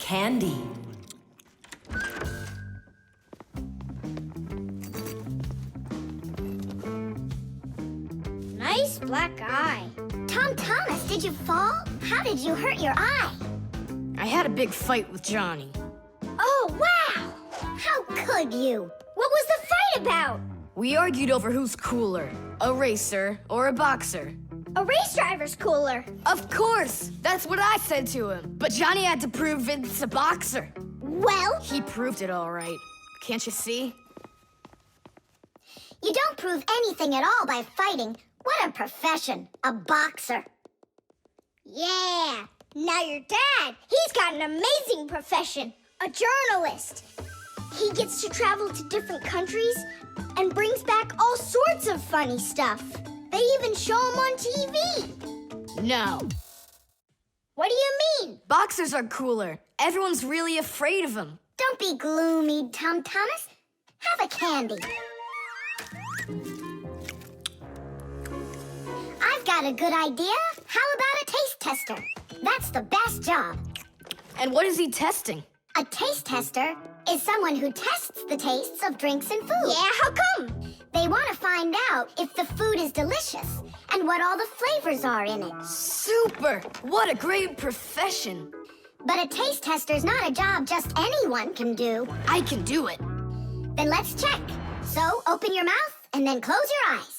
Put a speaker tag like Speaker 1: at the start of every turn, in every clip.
Speaker 1: candy.
Speaker 2: Nice black eye. Tom Thomas, did you fall? How did you hurt your eye?
Speaker 3: I had a big fight with Johnny.
Speaker 2: Oh, wow! How could you? What was the fight about?
Speaker 3: We argued over who's cooler, a racer or a boxer.
Speaker 2: A race driver's cooler.
Speaker 3: Of course! That's what I said to him. But Johnny had to prove it's a boxer.
Speaker 2: Well,
Speaker 3: He proved it all right. Can't you see?
Speaker 2: you don't prove anything at all by fighting. What a profession, a boxer. Yeah, now your dad, he's got an amazing profession, a journalist. He gets to travel to different countries and brings back all sorts of funny stuff. They even show him on TV.
Speaker 3: No.
Speaker 2: What do you mean?
Speaker 3: Boxers are cooler. Everyone's really afraid of them.
Speaker 2: Don't be gloomy, Tom Thomas. Have a candy. I've got a good idea. How about a taste tester? That's the best job.
Speaker 3: And what is he testing?
Speaker 2: A taste tester is someone who tests the tastes of drinks and food. Yeah, how come? They want to find out if the food is delicious and what all the flavors are in it.
Speaker 3: Super! What a great profession.
Speaker 2: But a taste tester's not a job just anyone can do.
Speaker 3: I can do it.
Speaker 2: Then let's check. So open your mouth and then close your eyes.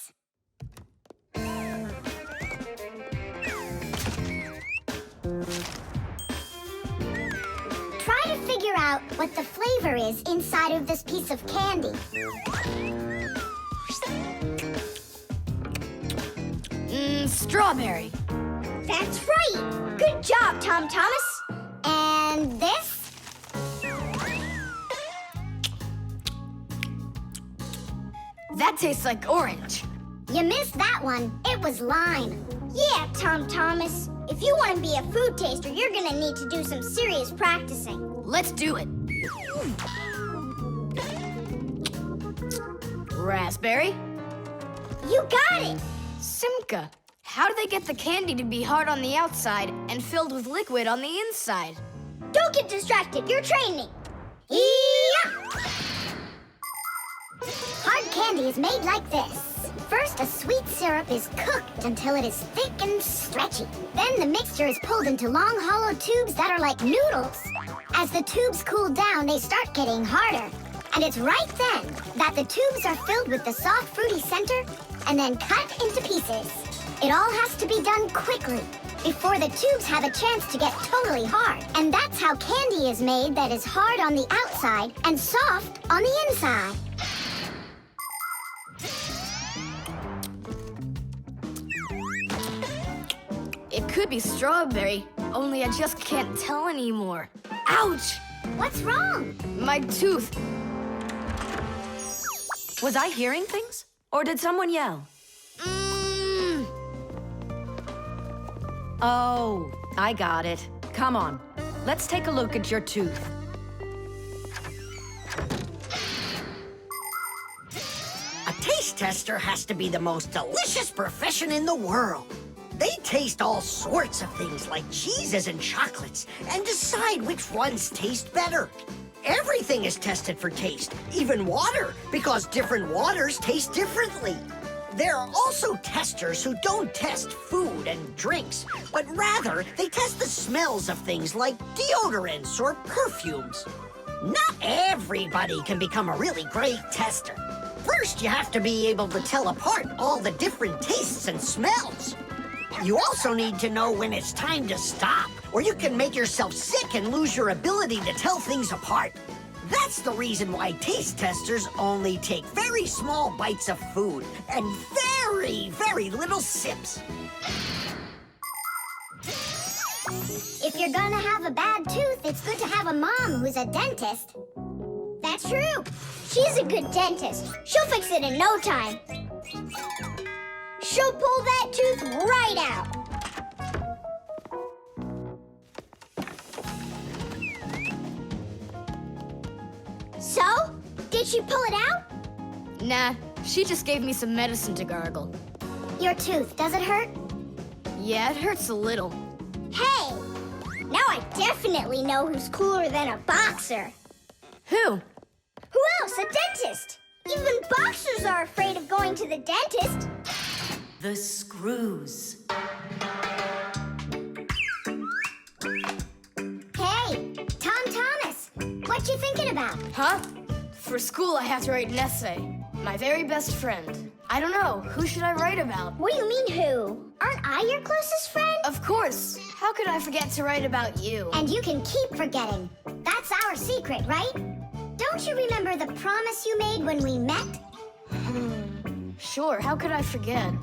Speaker 2: Try to figure out what the flavor is inside of this piece of candy.
Speaker 3: Strawberry.
Speaker 2: That's right. Good job, Tom Thomas. And this?
Speaker 3: That tastes like orange.
Speaker 2: You missed that one. It was lime. Yeah, Tom Thomas. If you want to be a food taster, you're gonna need to do some serious practicing.
Speaker 3: Let's do it. Raspberry.
Speaker 2: You got it.
Speaker 3: Simka. How do they get the candy to be hard on the outside and filled with liquid on the inside?
Speaker 2: Don't get distracted. You're training. Yeah! Hard candy is made like this. First, a sweet syrup is cooked until it is thick and stretchy. Then the mixture is pulled into long, hollow tubes that are like noodles. As the tubes cool down, they start getting harder. And it's right then that the tubes are filled with the soft, fruity center and then cut into pieces. It all has to be done quickly before the tubes have a chance to get totally hard. And that's how candy is made that is hard on the outside and soft on the inside.
Speaker 3: It could be strawberry, only I just can't tell anymore. Ouch!
Speaker 2: What's wrong?
Speaker 3: My tooth.
Speaker 1: Was I hearing things? Or did someone yell? Oh, I got it. Come on, let's take a look at your tooth.
Speaker 4: A taste tester has to be the most delicious profession in the world. They taste all sorts of things like cheeses and chocolates and decide which ones taste better. Everything is tested for taste, even water, because different waters taste differently. There are also testers who don't test food and drinks, but rather they test the smells of things like deodorants or perfumes. Not everybody can become a really great tester. First, you have to be able to tell apart all the different tastes and smells. You also need to know when it's time to stop, or you can make yourself sick and lose your ability to tell things apart. That's the reason why taste testers only take very small bites of food and very, very little sips.
Speaker 2: If you're gonna have a bad tooth, it's good to have a mom who's a dentist. That's true. She's a good dentist. She'll fix it in no time. She'll pull that tooth right out. So, did she pull it out?
Speaker 3: Nah, she just gave me some medicine to gargle.
Speaker 2: Your tooth, does it hurt?
Speaker 3: Yeah, it hurts a little.
Speaker 2: Hey, now I definitely know who's cooler than a boxer.
Speaker 3: Who?
Speaker 2: Who else? A dentist. Even boxers are afraid of going to the dentist.
Speaker 1: The screws.
Speaker 2: Hey, Tom Thomas, what you thinking about?
Speaker 3: Huh? For school, I have to write an essay. My very best friend. I don't know. Who should I write about?
Speaker 2: What do you mean, who? Aren't I your closest friend?
Speaker 3: Of course. How could I forget to write about you?
Speaker 2: And you can keep forgetting. That's our secret, right? Don't you remember the promise you made when we met?
Speaker 3: Sure, how could I forget?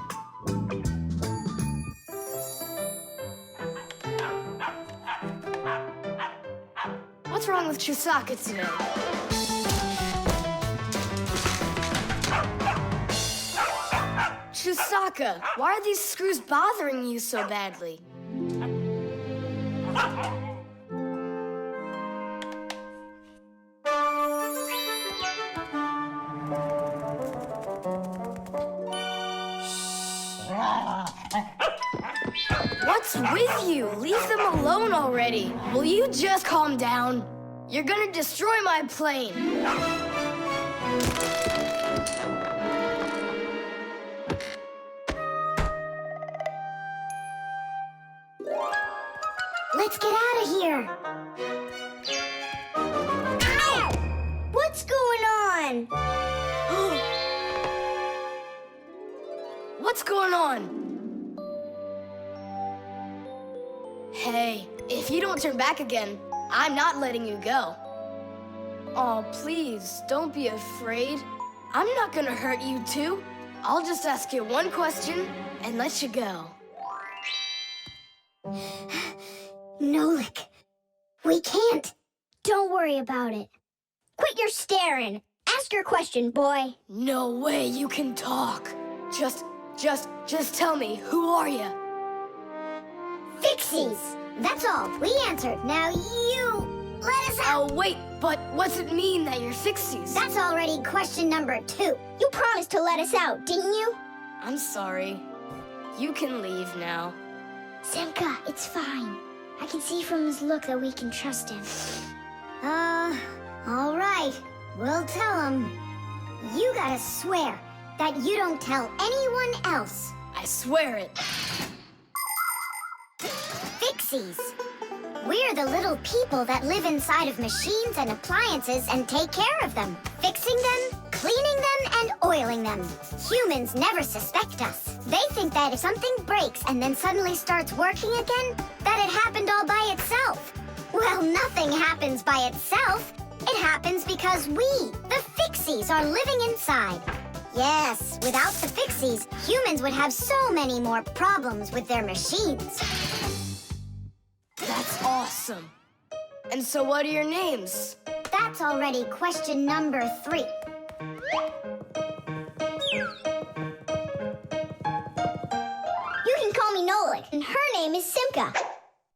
Speaker 3: What's wrong with Chusaka today? Chusaka, why are these screws bothering you so badly? What's with you? Leave them alone already. Will you just calm down? You're gonna destroy my plane.
Speaker 2: Let's get out of here. Ow! What's going on?
Speaker 3: What's going on? Hey, if you don't turn back again, I'm not letting you go. Oh, please, don't be afraid. I'm not gonna hurt you too. I'll just ask you one question and let you go.
Speaker 2: Nolik, we can't. Don't worry about it. Quit your staring. Ask your question, boy.
Speaker 3: No way you can talk. Just tell me, who are you?
Speaker 2: Fixies. That's all. We answered. Now you let us out.
Speaker 3: Oh, wait, but what's it mean that you're Fixies?
Speaker 2: That's already question number 2. You promised to let us out, didn't you?
Speaker 3: I'm sorry. You can leave now.
Speaker 2: Simka, it's fine. I can see from his look that we can trust him. All right. We'll tell him. You gotta swear that you don't tell anyone else.
Speaker 3: I swear it.
Speaker 2: Fixies. We're the little people that live inside of machines and appliances and take care of them, fixing them, cleaning them, and oiling them. Humans never suspect us. They think that if something breaks and then suddenly starts working again, that it happened all by itself. Well, nothing happens by itself. It happens because we, the Fixies, are living inside. Yes, without the Fixies, humans would have so many more problems with their machines.
Speaker 3: That's awesome. And so what are your names?
Speaker 2: That's already question number 3. You can call me Nolik, and her name is Simka.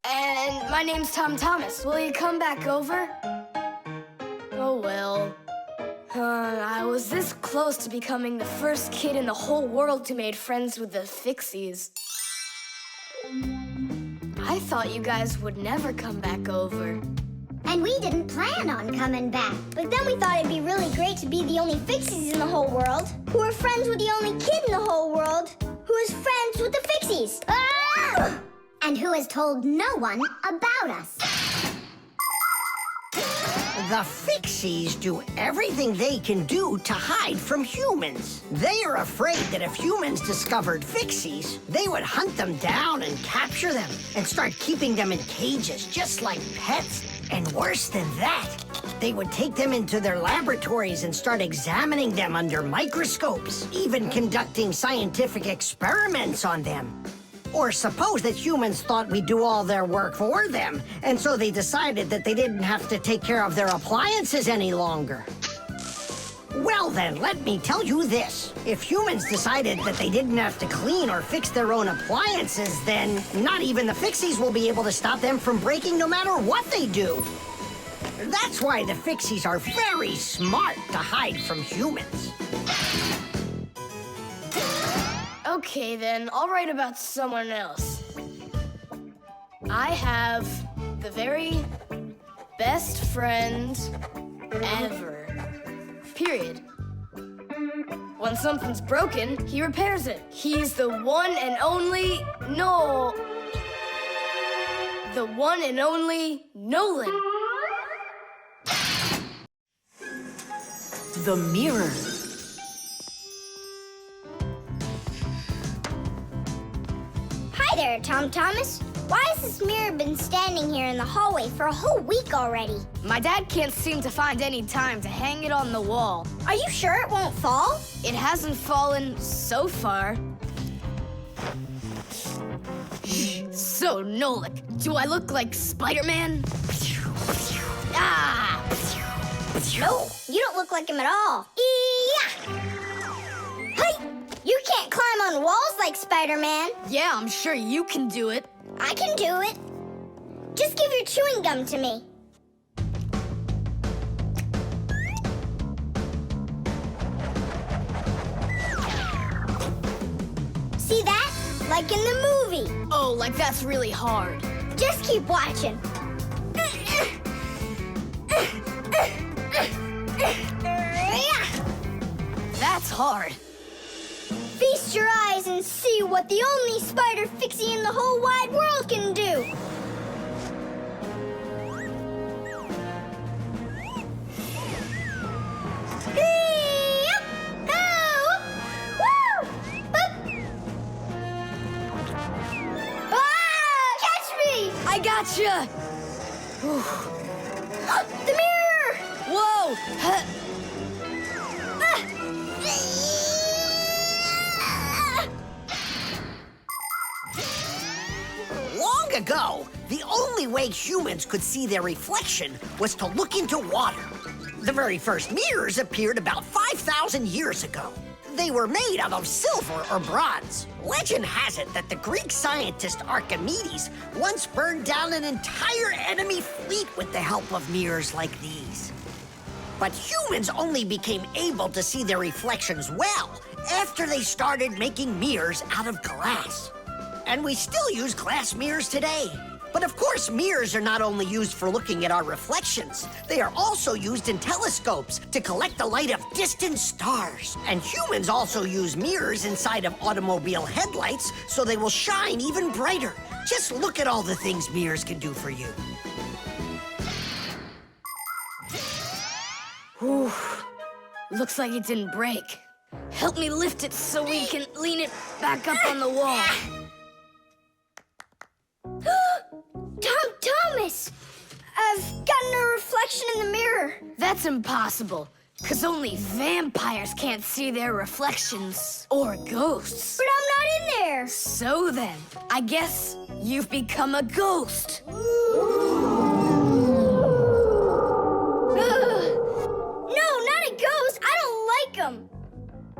Speaker 3: And my name's Tom Thomas. Will you come back over? Oh, well. I was this close to becoming the first kid in the whole world who made friends with the Fixies. I thought you guys would never come back over.
Speaker 2: And we didn't plan on coming back. But then we thought it'd be really great to be the only Fixies in the whole world, who are friends with the only kid in the whole world, who is friends with the Fixies. Ah! And who has told no one about us.
Speaker 4: The Fixies do everything they can do to hide from humans. They are afraid that if humans discovered Fixies, they would hunt them down and capture them and start keeping them in cages, just like pets. And worse than that, they would take them into their laboratories and start examining them under microscopes, even conducting scientific experiments on them. Or suppose that humans thought we'd do all their work for them, and so they decided that they didn't have to take care of their appliances any longer. Well then, let me tell you this. If humans decided that they didn't have to clean or fix their own appliances, then not even the Fixies will be able to stop them from breaking no matter what they do. That's why the Fixies are very smart to hide from humans.
Speaker 3: Okay, then, I'll write about someone else. I have the very best friend ever. Period. When something's broken, he repairs it. He's the one and only the one and only Nolan.
Speaker 1: The mirror.
Speaker 2: Hi there, Tom Thomas. Why has this mirror been standing here in the hallway for a whole week already?
Speaker 3: My dad can't seem to find any time to hang it on the wall.
Speaker 2: Are you sure it won't fall?
Speaker 3: It hasn't fallen so far. So, Nolik, do I look like Spider-Man? Ah!
Speaker 2: No, you don't look like him at all. Yeah! Hey! You can't climb on walls like Spider-Man.
Speaker 3: Yeah, I'm sure you can do it.
Speaker 2: I can do it. Just give your chewing gum to me. See that? Like in the movie.
Speaker 3: Oh, like that's really hard.
Speaker 2: Just keep watching.
Speaker 3: That's hard.
Speaker 2: Feast your eyes and see what the only spider fixie in the whole wide world can do. Catch me!
Speaker 3: I gotcha!
Speaker 2: The mirror!
Speaker 3: Whoa! Huh.
Speaker 4: Long ago, the only way humans could see their reflection was to look into water. The very first mirrors appeared about 5,000 years ago. They were made out of silver or bronze. Legend has it that the Greek scientist Archimedes once burned down an entire enemy fleet with the help of mirrors like these. But humans only became able to see their reflections well after they started making mirrors out of glass. And we still use glass mirrors today. But of course, mirrors are not only used for looking at our reflections, they are also used in telescopes to collect the light of distant stars. And humans also use mirrors inside of automobile headlights so they will shine even brighter. Just look at all the things mirrors can do for you.
Speaker 3: Whew. Looks like it didn't break. Help me lift it so we can lean it back up on the wall.
Speaker 2: Tom Thomas! I've gotten a reflection in the mirror.
Speaker 3: That's impossible, because only vampires can't see their reflections. Or ghosts.
Speaker 2: But I'm not in there.
Speaker 3: So then, I guess you've become a ghost.
Speaker 2: No, not a ghost. I don't like them.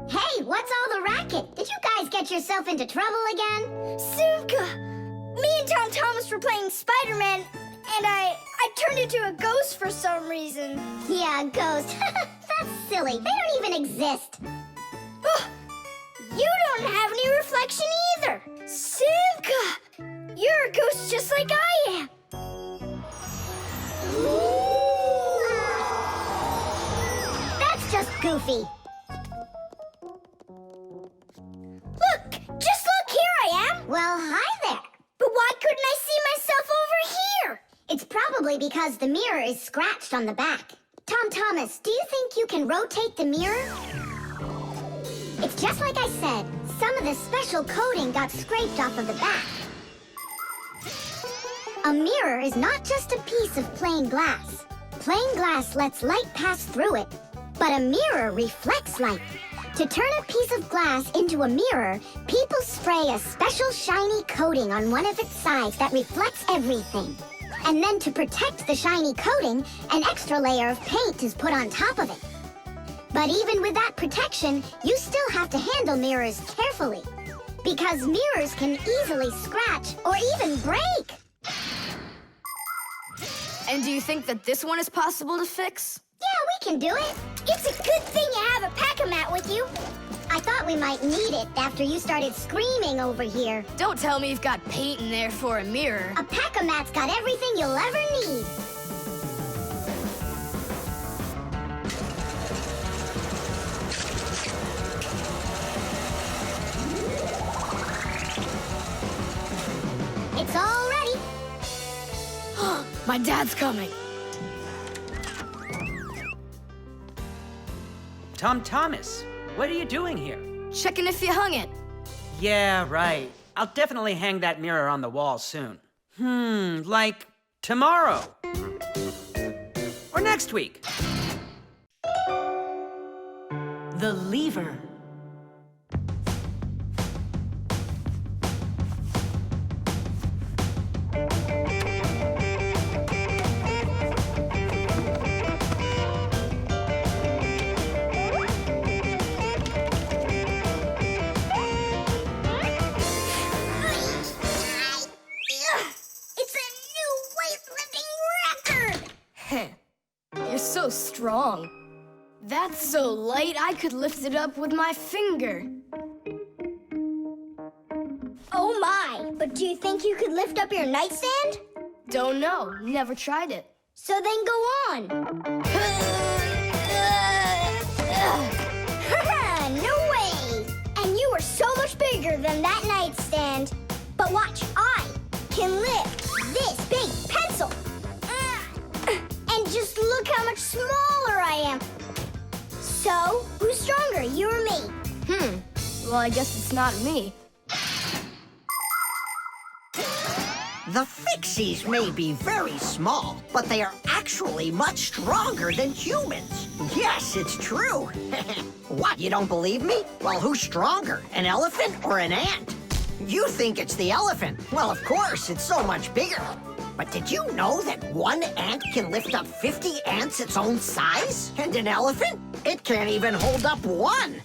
Speaker 2: Hey, what's all the racket? Did you guys get yourself into trouble again? Simka! Me and Tom Thomas were playing Spider-Man, and I turned into a ghost for some reason. Yeah, a ghost. That's silly. They don't even exist. Oh, you don't have any reflection either. Simka! You're a ghost just like I am. That's just goofy. Look! Just look! Here I am! Well, hi there. But why couldn't I see myself over here? It's probably because the mirror is scratched on the back. Tom Thomas, do you think you can rotate the mirror? It's just like I said. Some of the special coating got scraped off of the back. A mirror is not just a piece of plain glass. Plain glass lets light pass through it, but a mirror reflects light. To turn a piece of glass into a mirror, people spray a special shiny coating on one of its sides that reflects everything. And then to protect the shiny coating, an extra layer of paint is put on top of it. But even with that protection, you still have to handle mirrors carefully, because mirrors can easily scratch or even break.
Speaker 3: And do you think that this one is possible to fix?
Speaker 2: Yeah, we can do it. It's a good thing you have a pack-a-mat with you. I thought we might need it after you started screaming over here.
Speaker 3: Don't tell me you've got paint in there for a mirror.
Speaker 2: A Pack-A-Mat's got everything you'll ever need. It's all ready.
Speaker 3: My dad's coming.
Speaker 5: Thomas, what are you doing here?
Speaker 3: Checking if you hung it.
Speaker 5: Yeah, right. I'll definitely hang that mirror on the wall soon. Like tomorrow. Or next week.
Speaker 4: The lever.
Speaker 2: It's a new weightlifting record!
Speaker 3: You're so strong. That's so light I could lift it up with my finger.
Speaker 2: Oh my! But do you think you could lift up your nightstand?
Speaker 3: Don't know. Never tried it.
Speaker 2: So then go on. No way! And you are so much bigger than that nightstand. But watch, I can lift this big pencil. And just look how much smaller I am. So, who's stronger, you or me?
Speaker 3: Well, I guess it's not me.
Speaker 4: The Fixies may be very small, but they are actually much stronger than humans. Yes, it's true. What, you don't believe me? Well, who's stronger, an elephant or an ant? You think it's the elephant. Well, of course, it's so much bigger. But did you know that one ant can lift up 50 ants its own size? And an elephant? It can't even hold up one.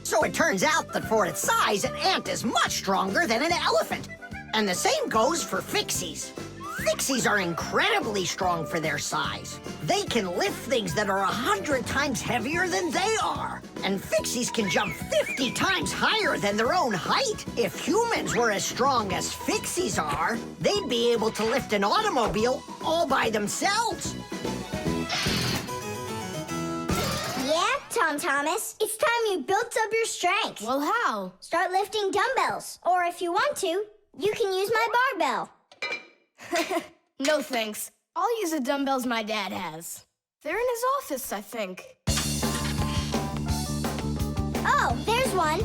Speaker 4: So it turns out that for its size, an ant is much stronger than an elephant. And the same goes for Fixies. Fixies are incredibly strong for their size. They can lift things that are 100 times heavier than they are. And Fixies can jump 50 times higher than their own height. If humans were as strong as Fixies are, they'd be able to lift an automobile all by themselves.
Speaker 2: Yeah, Thomas. It's time you built up your strength.
Speaker 3: Well, how?
Speaker 2: Start lifting dumbbells. Or if you want to, you can use my barbell.
Speaker 3: No thanks. I'll use the dumbbells my dad has. They're in his office, I think.
Speaker 2: Oh, there's one.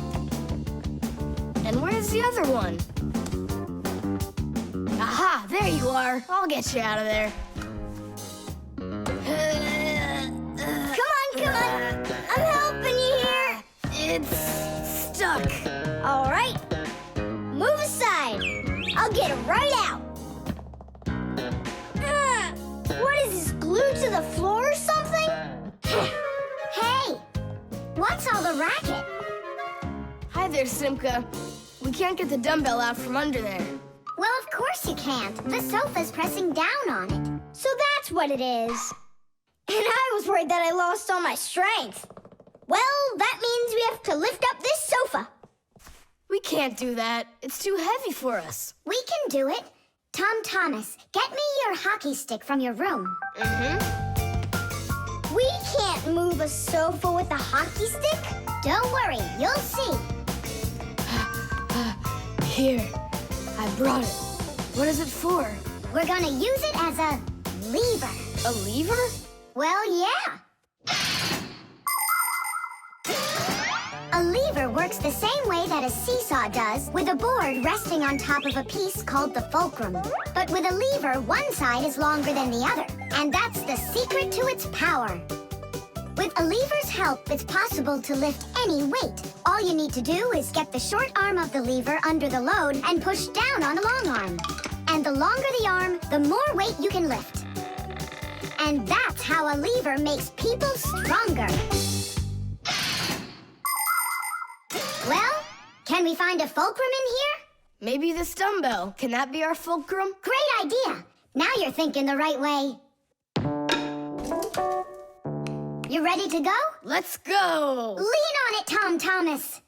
Speaker 3: And where's the other one? Aha, there you are. I'll get you out of there.
Speaker 2: Come on. I'm helping you here.
Speaker 3: It's stuck.
Speaker 2: All right. Move aside. I'll get it right out. What is this, glued to the floor or something? Hey, what's all the racket?
Speaker 3: Hi there, Simka. We can't get the dumbbell out from under there.
Speaker 2: Well, of course you can't. The sofa's pressing down on it. So that's what it is. And I was worried that I lost all my strength. Well, that means we have to lift up this sofa.
Speaker 3: We can't do that. It's too heavy for us.
Speaker 2: We can do it. Thomas, get me your hockey stick from your room. We can't move a sofa with a hockey stick. Don't worry, you'll see.
Speaker 3: Here, I brought it. What is it for?
Speaker 2: We're gonna use it as a lever.
Speaker 3: A lever?
Speaker 2: Well, yeah. A lever works the same way that a seesaw does, with a board resting on top of a piece called the fulcrum. But with a lever, one side is longer than the other, and that's the secret to its power. With a lever's help, it's possible to lift any weight. All you need to do is get the short arm of the lever under the load and push down on the long arm. And the longer the arm, the more weight you can lift. And that's how a lever makes people stronger. Well, can we find a fulcrum in here?
Speaker 3: Maybe this dumbbell. Can that be our fulcrum?
Speaker 2: Great idea. Now you're thinking the right way. You ready to go?
Speaker 3: Let's go!
Speaker 2: Lean on it, Tom Thomas.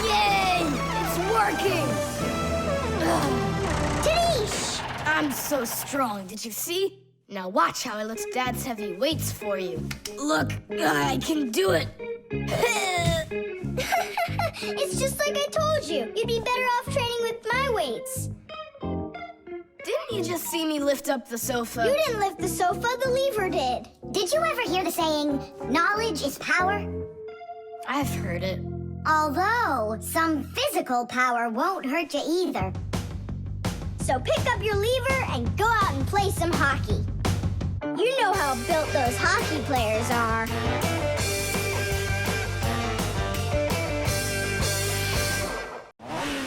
Speaker 3: Yay! It's working!
Speaker 2: Tadish!
Speaker 3: I'm so strong, did you see? Now watch how I lift Dad's heavy weights for you. Look, I can do it.
Speaker 2: It's just like I told you. You'd be better off training with my weights.
Speaker 3: Didn't you just see me lift up the sofa?
Speaker 2: You didn't lift the sofa, the lever did. Did you ever hear the saying, knowledge is power?
Speaker 3: I've heard it.
Speaker 2: Although, some physical power won't hurt you either. So pick up your lever and go out and play some hockey. You know how built those hockey players are.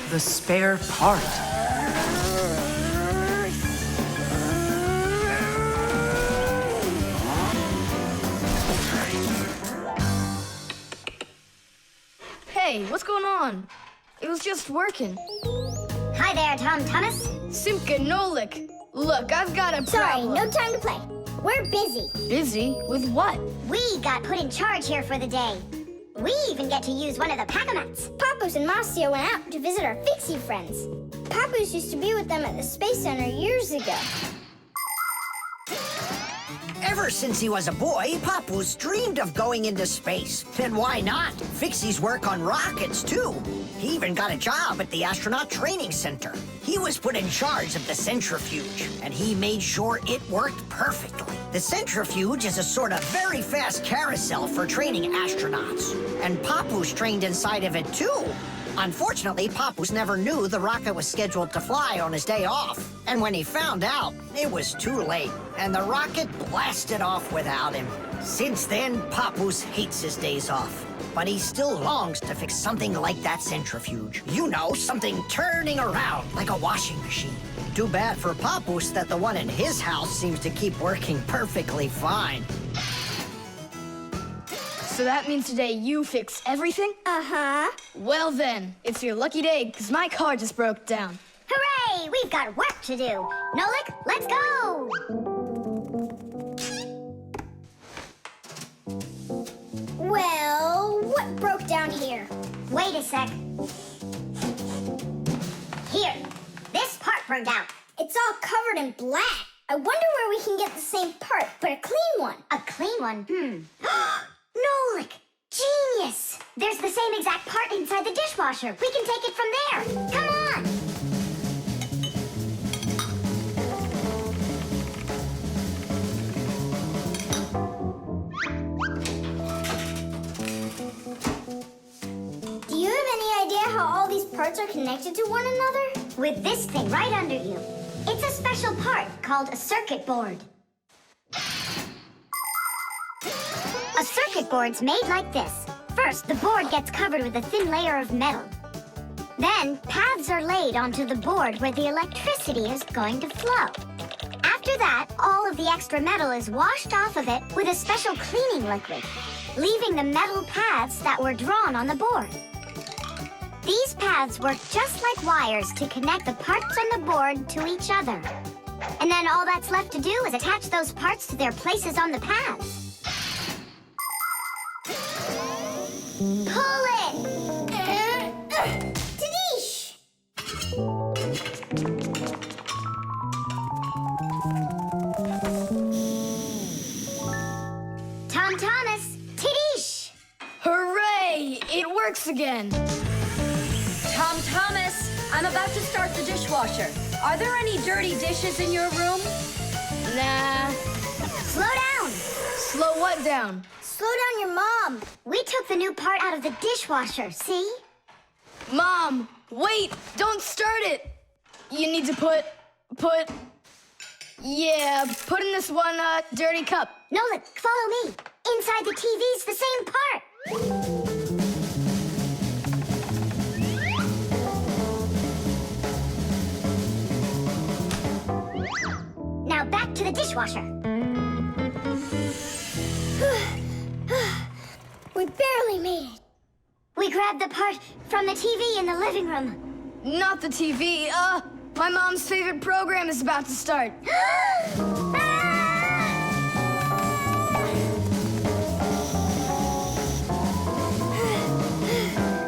Speaker 5: The spare part.
Speaker 3: Hey, what's going on? It was just working.
Speaker 2: Hi there, Tom Thomas.
Speaker 3: Simka and Nolik. Look, I've got a
Speaker 2: Sorry,
Speaker 3: problem.
Speaker 2: no time to play. We're busy.
Speaker 3: Busy? With what?
Speaker 2: We got put in charge here for the day. We even get to use one of the pack-a-mats. Papoose and Marcia went out to visit our Fixie friends. Papoose used to be with them at the Space Center years ago.
Speaker 4: Ever since he was a boy, Papoose dreamed of going into space. And why not? Fixies work on rockets, too. He even got a job at the Astronaut Training Center. He was put in charge of the centrifuge, and he made sure it worked perfectly. The centrifuge is a sort of very fast carousel for training astronauts. And Papoose trained inside of it, too. Unfortunately, Papoose never knew the rocket was scheduled to fly on his day off. And when he found out, it was too late, and the rocket blasted off without him. Since then, Papoose hates his days off. But he still longs to fix something like that centrifuge. You know, something turning around like a washing machine. Too bad for Papoose that the one in his house seems to keep working perfectly fine.
Speaker 3: So that means today you fix everything?
Speaker 2: Uh-huh.
Speaker 3: Well then, it's your lucky day, because my car just broke down.
Speaker 2: Hooray! We've got work to do. Nolik, let's go! Well, what broke down here? Wait a sec. Here, this part burned out. It's all covered in black. I wonder where we can get the same part, but a clean one. A clean one? Nolik! Genius! There's the same exact part inside the dishwasher. We can take it from there. Come on! Do you have any idea how all these parts are connected to one another? With this thing right under you. It's a special part called a circuit board. A circuit board's made like this. First, the board gets covered with a thin layer of metal. Then, paths are laid onto the board where the electricity is going to flow. After that, all of the extra metal is washed off of it with a special cleaning liquid, leaving the metal paths that were drawn on the board. These paths work just like wires to connect the parts on the board to each other. And then all that's left to do is attach those parts to their places on the paths. Pull it! Tadish! Tom Thomas, Tadish!
Speaker 3: Hooray! It works again!
Speaker 1: Tom Thomas, I'm about to start the dishwasher. Are there any dirty dishes in your room?
Speaker 3: Nah.
Speaker 2: Slow down!
Speaker 3: Slow what down?
Speaker 2: Slow down your mom. We took the new part out of the dishwasher, see?
Speaker 3: Mom, wait! Don't start it! You need to put in this one, dirty cup.
Speaker 2: Nolik, follow me. Inside the TV's the same part. Now back to the dishwasher. We barely made it. We grabbed the part from the TV in the living room.
Speaker 3: Not the TV, My mom's favorite program is about to start.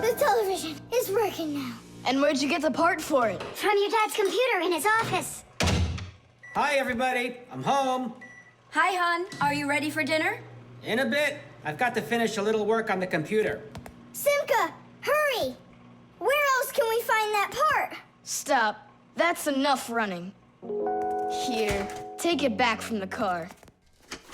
Speaker 2: The television is working now.
Speaker 3: And where'd you get the part for it?
Speaker 2: From your dad's computer in his office.
Speaker 5: Hi, everybody. I'm home.
Speaker 1: Hi, hon. Are you ready for dinner?
Speaker 5: In a bit. I've got to finish a little work on the computer.
Speaker 2: Simka, hurry! Where else can we find that part?
Speaker 3: Stop. That's enough running. Here, take it back from the car.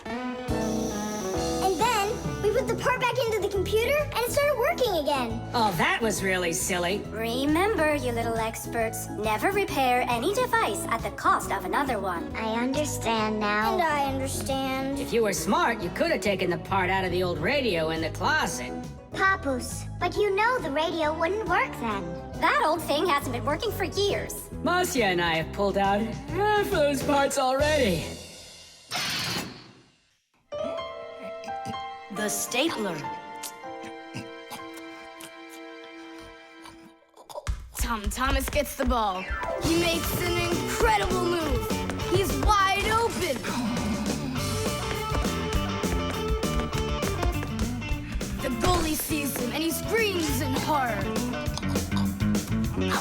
Speaker 2: And then we put the part back into the computer and it started working again.
Speaker 6: Oh, that was really silly.
Speaker 1: Remember, you little experts, never repair any device at the cost of another one.
Speaker 2: I understand now. And I understand.
Speaker 6: If you were smart, you could have taken the part out of the old radio in the closet.
Speaker 2: Papus, but you know the radio wouldn't work then.
Speaker 1: That old thing hasn't been working for years.
Speaker 6: Marcia and I have pulled out half those parts already.
Speaker 1: The stapler.
Speaker 3: Tom Thomas gets the ball. He makes an incredible move. He's wide open. The goalie sees him and he screams in horror.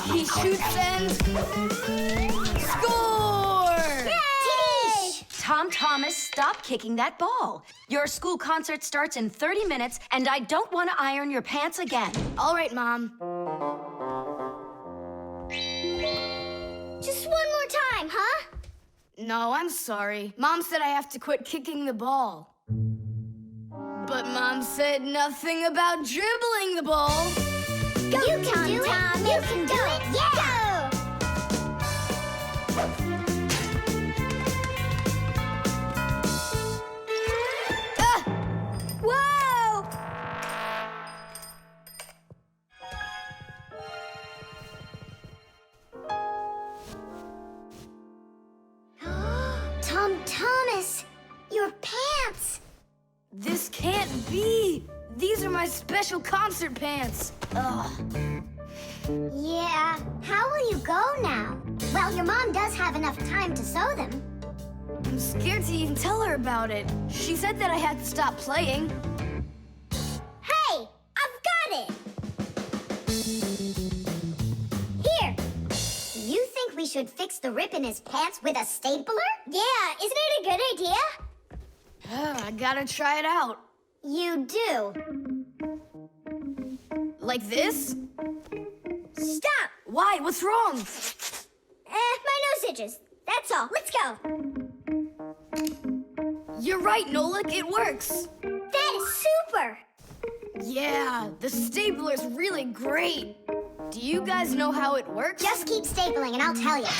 Speaker 3: He shoots and score!
Speaker 2: Yay!
Speaker 1: Tom Thomas, stop kicking that ball. Your school concert starts in 30 minutes, and I don't want to iron your pants again.
Speaker 3: All right, Mom.
Speaker 2: Just one more time, huh?
Speaker 3: No, I'm sorry. Mom said I have to quit kicking the ball. But Mom said nothing about dribbling the ball.
Speaker 2: Go, you can do it. You can do it. Yeah!
Speaker 3: Ah!
Speaker 2: Whoa! Tom Thomas, your pants.
Speaker 3: This can't be. These are my special concert pants. Ugh.
Speaker 2: Yeah, how will you go now? Well, your mom does have enough time to sew them.
Speaker 3: I'm scared to even tell her about it. She said that I had to stop playing.
Speaker 2: Hey, I've got it! Here. You think we should fix the rip in his pants with a stapler? Yeah, isn't it a good idea?
Speaker 3: I gotta try it out.
Speaker 2: You do.
Speaker 3: Like this?
Speaker 2: Stop!
Speaker 3: Why? What's wrong?
Speaker 2: My nose itches. That's all. Let's go.
Speaker 3: You're right, Nolik. It works.
Speaker 2: That is super!
Speaker 3: Yeah, the stapler's really great. Do you guys know how it works?
Speaker 2: Just keep stapling and I'll tell you.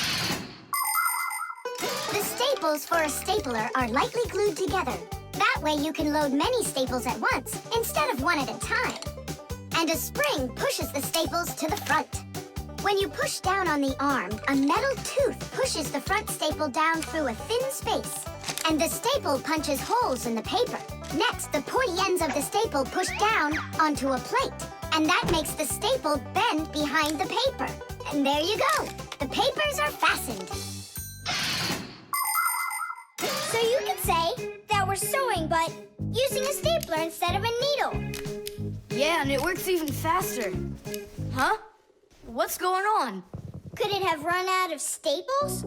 Speaker 2: The staples for a stapler are lightly glued together. That way you can load many staples at once instead of one at a time. And a spring pushes the staples to the front. When you push down on the arm, a metal tooth pushes the front staple down through a thin space. And the staple punches holes in the paper. Next, the pointy ends of the staple push down onto a plate. And that makes the staple bend behind the paper. And there you go. The papers are fastened. So you could say that we're sewing, but using a stapler instead of a needle.
Speaker 3: Yeah, and it works even faster. Huh? What's going on?
Speaker 2: Could it have run out of staples?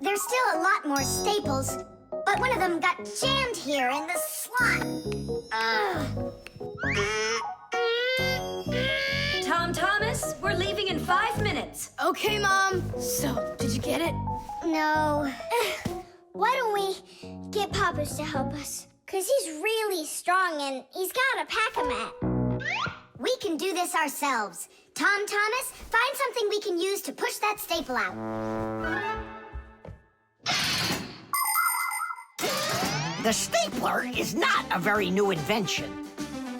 Speaker 2: There's still a lot more staples, but one of them got jammed here in the slot.
Speaker 1: Tom Thomas, we're leaving in 5 minutes.
Speaker 3: Okay, Mom. So, did you get it?
Speaker 2: No. Why don't we get Papus to help us? Because he's really strong and he's got a pack-a-mat. We can do this ourselves. Tom Thomas, find something we can use to push that staple out.
Speaker 4: The stapler is not a very new invention.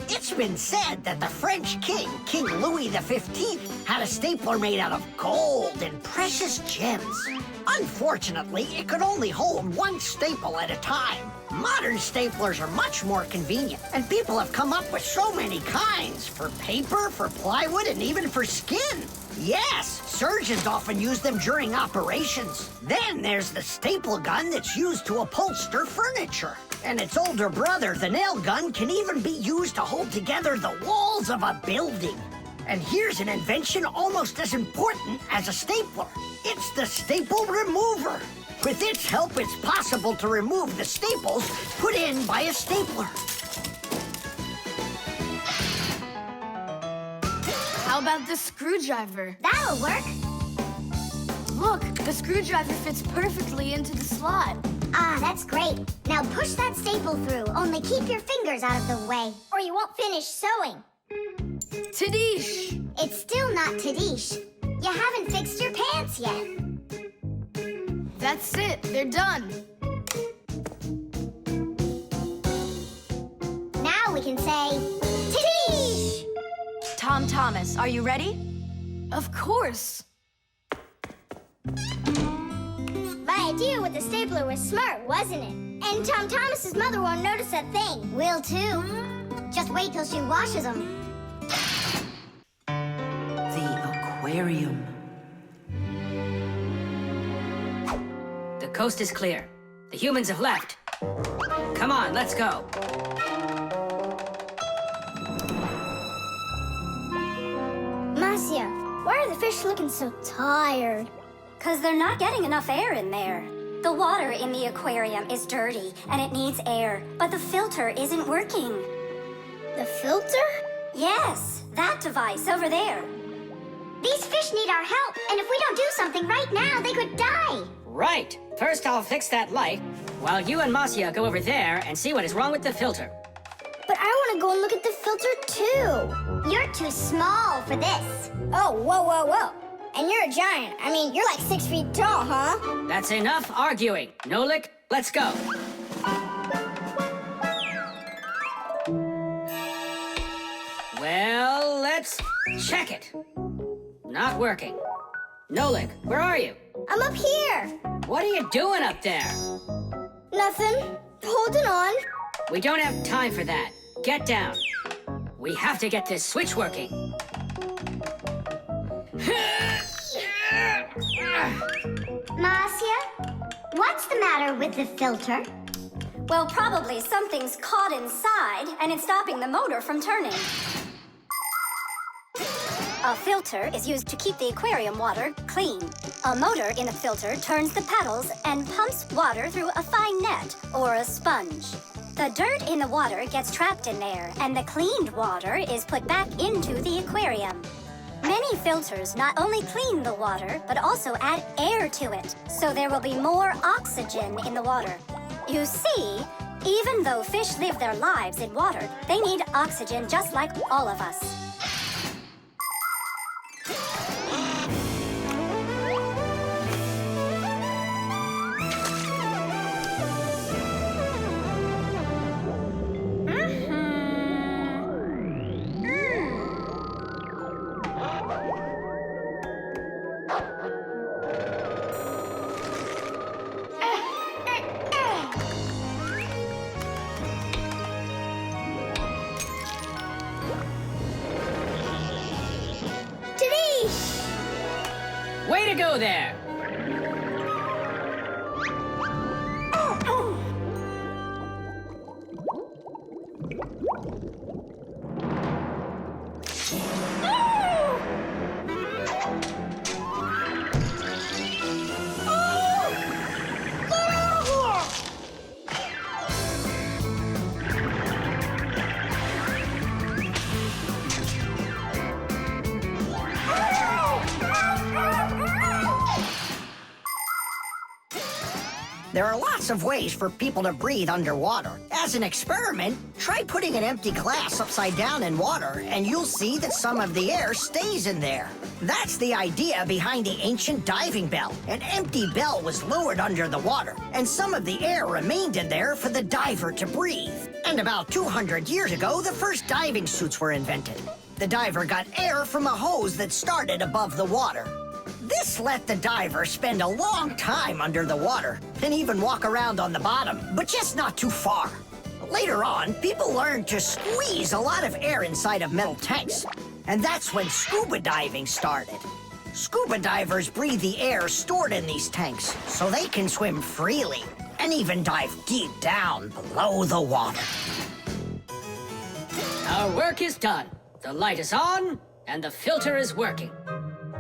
Speaker 4: It's It's been said that the French king, King Louis XV, had a stapler made out of gold and precious gems. Unfortunately, it could only hold one staple at a time. Modern staplers are much more convenient, and people have come up with so many kinds for paper, for plywood, and even for skin. Yes, surgeons often use them during operations. Then there's the staple gun that's used to upholster furniture. And its older brother, the nail gun, can even be used to hold together the walls of a building. And here's an invention almost as important as a stapler. It's the staple remover. With its help, it's possible to remove the staples put in by a stapler.
Speaker 3: How about the screwdriver?
Speaker 2: That'll work.
Speaker 3: Look, the screwdriver fits perfectly into the slot.
Speaker 2: Ah, that's great. Now push that staple through, only keep your fingers out of the way, or you won't finish sewing.
Speaker 3: Tadish!
Speaker 2: It's still not Tadish. You haven't fixed your pants yet.
Speaker 3: That's it, they're done.
Speaker 2: Now we can say, Tadish!
Speaker 1: Tom Thomas, are you ready?
Speaker 3: Of course.
Speaker 2: My idea with the stapler was smart, wasn't it? And Tom Thomas's mother won't notice a thing. Will too. Just wait till she washes them.
Speaker 6: The aquarium. The coast is clear. The humans have left. Come on, let's go.
Speaker 2: Marcia, why are the fish looking so tired?
Speaker 7: Because they're not getting enough air in there. The water in the aquarium is dirty and it needs air, but the filter isn't working.
Speaker 2: The filter?
Speaker 7: Yes, that device over there.
Speaker 2: These fish need our help, and if we don't do something right now, they could die.
Speaker 6: Right. First, I'll fix that light, while you and Marcia go over there and see what is wrong with the filter.
Speaker 2: But I want to go and look at the filter, too. You're too small for this. Oh, whoa, whoa, whoa. And you're a giant. I mean, you're like 6 feet tall, huh?
Speaker 6: That's enough arguing. Nolik, let's go. Well, let's check it. Not working. Nolik, where are you?
Speaker 2: I'm up here.
Speaker 6: What are you doing up there?
Speaker 2: Nothing. Holding on.
Speaker 6: We don't have time for that. Get down. We have to get this switch working.
Speaker 2: Marcia, what's the matter with the filter?
Speaker 7: Well, probably something's caught inside and it's stopping the motor from turning. A filter is used to keep the aquarium water clean. A motor in the filter turns the paddles and pumps water through a fine net or a sponge. The dirt in the water gets trapped in there, and the cleaned water is put back into the aquarium. Many filters not only clean the water, but also add air to it, so there will be more oxygen in the water. You see, even though fish live their lives in water, they need oxygen just like all of us.
Speaker 6: Way to go there!
Speaker 4: There are lots of ways for people to breathe underwater. As an experiment, try putting an empty glass upside down in water, and you'll see that some of the air stays in there. That's the idea behind the ancient diving bell. An empty bell was lowered under the water, and some of the air remained in there for the diver to breathe. And about 200 years ago, the first diving suits were invented. The diver got air from a hose that started above the water. This let the diver spend a long time under the water and even walk around on the bottom, but just not too far. Later on, people learned to squeeze a lot of air inside of metal tanks, and that's when scuba diving started. Scuba divers breathe the air stored in these tanks so they can swim freely and even dive deep down below the water.
Speaker 6: Our work is done. The light is on, and the filter is working.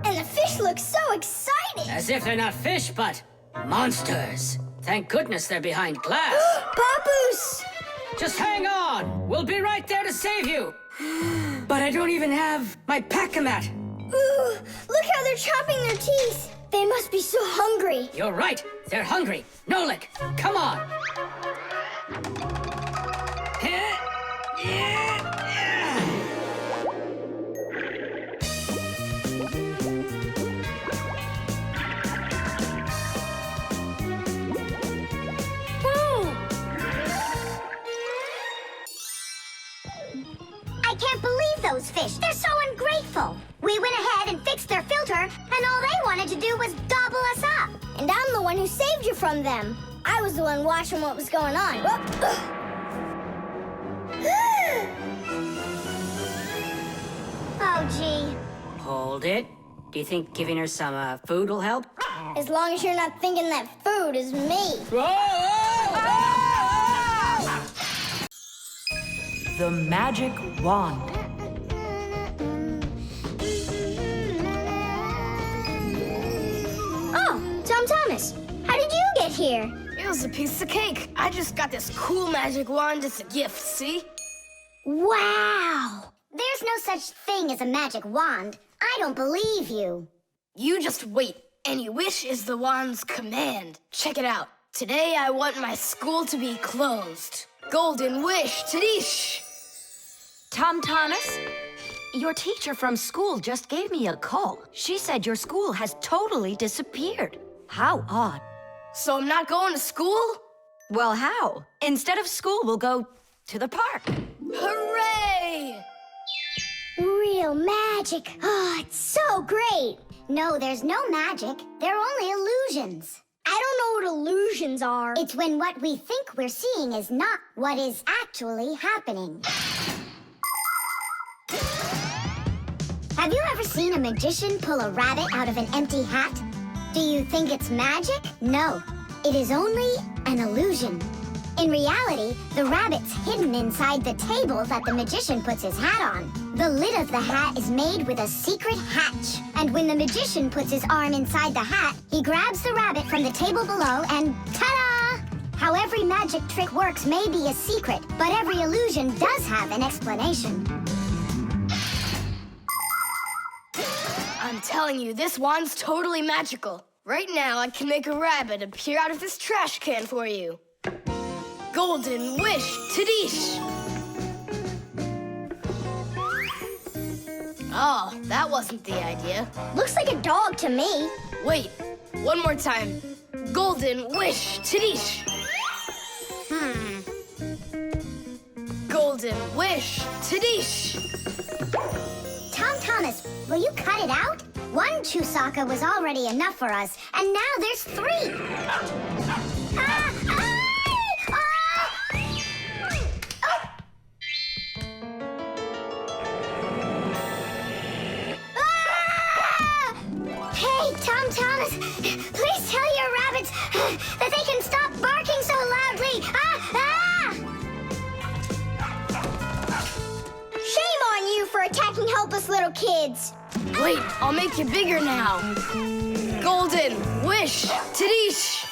Speaker 2: And the fish look so excited!
Speaker 6: As if they're not fish, but monsters. Thank goodness they're behind glass.
Speaker 2: Papoose!
Speaker 6: Just hang on. We'll be right there to save you. But I don't even have my pack-a-mat.
Speaker 2: Ooh, look how they're chopping their teeth. They must be so hungry.
Speaker 6: You're right. They're hungry. Nolik, come on.
Speaker 2: I can't believe those fish. They're so ungrateful. We went ahead and fixed their filter, and all they wanted to do was gobble us up. And I'm the one who saved you from them. I was the one watching what was going on. Oh, gee.
Speaker 6: Hold it. Do you think giving her some food will help?
Speaker 2: As long as you're not thinking that food is me.
Speaker 8: The magic wand.
Speaker 2: Oh, Tom Thomas, how did you get here?
Speaker 3: It was a piece of cake. I just got this cool magic wand as a gift, see?
Speaker 2: Wow! There's no such thing as a magic wand. I don't believe you.
Speaker 3: You just wait. Any wish is the wand's command. Check it out. Today I want my school to be closed. Golden wish, Tadish!
Speaker 8: Tom Thomas, your teacher from school just gave me a call. She said your school has totally disappeared. How odd.
Speaker 3: So I'm not going to school?
Speaker 8: Well, how? Instead of school, we'll go to the park.
Speaker 3: Hooray!
Speaker 2: Real magic. Oh, it's so great. No, there's no magic. They're only illusions. I don't know what illusions are. It's when what we think we're seeing is not what is actually happening. Have you ever seen a magician pull a rabbit out of an empty hat? Do you think it's magic? No, it is only an illusion. In reality, the rabbit's hidden inside the table that the magician puts his hat on. The lid of the hat is made with a secret hatch. And when the magician puts his arm inside the hat, he grabs the rabbit from the table below and ta-da! How every magic trick works may be a secret, but every illusion does have an explanation.
Speaker 3: I'm telling you, this wand's totally magical. Right now, I can make a rabbit appear out of this trash can for you. Golden wish, Tadish! Oh, that wasn't the idea.
Speaker 2: Looks like a dog to me.
Speaker 3: Wait, one more time. Golden wish, Tadish! Golden wish, Tadish!
Speaker 2: Tom Thomas, will you cut it out? One Chusaka was already enough for us, and now there's 3. Hey, Tom Thomas, please tell your rabbits that they can stop barking so loudly. Shame on you for attacking helpless little kids.
Speaker 3: Wait, I'll make you bigger now. Golden wish, Tadish!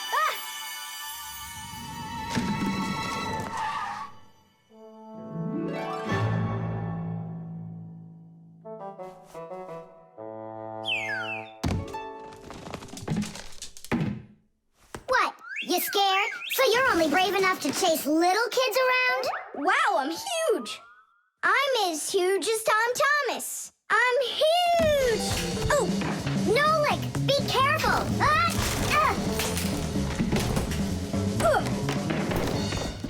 Speaker 2: What? You scared? So you're only brave enough to chase little kids around? Wow, I'm huge. I'm as huge as Tom Thomas. I'm huge! Oh, Nolik, be careful!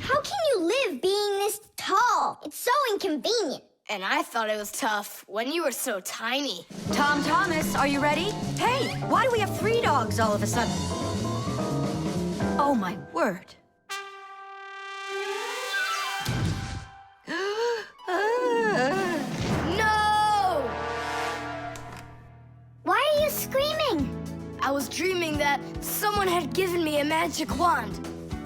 Speaker 2: How can you live being this
Speaker 3: And I thought it was tough when you were so tiny.
Speaker 8: Tom Thomas, are you ready? Hey, why do we have 3 dogs all of a sudden? Oh, my word.
Speaker 3: No!
Speaker 2: Why are you screaming?
Speaker 3: I was dreaming that someone had given me a magic wand.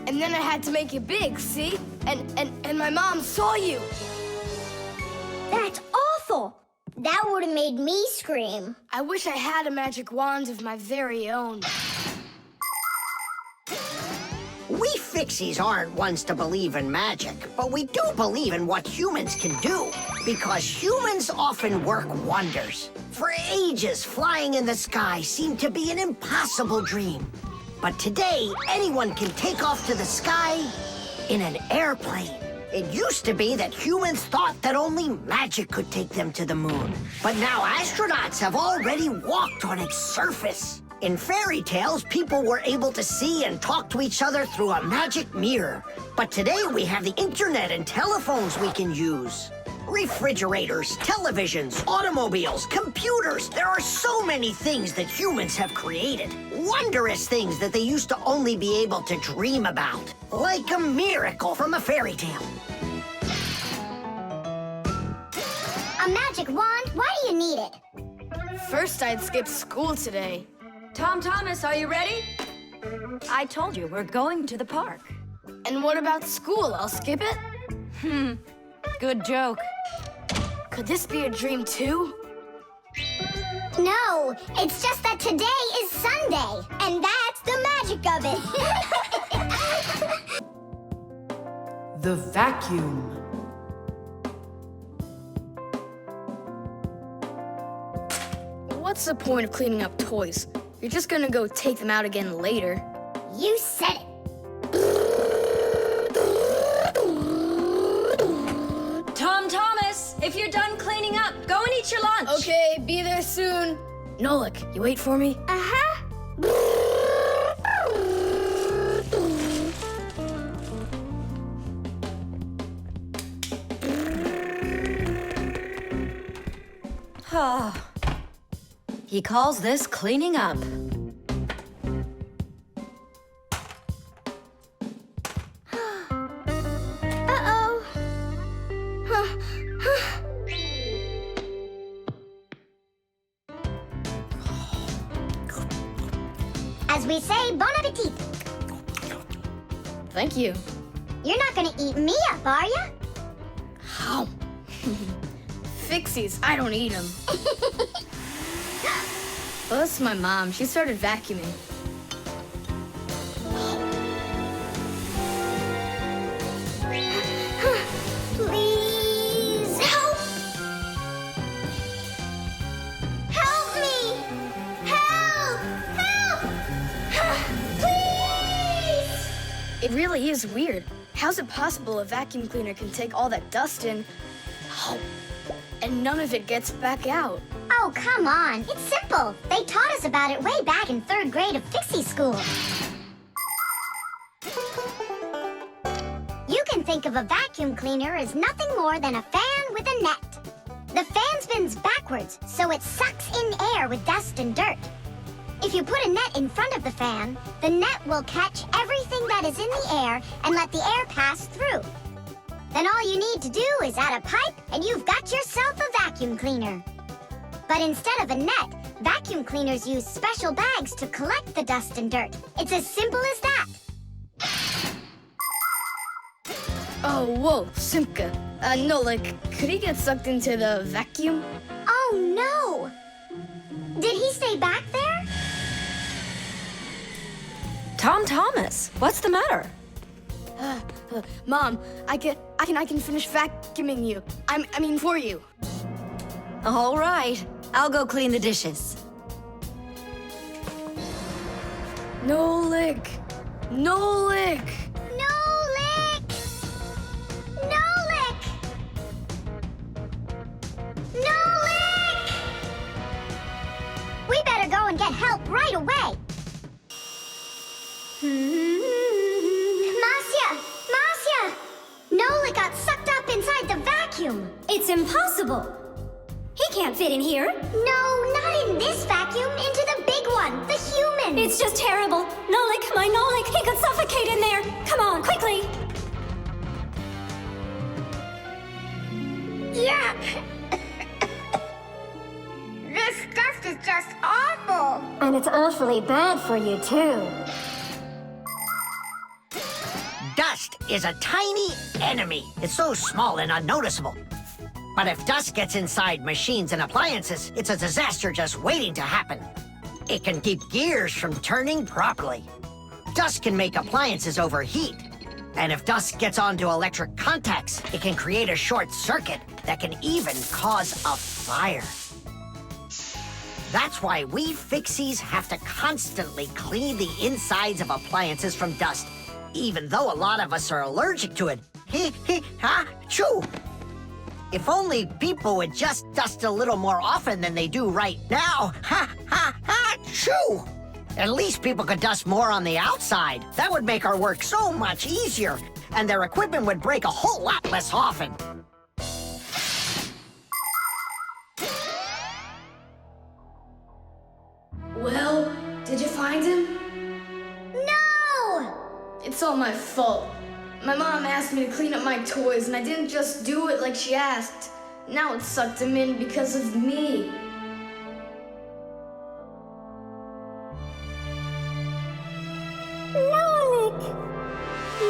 Speaker 3: And then I had to make it big, see? And my mom saw you.
Speaker 2: That's awful. That would have made me scream.
Speaker 3: I wish I had a magic wand of my very own.
Speaker 4: We Fixies aren't ones to believe in magic, but we do believe in what humans can do, because humans often work wonders. For ages, flying in the sky seemed to be an impossible dream. But today, anyone can take off to the sky in an airplane. It used to be that humans thought that only magic could take them to the moon. But now astronauts have already walked on its surface. In fairy tales, people were able to see and talk to each other through a magic mirror. But today we have the internet and telephones we can use. Refrigerators, televisions, automobiles, computers. There are so many things that humans have created. Wondrous things that they used to only be able to dream about. Like a miracle from a fairy tale.
Speaker 2: A magic wand? Why do you need it?
Speaker 3: First, I'd skipped school today.
Speaker 8: Tom Thomas, are you ready? I told you, we're going to the park.
Speaker 3: And what about school? I'll skip it?
Speaker 8: Good joke.
Speaker 3: Could this be a dream too?
Speaker 2: No, it's just that today is Sunday, and that's the magic of it.
Speaker 9: The vacuum.
Speaker 3: What's the point of cleaning up toys? You're just gonna go take them out again later.
Speaker 2: You said it.
Speaker 1: Tom Thomas, if you're done cleaning up, go and eat your lunch.
Speaker 3: Okay, be there soon. Nolik, you wait for me?
Speaker 2: Uh-huh.
Speaker 8: Oh. He calls this cleaning up.
Speaker 2: Uh-oh. As we say, bon appetit.
Speaker 3: Thank you.
Speaker 2: You're not gonna eat me up, are you?
Speaker 3: How? Fixies, I don't eat them. Well, that's my mom. She started vacuuming.
Speaker 2: Please help! Help me! Help! Help! Please!
Speaker 3: It really is weird. How's it possible a vacuum cleaner can take all that dust in, and none of it gets back out?
Speaker 2: Oh, come on. It's simple. They taught us about it way back in 3rd grade of Fixie school. You can think of a vacuum cleaner as nothing more than a fan with a net. The fan spins backwards, so it sucks in air with dust and dirt. If you put a net in front of the fan, the net will catch everything that is in the air and let the air pass through. Then all you need to do is add a pipe and you've got yourself a vacuum cleaner. But instead of a net, vacuum cleaners use special bags to collect the dust and dirt. It's as simple as that.
Speaker 3: Oh, whoa, Simka. Nolik, could he get sucked into the vacuum?
Speaker 2: Oh, no! Did he stay back there?
Speaker 8: Tom Thomas, what's the matter?
Speaker 3: Mom, I can finish vacuuming you. I mean for you.
Speaker 8: All right, I'll go clean the dishes.
Speaker 3: Nolik! Nolik!
Speaker 2: Nolik! Nolik! Nolik! We better go and get help right away. Marcia! Marcia! Nolik got sucked up inside the vacuum.
Speaker 1: It's impossible.
Speaker 7: suffocate in here.
Speaker 2: No, not in this vacuum. Into the big one, the human.
Speaker 7: It's just terrible. Nolik, my Nolik, he could suffocate in there. Come on, quickly.
Speaker 2: Yeah. This stuff is just awful.
Speaker 7: And it's awfully bad for you, too.
Speaker 4: Dust is a tiny enemy. It's so small and unnoticeable. But if dust gets inside machines and appliances, it's a disaster just waiting to happen. It can keep gears from turning properly. Dust can make appliances overheat. And if dust gets onto electric contacts, it can create a short circuit that can even cause a fire. That's why we Fixies have to constantly clean the insides of appliances from dust, even though a lot of us are allergic to it. Choo! If only people would just dust a little more often than they do right now. Choo! At least people could dust more on the outside. That would make our work so much easier, and their equipment would break a whole lot less often.
Speaker 3: Well, did you find him?
Speaker 2: No!
Speaker 3: It's all my fault. My mom asked me to clean up my toys, and I didn't just do it like she asked. Now it sucked him in because of me.
Speaker 7: Nolik.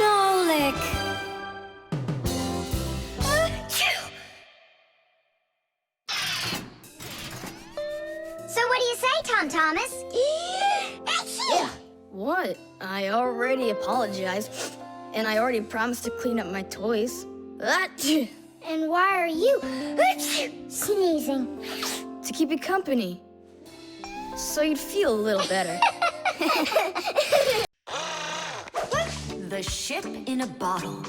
Speaker 7: Nolik.
Speaker 2: So what do you say, Tom Thomas?
Speaker 3: What? I already apologized, and I already promised to clean up my toys.
Speaker 2: And why are you sneezing?
Speaker 3: To keep you company, so you'd feel a little better.
Speaker 8: The ship in a bottle.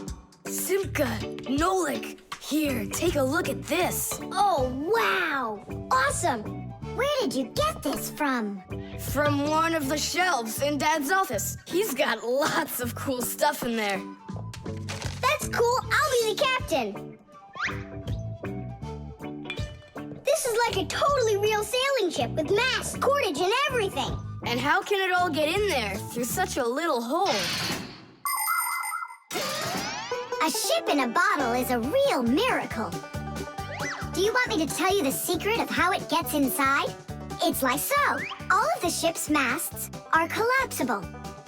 Speaker 3: Simka, Nolik, here, take a look at this.
Speaker 2: Oh, wow! Awesome! Where did you get this from?
Speaker 3: From one of the shelves in Dad's office. He's got lots of cool stuff in there.
Speaker 2: That's cool. I'll be the captain. This is like a totally real sailing ship with masts, cordage, and everything.
Speaker 3: And how can it all get in there through such a little hole?
Speaker 2: A ship in a bottle is a real miracle. Do you want me to tell you the secret of how it gets inside? It's like so. All of the ship's masts are collapsible.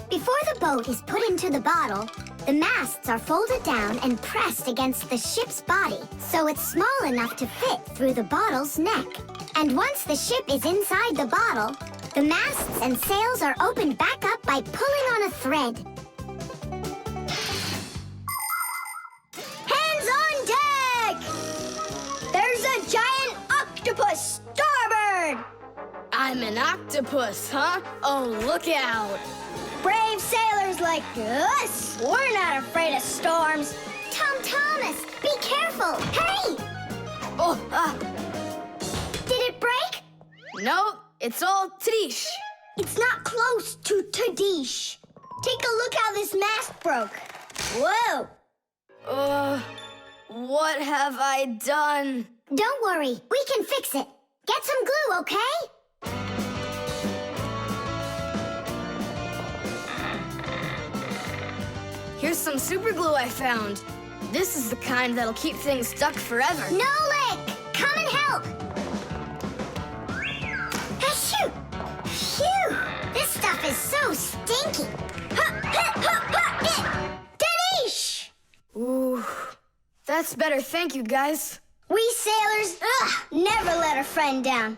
Speaker 2: Before the boat is put into the bottle, the masts are folded down and pressed against the ship's body, so it's small enough to fit through the bottle's neck. And once the ship is inside the bottle, the masts and sails are opened back up by pulling on a thread. Hands on deck! There's a giant octopus starboard!
Speaker 3: I'm an octopus, huh? Oh, look out.
Speaker 2: Brave sailors like us, we're not afraid of storms. Tom Thomas, be careful! Hey!
Speaker 3: Oh,
Speaker 2: Did it break?
Speaker 3: no, it's all Trish.
Speaker 2: It's not close to Tadish. Take a look how this mast broke. Whoa!
Speaker 3: What have I done?
Speaker 2: Don't worry, we can fix it. Get some glue, okay?
Speaker 3: Here's some super glue I found. This is the kind that'll keep things stuck forever.
Speaker 2: Nolik, come and help! Achoo! Phew! This stuff is so stinky. Danish!
Speaker 3: Ooh, that's better. Thank you, guys.
Speaker 2: We sailors, never let a friend down.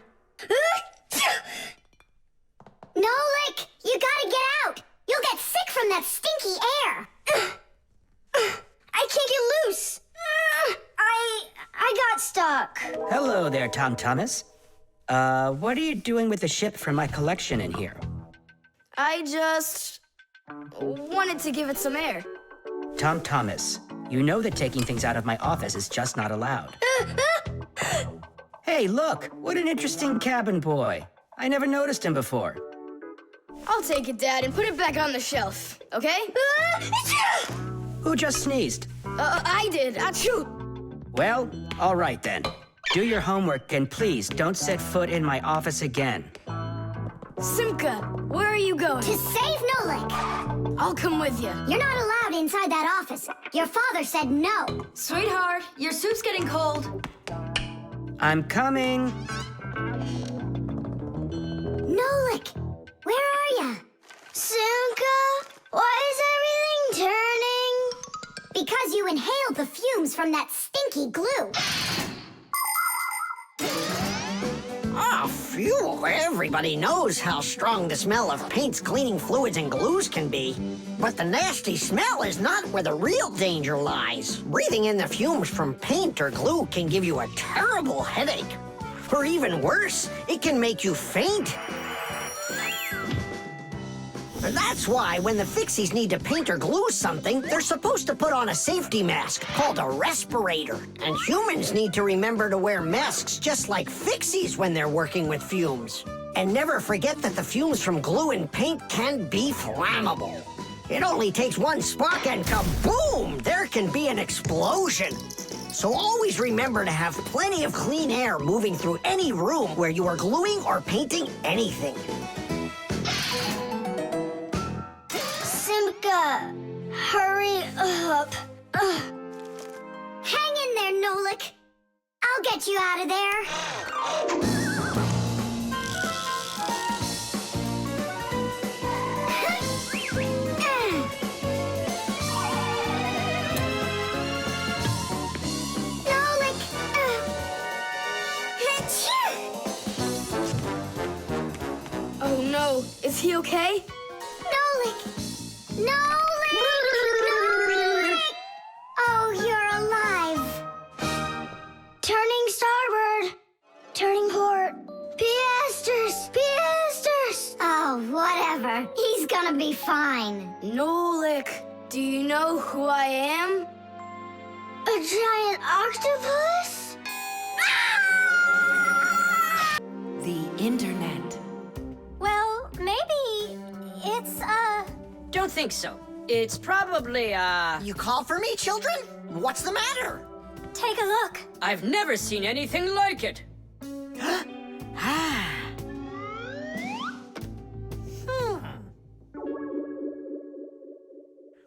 Speaker 2: Nolik, you gotta get out. You'll get sick from that stinky air. I can't get loose. I got stuck.
Speaker 5: Hello there, Tom Thomas. What are you doing with the ship from my collection in here?
Speaker 3: I just wanted to give it some air.
Speaker 5: Tom Thomas, you know that taking things out of my office is just not allowed. Hey, look, what an interesting cabin boy. I never noticed him before.
Speaker 3: I'll take it, Dad, and put it back on the shelf, okay?
Speaker 5: Who just sneezed?
Speaker 3: I did. Achoo!
Speaker 5: Well, all right then. Do your homework and please don't set foot in my office again.
Speaker 3: Simka, where are you going?
Speaker 2: To save Nolik.
Speaker 3: I'll come with you.
Speaker 2: You're not allowed inside that office. Your father said no.
Speaker 8: Sweetheart, your soup's getting cold.
Speaker 5: I'm coming.
Speaker 2: Nolik, where are ya? Simka, why is everything turning? Because you inhaled the fumes from that stinky glue.
Speaker 4: Ah, phew. Everybody knows how strong the smell of paints, cleaning fluids, and glues can be. But the nasty smell is not where the real danger lies. Breathing in the fumes from paint or glue can give you a terrible headache. Or even worse, it can make you faint. That's why when the Fixies need to paint or glue something, they're supposed to put on a safety mask called a respirator. And humans need to remember to wear masks just like Fixies when they're working with fumes. And never forget that the fumes from glue and paint can be flammable. It only takes one spark and kaboom! There can be an explosion. So always remember to have plenty of clean air moving through any room where you are gluing or painting anything.
Speaker 2: Simka, hurry up. Hang in there, Nolik. I'll get you out of there. Nolik.
Speaker 3: Oh no, is he okay?
Speaker 2: Nolik! Nolik! Oh, you're alive. Turning starboard. Turning port. Piasters! Piasters! Oh, whatever. He's gonna be fine.
Speaker 3: Nolik, do you know who I am?
Speaker 2: A giant octopus?
Speaker 9: The internet.
Speaker 7: Well, maybe it's,
Speaker 5: Don't think so. It's probably,
Speaker 4: You call for me, children? What's the matter?
Speaker 7: take a look.
Speaker 6: I've never seen anything like it.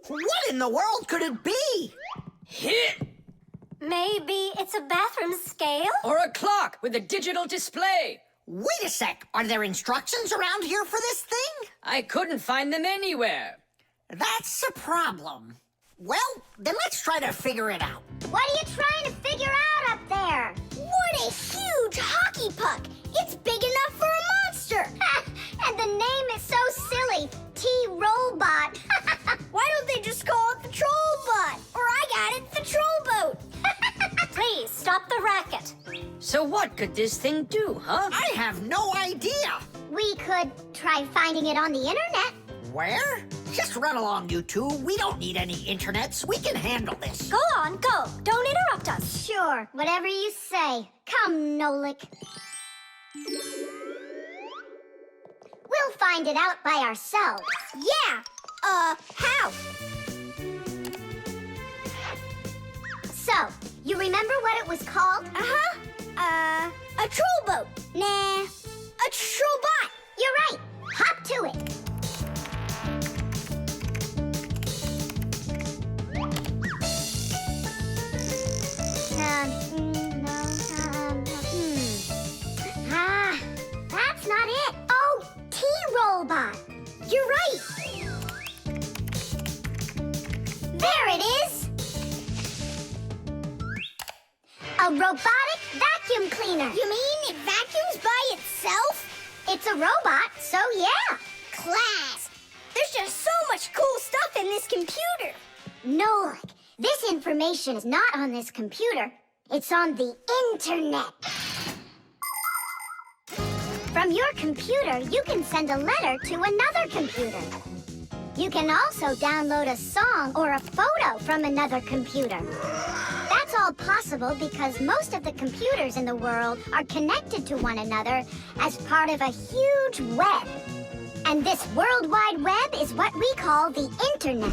Speaker 4: What in the world could it be?
Speaker 6: Hit!
Speaker 7: Maybe it's a bathroom scale?
Speaker 6: Or a clock with a digital display.
Speaker 4: Wait a sec. Are there instructions around here for this thing?
Speaker 6: I couldn't find them anywhere.
Speaker 4: That's a problem. Well, then let's try to figure it out.
Speaker 2: What are you trying to figure out up there? What a huge hockey puck! It's big enough for a monster! And the name is so silly, T-Robot. Why don't they just call it the Trollbot? Or I got it, the Trollboat.
Speaker 7: Please stop the racket.
Speaker 6: So what could this thing do, huh?
Speaker 4: I have no idea.
Speaker 2: We could try finding it on the internet.
Speaker 4: Where? Just run along, you two. We don't need any internets. We can handle this.
Speaker 7: Go on, go. Don't interrupt us.
Speaker 2: Sure, whatever you say. Come, Nolik. We'll find it out by ourselves. Yeah. How? So, you remember what it was called? A trollboat. Nah, a trollbot. You're right. Hop to it. That's not it. Oh, T-Robot. You're right. There it is. A robotic vacuum cleaner. You mean it vacuums by itself? It's a robot, so yeah. Class. There's just so much cool stuff in this computer. Nolik, this information is not on this computer. It's on the internet. From your computer, you can send a letter to another computer. You can also download a song or a photo from another computer. That's all possible because most of the computers in the world are connected to one another as part of a huge web. And this World Wide Web is what we call the Internet.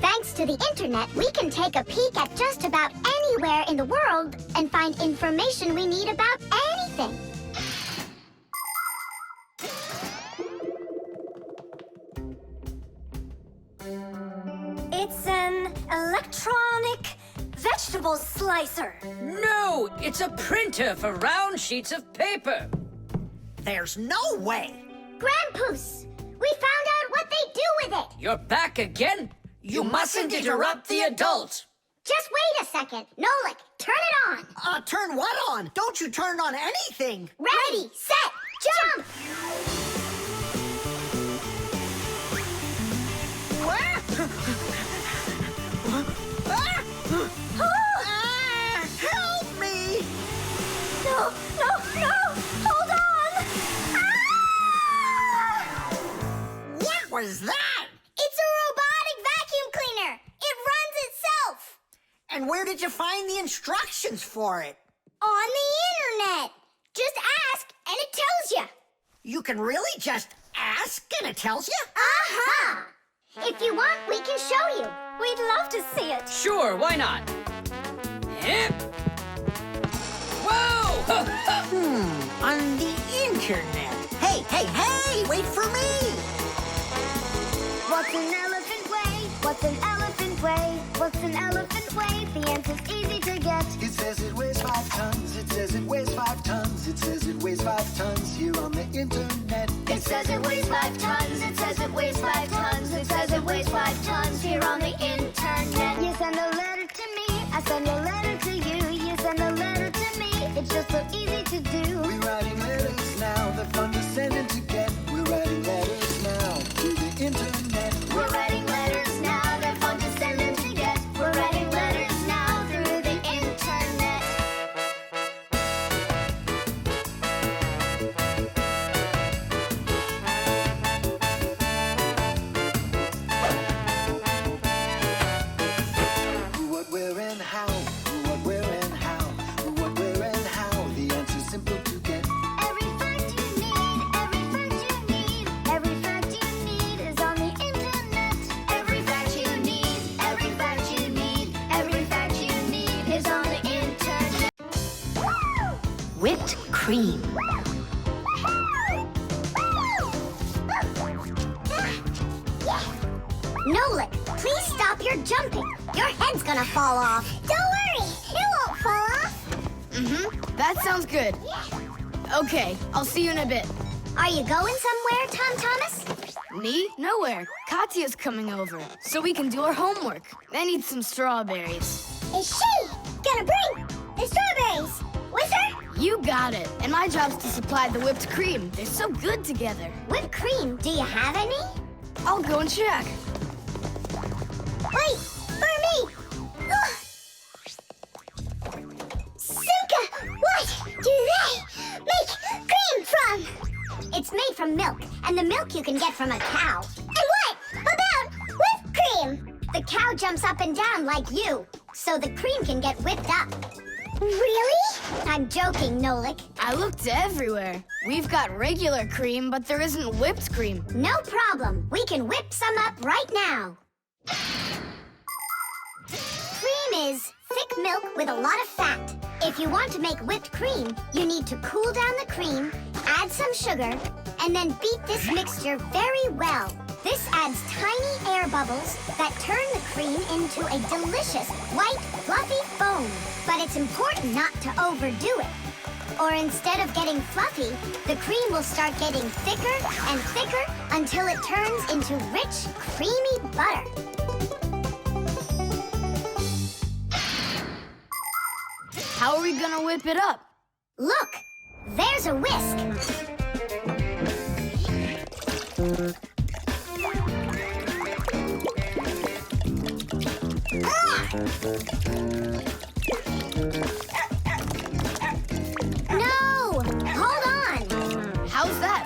Speaker 2: Thanks to the Internet, we can take a peek at just about any anywhere in the world and find information we need about anything.
Speaker 7: It's an electronic vegetable slicer.
Speaker 6: No, it's a printer for round sheets of paper.
Speaker 4: There's no way.
Speaker 2: Grandpoos, we found out what they do with it.
Speaker 6: You're back again? You mustn't interrupt the adult.
Speaker 2: Just wait a second. Nolik, turn it on.
Speaker 4: Turn what on? Don't you turn on anything.
Speaker 2: Ready, set, jump!
Speaker 4: Help me!
Speaker 7: No, hold on! Ah!
Speaker 4: What was that?
Speaker 2: It's a robotic vacuum cleaner. It runs itself.
Speaker 4: And where did you find the instructions for it?
Speaker 2: On the internet. Just ask and it tells you.
Speaker 4: You can really just ask and it tells you?
Speaker 2: Aha! If you want, we can show you.
Speaker 7: We'd love to see it.
Speaker 6: Sure, why not? Hip. Whoa!
Speaker 4: On the internet. Hey, wait for me!
Speaker 2: What's an elephant weigh? What's an elephant weigh? What's an elephant weigh? The answer's easy to get.
Speaker 10: It says it weighs 5 tons. It says it weighs 5 tons. It says it weighs 5 tons here on the internet.
Speaker 2: It says it weighs 5 tons. It says it weighs 5 tons. It says it weighs 5 tons here on the internet. You send a letter to me. I send a letter to you. You send a letter to me. It's just so easy to do.
Speaker 10: We're writing letters now. They're fun to send and to get. We're writing letters now through the internet.
Speaker 2: We're writing letters now. They're fun to send and to get. We're writing letters now through the internet.
Speaker 10: Who, what, where, and how. Who, what, where, and how. Who, what, where, and how. The answer's simple to get.
Speaker 2: Every fact you need, every fact you need, every fact you need is on the internet. Every fact you need, every fact you need, every fact you need is on the internet.
Speaker 8: Whipped cream.
Speaker 2: Nolik, please stop your jumping. Your head's gonna fall off. Don't worry, it won't fall off.
Speaker 3: That sounds good. Okay, I'll see you in a bit.
Speaker 2: Are you going somewhere, Tom Thomas?
Speaker 3: Me? Nowhere. Katya's coming over, so we can do our homework. I need some strawberries.
Speaker 2: Is she gonna bring the strawberries with her?
Speaker 3: You got it. And my job's to supply the whipped cream. They're so good together.
Speaker 2: Whipped cream, do you have any?
Speaker 3: I'll go and check.
Speaker 2: Wait, for me! Ugh. Simka, what do they make cream from? It's made from milk, and the milk you can get from a cow. And what about whipped cream? The cow jumps up and down like you, so the cream can get whipped up. Really? I'm joking, Nolik.
Speaker 3: I looked everywhere. We've got regular cream, but there isn't whipped cream.
Speaker 2: No problem. We can whip some up right now. Cream is thick milk with a lot of fat. If you want to make whipped cream, you need to cool down the cream, add some sugar, and then beat this mixture very well. This adds tiny air bubbles that turn the cream into a delicious, white, fluffy foam. But it's important not to overdo it. Or instead of getting fluffy, the cream will start getting thicker and thicker until it turns into rich, creamy butter.
Speaker 3: How are we gonna whip it up?
Speaker 2: Look, there's a whisk. No! Hold on!
Speaker 3: How's that?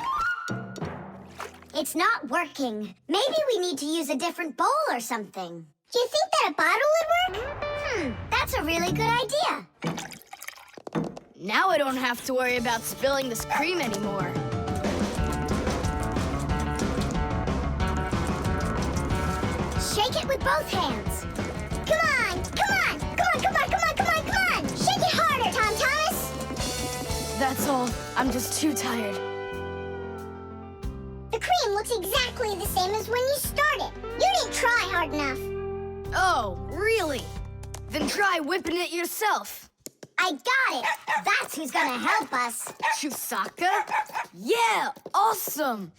Speaker 2: It's not working. Maybe we need to use a different bowl or something. Do you think that a bottle would work? That's a really good idea.
Speaker 3: Now I don't have to worry about spilling this cream anymore.
Speaker 2: Shake it with both hands. Come on, come on, come on, come on, come on, come on,
Speaker 3: That's all. I'm just too tired.
Speaker 2: The cream looks exactly the same as when you started. You didn't try hard enough.
Speaker 3: Oh, really? Then try whipping it yourself.
Speaker 2: I got it. That's who's gonna help us.
Speaker 3: Chusaka? Yeah, awesome.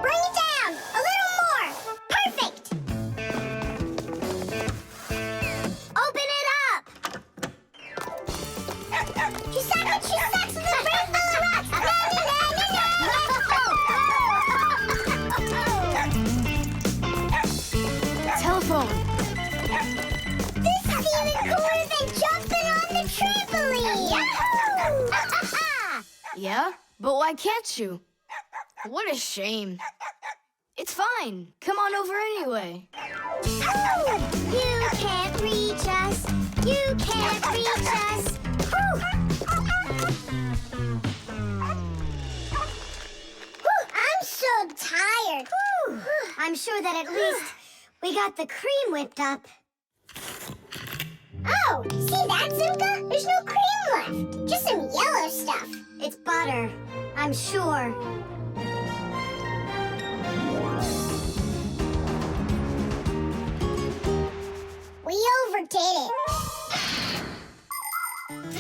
Speaker 2: Bring it down. A little more. Perfect. Open it up. Chusaka, Chusaka, the rainbow rocks. Na, na, na, na, na.
Speaker 3: Telephone.
Speaker 2: This is even cooler than jumping on the trampoline! Yahoo!
Speaker 3: Yeah? But why can't you? What a shame. It's fine. Come on over anyway.
Speaker 2: You can't reach us. You can't reach us. Whew. Whew, I'm so tired. Whew. I'm sure that at least we got the cream whipped up. Oh, see that, Simka? There's no cream left. Just some yellow stuff. It's butter, I'm sure. We overdid it.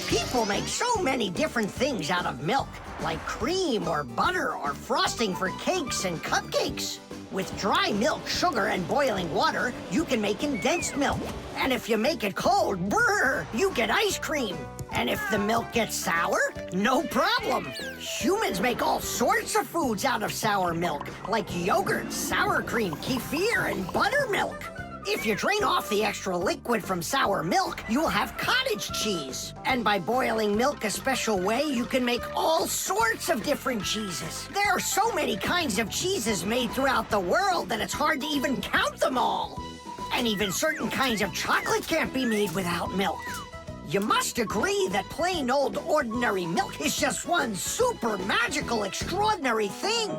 Speaker 4: People make so many different things out of milk, like cream or butter or frosting for cakes and cupcakes. With dry milk, sugar, and boiling water, you can make condensed milk. And if you make it cold, brr, you get ice cream. And if the milk gets sour, no problem. Humans make all sorts of foods out of sour milk, like yogurt, sour cream, kefir, and buttermilk. If you drain off the extra liquid from sour milk, you'll have cottage cheese. And by boiling milk a special way, you can make all sorts of different cheeses. There are so many kinds of cheeses made throughout the world that it's hard to even count them all. And even certain kinds of chocolate can't be made without milk. You must agree that plain old ordinary milk is just one super magical, extraordinary thing.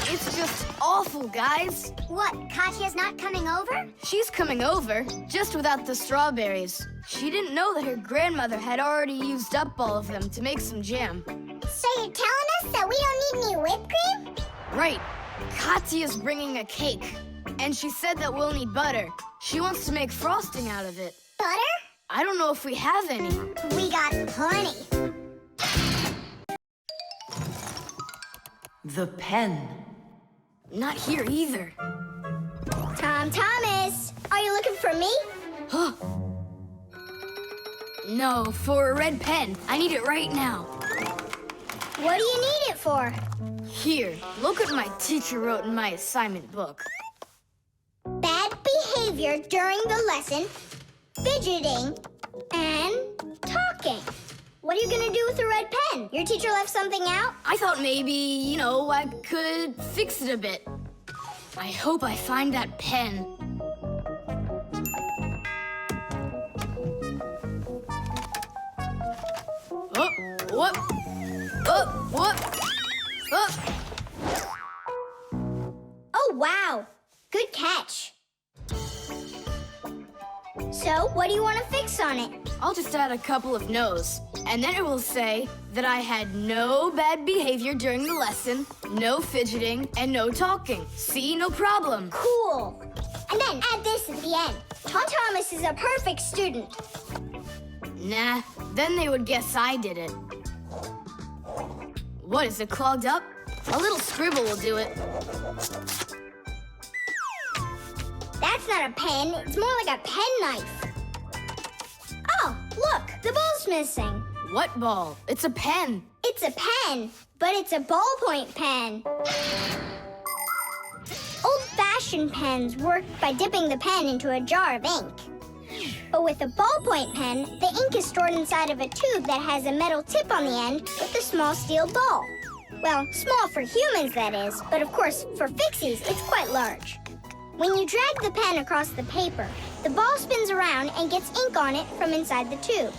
Speaker 3: It's just awful, guys.
Speaker 2: What, Katya's not coming over?
Speaker 3: She's coming over, just without the strawberries. She didn't know that her grandmother had already used up all of them to make some jam.
Speaker 2: So you're telling us that we don't need any whipped cream?
Speaker 3: Right. Katya's bringing a cake, and she said that we'll need butter. She wants to make frosting out of it.
Speaker 2: Butter?
Speaker 3: I don't know if we have any.
Speaker 2: We got plenty.
Speaker 9: The pen.
Speaker 3: Not here either.
Speaker 2: Tom Thomas, are you looking for me?
Speaker 3: No, for a red pen. I need it right now.
Speaker 2: What do you need it for?
Speaker 3: Here, look what my teacher wrote in my assignment book.
Speaker 2: Bad behavior during the lesson, fidgeting, and talking. What are you gonna do with the red pen? Your teacher left something out?
Speaker 3: I thought maybe, I could fix it a bit. I hope I find that pen. Oh, what? Oh, what? Oh.
Speaker 2: Oh, wow. Good catch. So, what do you want to fix on it?
Speaker 3: I'll just add a couple of no's, and then it will say that I had no bad behavior during the lesson, no fidgeting, and no talking. See, no problem.
Speaker 2: Cool. And then add this at the end. Tom Thomas is a perfect student.
Speaker 3: Nah, then they would guess I did it. What, is it clogged up? A little scribble will do it.
Speaker 2: That's not a pen. It's more like a penknife. Oh, look, the ball's missing.
Speaker 3: What ball? It's a pen.
Speaker 2: It's a pen, but it's a ballpoint pen. Old-fashioned pens work by dipping the pen into a jar of ink. But with a ballpoint pen, the ink is stored inside of a tube that has a metal tip on the end with a small steel ball. Well, small for humans, that is, but of course, for Fixies, it's quite large. When you drag the pen across the paper, the ball spins around and gets ink on it from inside the tube.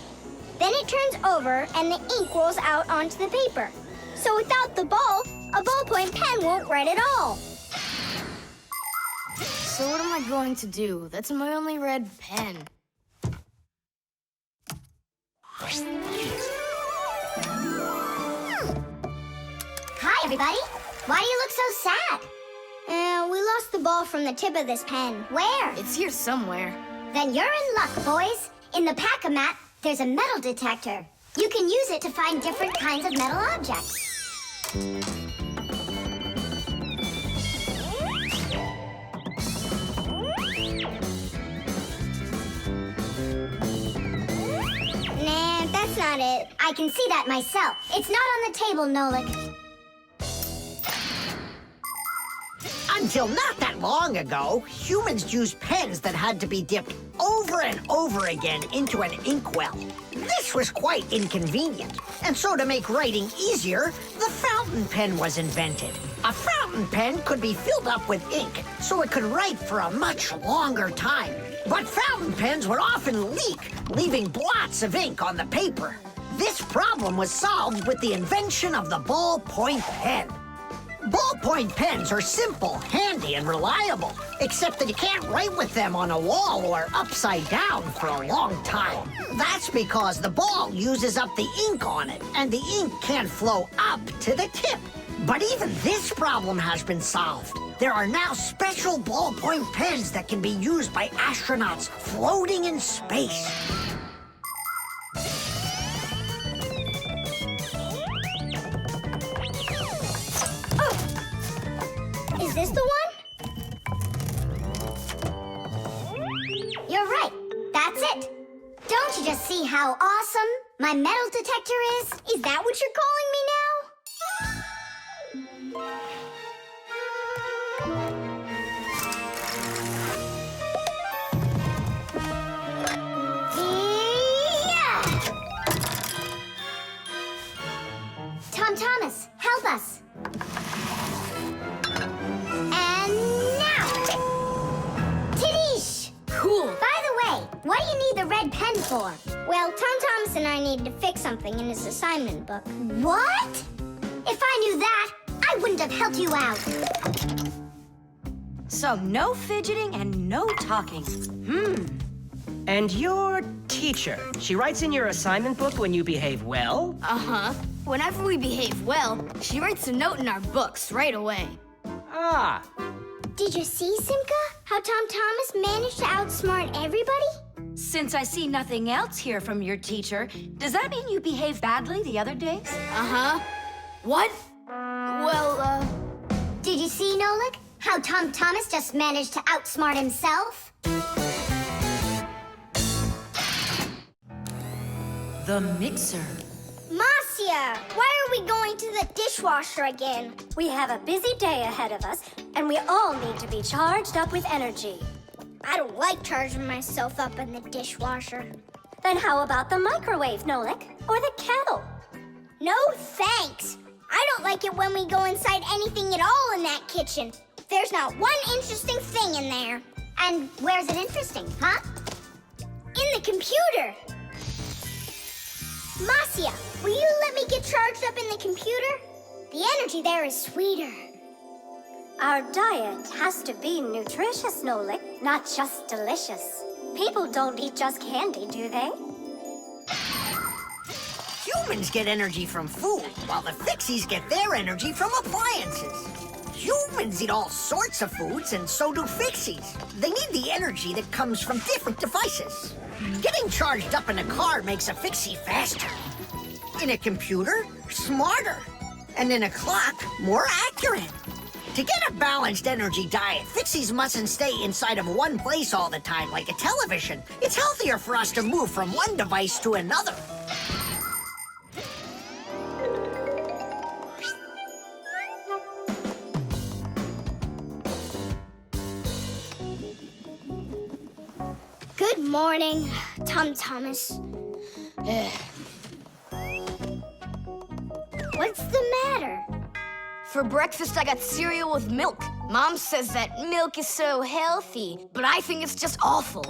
Speaker 2: Then it turns over and the ink rolls out onto the paper. So without the ball, a ballpoint pen won't write at all.
Speaker 3: So what am I going to do? That's my only red pen.
Speaker 2: Hi, everybody. Why do you look so sad? We lost the ball from the tip of this pen. Where?
Speaker 3: It's here somewhere.
Speaker 2: Then you're in luck, boys. In the pack-a-mat, there's a metal detector. You can use it to find different kinds of metal objects. Nah, that's not it. I can see that myself. It's not on the table, Nolik.
Speaker 4: Until not that long ago, humans used pens that had to be dipped over and over again into an inkwell. This was quite inconvenient, and so to make writing easier, the fountain pen was invented. A fountain pen could be filled up with ink, so it could write for a much longer time. But fountain pens would often leak, leaving blots of ink on the paper. This problem was solved with the invention of the ballpoint pen. Ballpoint pens are simple, handy, and reliable, except that you can't write with them on a wall or upside down for a long time. That's because the ball uses up the ink on it, and the ink can't flow up to the tip. But even this problem has been solved. There are now special ballpoint pens that can be used by astronauts floating in space.
Speaker 2: Is this the one? You're right. That's it. Don't you just see how awesome my metal detector is? Is that what you're calling me now? Yeah! Tom Thomas, help us.
Speaker 3: Cool.
Speaker 2: By the way, what do you need the red pen for? Well, Tom Thomas and I need to fix something in his assignment book. What? If I knew that, I wouldn't have helped you out.
Speaker 8: So no fidgeting and no talking.
Speaker 11: And your teacher, she writes in your assignment book when you behave well?
Speaker 3: Uh-huh. Whenever we behave well, she writes a note in our books right away.
Speaker 11: Ah.
Speaker 2: Did you see, Simka? How Tom Thomas managed to outsmart everybody?
Speaker 8: Since I see nothing else here from your teacher, does that mean you behaved badly the other days?
Speaker 3: Uh-huh. What? Well,
Speaker 2: Did you see, Nolik? How Tom Thomas just managed to outsmart himself?
Speaker 9: The mixer.
Speaker 2: Marcia, why are we going to the dishwasher again?
Speaker 7: We have a busy day ahead of us, and we all need to be charged up with energy.
Speaker 2: I don't like charging myself up in the dishwasher.
Speaker 7: Then how about the microwave, Nolik? Or the kettle?
Speaker 2: No thanks. I don't like it when we go inside anything at all in that kitchen. There's not one interesting thing in there. And where's it interesting, huh? In the computer. Marcia, will you let me get charged up in the computer? The energy there is sweeter.
Speaker 7: Our diet has to be nutritious, Nolik, not just delicious. People don't eat just candy, do they?
Speaker 4: Humans get energy from food, while the Fixies get their energy from appliances. Humans eat all sorts of foods, and so do Fixies. They need the energy that comes from different devices. Getting charged up in a car makes a Fixie faster. In a computer, smarter. And in a clock, more accurate. To get a balanced energy diet, Fixies mustn't stay inside of one place all the time like a television. It's healthier for us to move from one device to another.
Speaker 2: Good morning, Tom Thomas. What's the matter?
Speaker 3: for breakfast I got cereal with milk. Mom says that milk is so healthy, but I think it's just awful.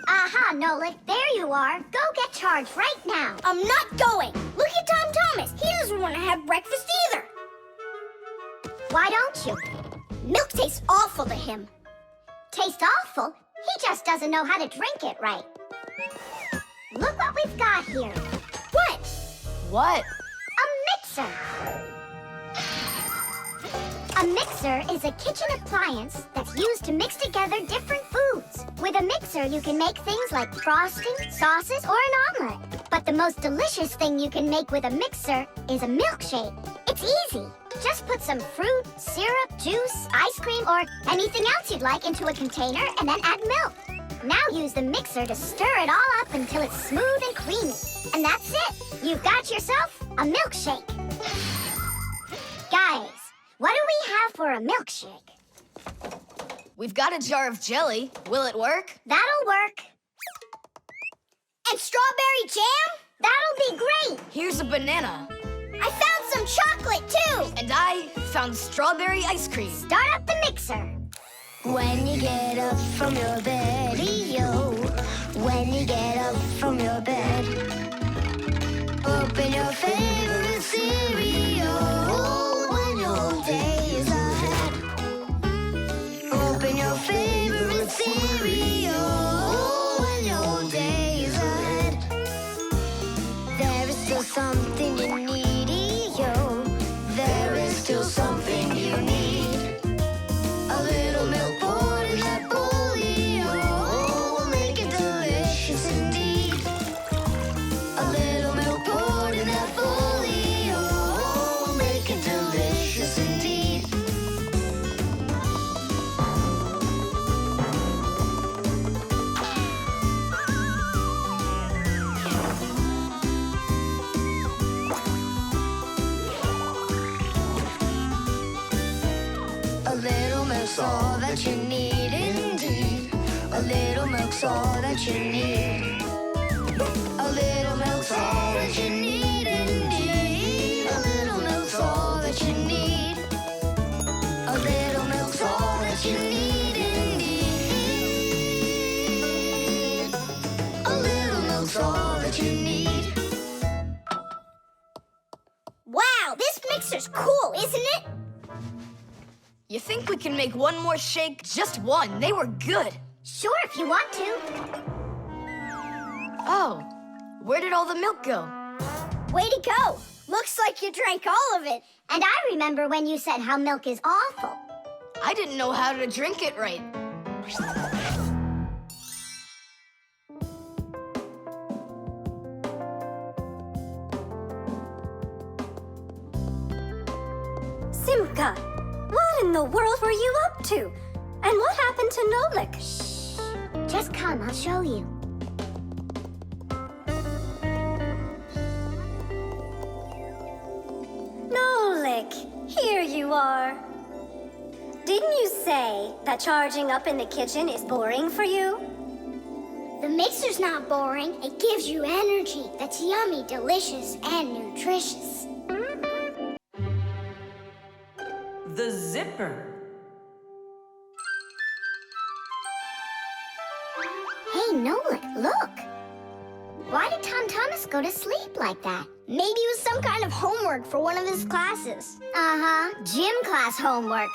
Speaker 2: Aha, Nolik, there you are. Go get charged right now. I'm not going. Look at Tom Thomas. He doesn't want to have breakfast either. Why don't you? Milk tastes awful to him. Tastes awful? He just doesn't know how to drink it right. Look what we've got here. What?
Speaker 3: What?
Speaker 2: A mixer. A mixer is a kitchen appliance that's used to mix together different foods. With a mixer, you can make things like frosting, sauces, or an omelet. But the most delicious thing you can make with a mixer is a milkshake. It's easy. Just put some fruit, syrup, juice, ice cream, or anything else you'd like into a container and then add milk. Now use the mixer to stir it all up until it's smooth and creamy. And that's it. You've got yourself a milkshake. Guys, what do we have for a milkshake?
Speaker 3: We've got a jar of jelly. Will it work?
Speaker 2: That'll work.
Speaker 7: And strawberry jam?
Speaker 2: That'll be great.
Speaker 3: Here's a banana.
Speaker 7: I found some chocolate, too.
Speaker 3: And I found strawberry ice cream.
Speaker 2: Start up the mixer.
Speaker 12: When you get up from your bed, yo. When you get up from your bed, open your favorite cereal. When your day is ahead, open your favorite cereal. When your day is ahead, there is still something you need, yo. There is still something you need. A little milk poured in that bowl, yo, will make it delicious indeed. A little milk poured in that bowl, yo, will make it delicious indeed. A little milk's all that you need indeed. A little milk's all that you need. A little milk's all that you need indeed. A little milk's all that you need. A little milk's all that you need indeed. A little milk's all that you need.
Speaker 7: Wow, this mixer's cool, isn't it?
Speaker 3: You think we can make one more shake? Just one. They were good.
Speaker 2: Sure, if you want to.
Speaker 3: Oh, where did all the milk go?
Speaker 7: Way to go. Looks like you drank all of it.
Speaker 2: And I remember when you said how milk is awful.
Speaker 3: I didn't know how to drink it right.
Speaker 7: Simka, what in the world were you up to? And what happened to Nolik?
Speaker 2: Shh. Just come, I'll show you.
Speaker 7: Nolik, here you are. Didn't you say that charging up in the kitchen is boring for you?
Speaker 2: The mixer's not boring. It gives you energy that's yummy, delicious, and nutritious.
Speaker 9: The zipper.
Speaker 2: Hey, Nolik, look. Why did Tom Thomas go to sleep like that?
Speaker 12: Maybe it was some kind of homework for one of his classes.
Speaker 2: Uh-huh, gym class homework.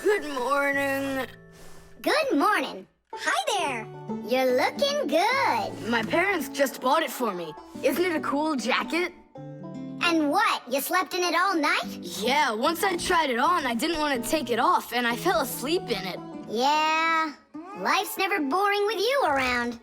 Speaker 3: Good morning.
Speaker 2: Good morning.
Speaker 12: Hi there.
Speaker 2: You're looking good.
Speaker 3: My parents just bought it for me. Isn't it a cool jacket?
Speaker 2: And what, you slept in it all night?
Speaker 3: Yeah, once I tried it on, I didn't want to take it off, and I fell asleep in it.
Speaker 2: Yeah, life's never boring with you around.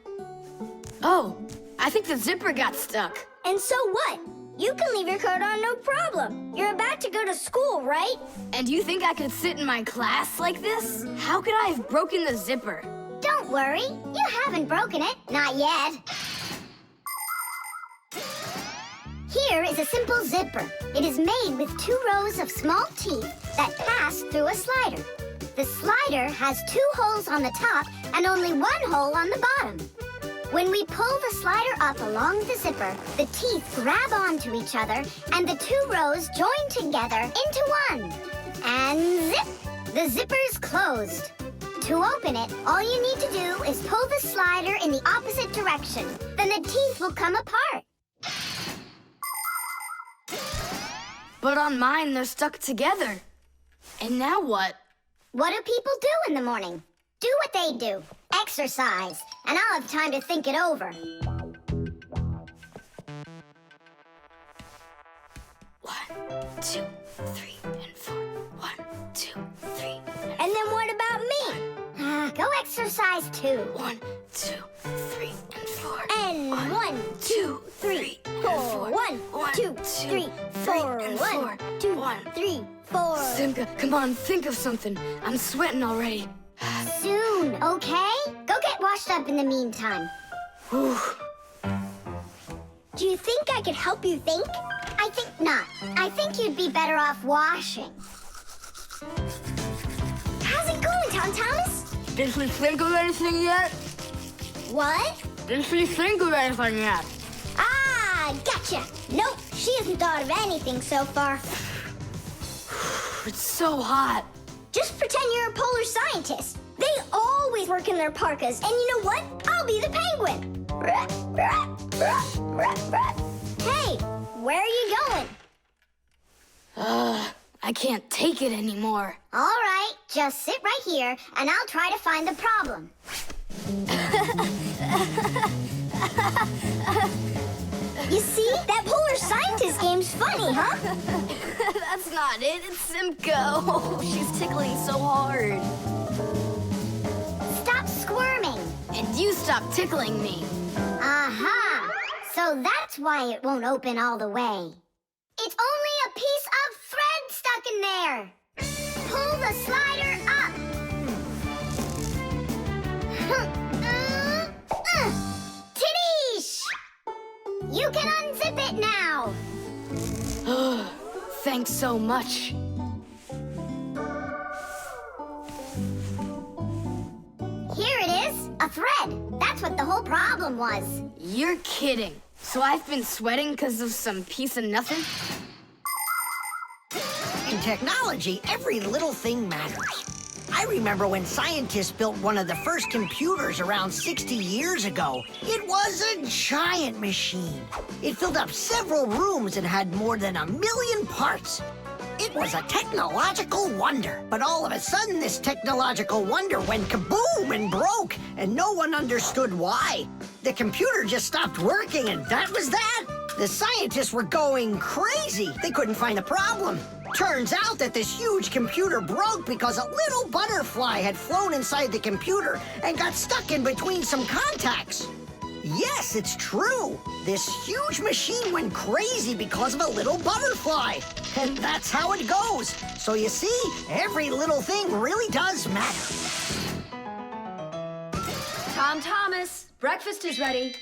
Speaker 3: Oh, I think the zipper got stuck.
Speaker 12: And so what? You can leave your coat on no problem. You're about to go to school, right?
Speaker 3: And you think I could sit in my class like this? How could I have broken the zipper?
Speaker 2: Don't worry, you haven't broken it, not yet. Here is a simple zipper. It is made with 2 rows of small teeth that pass through a slider. The slider has 2 holes on the top and only 1 hole on the bottom. When we pull the slider up along the zipper, the teeth grab onto each other and the 2 rows join together into one. And zip! The zipper's closed. To open it, all you need to do is pull the slider in the opposite direction. Then the teeth will come apart.
Speaker 3: But on mine, they're stuck together. And now what?
Speaker 2: What do people do in the morning? Do what they do. Exercise. And I'll have time to think it over.
Speaker 3: 1, 2, 3, and 4. 1, 2, 3.
Speaker 2: And then what about me? Go exercise too.
Speaker 3: 1, 2, 3, and 4.
Speaker 2: And 1, 2, 3, 4. 1, 2, 3, 4. 1, 2, 3, 4.
Speaker 3: Simka, come on, think of something. I'm sweating already.
Speaker 2: Soon, okay? Go get washed up in the meantime.
Speaker 3: Whew.
Speaker 2: Do you think I could help you think? I think not. I think you'd be better off washing. How's it going, Tom Thomas?
Speaker 3: Did she think of anything yet?
Speaker 2: What?
Speaker 3: Did she think of anything yet?
Speaker 2: Ah, gotcha. Nope, she hasn't thought of anything so far.
Speaker 3: It's so hot.
Speaker 2: Just pretend you're a polar scientist. They always work in their parkas, and you know what? I'll be the penguin. Hey, where are you going?
Speaker 3: I can't take it anymore.
Speaker 2: All right, just sit right here, and I'll try to find the problem. You see? That polar scientist game's funny, huh?
Speaker 3: That's not it. It's Simka. Oh, she's tickling so hard.
Speaker 2: Stop squirming.
Speaker 3: And you stop tickling me.
Speaker 2: Aha! So that's why it won't open all the way. It's only a piece of thread stuck in there. Pull the slider up. Titties! You can unzip it now.
Speaker 3: Thanks so much.
Speaker 2: Here it is, a thread. That's what the whole problem was.
Speaker 3: You're kidding. So I've been sweating because of some piece of nothing?
Speaker 4: In technology, every little thing matters. I remember when scientists built one of the first computers around 60 years ago. It was a giant machine. It filled up several rooms and had more than 1 million parts. It was a technological wonder. But all of a sudden, this technological wonder went kaboom and broke, and no one understood why. The computer just stopped working, and that was that. The scientists were going crazy. They couldn't find a problem. Turns out that this huge computer broke because a little butterfly had flown inside the computer and got stuck in between some contacts. Yes, it's true. This huge machine went crazy because of a little butterfly. And that's how it goes. So you see, every little thing really does matter.
Speaker 1: Tom Thomas, breakfast is ready.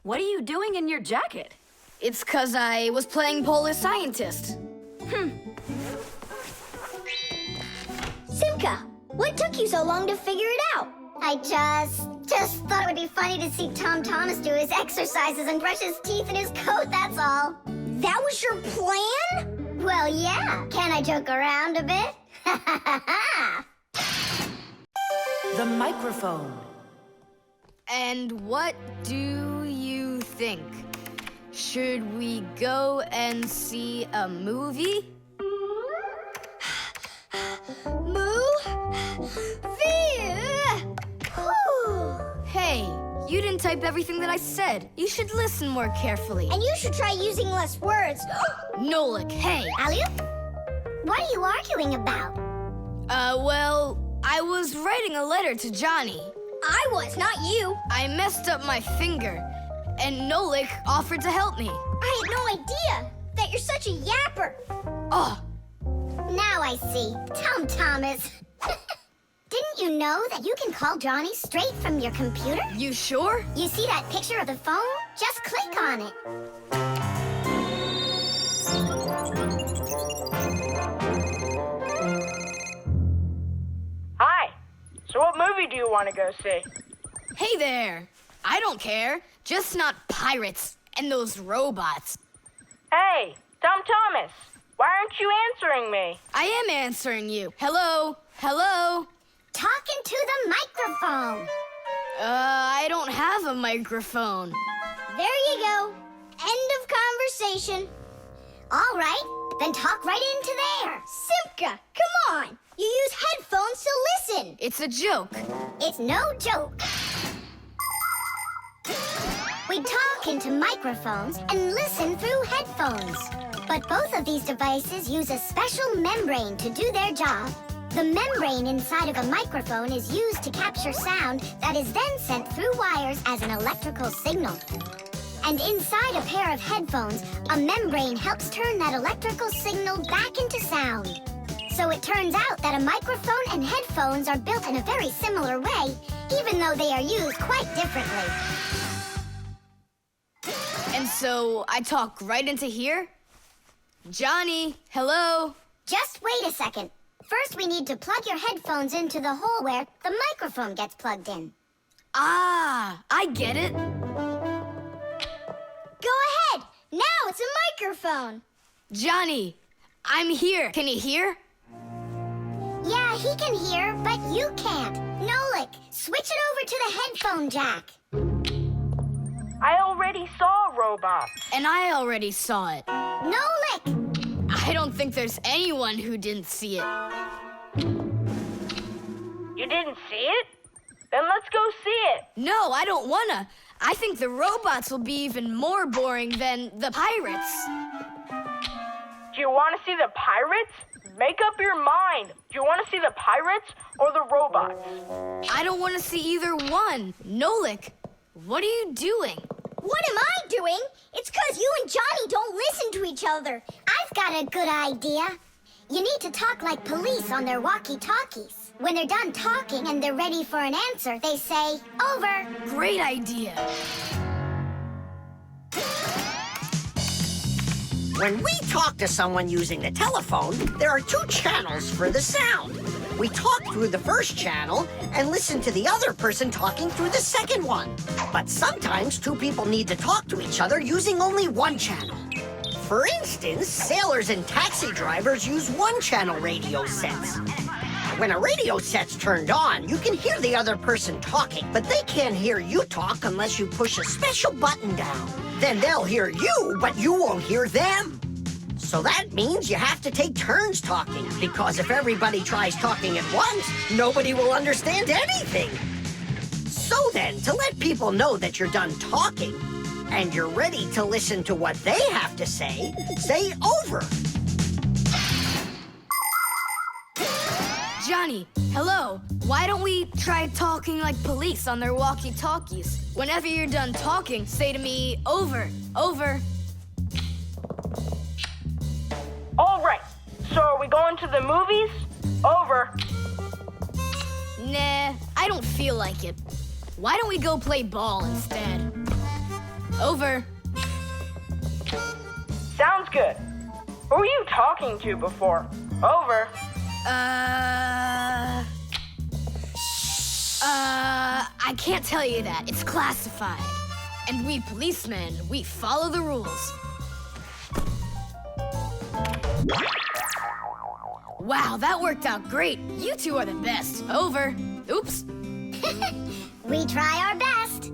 Speaker 8: What are you doing in your jacket?
Speaker 3: It's 'cause I was playing Polar Scientist.
Speaker 2: Simka, what took you so long to figure it out? I just thought it would be funny to see Tom Thomas do his exercises and brush his teeth in his coat, that's all. That was your plan? Well, yeah. Can I joke around a bit?
Speaker 9: The microphone.
Speaker 3: And what do you think? Should we go and see a movie? Hey, you didn't type everything that I said. You should listen more carefully.
Speaker 2: And you should try using less words.
Speaker 3: Nolik, hey.
Speaker 2: Alley-oop? What are you arguing about?
Speaker 3: Well, I was writing a letter to Johnny.
Speaker 2: I was, not you.
Speaker 3: I messed up my finger, and Nolik offered to help me.
Speaker 2: I had no idea that you're such a yapper.
Speaker 3: Oh.
Speaker 2: Now I see. Tom Thomas. Didn't you know that you can call Johnny straight from your computer?
Speaker 3: You sure?
Speaker 2: You see that picture of the phone? Just click on it.
Speaker 13: Hi. So what movie do you want to go see?
Speaker 3: Hey there. I don't care. Just not pirates and those robots.
Speaker 13: Hey, Tom Thomas. Why aren't you answering me?
Speaker 3: I am answering you. Hello? Hello?
Speaker 2: Talking to the microphone.
Speaker 3: I don't have a microphone.
Speaker 2: There you go. End of conversation. All right, Then talk right into there.
Speaker 12: Simka, come on. You use headphones to listen.
Speaker 3: It's a joke.
Speaker 2: It's no joke. We talk into microphones and listen through headphones. But both of these devices use a special membrane to do their job. The membrane inside of a microphone is used to capture sound that is then sent through wires as an electrical signal. And inside a pair of headphones, a membrane helps turn that electrical signal back into sound. So it turns out that a microphone and headphones are built in a very similar way, even though they are used quite differently.
Speaker 3: And so I talk right into here? Johnny, hello?
Speaker 2: Just wait a second. First, we need to plug your headphones into the hole where the microphone gets plugged in.
Speaker 3: Ah, I get it.
Speaker 12: Go ahead. Now it's a microphone.
Speaker 3: Johnny, I'm here. Can you hear?
Speaker 2: Yeah, he can hear, but you can't. Nolik, switch it over to the headphone jack.
Speaker 13: I already saw a robot.
Speaker 3: And I already saw it.
Speaker 2: Nolik!
Speaker 3: I don't think there's anyone who didn't see it.
Speaker 13: You didn't see it? Then let's go see it.
Speaker 3: No, I don't wanna. I think the robots will be even more boring than the pirates.
Speaker 13: Do you want to see the pirates? Make up your mind. Do you want to see the pirates or the robots?
Speaker 3: I don't want to see either one. Nolik, what are you doing?
Speaker 12: What am I doing? It's 'cause you and Johnny don't listen to each other.
Speaker 2: I've got a good idea. You need to talk like police on their walkie-talkies. When they're done talking and they're ready for an answer, they say, over.
Speaker 3: Great idea.
Speaker 4: When we talk to someone using the telephone, there are two channels for the sound. We talk through the first channel and listen to the other person talking through the second one. But sometimes two people need to talk to each other using only one channel. For instance, sailors and taxi drivers use one-channel radio sets. When a radio set's turned on, you can hear the other person talking, but they can't hear you talk unless you push a special button down. Then they'll hear you, but you won't hear them. So that means you have to take turns talking, because if everybody tries talking at once, nobody will understand anything. So then, to let people know that you're done talking, and you're ready to listen to what they have to say over.
Speaker 3: Johnny, hello. Why don't we try talking like police on their walkie-talkies? Whenever you're done talking, say to me, over, over.
Speaker 13: All right. So are we going to the movies? Over.
Speaker 3: Nah, I don't feel like it. Why don't we go play ball instead? Over.
Speaker 13: Sounds good. Who were you talking to before? Over.
Speaker 3: I can't tell you that. It's classified. And we policemen, we follow the rules. Wow, that worked out great. You two are the best. Over. Oops.
Speaker 2: We try our best.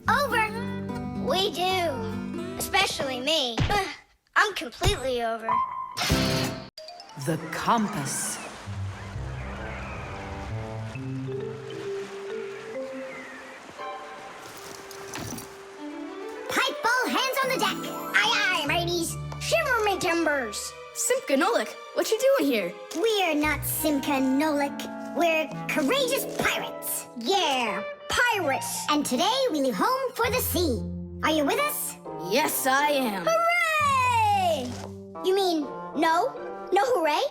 Speaker 2: Over.
Speaker 12: We do. Especially me. I'm completely over.
Speaker 9: The compass.
Speaker 2: Pipe ball, hands on the deck.
Speaker 12: Aye, aye, mateys. Shiver me timbers.
Speaker 3: Simka and Nolik, what you doing here?
Speaker 2: We're not Simka and Nolik. We're courageous pirates.
Speaker 12: Yeah, pirates.
Speaker 2: And today we leave home for the sea. Are you with us?
Speaker 3: Yes, I am.
Speaker 12: Hooray! You mean no? No hooray?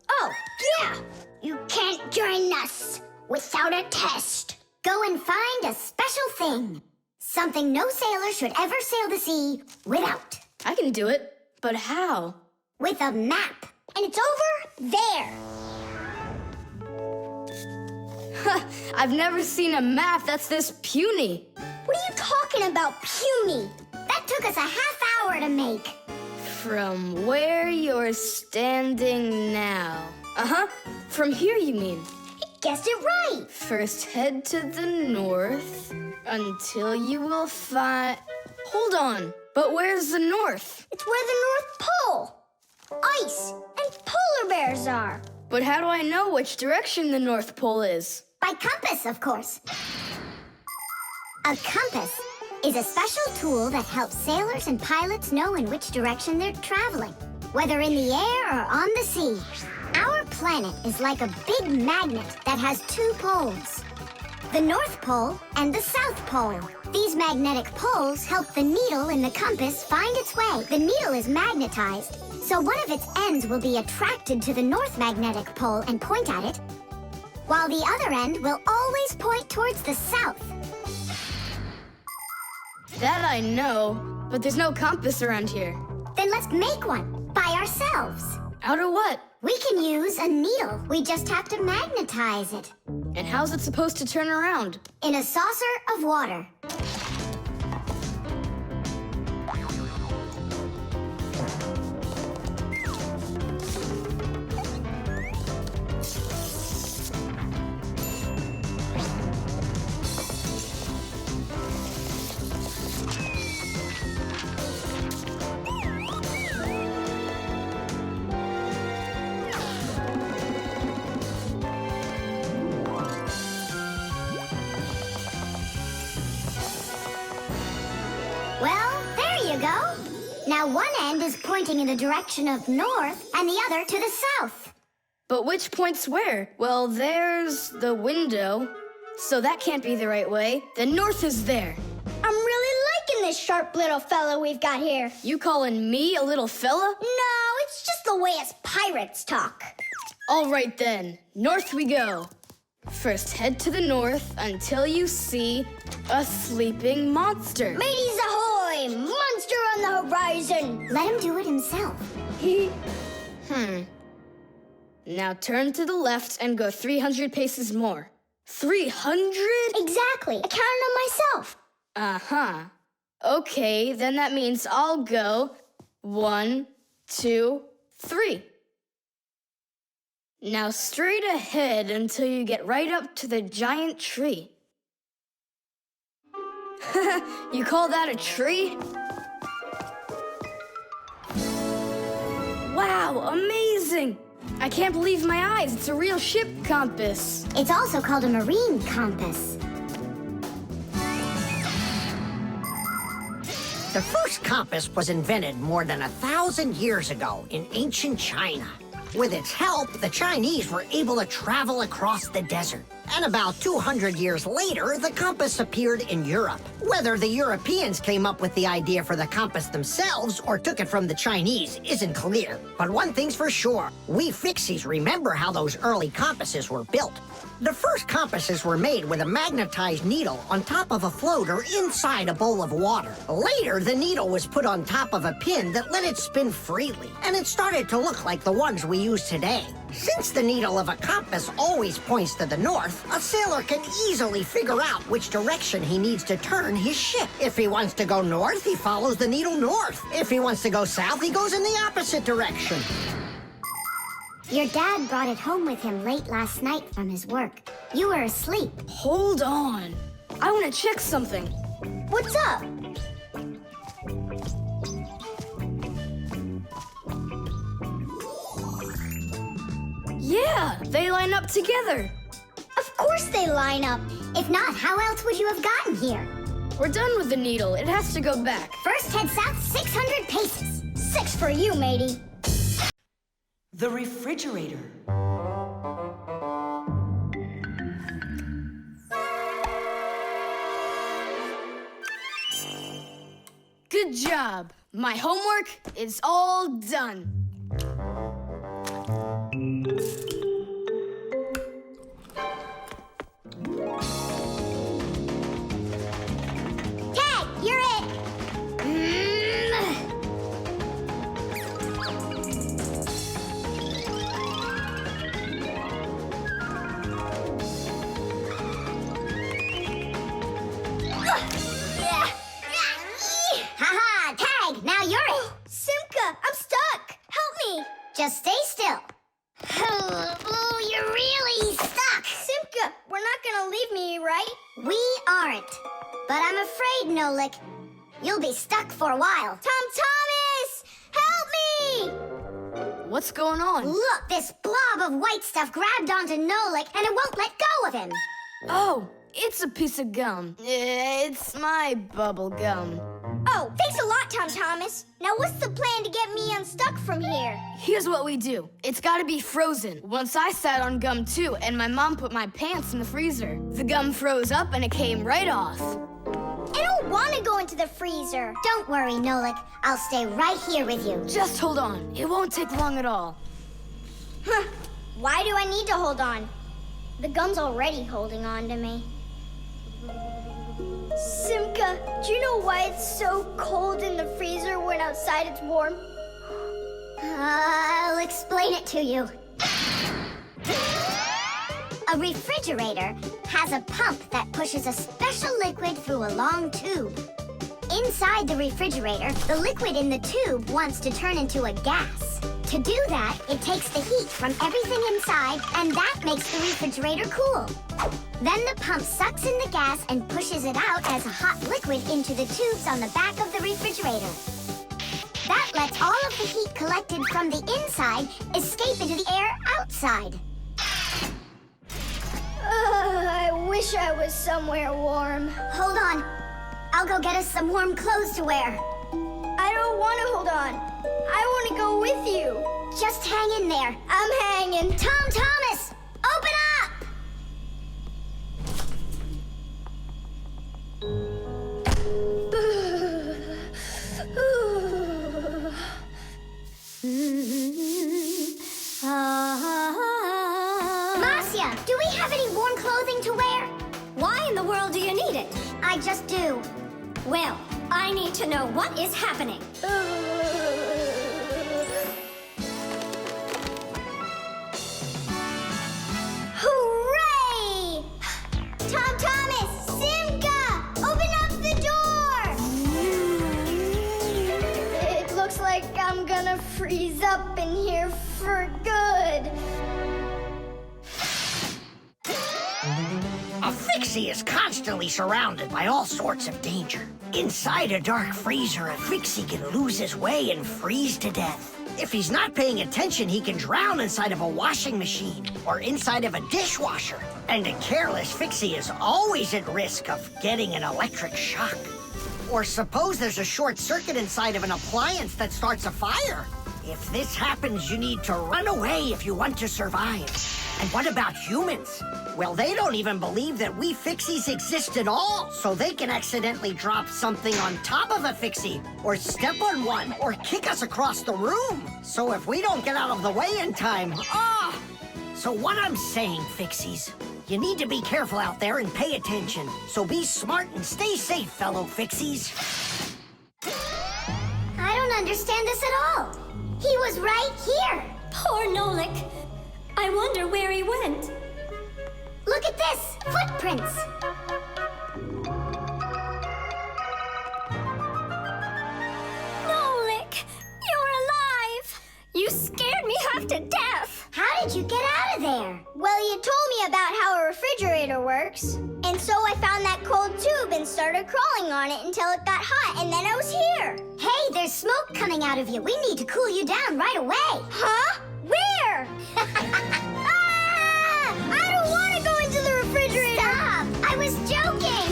Speaker 12: Oh, yeah. You can't join us without a test.
Speaker 2: Go and find a special thing. Something no sailor should ever sail the sea without.
Speaker 3: I can do it, but how?
Speaker 2: With a map.
Speaker 12: And it's over there.
Speaker 3: I've never seen a map that's this puny.
Speaker 12: What are you talking about, puny?
Speaker 2: That took us a half hour to make.
Speaker 3: From where you're standing now. Uh-huh. From here, you mean?
Speaker 12: Guessed it right.
Speaker 3: First head to the north until you will find... Hold on. But where's the north?
Speaker 12: It's where the North Pole.
Speaker 2: ice, and polar bears are.
Speaker 3: But how do I know which direction the North Pole is?
Speaker 2: By compass, of course. A compass is a special tool that helps sailors and pilots know in which direction they're traveling, whether in the air or on the sea. Our planet is like a big magnet that has two poles, the North Pole and the South Pole. These magnetic poles help the needle in the compass find its way. The needle is magnetized, so one of its ends will be attracted to the North Magnetic Pole and point at it, while the other end will always point towards the South.
Speaker 3: That I know, but there's no compass around here.
Speaker 2: Then let's make one by ourselves.
Speaker 3: Out of what?
Speaker 2: We can use a needle. We just have to magnetize it.
Speaker 3: And how's it supposed to turn around?
Speaker 2: In a saucer of water. Well, there you go. Now one end is pointing in the direction of north and the other to the south.
Speaker 3: But which points where? Well, there's the window, so that can't be the right way. The north is there.
Speaker 2: I'm really liking this sharp little fella we've got here.
Speaker 3: You calling me a little fella?
Speaker 2: No, it's just the way us pirates talk.
Speaker 3: All right then, north we go. First head to the north until you see a sleeping monster.
Speaker 2: Mateys ahoy! Monster on the horizon! Let him do it himself.
Speaker 3: Now turn to the left and go 300 paces more. 300?
Speaker 2: Exactly. I counted on myself.
Speaker 3: Uh-huh. Okay, then that means I'll go 1, 2, 3. Now straight ahead until you get right up to the giant tree. You call that a tree? Wow, amazing! I can't believe my eyes. It's a real ship compass.
Speaker 2: It's also called a marine compass.
Speaker 4: The first compass was invented more than 1,000 years ago in ancient China. With its help, the Chinese were able to travel across the desert. And about 200 years later, the compass appeared in Europe. Whether the Europeans came up with the idea for the compass themselves or took it from the Chinese isn't clear. But one thing's for sure, we Fixies remember how those early compasses were built. The first compasses were made with a magnetized needle on top of a floater inside a bowl of water. Later, the needle was put on top of a pin that let it spin freely, and it started to look like the ones we use today. Since the needle of a compass always points to the north, a sailor can easily figure out which direction he needs to turn his ship. If he wants to go north, he follows the needle north. If he wants to go south, he goes in the opposite direction.
Speaker 2: Your dad brought it home with him late last night from his work. You were asleep.
Speaker 3: Hold on. I want to check something.
Speaker 2: What's up?
Speaker 3: Yeah, they line up together.
Speaker 2: Of course they line up. If not, how else would you have gotten here?
Speaker 3: We're done with the needle. It has to go back.
Speaker 2: First, head south 600 paces. 6 for you, matey.
Speaker 9: The refrigerator.
Speaker 3: Good job. My homework is all done.
Speaker 2: Tag, you're it. Haha, Tag, now you're it. Simka, I'm stuck. Help me. Just stay still. Oh, you're really stuck. Simka, we're not gonna leave me, right? We aren't. But I'm afraid, Nolik, you'll be stuck for a while. Tom Thomas, help me!
Speaker 3: What's going on?
Speaker 2: Look, this blob of white stuff grabbed onto Nolik and it won't let go of him.
Speaker 3: Oh, it's a piece of gum. It's my bubble gum.
Speaker 2: Oh, thanks a lot, Tom Thomas. Now what's the plan to get me unstuck from here?
Speaker 3: Here's what we do. It's gotta be frozen. Once I sat on gum too, and my mom put my pants in the freezer. The gum froze up and it came right off.
Speaker 2: I don't want to go into the freezer. Don't worry, Nolik. I'll stay right here with you.
Speaker 3: Just hold on. It won't take long at all.
Speaker 2: Huh. Why do I need to hold on? The gum's already holding on to me. Simka, do you know why it's so cold in the freezer when outside it's warm? I'll explain it to you. A refrigerator has a pump that pushes a special liquid through a long tube. Inside the refrigerator, the liquid in the tube wants to turn into a gas. To do that, it takes the heat from everything inside, and that makes the refrigerator cool. Then the pump sucks in the gas and pushes it out as a hot liquid into the tubes on the back of the refrigerator. That lets all of the heat collected from the inside escape into the air outside. I wish I was somewhere warm. Hold on. I'll go get us some warm clothes to wear. I don't want to hold on. I want to go with you. Just hang in there. I'm hanging. Tom Thomas, open up! Marcia, do we have any warm clothing to wear?
Speaker 7: Why in the world do you need it?
Speaker 2: I just do.
Speaker 7: Well, I need to know what is happening.
Speaker 2: Hooray! Tom Thomas, Simka, open up the door! It looks like I'm gonna freeze up in here for good.
Speaker 4: A Fixie is constantly surrounded by all sorts of danger. Inside a dark freezer, a Fixie can lose his way and freeze to death. If he's not paying attention, he can drown inside of a washing machine or inside of a dishwasher. And a careless Fixie is always at risk of getting an electric shock. Or suppose there's a short circuit inside of an appliance that starts a fire. If this happens, you need to run away if you want to survive. And what about humans? Well, they don't even believe that we Fixies exist at all, so they can accidentally drop something on top of a Fixie, or step on one, or kick us across the room. So if we don't get out of the way in time, So what I'm saying, Fixies, you need to be careful out there and pay attention. So be smart and stay safe, fellow Fixies.
Speaker 2: I don't understand this at all. He was right here.
Speaker 7: Poor Nolik. I wonder where he went.
Speaker 2: Look at this, footprints.
Speaker 7: Nolik, you're alive. You scared me half to death.
Speaker 2: How did you get out of there? Well, you told me about how a refrigerator works. And so I found that cold tube and started crawling on it until it got hot, and then I was here. Hey, there's smoke coming out of you. We need to cool you down right away. Huh? Where? I don't want to go into the refrigerator. Stop! I was joking.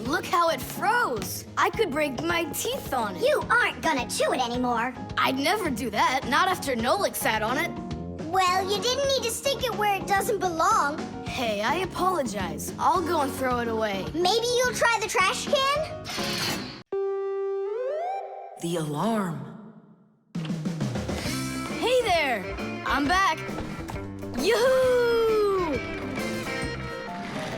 Speaker 3: Look how it froze. I could break my teeth on it.
Speaker 2: You aren't gonna chew it anymore.
Speaker 3: I'd never do that, not after Nolik sat on it.
Speaker 2: Well, you didn't need to stick it where it doesn't belong.
Speaker 3: Hey, I apologize. I'll go and throw it away.
Speaker 2: Maybe you'll try the trash can?
Speaker 9: The alarm.
Speaker 3: Hey there! I'm back. Yoo-hoo!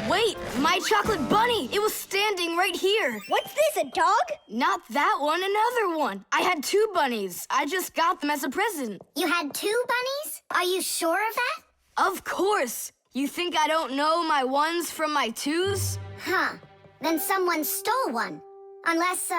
Speaker 3: Wait, my chocolate bunny! It was standing right here.
Speaker 2: What's this, a dog?
Speaker 3: Not that one, another one. I had 2 bunnies. I just got them as a present.
Speaker 2: You had 2 bunnies? Are you sure of that?
Speaker 3: Of course. You think I don't know my 1s from my 2s?
Speaker 2: Huh. Then someone stole one. Unless.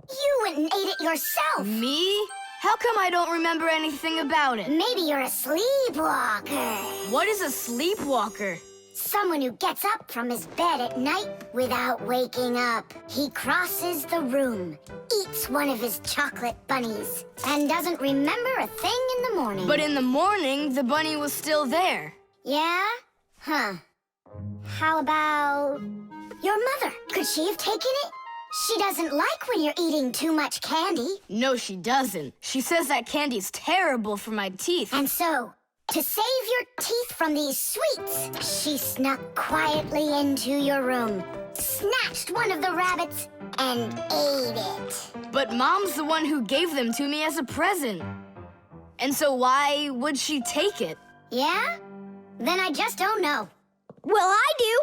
Speaker 2: You went and ate it yourself!
Speaker 3: Me? How come I don't remember anything about it?
Speaker 2: Maybe you're a sleepwalker.
Speaker 3: What is a sleepwalker?
Speaker 2: Someone who gets up from his bed at night without waking up. He crosses the room, eats one of his chocolate bunnies, and doesn't remember a thing in the morning.
Speaker 3: But in the morning, the bunny was still there.
Speaker 2: Yeah? Huh. How about your mother? Could she have taken it? She doesn't like when you're eating too much candy.
Speaker 3: No, she doesn't. She says that candy's terrible for my teeth.
Speaker 2: And so, to save your teeth from these sweets, she snuck quietly into your room, snatched one of the rabbits, and ate it.
Speaker 3: But Mom's the one who gave them to me as a present. And so why would she take it?
Speaker 2: Yeah? Then I just don't know.
Speaker 12: Well, I do.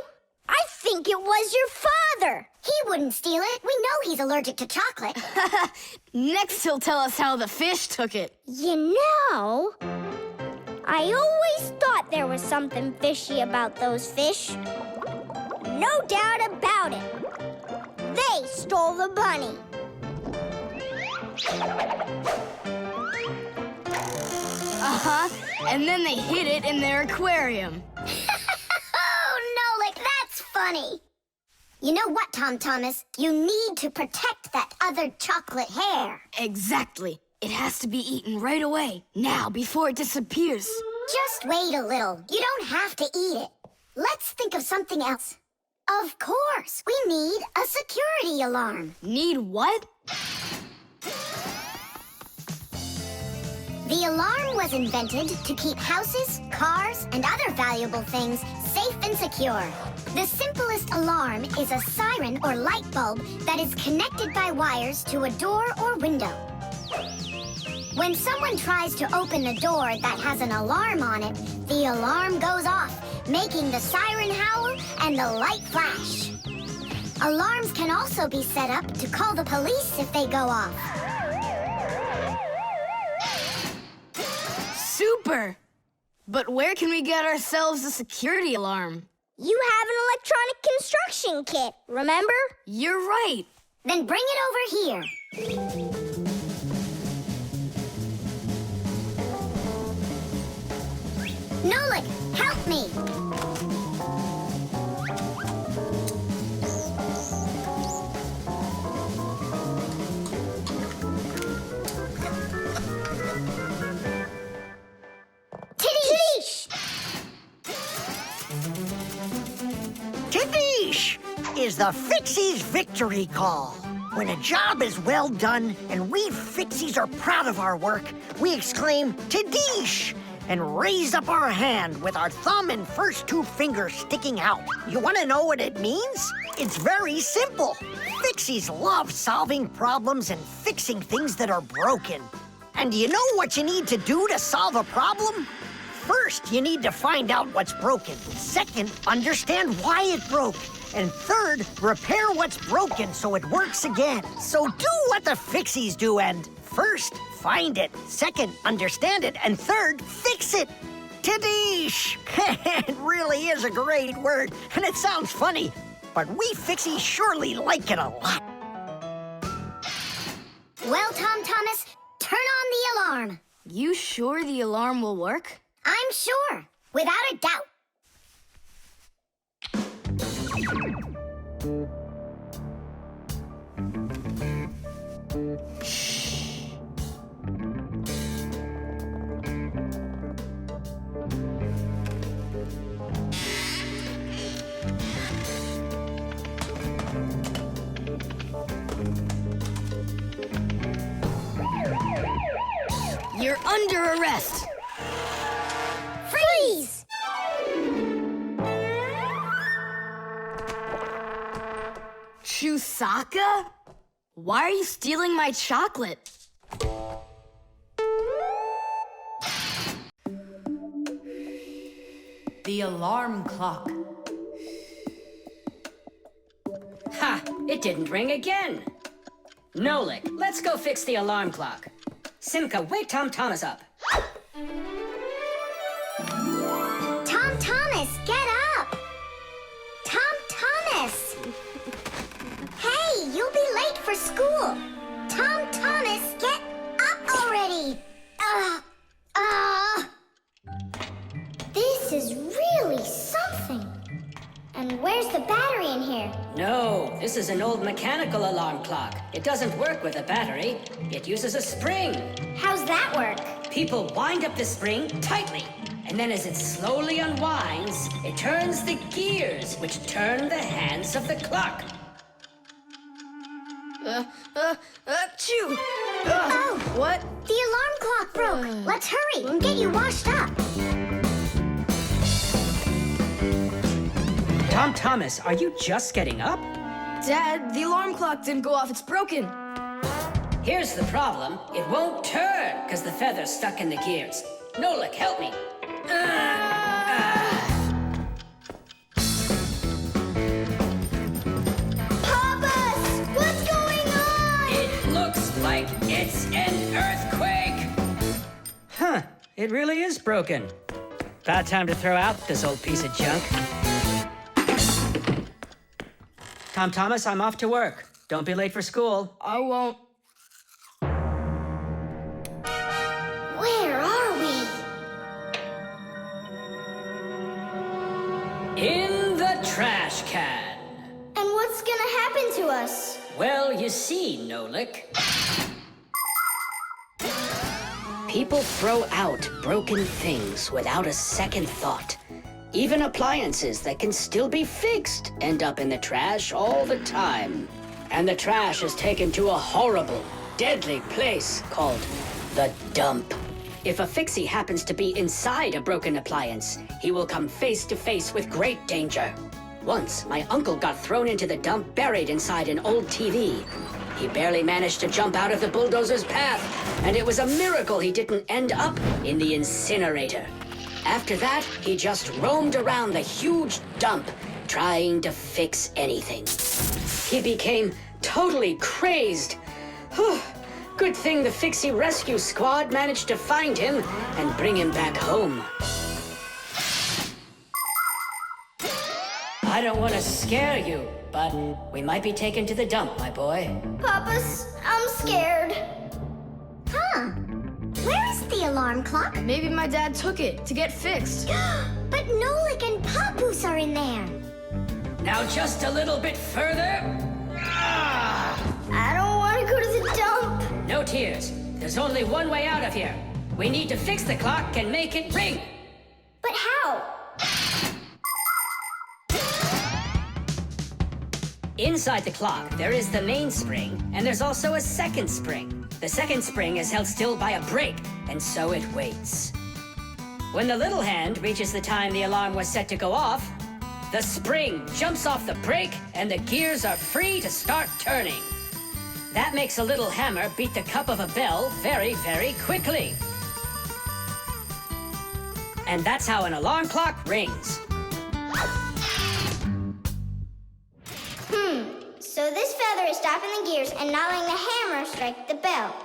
Speaker 12: I think it was your father.
Speaker 2: He wouldn't steal it. We know he's allergic to chocolate.
Speaker 3: Next, he'll tell us how the fish took it.
Speaker 12: You know, I always thought there was something fishy about those fish. No doubt about it. They stole the bunny.
Speaker 3: Uh-huh. And then they hid it in their aquarium.
Speaker 2: Oh, Nolik, that's funny. You know what, Tom Thomas? You need to protect that other chocolate hair.
Speaker 3: Exactly. It has to be eaten right away. Now, before it disappears.
Speaker 2: Just wait a little. You don't have to eat it. Let's think of something else. Of course, we need a security alarm.
Speaker 3: Need what?
Speaker 2: The alarm was invented to keep houses, cars, and other valuable things safe and secure. The simplest alarm is a siren or light bulb that is connected by wires to a door or window. When someone tries to open the door that has an alarm on it, the alarm goes off, making the siren howl and the light flash. Alarms can also be set up to call the police if they go off.
Speaker 3: Super! But where can we get ourselves a security alarm?
Speaker 12: You have an electronic construction kit, remember?
Speaker 3: You're right.
Speaker 2: Then bring it over here. Nolik, help me. Tidish!
Speaker 4: Tidish is the Fixies victory call. When a job is well done and we Fixies are proud of our work, we exclaim, Tidish! And raise up our hand with our thumb and first two fingers sticking out. You want to know what it means? It's very simple. Fixies love solving problems and fixing things that are broken. And do you know what you need to do to solve a problem? First, you need to find out what's broken. Second, understand why it broke. And third, repair what's broken so it works again. So do what the Fixies do and first, find it. Second, understand it. And third, fix it. Tidish! It really is a great word, and it sounds funny, but we Fixies surely like it a lot.
Speaker 2: Well, Tom Thomas, turn on the alarm.
Speaker 3: You sure the alarm will work?
Speaker 2: I'm sure, without a doubt.
Speaker 3: You're under arrest.
Speaker 2: Freeze!
Speaker 3: Chusaka? Why are you stealing my chocolate?
Speaker 9: The alarm clock.
Speaker 6: Ha! It didn't ring again. Nolik, let's go fix the alarm clock. Simka, wake Tom Thomas up.
Speaker 2: Tom Thomas, get up! Tom Thomas! Hey, you'll be late for school. Tom Thomas, get up already! This is really something. battery in here.
Speaker 6: No, this is an old mechanical alarm clock. It doesn't work with a battery. It uses a spring.
Speaker 2: How's that work?
Speaker 6: People wind up the spring tightly, and then as it slowly unwinds, it turns the gears, which turn the hands of the clock.
Speaker 3: Achoo!
Speaker 2: Oh!
Speaker 3: What?
Speaker 2: The alarm clock broke. Let's hurry and get you washed up.
Speaker 11: Tom Thomas, are you just getting up?
Speaker 3: Dad, the alarm clock didn't go off. It's broken.
Speaker 6: Here's the problem. It won't turn, because the feather's stuck in the gears. Nolik, help me.
Speaker 2: Papas! What's going on?
Speaker 6: It looks like it's an earthquake.
Speaker 11: Huh, it really is broken. About time to throw out this old piece of junk. Tom Thomas, I'm off to work. Don't be late for school.
Speaker 3: I won't.
Speaker 2: Where are we?
Speaker 6: In the trash can.
Speaker 2: And what's gonna happen to us?
Speaker 6: Well, you see, Nolik. People throw out broken things without a second thought. Even appliances that can still be fixed end up in the trash all the time. And the trash is taken to a horrible, deadly place called the dump. If a Fixie happens to be inside a broken appliance, he will come face to face with great danger. Once, my uncle got thrown into the dump buried inside an old TV. He barely managed to jump out of the bulldozer's path, and it was a miracle he didn't end up in the incinerator. After that, he just roamed around the huge dump, trying to fix anything. He became totally crazed. Whew. Good thing the Fixie Rescue Squad managed to find him and bring him back home. I don't want to scare you, but we might be taken to the dump, my boy.
Speaker 2: Papas, I'm scared. Huh? Where is the alarm clock?
Speaker 3: Maybe my dad took it to get fixed.
Speaker 2: But Nolik and Papoose are in there.
Speaker 6: Now just a little bit further.
Speaker 2: I don't want to go to the dump.
Speaker 6: No tears. There's only one way out of here. We need to fix the clock and make it ring.
Speaker 2: But how?
Speaker 6: Inside the clock, there is the main spring, and there's also a second spring. The second spring is held still by a brake, and so it waits. When the little hand reaches the time the alarm was set to go off, the spring jumps off the brake, and the gears are free to start turning. That makes a little hammer beat the cup of a bell very, very quickly. And that's how an alarm clock rings.
Speaker 2: So this feather is stopping the gears and not letting the hammer strike the bell.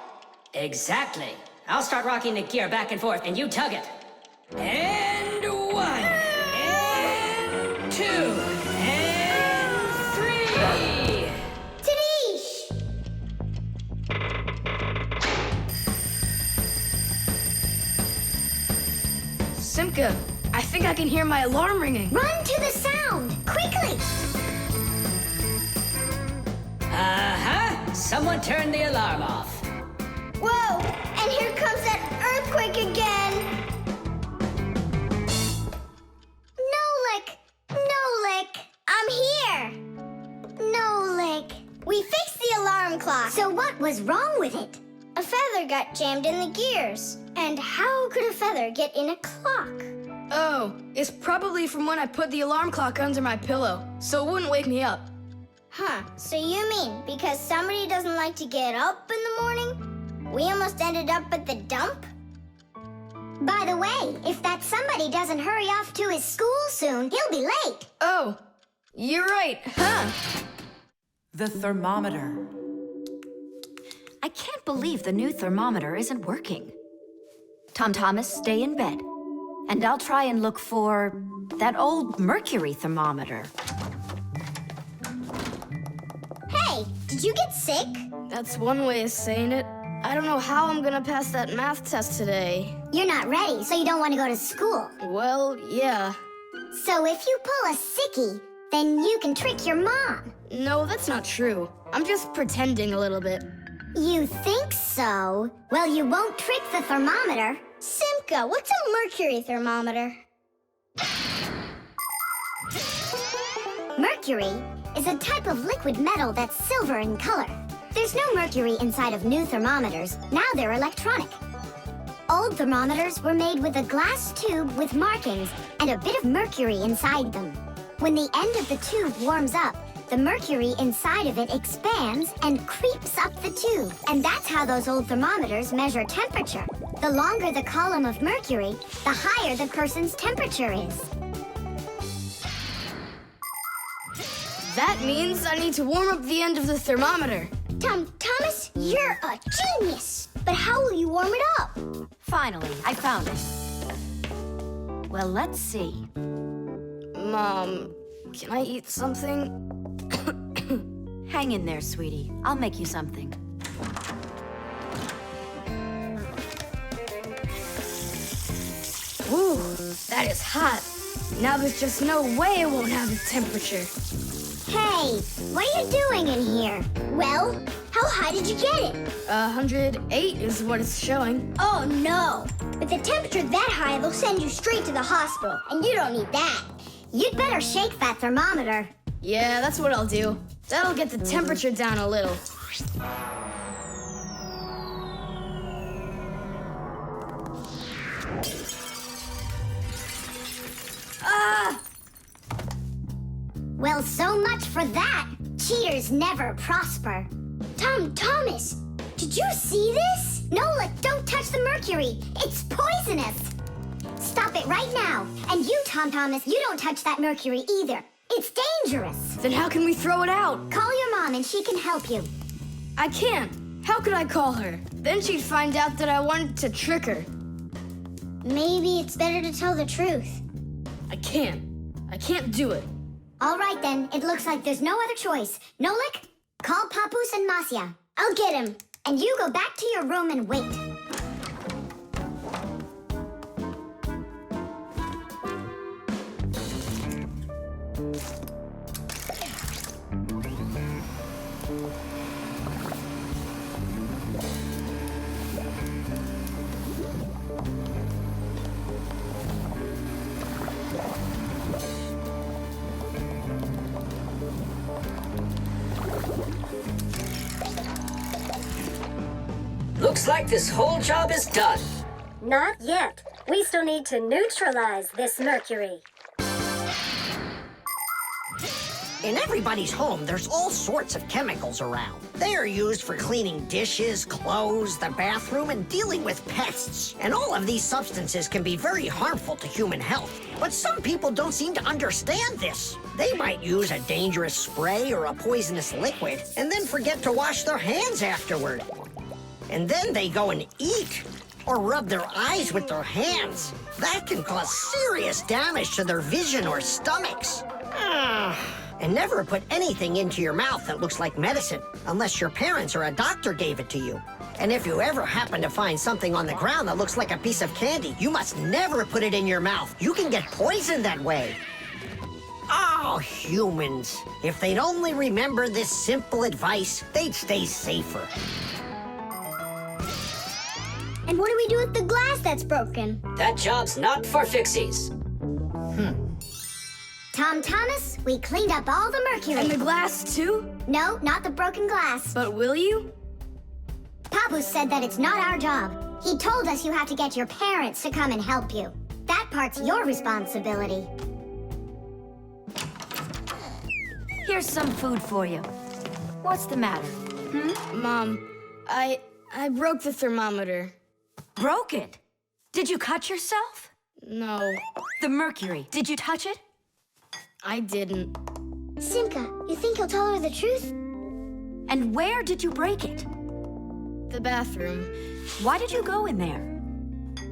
Speaker 6: Exactly. I'll start rocking the gear back and forth, and you tug it. And 1, and 2, and 3.
Speaker 2: Tadish!
Speaker 3: Simka, I think I can hear my alarm ringing.
Speaker 2: Run to the sound! Quickly!
Speaker 6: Uh-huh. Someone turned the alarm off.
Speaker 2: Whoa! And here comes that earthquake again! Nolik! Nolik! I'm here! Nolik! We fixed the alarm clock. So what was wrong with it? A feather got jammed in the gears. And how could a feather get in a clock?
Speaker 3: Oh, it's probably from when I put the alarm clock under my pillow, so it wouldn't wake me up.
Speaker 2: Huh, so you mean because somebody doesn't like to get up in the morning? We almost ended up at the dump? By the way, if that somebody doesn't hurry off to his school soon, he'll be late.
Speaker 3: Oh, you're right, huh?
Speaker 9: The thermometer.
Speaker 8: I can't believe the new thermometer isn't working. Tom Thomas, stay in bed. And I'll try and look for that old mercury thermometer.
Speaker 2: Hey, did you get sick?
Speaker 3: That's one way of saying it. I don't know how I'm gonna pass that math test today.
Speaker 2: You're not ready, so you don't want to go to school.
Speaker 3: Well, yeah.
Speaker 2: So if you pull a sickie, Then you can trick your mom.
Speaker 3: No, that's not true. I'm just pretending a little bit.
Speaker 2: You think so? Well, you won't trick the thermometer.
Speaker 12: Simka, what's a mercury thermometer?
Speaker 2: Mercury is a type of liquid metal that's silver in color. There's no mercury inside of new thermometers. Now they're electronic. Old thermometers were made with a glass tube with markings and a bit of mercury inside them. When the end of the tube warms up, the mercury inside of it expands and creeps up the tube. And that's how those old thermometers measure temperature. The longer the column of mercury, the higher the person's temperature is.
Speaker 3: That means I need to warm up the end of the thermometer.
Speaker 12: Thomas, you're a genius. But how will you warm it up?
Speaker 8: Finally, I found it. Well, let's see.
Speaker 3: Mom, can I eat something?
Speaker 8: Hang in there, sweetie. I'll make you something.
Speaker 3: Ooh, that is hot. Now there's just no way it won't have a temperature.
Speaker 2: Hey, what are you doing in here?
Speaker 12: Well, how high did you get it?
Speaker 3: 108 is what it's showing.
Speaker 12: Oh no! With the temperature that high, they'll send you straight to the hospital, and you don't need that.
Speaker 2: You'd better shake that thermometer.
Speaker 3: Yeah, that's what I'll do. That'll get the temperature down a little.
Speaker 2: Ah! Well, so much for that. Cheaters never prosper.
Speaker 12: Thomas, did you see this?
Speaker 2: Nolik, don't touch the mercury. It's poisonous. Stop it right now. And you, Thomas, you don't touch that mercury either. It's dangerous.
Speaker 3: Then how can we throw it out?
Speaker 2: Call your mom and she can help you.
Speaker 3: I can't. How could I call her? Then she'd find out that I wanted to trick her.
Speaker 12: Maybe it's better to tell the truth.
Speaker 3: I can't. I can't do it.
Speaker 2: All right, then. It looks like there's no other choice. Nolik, call Papoose and Masya.
Speaker 12: I'll get him.
Speaker 2: And you go back to your room and wait.
Speaker 6: Looks like this whole job is done.
Speaker 7: Not yet. We still need to neutralize this mercury.
Speaker 4: In everybody's home, there's all sorts of chemicals around. They are used for cleaning dishes, clothes, the bathroom, and dealing with pests. And all of these substances can be very harmful to human health. But some people don't seem to understand this. They might use a dangerous spray or a poisonous liquid and then forget to wash their hands afterward. And then they go and eat or rub their eyes with their hands. That can cause serious damage to their vision or stomachs. And never put anything into your mouth that looks like medicine, unless your parents or a doctor gave it to you. And if you ever happen to find something on the ground that looks like a piece of candy, you must never put it in your mouth. You can get poisoned that way. Oh, humans. If they'd only remember this simple advice, they'd stay safer.
Speaker 12: And what do we do with the glass that's broken?
Speaker 6: That job's not for Fixies.
Speaker 2: Thomas, we cleaned up all the mercury.
Speaker 3: And the glass, too?
Speaker 2: No, not the broken glass.
Speaker 3: But will you?
Speaker 2: Papoose said that it's not our job. He told us you have to get your parents to come and help you. That part's your responsibility.
Speaker 8: Here's some food for you. What's the matter?
Speaker 3: Mom, I broke the thermometer.
Speaker 8: Broke it? Did you cut yourself?
Speaker 3: No,
Speaker 8: The mercury, did you touch it?
Speaker 3: I didn't.
Speaker 12: Simka, you think he'll tell her the truth?
Speaker 8: And where did you break it?
Speaker 3: The bathroom.
Speaker 8: Why did you go in there?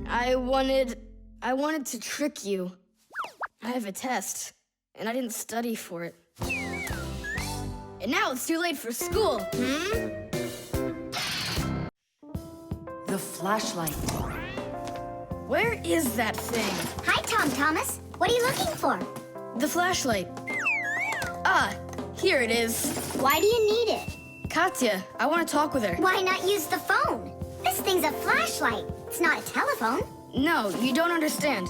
Speaker 3: I wanted to trick you. I have a test, and I didn't study for it. And now it's too late for school,
Speaker 9: The flashlight.
Speaker 3: Where is that thing?
Speaker 2: Hi, Thomas. What are you looking for?
Speaker 3: The flashlight. Ah, here it is.
Speaker 2: Why do you need it?
Speaker 3: Katya, I want to talk with her.
Speaker 2: Why not use the phone? This thing's a flashlight. It's not a telephone.
Speaker 3: No, you don't understand.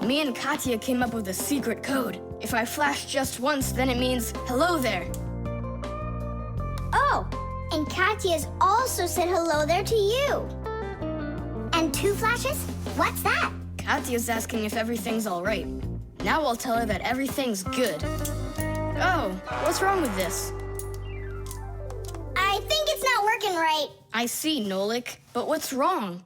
Speaker 3: Me and Katya came up with a secret code. If I flash just once, then it means hello there.
Speaker 2: Oh, and Katya's also said hello there to you. And 2 flashes? What's that?
Speaker 3: Katya's asking if everything's all right. Now I'll tell her that everything's good. Oh, what's wrong with this?
Speaker 2: I think it's not working right.
Speaker 3: I see, Nolik, but what's wrong?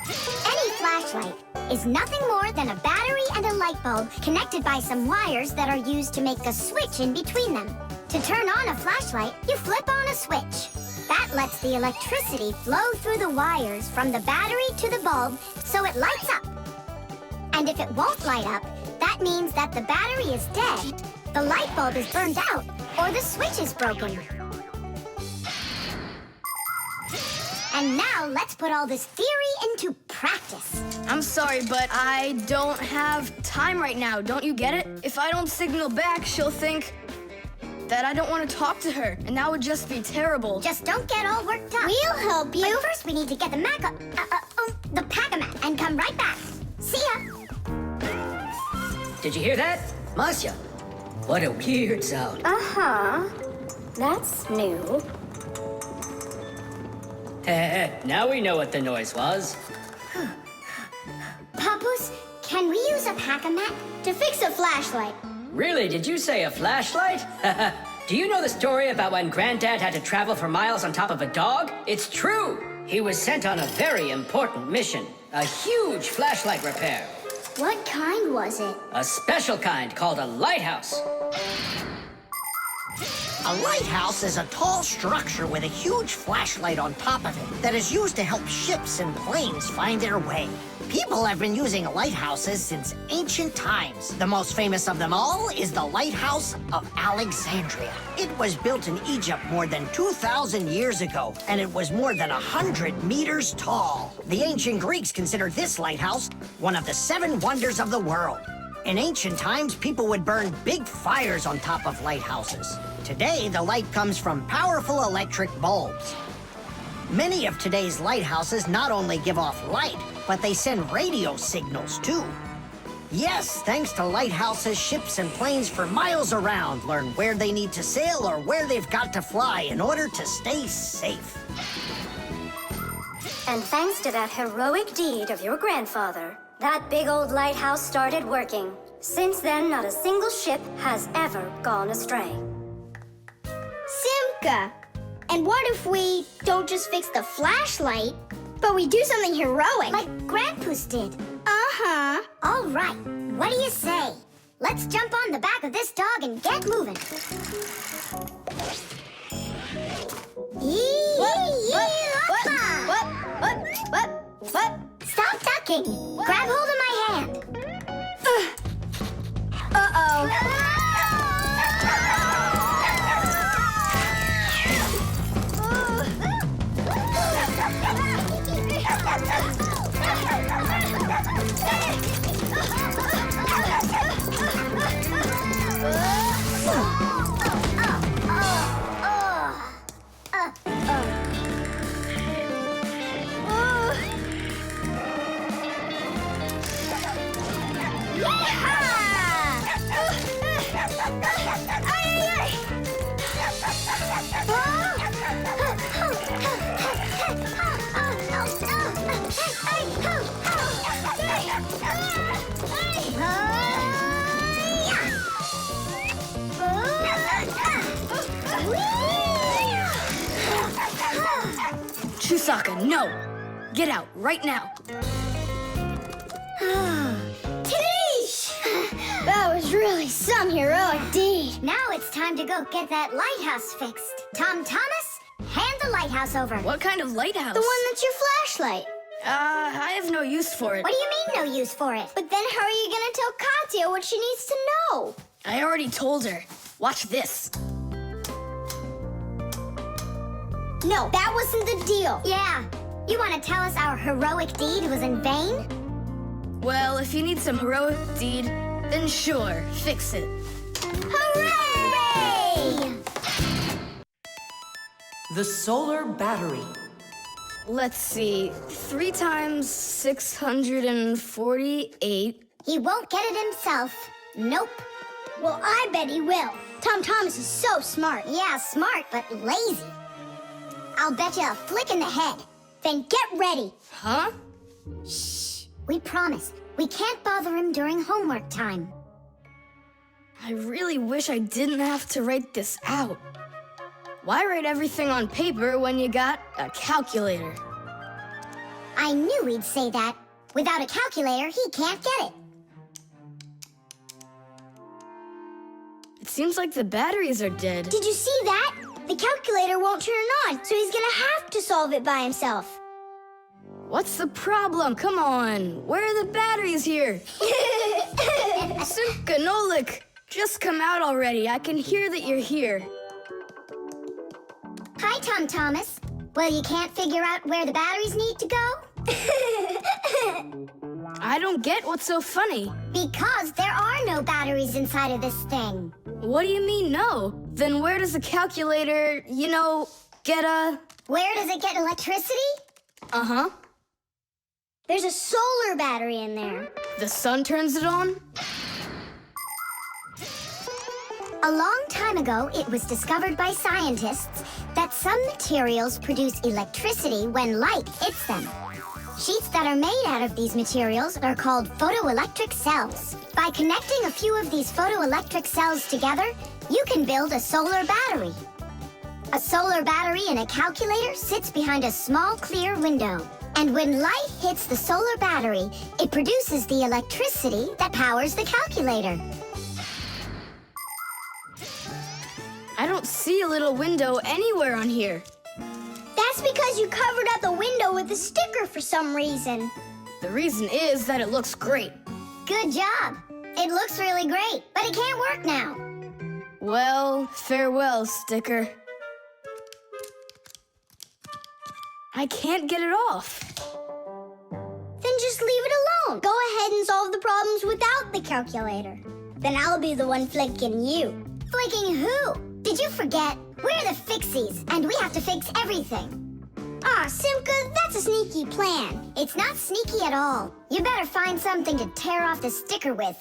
Speaker 2: Any flashlight is nothing more than a battery and a light bulb connected by some wires that are used to make a switch in between them. To turn on a flashlight, you flip on a switch. That lets the electricity flow through the wires from the battery to the bulb so it lights up. And if it won't light up, that means that the battery is dead, the light bulb is burned out, or the switch is broken. And now let's put all this theory into practice.
Speaker 3: I'm sorry, but I don't have time right now. Don't you get it? If I don't signal back, she'll think that I don't want to talk to her, and that would just be terrible.
Speaker 2: Just don't get all worked up. We'll help you. But first, we need to get the the pack-a-mat and come right back. See ya.
Speaker 6: Did you hear that? Masya, what a weird sound.
Speaker 7: Uh-huh. That's new.
Speaker 6: Now we know what the noise was.
Speaker 2: Papoose, can we use a pack-a-mat to fix a flashlight?
Speaker 6: Really, did you say a flashlight? Do you know the story about when Granddad had to travel for miles on top of a dog? It's true! He was sent on a very important mission. A huge flashlight repair.
Speaker 2: What kind was it?
Speaker 6: A special kind called a lighthouse.
Speaker 4: A lighthouse is a tall structure with a huge flashlight on top of it that is used to help ships and planes find their way. People have been using lighthouses since ancient times. The most famous of them all is the Lighthouse of Alexandria. It was built in Egypt more than 2,000 years ago, and it was more than 100 meters tall. The ancient Greeks considered this lighthouse one of the 7 wonders of the world. In ancient times, people would burn big fires on top of lighthouses. Today, the light comes from powerful electric bulbs. Many of today's lighthouses not only give off light, but they send radio signals, too. Yes, thanks to lighthouses, ships and planes for miles around learn where they need to sail or where they've got to fly in order to stay safe.
Speaker 7: And thanks to that heroic deed of your grandfather, that big old lighthouse started working. Since then, not a single ship has ever gone astray.
Speaker 2: Simka, and what if we don't just fix the flashlight, but we do something heroic? Like Grandpa's did. Uh-huh. All right, what do you say? Let's jump on the back of this dog and get moving.
Speaker 3: What?
Speaker 2: Stop ducking. Grab hold of my hand. Uh-oh.
Speaker 3: Chusaka, no! Get out right now!
Speaker 2: Tish! That was really some heroic deed. Now it's time to go get that lighthouse fixed. Tom Thomas, hand the lighthouse over.
Speaker 3: What kind of lighthouse?
Speaker 2: The one that's your flashlight.
Speaker 3: I have no use for it.
Speaker 2: What do you mean no use for it? But then how are you gonna tell Katya what she needs to know?
Speaker 3: I already told her. Watch this.
Speaker 2: No, that wasn't the deal. Yeah. You want to tell us our heroic deed was in vain?
Speaker 3: Well, if you need some heroic deed, then sure, fix it.
Speaker 2: Hooray!
Speaker 9: The solar battery.
Speaker 3: Let's see. 3 times 648.
Speaker 2: He won't get it himself. Nope. Well, I bet he will. Tom Thomas is so smart. Yeah, smart, but lazy. I'll bet you a flick in the head. Then get ready.
Speaker 3: Huh?
Speaker 2: Shh. We promise. We can't bother him during homework time.
Speaker 3: I really wish I didn't have to write this out. Why write everything on paper when you got a calculator?
Speaker 2: I knew he'd say that. Without a calculator, he can't get it.
Speaker 3: It seems like the batteries are dead.
Speaker 2: Did you see that? The calculator won't turn on, so he's gonna have to solve it by himself.
Speaker 3: What's the problem? Come on. Where are the batteries here? Simka, Nolik, just come out already. I can hear that you're here.
Speaker 2: Hi, Tom Thomas. Well, you can't figure out where the batteries need to go?
Speaker 3: I don't get what's so funny.
Speaker 2: Because there are no batteries inside of this thing.
Speaker 3: What do you mean, no? Then where does the calculator, get a...
Speaker 2: Where does it get electricity?
Speaker 3: Uh-huh.
Speaker 2: There's a solar battery in there.
Speaker 3: The sun turns it on?
Speaker 2: A long time ago, it was discovered by scientists that some materials produce electricity when light hits them. Sheets that are made out of these materials are called photoelectric cells. By connecting a few of these photoelectric cells together, you can build a solar battery. A solar battery in a calculator sits behind a small clear window. And when light hits the solar battery, it produces the electricity that powers the calculator.
Speaker 3: I don't see a little window anywhere on here.
Speaker 2: That's because you covered up the window with a sticker for some reason.
Speaker 3: The reason is that it looks great.
Speaker 2: Good job. It looks really great, but it can't work now.
Speaker 3: Well, farewell, sticker. I can't get it off.
Speaker 2: Then just leave it alone. Go ahead and solve the problems without the calculator. Then I'll be the one flicking you. Flicking who? Did you forget? We're the Fixies, and we have to fix everything. Ah, Simka, that's a sneaky plan. It's not sneaky at all. You better find something to tear off the sticker with.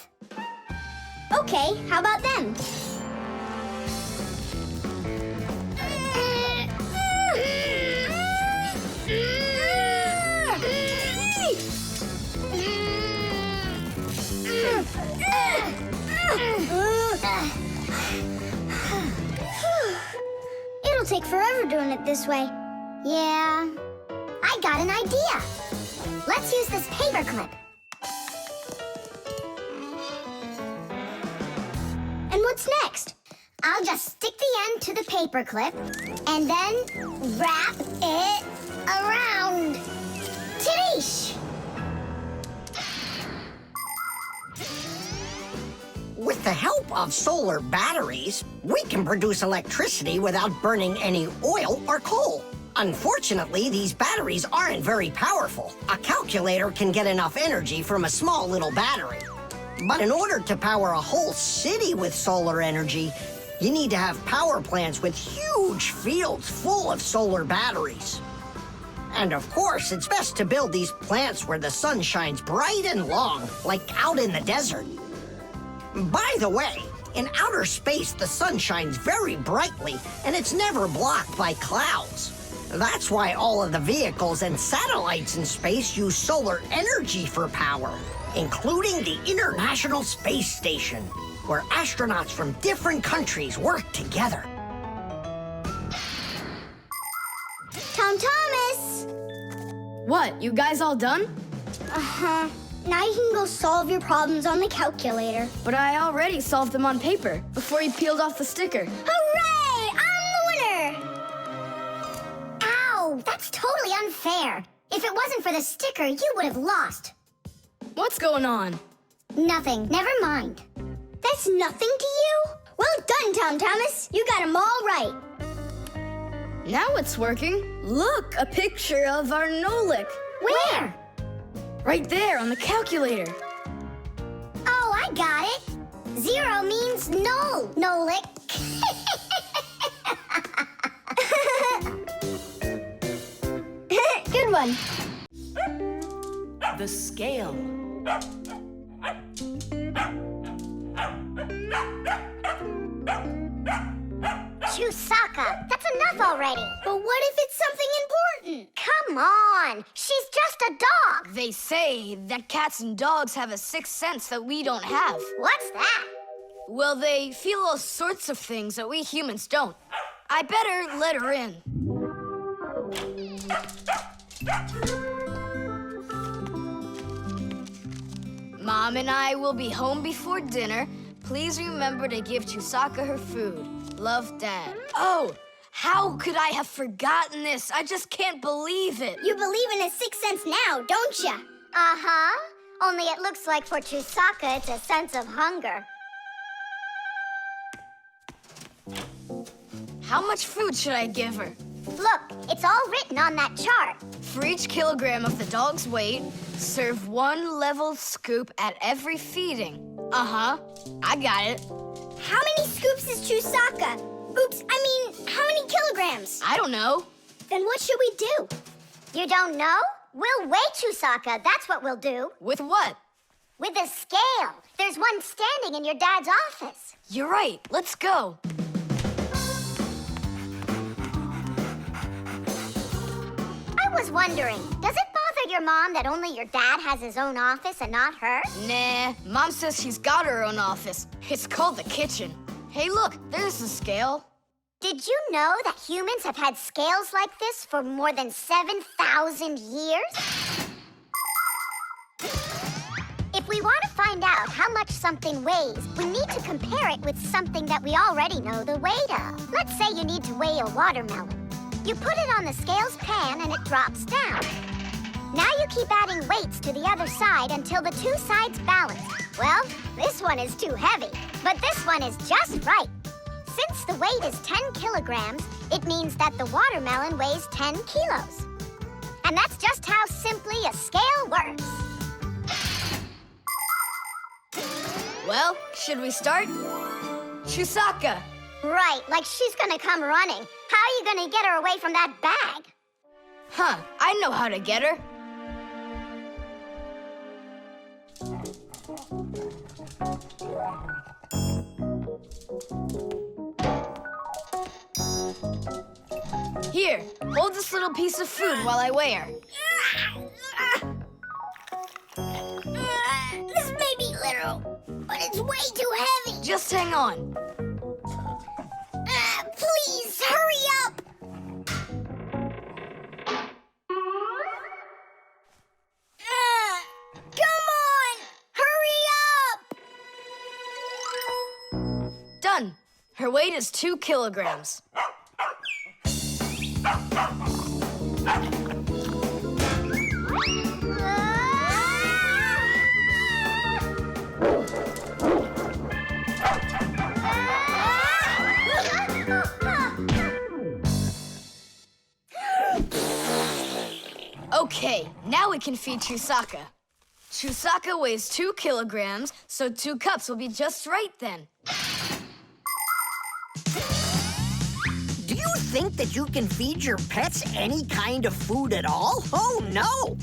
Speaker 2: Okay, how about them? It'll take forever doing it this way. Yeah, I got an idea. Let's use this paper clip. And what's next? I'll just stick the end to the paper clip and then wrap it around. Tidish!
Speaker 4: With the help of solar batteries, we can produce electricity without burning any oil or coal. Unfortunately, these batteries aren't very powerful. A calculator can get enough energy from a small little battery. But in order to power a whole city with solar energy, you need to have power plants with huge fields full of solar batteries. And of course, it's best to build these plants where the sun shines bright and long, like out in the desert. By the way, in outer space, the sun shines very brightly, and it's never blocked by clouds. That's why all of the vehicles and satellites in space use solar energy for power, including the International Space Station, where astronauts from different countries work together.
Speaker 2: Tom Thomas!
Speaker 3: What, you guys all done?
Speaker 2: Uh-huh. Now you can go solve your problems on the calculator.
Speaker 3: But I already solved them on paper before you peeled off the sticker.
Speaker 2: Hooray! I'm the winner! Ow! That's totally unfair. If it wasn't for the sticker, you would have lost.
Speaker 3: What's going on?
Speaker 2: Nothing. Never mind. That's nothing to you? Well done, Tom Thomas. You got them all right.
Speaker 3: Now it's working. Look, a picture of our Nolik.
Speaker 2: Where?
Speaker 3: Right there on the calculator.
Speaker 2: Oh, I got it. 0 means no, Nolik.
Speaker 3: Good one.
Speaker 9: The scale.
Speaker 2: Chusaka, that's enough already. But what if it's something important? Come on, she's just a dog.
Speaker 3: They say that cats and dogs have a sixth sense that we don't have.
Speaker 2: What's that?
Speaker 3: Well, they feel all sorts of things that we humans don't. I better let her in. Mom and I will be home before dinner. Please remember to give Chusaka her food. Love, Dad. Oh, how could I have forgotten this? I just can't believe it.
Speaker 2: You believe in a sixth sense now, don't ya? Uh-huh. Only it looks like for Chusaka it's a sense of hunger.
Speaker 3: How much food should I give her?
Speaker 2: Look, it's all written on that chart.
Speaker 3: For each kilogram of the dog's weight, serve 1 level scoop at every feeding. Uh-huh, I got it.
Speaker 2: How many scoops is Chusaka? Oops, I mean, how many kilograms?
Speaker 3: I don't know.
Speaker 2: Then what should we do? You don't know? We'll weigh Chusaka, that's what we'll do.
Speaker 3: With what?
Speaker 2: With a scale. There's one standing in your dad's office.
Speaker 3: You're right, let's go.
Speaker 2: I was wondering, does it bother your mom that only your dad has his own office and not her?
Speaker 3: Nah, Mom says she's got her own office. It's called the kitchen. Hey, look, there's the scale.
Speaker 2: Did you know that humans have had scales like this for more than 7,000 years? If we want to find out how much something weighs, we need to compare it with something that we already know the weight of. Let's say you need to weigh a watermelon. You put it on the scales pan and it drops down. Now you keep adding weights to the other side until the two sides balance. Well, this one is too heavy, but this one is just right. Since the weight is 10 kilograms, it means that the watermelon weighs 10 kilos. And that's just how simply a scale works.
Speaker 3: Well, should we start? Chusaka.
Speaker 2: Right, like she's gonna come running. How are you gonna get her away from that bag?
Speaker 3: Huh, I know how to get her. Here, hold this little piece of food while I weigh her.
Speaker 2: This may be literal, but it's way too heavy.
Speaker 3: Just hang on.
Speaker 2: Please, hurry up! Come on! Hurry up!
Speaker 3: Done. Her weight is 2 kilograms. Okay, now we can feed Chusaka. Chusaka weighs 2 kilograms, so 2 cups will be just right then.
Speaker 4: Do you think that you can feed your pets any kind of food at all? Oh, no!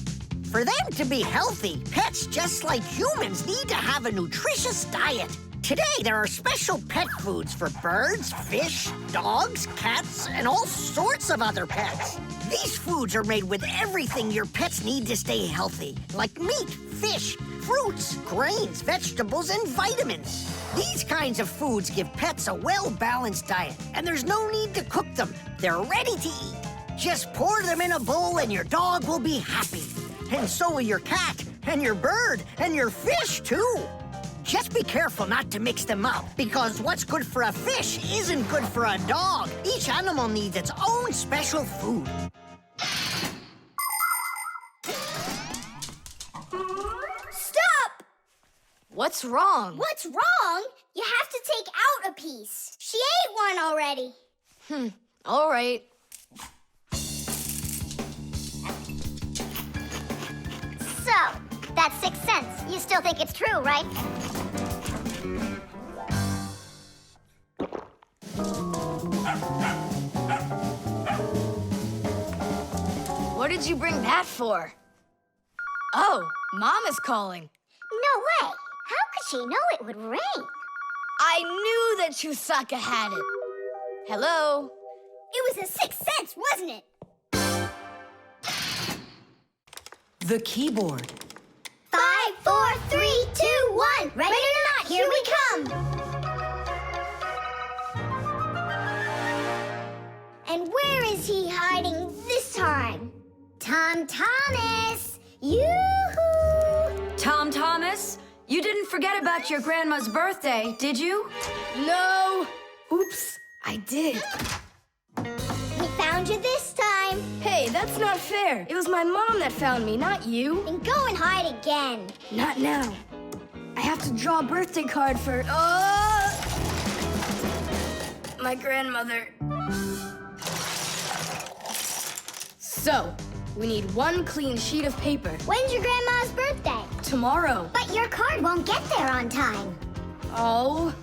Speaker 4: For them to be healthy, pets just like humans need to have a nutritious diet. Today, there are special pet foods for birds, fish, dogs, cats, and all sorts of other pets. These foods are made with everything your pets need to stay healthy, like meat, fish, fruits, grains, vegetables, and vitamins. These kinds of foods give pets a well-balanced diet, and there's no need to cook them. They're ready to eat. Just pour them in a bowl and your dog will be happy. And so will your cat, and your bird, and your fish, too. Just be careful not to mix them up, because what's good for a fish isn't good for a dog. Each animal needs its own special food.
Speaker 2: Stop!
Speaker 3: What's wrong?
Speaker 2: What's wrong? You have to take out a piece. She ate one already.
Speaker 3: All right.
Speaker 2: So, that's 6 cents. You still think it's true, right?
Speaker 3: What did you bring that for? Oh, Mom is calling.
Speaker 2: No way! How could she know it would rain?
Speaker 3: I knew that Chusaka had it. Hello?
Speaker 2: It was a sixth sense, wasn't it?
Speaker 9: The keyboard.
Speaker 2: 5, 4, 3, 2, 1. Ready or not, here we come. And where is he hiding this time? Tom Thomas! Yoo-hoo!
Speaker 8: Tom Thomas, you didn't forget about your grandma's birthday, did you?
Speaker 3: No! Oops, I did.
Speaker 2: We found you this time.
Speaker 3: Hey, that's not fair. It was my mom that found me, not you.
Speaker 2: Then go and hide again.
Speaker 3: Not now. I have to draw a birthday card for... my grandmother. So, we need one clean sheet of paper.
Speaker 2: When's your grandma's birthday?
Speaker 3: Tomorrow.
Speaker 2: But your card won't get there on time.
Speaker 3: Oh,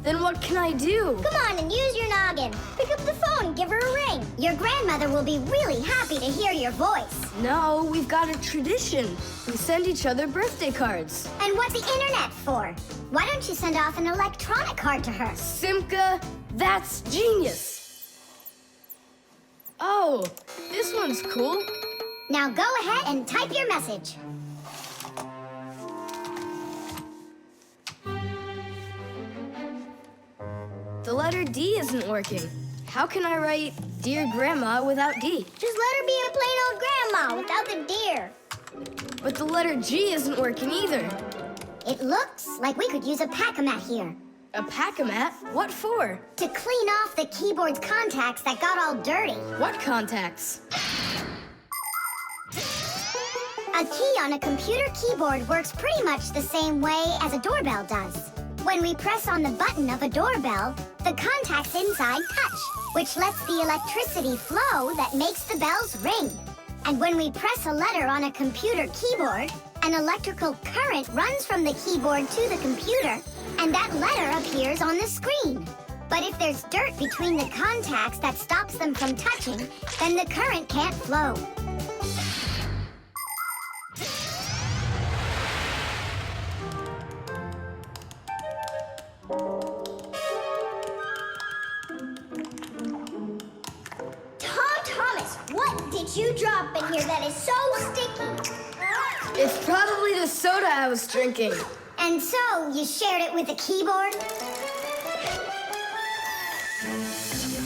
Speaker 3: then what can I do?
Speaker 2: Come on and use your noggin. Pick up the phone and give her a ring. Your grandmother will be really happy to hear your voice.
Speaker 3: No, we've got a tradition. We send each other birthday cards.
Speaker 2: And what's the internet for? Why don't you send off an electronic card to her?
Speaker 3: Simka, that's genius. Oh, this one's cool.
Speaker 2: Now go ahead and type your message.
Speaker 3: The letter D isn't working. How can I write Dear Grandma without D?
Speaker 2: Just let her be a plain old grandma without the dear.
Speaker 3: But the letter G isn't working either.
Speaker 2: It looks like we could use a pack-a-mat here.
Speaker 3: A pack-a-mat? What for?
Speaker 2: To clean off the keyboard's contacts that got all dirty.
Speaker 3: What contacts?
Speaker 2: A key on a computer keyboard works pretty much the same way as a doorbell does. When we press on the button of a doorbell, the contacts inside touch, which lets the electricity flow that makes the bells ring. And when we press a letter on a computer keyboard, an electrical current runs from the keyboard to the computer, and that letter appears on the screen. But if there's dirt between the contacts that stops them from touching, then the current can't flow. What did you drop in here that is so sticky?
Speaker 3: It's probably the soda I was drinking.
Speaker 2: And so, you shared it with the keyboard?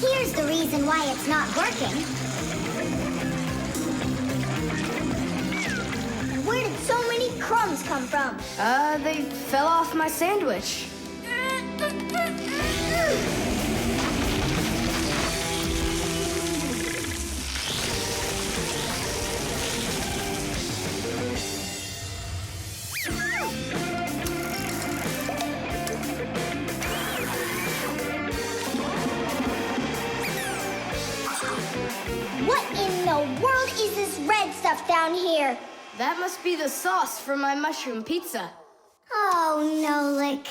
Speaker 2: Here's the reason why it's not working. Where did so many crumbs come from?
Speaker 3: They fell off my sandwich.
Speaker 2: What in the world is this red stuff down here?
Speaker 3: That must be the sauce for my mushroom pizza.
Speaker 2: Oh, Nolik.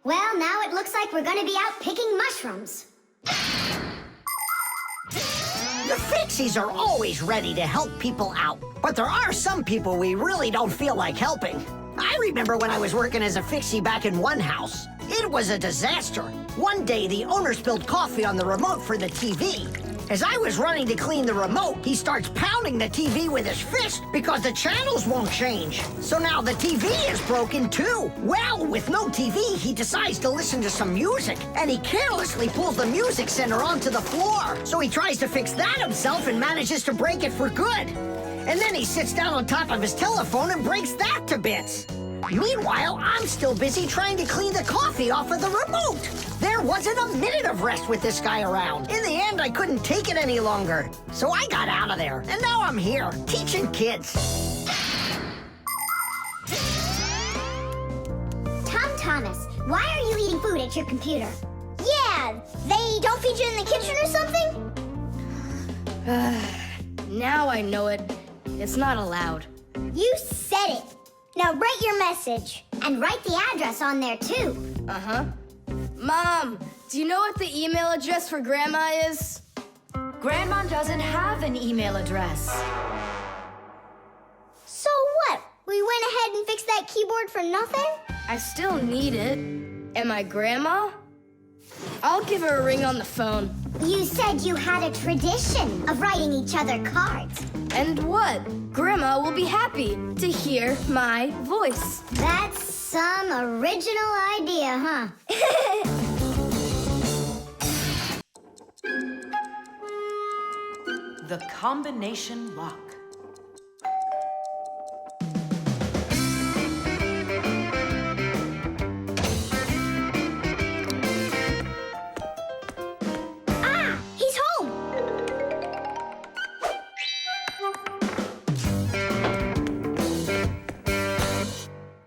Speaker 2: Well, now it looks like we're gonna be out picking mushrooms.
Speaker 4: The Fixies are always ready to help people out, but there are some people we really don't feel like helping. I remember when I was working as a Fixie back in one house. It was a disaster. One day, the owner spilled coffee on the remote for the TV. As I was running to clean the remote, he starts pounding the TV with his fist because the channels won't change. So now the TV is broken too. Well, with no TV, he decides to listen to some music, and he carelessly pulls the music center onto the floor. So he tries to fix that himself and manages to break it for good. And then he sits down on top of his telephone and breaks that to bits. Meanwhile, I'm still busy trying to clean the coffee off of the remote. There wasn't a minute of rest with this guy around. In the end, I couldn't take it any longer. So I got out of there, and now I'm here, teaching kids.
Speaker 2: Tom Thomas, why are you eating food at your computer? Yeah, they don't feed you in the kitchen or something?
Speaker 3: Now I know it. It's not allowed.
Speaker 2: You said it. Now write your message. And write the address on there, too.
Speaker 3: Uh-huh. Mom, Do you know what the email address for Grandma is?
Speaker 8: Grandma doesn't have an email address.
Speaker 2: So what? We went ahead and fixed that keyboard for nothing?
Speaker 3: I still need it. Am I Grandma? I'll give her a ring on the phone.
Speaker 2: You said you had a tradition of writing each other cards.
Speaker 3: And what? Grandma will be happy to hear my voice.
Speaker 2: That's some original idea, huh?
Speaker 9: The combination lock.
Speaker 2: Ah! He's home!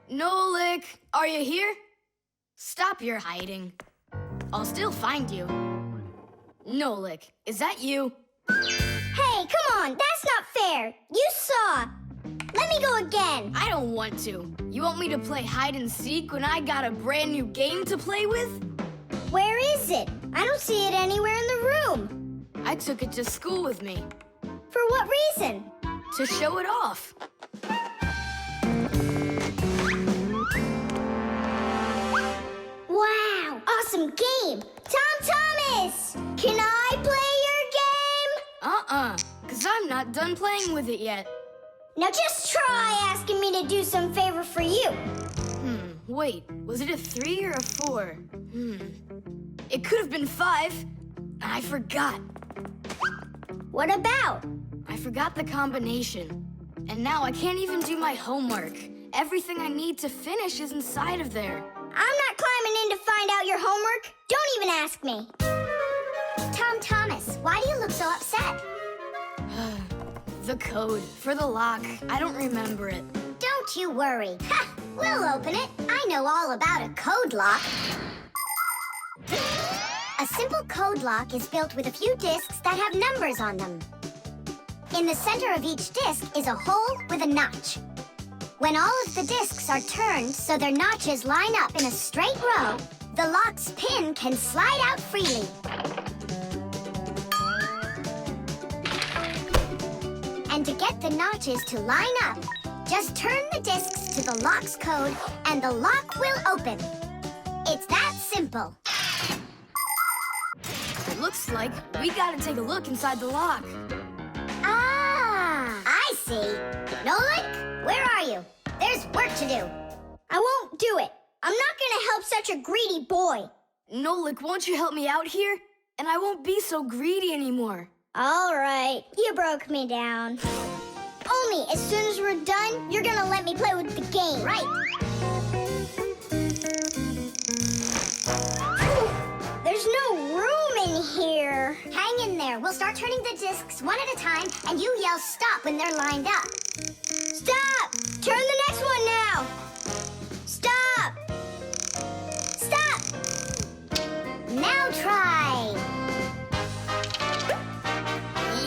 Speaker 3: Nolik, are you here? Stop your hiding. I'll still find you. Nolik, is that you?
Speaker 2: Hey, come on! That's not fair! You saw! Let me go again!
Speaker 3: I don't want to. You want me to play hide and seek when I got a brand new game to play with?
Speaker 2: Where is it? I don't see it anywhere in the room.
Speaker 3: I took it to school with me.
Speaker 2: For what reason?
Speaker 3: To show it off.
Speaker 2: Wow! Awesome game! Tom Thomas! Can I play your game?
Speaker 3: Because I'm not done playing with it yet.
Speaker 2: Now just try asking me to do some favor for you.
Speaker 3: Wait, was it a 3 or a 4? It could have been 5. I forgot.
Speaker 2: What about?
Speaker 3: I forgot the combination. And now I can't even do my homework. Everything I need to finish is inside of there.
Speaker 2: I'm not climbing in to find out your homework. Don't even ask me. Tom Thomas, why do you look so upset?
Speaker 3: The code for the lock. I don't remember it.
Speaker 2: Don't you worry. Ha! We'll open it. I know all about a code lock. A simple code lock is built with a few discs that have numbers on them. In the center of each disc is a hole with a notch. When all of the discs are turned so their notches line up in a straight row, the lock's pin can slide out freely. And to get the notches to line up, just turn the discs to the lock's code and the lock will open. It's that simple.
Speaker 3: It looks like we gotta take a look inside the lock.
Speaker 2: Ah, I see. Nolik, where are you? There's work to do. I won't do it. I'm not gonna help such a greedy boy.
Speaker 3: Nolik, won't you help me out here? And I won't be so greedy anymore.
Speaker 2: All right, you broke me down. Only as soon as we're done, you're gonna let me play with the game, right? There's no room in here. Hang in there. We'll start turning the discs one at a time, and you yell stop when they're lined up. Stop! Turn the next one now. Stop! Stop! Now try.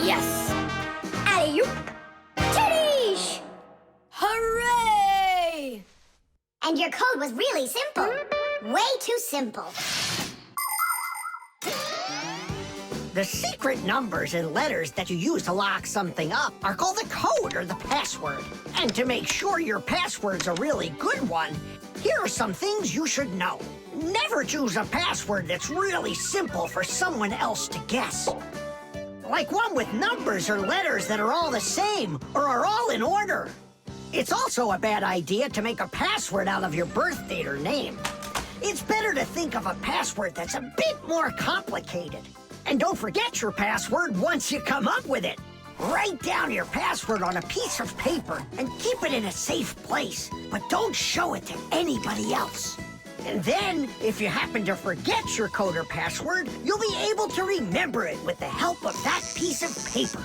Speaker 3: Yes!
Speaker 2: Alley-oop! Titties!
Speaker 3: Hooray!
Speaker 2: And your code was really simple. Way too simple.
Speaker 4: The secret numbers and letters that you use to lock something up are called the code or the password. And to make sure your password's a really good one, here are some things you should know. Never choose a password that's really simple for someone else to guess. Like one with numbers or letters that are all the same or are all in order. It's also a bad idea to make a password out of your birth date or name. It's better to think of a password that's a bit more complicated. And don't forget your password once you come up with it. Write down your password on a piece of paper and keep it in a safe place, but don't show it to anybody else. And then, if you happen to forget your code or password, you'll be able to remember it with the help of that piece of paper.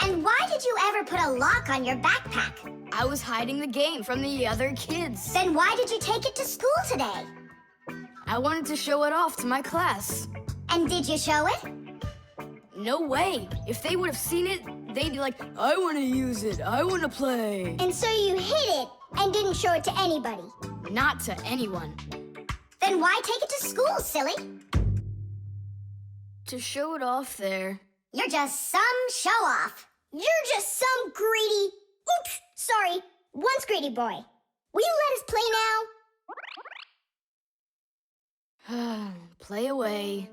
Speaker 2: And why did you ever put a lock on your backpack?
Speaker 3: I was hiding the game from the other kids.
Speaker 2: Then why did you take it to school today?
Speaker 3: I wanted to show it off to my class.
Speaker 2: And did you show it?
Speaker 3: No way. If they would have seen it, they'd be like, I want to use it. I want to play.
Speaker 2: And so you hid it and didn't show it to anybody.
Speaker 3: Not to anyone.
Speaker 2: Then why take it to school, silly?
Speaker 3: To show it off there.
Speaker 2: You're just some show-off. You're just some greedy... Oops, sorry. Once greedy boy. Will you let us play now?
Speaker 3: Play away.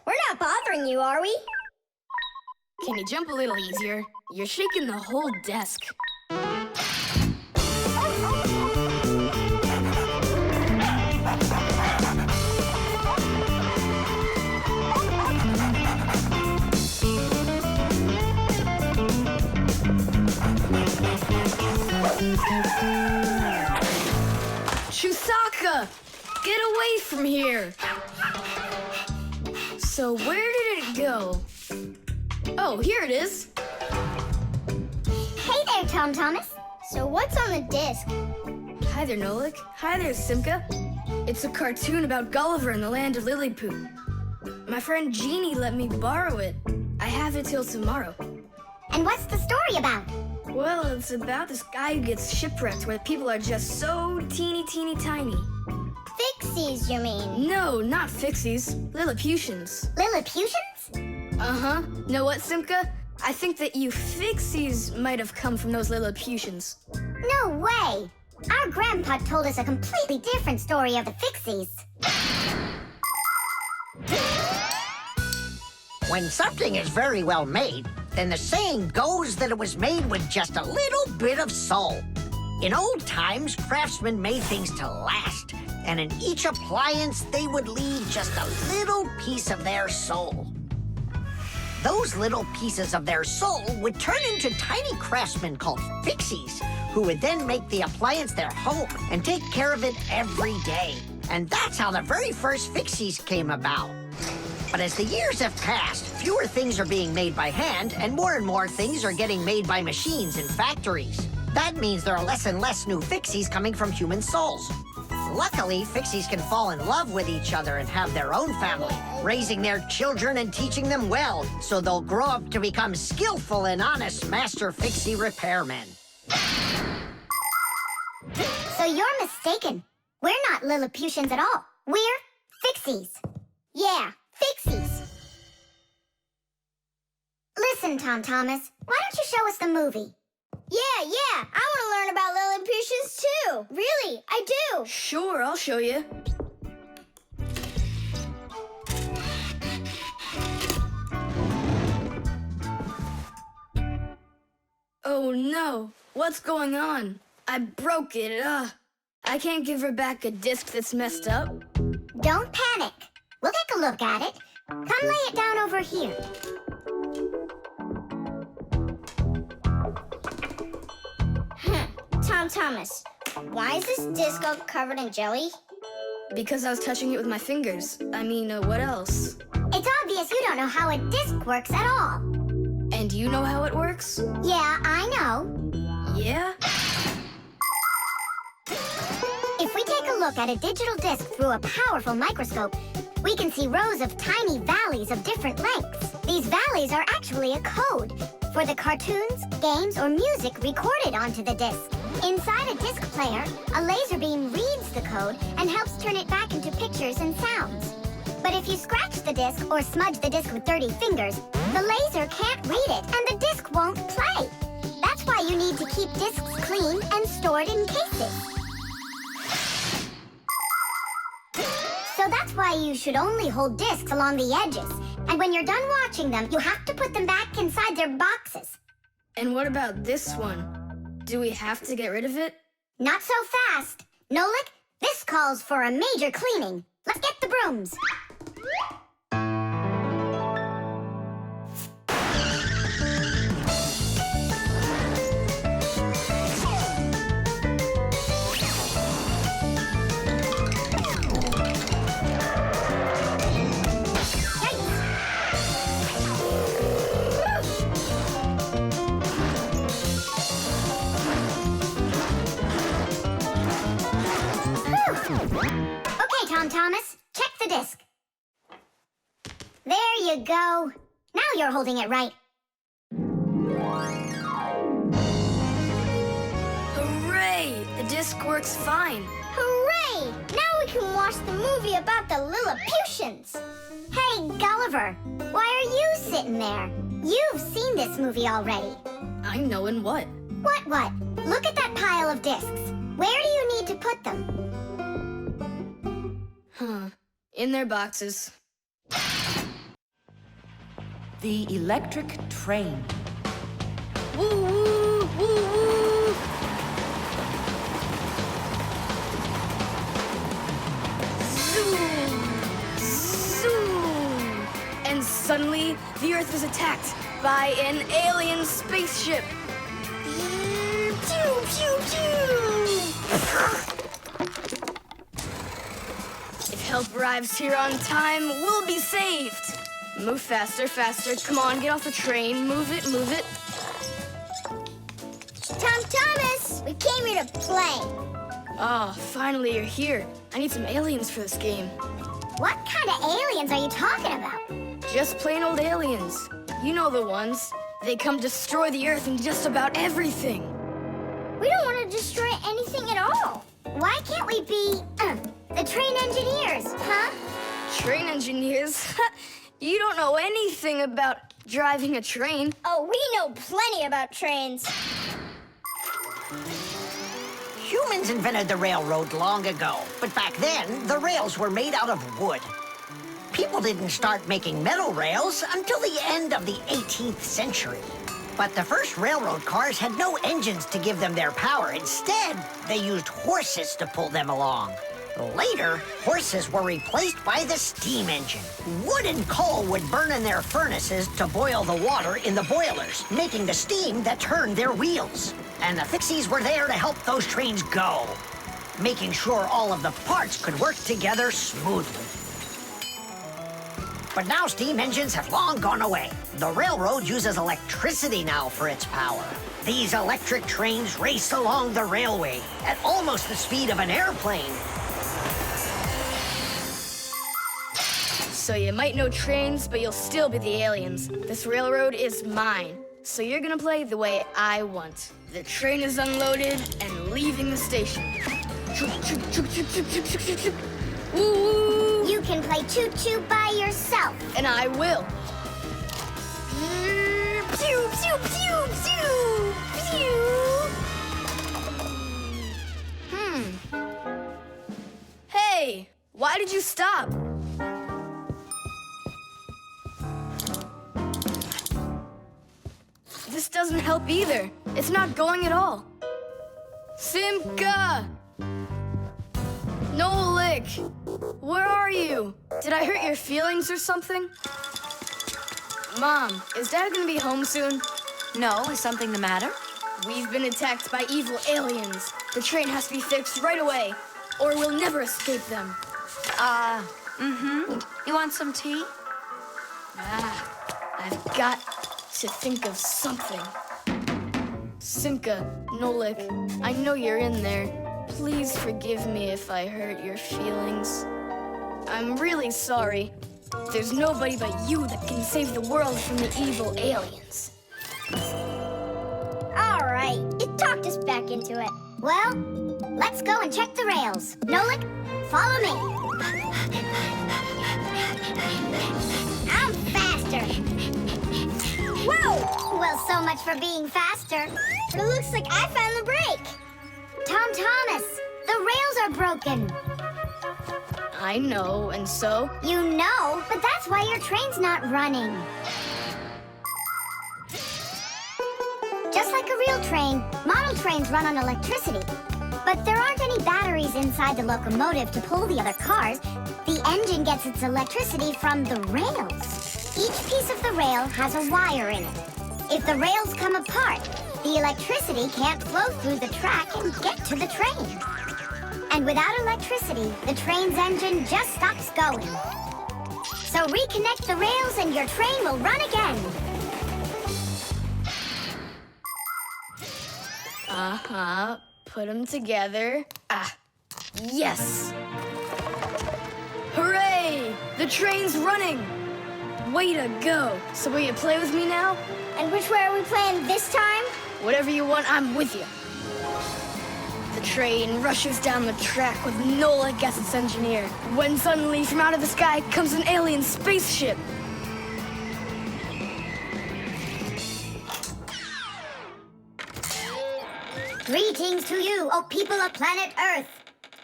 Speaker 2: We're not bothering you, are we?
Speaker 3: Can you jump a little easier? You're shaking the whole desk. Chusaka! Get away from here! So where did it go? Oh, here it is.
Speaker 2: Hey there, Tom Thomas. So what's on the disc?
Speaker 3: Hi there, Nolik. Hi there, Simka. It's a cartoon about Gulliver in the land of Lilliput. My friend Jeannie let me borrow it. I have it till tomorrow.
Speaker 2: And what's the story about?
Speaker 3: Well, it's about this guy who gets shipwrecked where people are just so teeny tiny.
Speaker 2: Fixies, you mean?
Speaker 3: No, not Fixies. Lilliputians.
Speaker 2: Lilliputians?
Speaker 3: Uh-huh. Know what, Simka? I think that you Fixies might have come from those Lilliputians.
Speaker 2: No way! Our grandpa told us a completely different story of the Fixies.
Speaker 4: When something is very well made, then the saying goes that it was made with just a little bit of soul. In old times, craftsmen made things to last, and in each appliance, they would leave just a little piece of their soul. Those little pieces of their soul would turn into tiny craftsmen called Fixies, who would then make the appliance their home and take care of it every day. And that's how the very first Fixies came about. But as the years have passed, fewer things are being made by hand, and more things are getting made by machines in factories. That means there are less and less new Fixies coming from human souls. Luckily, Fixies can fall in love with each other and have their own family, raising their children and teaching them well, so they'll grow up to become skillful and honest master Fixie repairmen.
Speaker 2: So you're mistaken. We're not Lilliputians at all. We're Fixies. Yeah, Fixies. Listen, Tom Thomas, why don't you show us the movie? Yeah, I want to learn about Lilliputians too. Really, I do.
Speaker 3: Sure, I'll show you. Oh no, what's going on? I broke it. I can't give her back a disc that's messed up.
Speaker 2: Don't panic. We'll take a look at it. Come lay it down over here. Tom Thomas, why is this disc all covered in jelly?
Speaker 3: Because I was touching it with my fingers. I mean, what else?
Speaker 2: It's obvious you don't know how a disc works at all.
Speaker 3: And you know how it works?
Speaker 2: Yeah, I know.
Speaker 3: Yeah?
Speaker 2: If we take a look at a digital disc through a powerful microscope, we can see rows of tiny valleys of different lengths. These valleys are actually a code for the cartoons, games, or music recorded onto the disc. Inside a disc player, a laser beam reads the code and helps turn it back into pictures and sounds. But if you scratch the disc or smudge the disc with dirty fingers, the laser can't read it and the disc won't play. That's why you need to keep discs clean and stored in cases. So that's why you should only hold discs along the edges. And when you're done watching them, you have to put them back inside their boxes.
Speaker 3: And what about this one? Do we have to get rid of it?
Speaker 2: Not so fast. Nolik, this calls for a major cleaning. Let's get the brooms. the disc. There you go. Now you're holding it right.
Speaker 3: Hooray! The disc works fine.
Speaker 2: Hooray! Now we can watch the movie about the Lilliputians. Hey, Gulliver, why are you sitting there? You've seen this movie already.
Speaker 3: I know in what?
Speaker 2: What? Look at that pile of discs. Where do you need to put them?
Speaker 3: In their boxes.
Speaker 9: The electric train.
Speaker 3: Woo woo woo woo! Zoom! Zoom! And suddenly, the Earth was attacked by an alien spaceship. Pew pew pew! If help arrives here on time, we'll be saved. Move faster, faster. Come on, get off the train. Move it, move it.
Speaker 2: Tom Thomas, we came here to play.
Speaker 3: Oh, finally you're here. I need some aliens for this game.
Speaker 2: What kind of aliens are you talking about?
Speaker 3: Just plain old aliens. You know the ones. They come destroy the Earth and just about everything.
Speaker 2: We don't want to destroy anything at all. Why can't we be, the train engineers, huh?
Speaker 3: Train engineers? You don't know anything about driving a train.
Speaker 2: Oh, we know plenty about trains.
Speaker 4: Humans invented the railroad long ago, but back then, the rails were made out of wood. People didn't start making metal rails until the end of the 18th century. But the first railroad cars had no engines to give them their power. Instead, they used horses to pull them along. Later, horses were replaced by the steam engine. Wood and coal would burn in their furnaces to boil the water in the boilers, making the steam that turned their wheels. And the Fixies were there to help those trains go, making sure all of the parts could work together smoothly. But now steam engines have long gone away. The railroad uses electricity now for its power. These electric trains race along the railway at almost the speed of an airplane.
Speaker 3: So you might know trains, but you'll still be the aliens. This railroad is mine. So you're gonna play the way I want. The train is unloaded and leaving the station. Woo!
Speaker 2: You can play choo-choo by yourself.
Speaker 3: And I will.
Speaker 2: Pew, pew, pew, pew, pew.
Speaker 3: Hey, why did you stop? This doesn't help either. It's not going at all. Simka! Nolik! Where are you? Did I hurt your feelings or something? Mom, is Dad gonna be home soon?
Speaker 8: No, is something the matter?
Speaker 3: We've been attacked by evil aliens. The train has to be fixed right away, or we'll never escape them.
Speaker 8: You want some tea?
Speaker 3: I've got to think of something. Simka, Nolik, I know you're in there. Please forgive me if I hurt your feelings. I'm really sorry. There's nobody but you that can save the world from the evil aliens.
Speaker 2: All right, you talked us back into it. Well, let's go and check the rails. Nolik, follow me. I'm faster. Whoa! Well, so much for being faster. But it looks like I found the brake. Tom Thomas, the rails are broken.
Speaker 3: I know, and so?
Speaker 2: You know, but that's why your train's not running. Just like a real train, model trains run on electricity. But there aren't any batteries inside the locomotive to pull the other cars. The engine gets its electricity from the rails. Each piece of the rail has a wire in it. If the rails come apart, the electricity can't flow through the track and get to the train. And without electricity, the train's engine just stops going. So reconnect the rails and your train will run again.
Speaker 3: Put them together. Yes! Hooray! The train's running! Way to go! So will you play with me now?
Speaker 2: And which way are we playing this time?
Speaker 3: Whatever you want, I'm with you. The train rushes down the track with Nolik as its engineer, when suddenly from out of the sky comes an alien spaceship.
Speaker 2: Greetings to you, O people of planet Earth.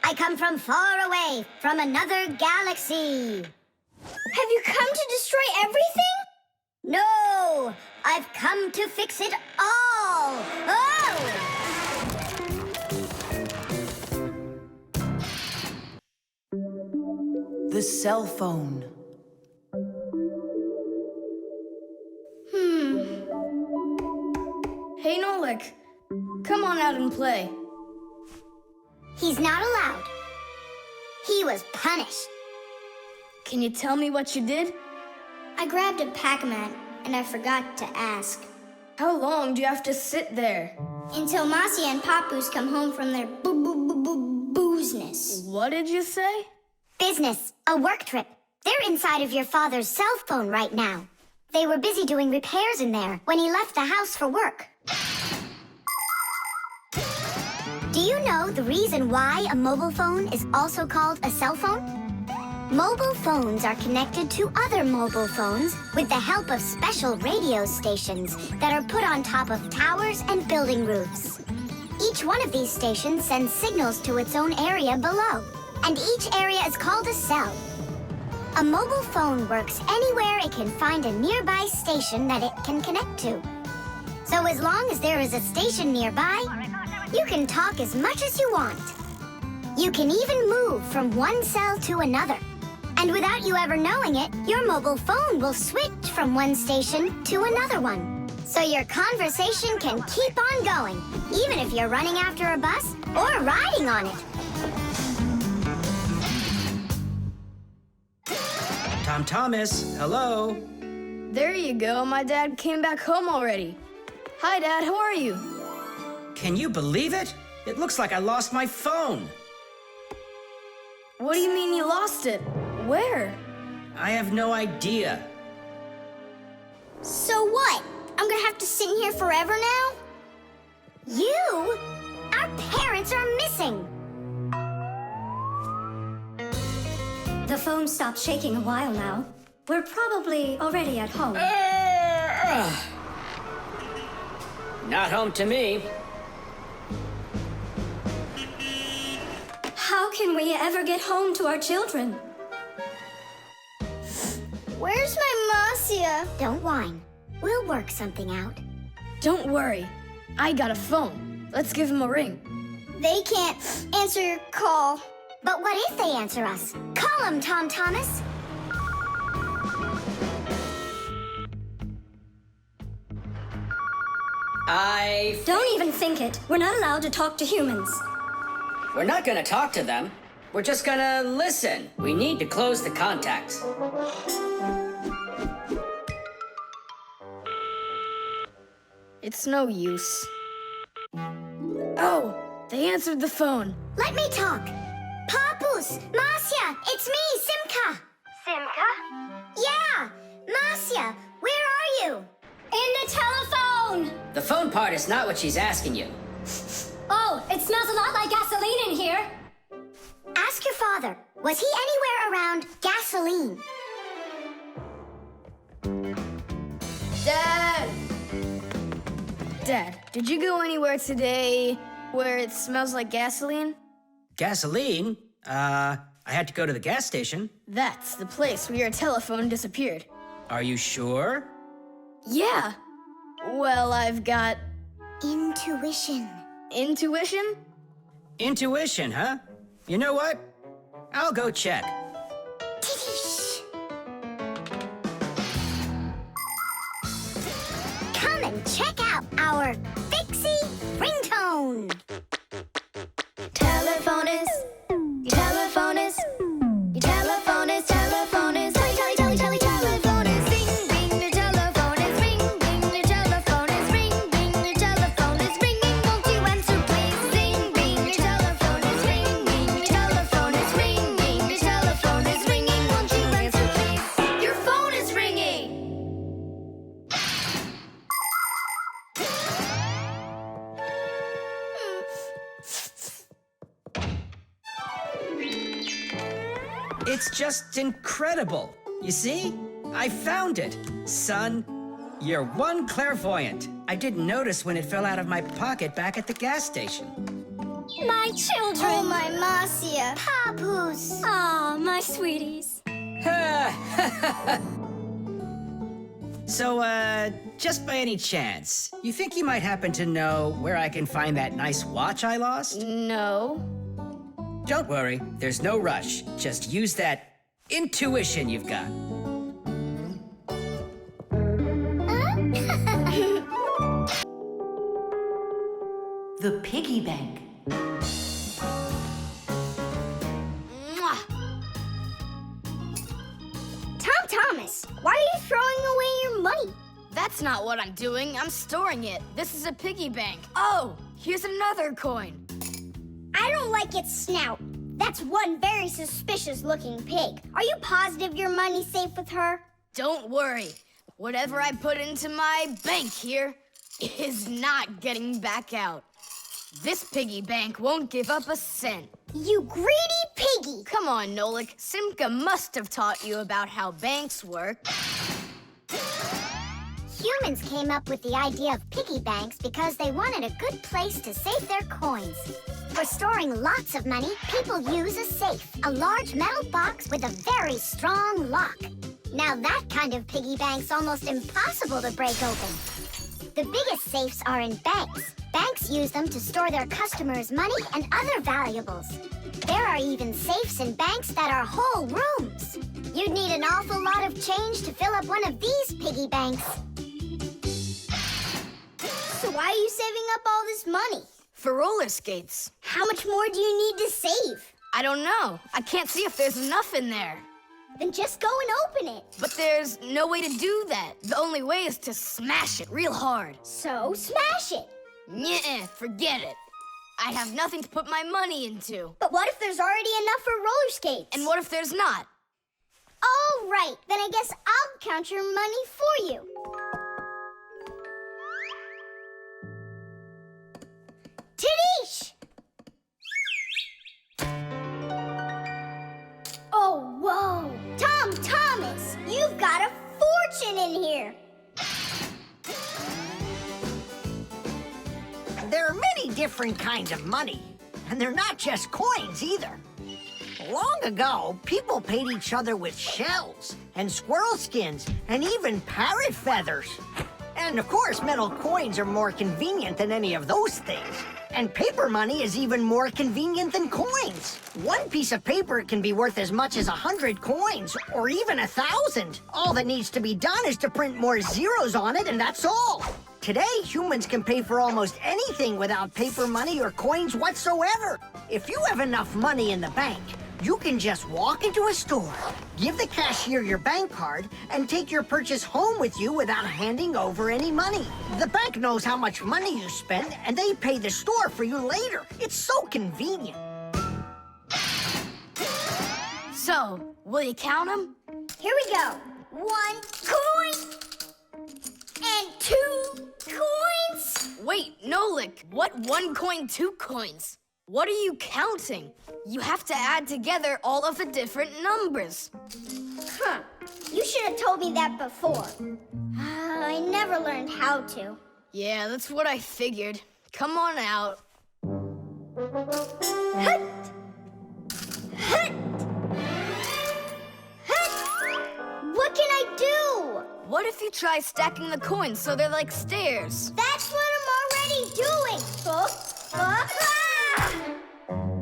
Speaker 2: I come from far away, from another galaxy. Have you come to destroy everything? No, I've come to fix it all. Oh!
Speaker 9: The cell phone.
Speaker 3: Hey, Nolik, come on out and play.
Speaker 2: He's not allowed. He was punished.
Speaker 3: Can you tell me what you did?
Speaker 2: I grabbed a Pac-Man, and I forgot to ask.
Speaker 3: How long do you have to sit there?
Speaker 2: Until Marcia and Papoose come home from their boozness.
Speaker 3: What did you say?
Speaker 2: Business, a work trip. They're inside of your father's cell phone right now. They were busy doing repairs in there when he left the house for work. Do you know the reason why a mobile phone is also called a cell phone? Mobile phones are connected to other mobile phones with the help of special radio stations that are put on top of towers and building roofs. Each one of these stations sends signals to its own area below, and each area is called a cell. A mobile phone works anywhere it can find a nearby station that it can connect to. So as long as there is a station nearby, you can talk as much as you want. You can even move from one cell to another. And without you ever knowing it, your mobile phone will switch from one station to another one. So your conversation can keep on going, even if you're running after a bus or riding on it.
Speaker 11: Tom Thomas, hello.
Speaker 3: There you go, my dad came back home already. Hi, Dad, how are you?
Speaker 11: Can you believe it? It looks like I lost my phone.
Speaker 3: What do you mean you lost it? Where?
Speaker 11: I have no idea.
Speaker 2: So what? I'm gonna have to sit in here forever now? You? Our parents are missing.
Speaker 7: The phone stopped shaking a while now. We're probably already at home.
Speaker 6: Not home to me.
Speaker 7: How can we ever get home to our children?
Speaker 2: Where's my Marcia? Don't whine. We'll work something out.
Speaker 3: Don't worry. I got a phone. Let's give him a ring.
Speaker 2: They can't answer your call. But what if they answer us? Call them, Tom Thomas.
Speaker 7: Don't even think it. We're not allowed to talk to humans.
Speaker 6: We're not gonna talk to them. We're just gonna listen. We need to close the contacts.
Speaker 3: It's no use. Oh, they answered the phone.
Speaker 2: Let me talk. Papoose, Marcia, it's me, Simka.
Speaker 7: Simka?
Speaker 2: Yeah, Marcia, where are you?
Speaker 7: In the telephone!
Speaker 6: The phone part is not what she's asking you.
Speaker 7: Oh, it smells a lot like gasoline in here.
Speaker 2: Ask your father, was he anywhere around gasoline?
Speaker 3: Dad! Dad, did you go anywhere today where it smells like gasoline?
Speaker 11: Gasoline? I had to go to the gas station.
Speaker 3: That's the place where your telephone disappeared.
Speaker 11: Are you sure?
Speaker 3: Yeah. Well, I've got...
Speaker 2: Intuition.
Speaker 3: Intuition?
Speaker 11: Intuition, huh? You know what? I'll go check.
Speaker 2: Come and check out our Fixie ringtone.
Speaker 12: Telephonist, telephonist, telephonist, telephonist, telephonist, ring, ring, the telephonist, ring, ring, the telephonist, ring, ring, the telephonist, ringing, won't you answer please? Ring, ring, the telephonist, ring, ring, the telephonist, ring, ring, the telephonist, ringing, won't you answer please?
Speaker 11: It's just incredible. You see? I found it. Son, you're one clairvoyant. I didn't notice when it fell out of my pocket back at the gas station.
Speaker 7: My children.
Speaker 2: Oh, my Marcia. Papoose.
Speaker 7: Aw, my sweeties.
Speaker 11: So, just by any chance, you think you might happen to know where I can find that nice watch I lost?
Speaker 3: No.
Speaker 11: Don't worry, there's no rush. Just use that intuition you've got.
Speaker 9: The Piggy Bank.
Speaker 3: Mwah.
Speaker 2: Tom Thomas, why are you throwing away your money?
Speaker 3: That's not what I'm doing. I'm storing it. This is a piggy bank. Oh, here's another coin.
Speaker 2: I don't like its snout. That's one very suspicious-looking pig. Are you positive your money's safe with her?
Speaker 3: Don't worry. Whatever I put into my bank here is not getting back out. This piggy bank won't give up a cent.
Speaker 2: You greedy piggy!
Speaker 3: Come on, Nolik. Simka must have taught you about how banks work.
Speaker 2: Humans came up with the idea of piggy banks because they wanted a good place to save their coins. For storing lots of money, people use a safe, a large metal box with a very strong lock. Now that kind of piggy bank's almost impossible to break open. The biggest safes are in banks. Banks use them to store their customers' money and other valuables. There are even safes in banks that are whole rooms. You'd need an awful lot of change to fill up one of these piggy banks. So why are you saving up all this money?
Speaker 3: For roller skates.
Speaker 2: How much more do you need to save?
Speaker 3: I don't know. I can't see if there's enough in there.
Speaker 2: Then just go and open it.
Speaker 3: But there's no way to do that. The only way is to smash it real hard.
Speaker 2: So smash it.
Speaker 3: Nuh-uh, forget it. I have nothing to put my money into.
Speaker 2: But what if there's already enough for roller skates?
Speaker 3: And what if there's not?
Speaker 2: All right, then I guess I'll count your money for you. Tadish! Oh, whoa! Tom Thomas, you've got a fortune in here.
Speaker 4: There are many different kinds of money, and they're not just coins either. Long ago, people paid each other with shells and squirrel skins and even parrot feathers. And of course, metal coins are more convenient than any of those things. And paper money is even more convenient than coins. One piece of paper can be worth as much as 100 coins, or even 1,000. All that needs to be done is to print more zeros on it, and that's all. Today, humans can pay for almost anything without paper money or coins whatsoever. If you have enough money in the bank, you can just walk into a store, give the cashier your bank card, and take your purchase home with you without handing over any money. The bank knows how much money you spend, and they pay the store for you later. It's so convenient.
Speaker 3: So, will you count them?
Speaker 2: Here we go. 1 coin and 2 coins.
Speaker 3: Wait, Nolik, what 1 coin, 2 coins? What are you counting? You have to add together all of the different numbers.
Speaker 2: Huh. You should have told me that before. I never learned how to.
Speaker 3: Yeah, that's what I figured. Come on out.
Speaker 2: Hut! Hut! Hut! What can I do?
Speaker 3: What if you try stacking the coins so they're like stairs?
Speaker 2: That's what I'm already doing.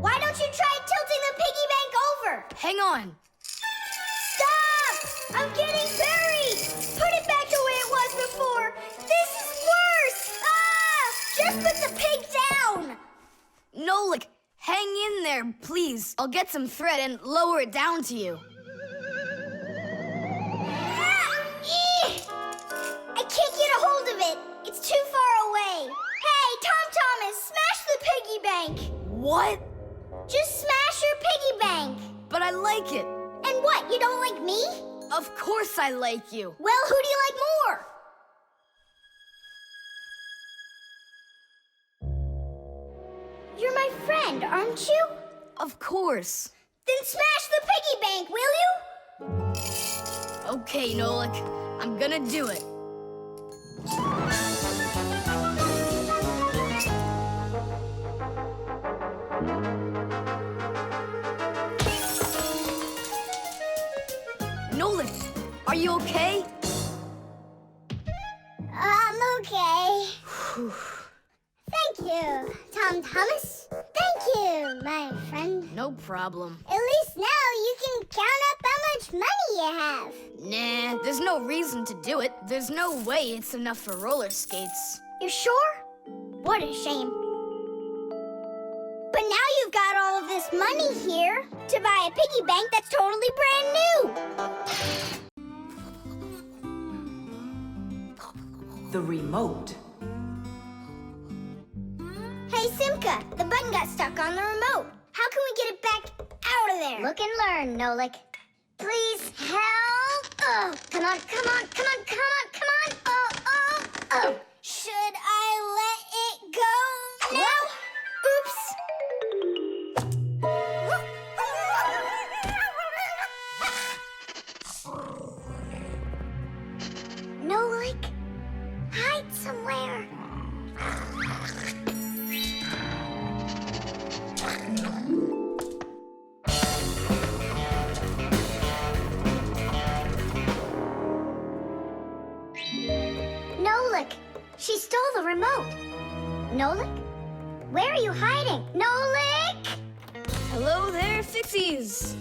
Speaker 2: Why don't you try tilting the piggy bank over?
Speaker 3: Hang on.
Speaker 2: Stop! I'm getting buried! Put it back the way it was before! This is worse! Just put the pig down!
Speaker 3: Nolik, hang in there, please. I'll get some thread and lower it down to you.
Speaker 2: I can't get a hold of it. It's too far away. Hey, Tom Thomas, smash the piggy bank.
Speaker 3: What?
Speaker 2: Just smash your piggy bank.
Speaker 3: But I like it.
Speaker 2: And what, you don't like me?
Speaker 3: Of course I like you.
Speaker 2: Well, who do you like more? You're my friend, aren't you?
Speaker 3: Of course.
Speaker 12: Then smash the piggy bank, will you?
Speaker 3: Okay, Nolik, I'm gonna do it. Nolik, are you okay?
Speaker 2: I'm okay. Thank you, Tom Thomas. Thank you, my friend.
Speaker 3: No problem.
Speaker 2: At least now you can count up how much money you have.
Speaker 3: Nah, there's no reason to do it. There's no way it's enough for roller skates.
Speaker 2: You sure? What a shame. But now you've got all of this money here to buy a piggy bank that's totally brand new.
Speaker 9: The remote.
Speaker 2: Hey, Simka, the button got stuck on the remote. How can we get it back out of there? Look and learn, Nolik. Please help. Oh, come on, come on, come on, come on, come on. Oh, oh, oh. Should I let it go now? Oops. Nolik, hide somewhere. Nolik, she stole the remote. Nolik? Where are you hiding? Nolik!
Speaker 3: Hello there, Fixies.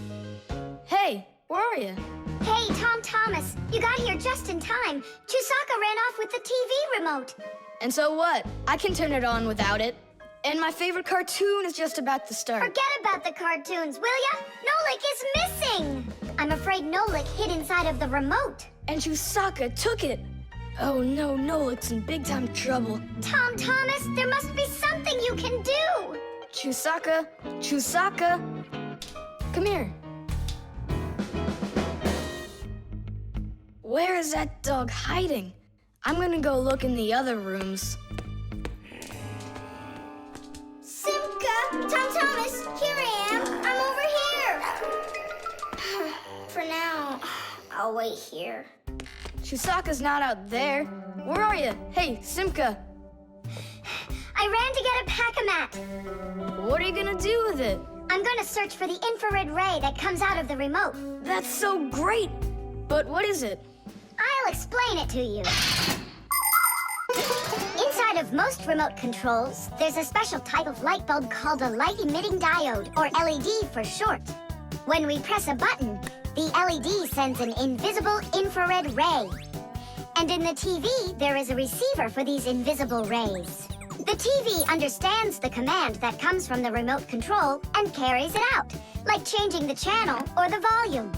Speaker 3: Hey, where are you?
Speaker 2: Hey, Tom Thomas, you got here just in time. Chusaka ran off with the TV remote.
Speaker 3: And so what? I can turn it on without it. And my favorite cartoon is just about to start.
Speaker 2: Forget about the cartoons, will ya? Nolik is missing. I'm afraid Nolik hid inside of the remote.
Speaker 3: And Chusaka took it. Oh no, Nolik's in big time trouble.
Speaker 2: Tom Thomas, there must be something you can do.
Speaker 3: Chusaka, Chusaka, come here. Where is that dog hiding? I'm gonna go look in the other rooms.
Speaker 2: Simka, Tom Thomas, here I am. I'm over here. For now, I'll wait here.
Speaker 3: Chusaka's not out there. Where are you? Hey, Simka.
Speaker 2: I ran to get a pack-a-mat.
Speaker 3: What are you gonna do with it?
Speaker 2: I'm gonna search for the infrared ray that comes out of the remote.
Speaker 3: That's so great! But what is it?
Speaker 2: I'll explain it to you. Inside of most remote controls, there's a special type of light bulb called a light-emitting diode, or LED for short. When we press a button, the LED sends an invisible infrared ray. And in the TV, there is a receiver for these invisible rays. The TV understands the command that comes from the remote control and carries it out, like changing the channel or the volume.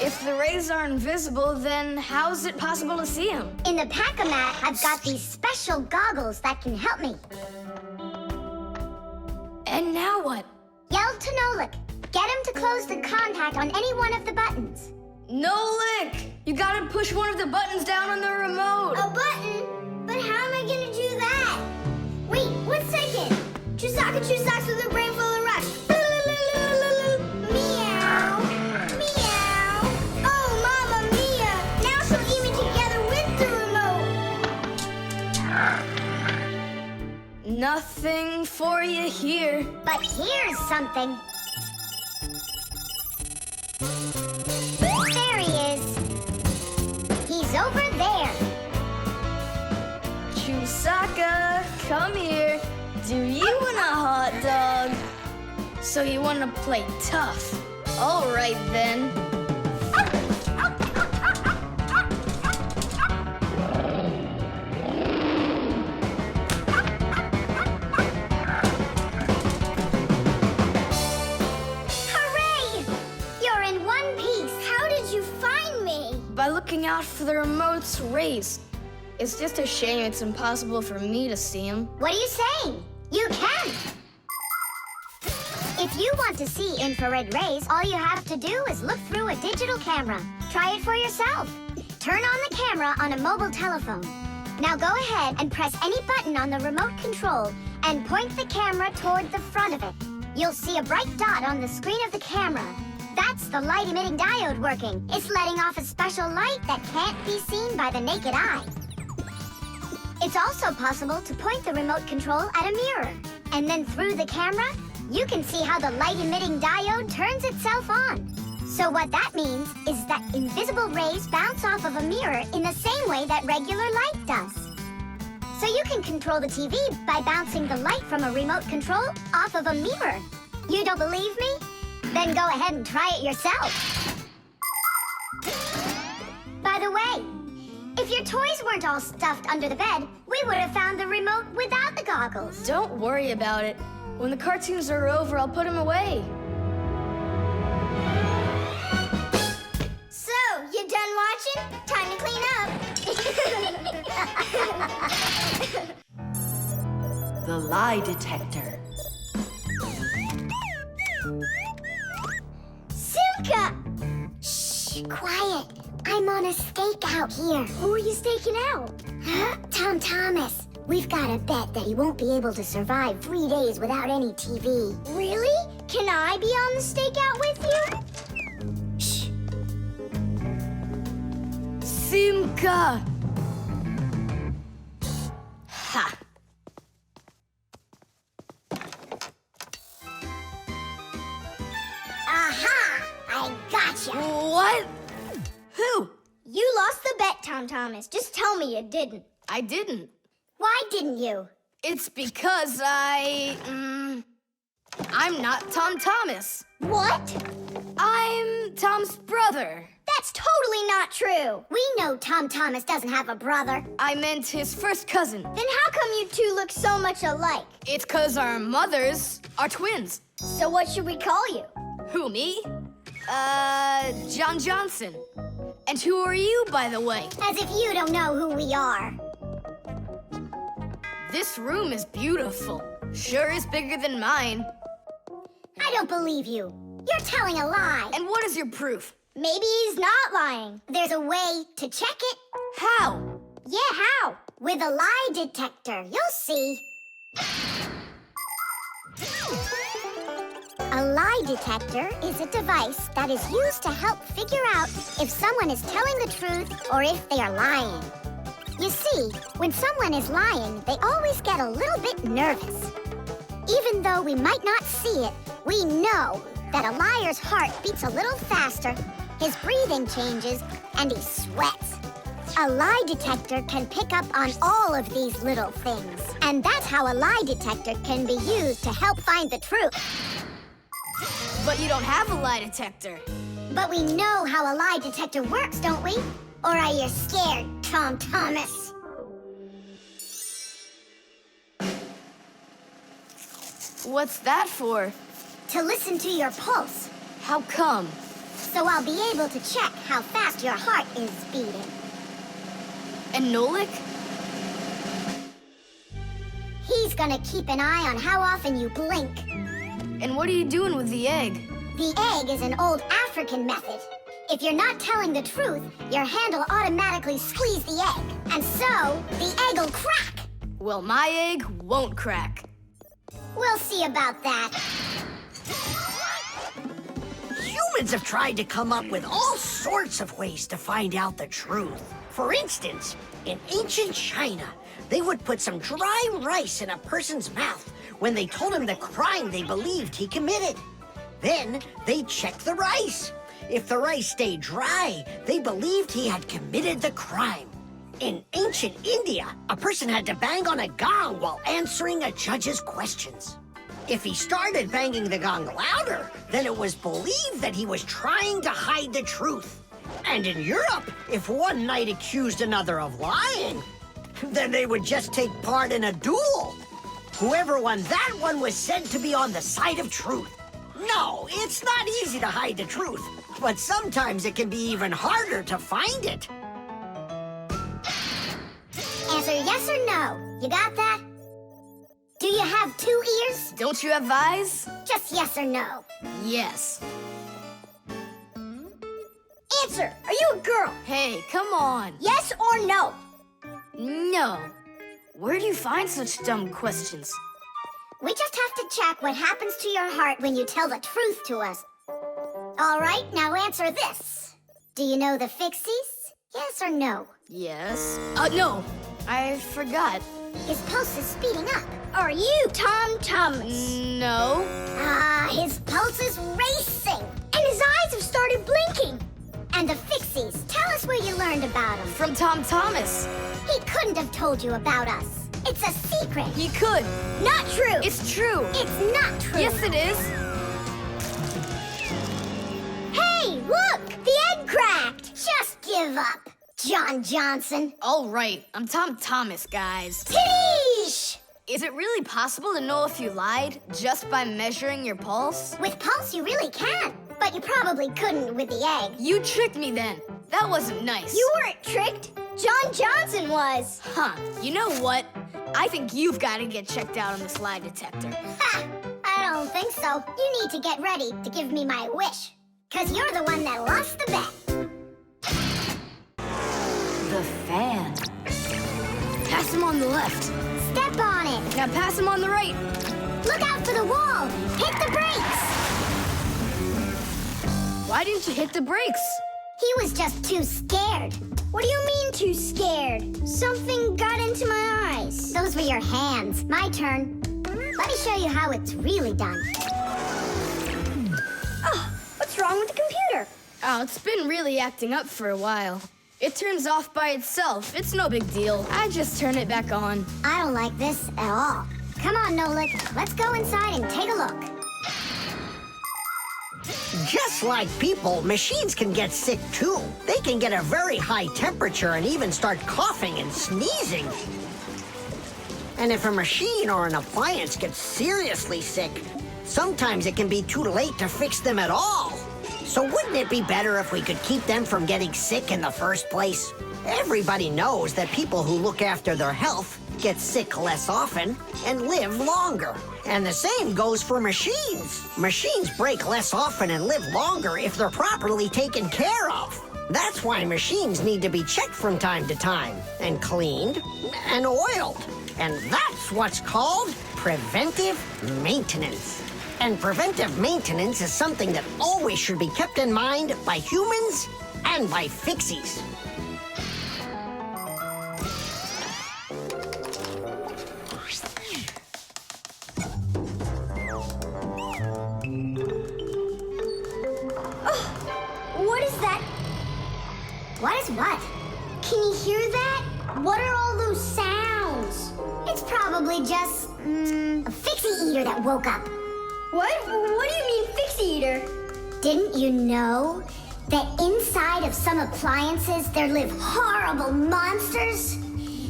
Speaker 3: If the rays are invisible, then how is it possible to see them?
Speaker 2: In the pack-a-mat, I've got these special goggles that can help me.
Speaker 3: And now what?
Speaker 2: Yell to Nolik. Get him to close the contact on any one of the buttons.
Speaker 3: Nolik! You gotta push one of the buttons down on the remote.
Speaker 2: A button? But how am I gonna do that? Wait, 1 second. Chusaka Chusaks with a brain full of rocks. Meow. Meow. Oh, Mama Mia. Now she'll eat me together with the remote.
Speaker 3: Nothing for you here.
Speaker 2: But here's something. There he is. He's over there.
Speaker 3: Chusaka, come here. Do you want a hot dog? So you want to play tough? All right then. By looking out for the remote's rays. It's just a shame it's impossible for me to see them.
Speaker 2: What are you saying? You can! If you want to see infrared rays, all you have to do is look through a digital camera. Try it for yourself. Turn on the camera on a mobile telephone. Now go ahead and press any button on the remote control and point the camera toward the front of it. You'll see a bright dot on the screen of the camera. That's the light-emitting diode working. It's letting off a special light that can't be seen by the naked eye. It's also possible to point the remote control at a mirror. And then through the camera, you can see how the light-emitting diode turns itself on. So what that means is that invisible rays bounce off of a mirror in the same way that regular light does. So you can control the TV by bouncing the light from a remote control off of a mirror. You don't believe me? Then go ahead and try it yourself. By the way, if your toys weren't all stuffed under the bed, we would have found the remote without the goggles.
Speaker 3: Don't worry about it. When the cartoons are over, I'll put them away.
Speaker 2: So, you done watching? Time to clean up.
Speaker 9: The Lie Detector.
Speaker 2: Simka! Shh, quiet. I'm on a stakeout here. Who are you staking out? Huh? Tom Thomas. We've got a bet that he won't be able to survive 3 days without any TV. Really? Can I be on the stakeout with you? Shh.
Speaker 3: Simka! Ha!
Speaker 2: Aha! I gotcha!
Speaker 3: What? Who?
Speaker 2: You lost the bet, Tom Thomas. Just tell me you didn't.
Speaker 3: I didn't.
Speaker 2: Why didn't you?
Speaker 3: It's because I'm not Tom Thomas.
Speaker 2: What?
Speaker 3: I'm Tom's brother.
Speaker 2: That's totally not true. We know Tom Thomas doesn't have a brother.
Speaker 3: I meant his first cousin.
Speaker 2: Then how come you two look so much alike?
Speaker 3: It's 'cause our mothers are twins.
Speaker 2: So what should we call you?
Speaker 3: Who, me? John Johnson. And who are you, by the way?
Speaker 2: As if you don't know who we are.
Speaker 3: This room is beautiful. Sure is bigger than mine.
Speaker 2: I don't believe you. You're telling a lie.
Speaker 3: And what is your proof?
Speaker 2: Maybe he's not lying. There's a way to check it.
Speaker 3: How?
Speaker 2: Yeah, how? With a lie detector. You'll see. A lie detector is a device that is used to help figure out if someone is telling the truth or if they are lying. You see, when someone is lying, they always get a little bit nervous. Even though we might not see it, we know that a liar's heart beats a little faster, his breathing changes, and he sweats. A lie detector can pick up on all of these little things. And that's how a lie detector can be used to help find the truth.
Speaker 3: But you don't have a lie detector.
Speaker 2: But we know how a lie detector works, don't we? Or are you scared, Tom Thomas?
Speaker 3: What's that for?
Speaker 2: To listen to your pulse.
Speaker 3: How come?
Speaker 2: So I'll be able to check how fast your heart is beating.
Speaker 3: And Nolik?
Speaker 2: He's gonna keep an eye on how often you blink.
Speaker 3: And what are you doing with the egg?
Speaker 2: The egg is an old African method. If you're not telling the truth, your hand will automatically squeeze the egg. And so, the egg will crack.
Speaker 3: Well, my egg won't crack.
Speaker 2: We'll see about that.
Speaker 4: Humans have tried to come up with all sorts of ways to find out the truth. For instance, in ancient China, they would put some dry rice in a person's mouth when they told him the crime they believed he committed. Then they'd check the rice. If the rice stayed dry, they believed he had committed the crime. In ancient India, a person had to bang on a gong while answering a judge's questions. If he started banging the gong louder, then it was believed that he was trying to hide the truth. And in Europe, if one knight accused another of lying, then they would just take part in a duel. Whoever won that one was said to be on the side of truth. No, it's not easy to hide the truth, but sometimes it can be even harder to find it.
Speaker 2: Answer yes or no. You got that? Do you have 2 ears?
Speaker 3: Don't you have eyes?
Speaker 2: Just yes or no.
Speaker 3: Yes.
Speaker 2: Answer. Are you a girl?
Speaker 3: Hey, come on.
Speaker 2: Yes or no?
Speaker 3: No. Where do you find such dumb questions?
Speaker 2: We just have to check what happens to your heart when you tell the truth to us. All right, now answer this. Do you know the Fixies? Yes or no?
Speaker 3: Yes. No. I forgot.
Speaker 2: His pulse is speeding up.
Speaker 12: Are you Tom Thomas?
Speaker 3: No.
Speaker 2: His pulse is racing.
Speaker 12: And his eyes have started blinking.
Speaker 2: And the Fixies, tell us where you learned about them.
Speaker 3: From Tom Thomas.
Speaker 2: He couldn't have told you about us. It's a secret.
Speaker 3: He could.
Speaker 2: Not true.
Speaker 3: It's true.
Speaker 2: It's not true.
Speaker 3: Yes, it is.
Speaker 2: Hey, look! The egg cracked. Just give up, John Johnson.
Speaker 3: All right. I'm Tom Thomas, guys.
Speaker 2: Tish!
Speaker 3: Is it really possible to know if you lied just by measuring your pulse?
Speaker 2: With pulse, you really can. But you probably couldn't with the egg.
Speaker 3: You tricked me then. That wasn't nice.
Speaker 12: You weren't tricked. John Johnson was.
Speaker 3: Huh. You know what? I think you've got to get checked out on this lie detector.
Speaker 2: Ha! I don't think so. You need to get ready to give me my wish. 'Cause you're the one that lost the bet.
Speaker 8: The fan.
Speaker 3: Pass him on the left.
Speaker 2: Step on it.
Speaker 3: Now pass him on the right.
Speaker 2: Look out for the wall. Hit the brakes.
Speaker 3: Why didn't you hit the brakes?
Speaker 2: He was just too scared.
Speaker 12: What do you mean too scared? Something got into my eyes.
Speaker 2: Those were your hands. My turn. Let me show you how it's really done.
Speaker 12: Oh, what's wrong with the computer?
Speaker 3: Oh, it's been really acting up for a while. It turns off by itself. It's no big deal. I just turn it back on.
Speaker 2: I don't like this at all. Come on, Nolik. Let's go inside and take a look.
Speaker 4: Just like people, machines can get sick too. They can get a very high temperature and even start coughing and sneezing. And if a machine or an appliance gets seriously sick, sometimes it can be too late to fix them at all. So wouldn't it be better if we could keep them from getting sick in the first place? Everybody knows that people who look after their health get sick less often and live longer. And the same goes for machines. Machines break less often and live longer if they're properly taken care of. That's why machines need to be checked from time to time and cleaned and oiled. And that's what's called preventive maintenance. And preventive maintenance is something that always should be kept in mind by humans and by Fixies.
Speaker 12: What is that?
Speaker 2: What is what?
Speaker 12: Can you hear that? What are all those sounds?
Speaker 2: It's probably just, a Fixie eater that woke up.
Speaker 12: What? What do you mean, Fixie eater?
Speaker 2: Didn't you know that inside of some appliances there live horrible monsters?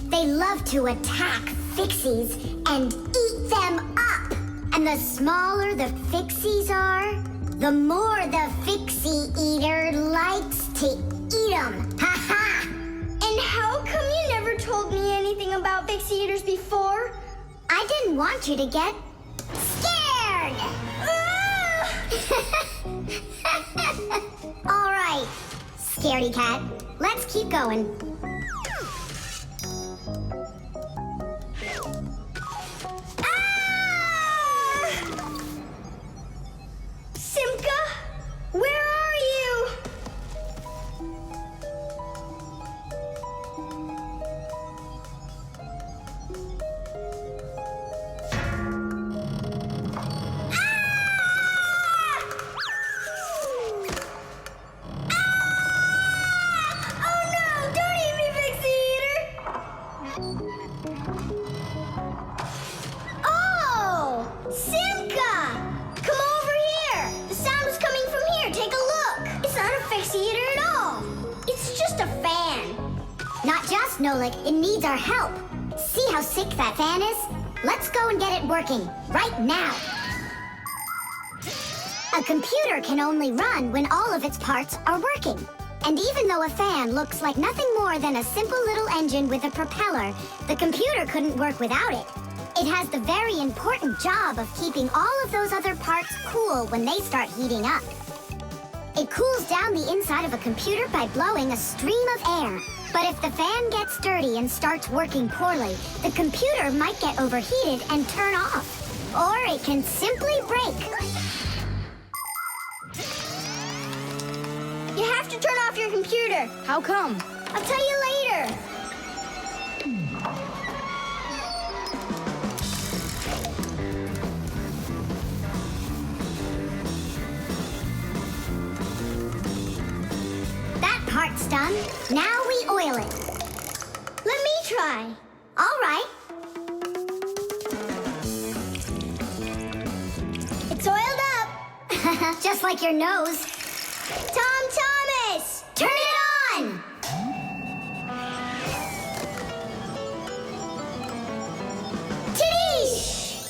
Speaker 2: They love to attack Fixies and eat them up. And the smaller the Fixies are, the more the Fixie eater likes to eat them. Ha ha!
Speaker 12: And how come you never told me anything about Fixie eaters before?
Speaker 2: I didn't want you to get scared! All right, scaredy cat, let's keep going.
Speaker 12: Simka, where are you? Oh no, don't eat me, Fixie eater! Oh, Simka! Come over here! The sound is coming from here. Take a look. It's not a Fixie eater at all. It's just a fan.
Speaker 2: Not just, Nolik, it needs our help. See how sick that fan is? Let's go and get it working, right now. A computer can only run when all of its parts are working. And even though a fan looks like nothing more than a simple little engine with a propeller, the computer couldn't work without it. It has the very important job of keeping all of those other parts cool when they start heating up. It cools down the inside of a computer by blowing a stream of air. But if the fan gets dirty and starts working poorly, the computer might get overheated and turn off. Or it can simply break.
Speaker 12: You have to turn off your computer.
Speaker 3: How come?
Speaker 12: I'll tell you later.
Speaker 2: That part's done. Now we oil it.
Speaker 12: Let me try.
Speaker 2: All right.
Speaker 12: It's oiled up.
Speaker 2: Just like your nose.
Speaker 12: Tom Thomas!
Speaker 2: Turn it on!
Speaker 12: Tidish!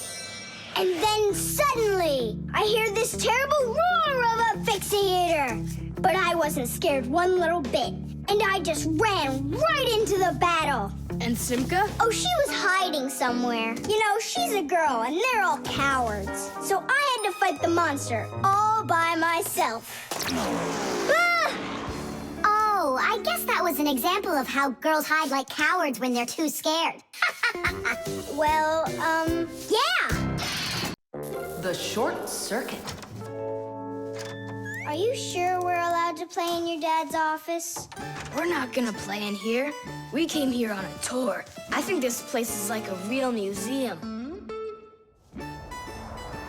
Speaker 12: And then suddenly, I hear this terrible roar of a Fixie-eater. But I wasn't scared one little bit. And I just ran right into the battle.
Speaker 3: And Simka?
Speaker 12: Oh, she was hiding somewhere. You know, she's a girl, and they're all cowards. So I had to fight the monster all by myself. Ah!
Speaker 2: Oh, I guess that was an example of how girls hide like cowards when they're too scared.
Speaker 12: Well, yeah.
Speaker 9: The short circuit.
Speaker 12: Are you sure we're allowed to play in your dad's office?
Speaker 3: We're not gonna play in here. We came here on a tour. I think this place is like a real museum.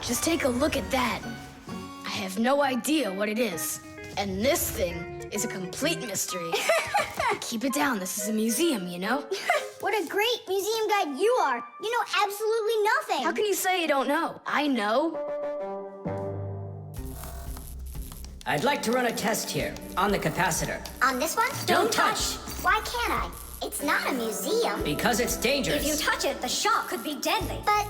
Speaker 3: Just take a look at that. I have no idea what it is. And this thing is a complete mystery. Keep it down. This is a museum, you know?
Speaker 12: What a great museum guide you are. You know absolutely nothing.
Speaker 3: How can you say you don't know? I know.
Speaker 11: I'd like to run a test here on the capacitor.
Speaker 2: On this one?
Speaker 11: Don't touch!
Speaker 2: Why can't I? It's not a museum.
Speaker 11: Because it's dangerous.
Speaker 1: If you touch it, the shock could be deadly.
Speaker 2: But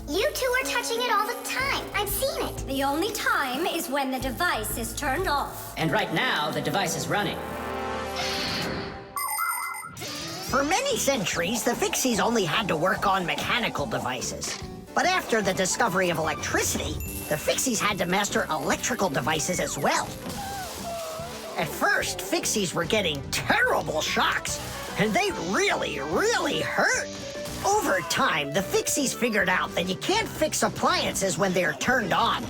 Speaker 2: you two are touching it all the time. I've seen it.
Speaker 1: The only time is when the device is turned off.
Speaker 11: And right now, the device is running.
Speaker 4: For many centuries, the Fixies only had to work on mechanical devices. But after the discovery of electricity, the Fixies had to master electrical devices as well. At first, Fixies were getting terrible shocks, and they really, really hurt. Over time, the Fixies figured out that you can't fix appliances when they're turned on,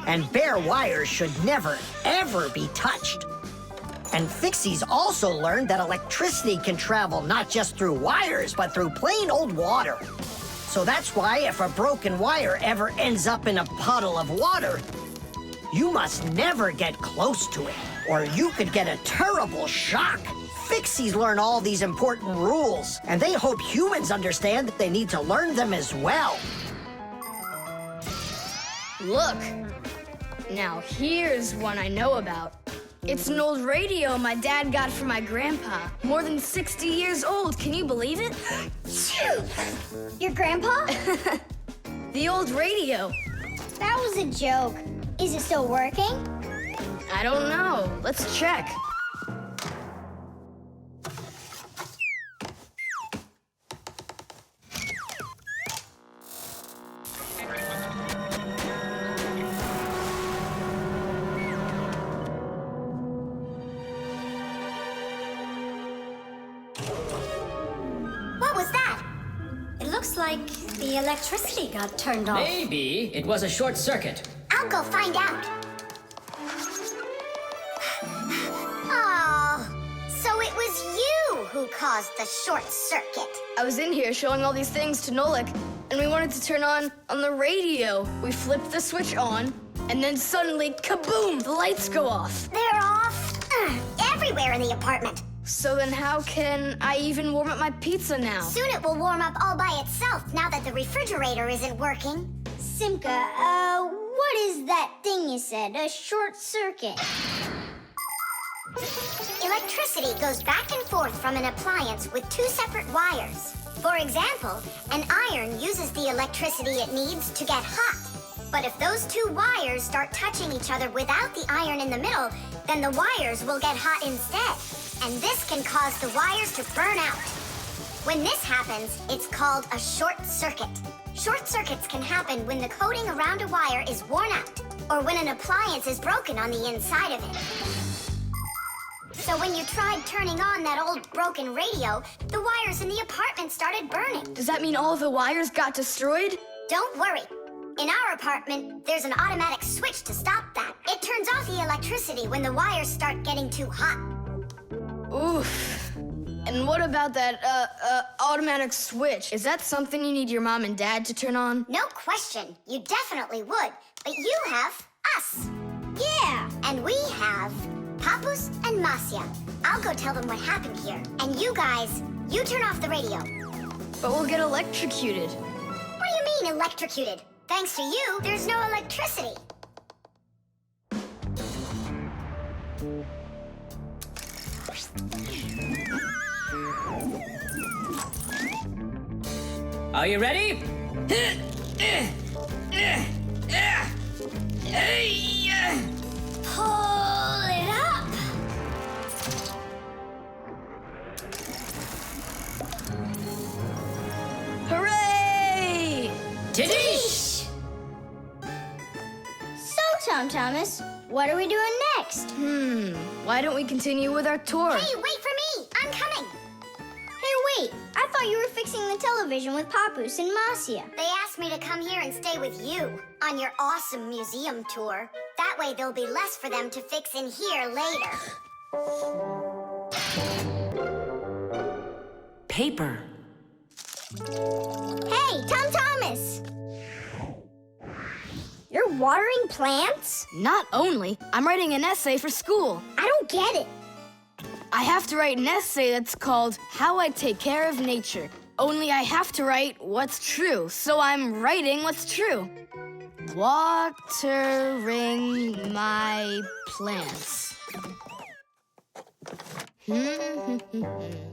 Speaker 4: and bare wires should never, ever be touched. And Fixies also learned that electricity can travel not just through wires, but through plain old water. So that's why if a broken wire ever ends up in a puddle of water, you must never get close to it, or you could get a terrible shock. Fixies learn all these important rules, and they hope humans understand that they need to learn them as well.
Speaker 3: Look. Now here's one I know about. It's an old radio my dad got from my grandpa. More than 60 years old, can you believe it?
Speaker 12: Your grandpa?
Speaker 3: The old radio.
Speaker 12: That was a joke. Is it still working?
Speaker 3: I don't know. Let's check.
Speaker 2: What was that?
Speaker 1: It looks like the electricity got turned off.
Speaker 11: Maybe it was a short circuit.
Speaker 2: I'll go find out. Oh, so it was you who caused the short circuit.
Speaker 3: I was in here showing all these things to Nolik, and we wanted to turn on the radio. We flipped the switch on, and then suddenly, kaboom, the lights go off.
Speaker 2: They're off everywhere in the apartment.
Speaker 3: So then how can I even warm up my pizza now?
Speaker 2: Soon it will warm up all by itself now that the refrigerator isn't working.
Speaker 12: Simka, what is that thing you said? A short circuit.
Speaker 2: Electricity goes back and forth from an appliance with two separate wires. For example, an iron uses the electricity it needs to get hot. But if those two wires start touching each other without the iron in the middle, then the wires will get hot instead. And this can cause the wires to burn out. When this happens, it's called a short circuit. Short circuits can happen when the coating around a wire is worn out, or when an appliance is broken on the inside of it. So when you tried turning on that old broken radio, the wires in the apartment started burning.
Speaker 3: Does that mean all the wires got destroyed?
Speaker 2: Don't worry. In our apartment, there's an automatic switch to stop that. It turns off the electricity when the wires start getting too hot.
Speaker 3: Oof. And what about that, automatic switch? Is that something you need your mom and dad to turn on?
Speaker 2: No question. You definitely would. But you have us. Yeah. And we have Papus and Masya. I'll go tell them what happened here. And you guys, you turn off the radio.
Speaker 3: But we'll get electrocuted.
Speaker 2: What do you mean electrocuted? Thanks to you, there's no electricity.
Speaker 11: Are you ready?
Speaker 2: Pull it up.
Speaker 3: Hooray!
Speaker 11: Tidish!
Speaker 12: So, Tom Thomas, what are we doing next?
Speaker 3: Why don't we continue with our tour?
Speaker 2: Hey, wait for me. I'm coming.
Speaker 12: Hey, wait, I thought you were fixing the television with Papus and Masya.
Speaker 2: They asked me to come here and stay with you on your awesome museum tour. That way there'll be less for them to fix in here later.
Speaker 9: Paper.
Speaker 12: Hey, Tom Thomas! You're watering plants?
Speaker 3: Not only, I'm writing an essay for school.
Speaker 12: I don't get it.
Speaker 3: I have to write an essay that's called How I Take Care of Nature. Only I have to write what's true, so I'm writing what's true. Watering my plants.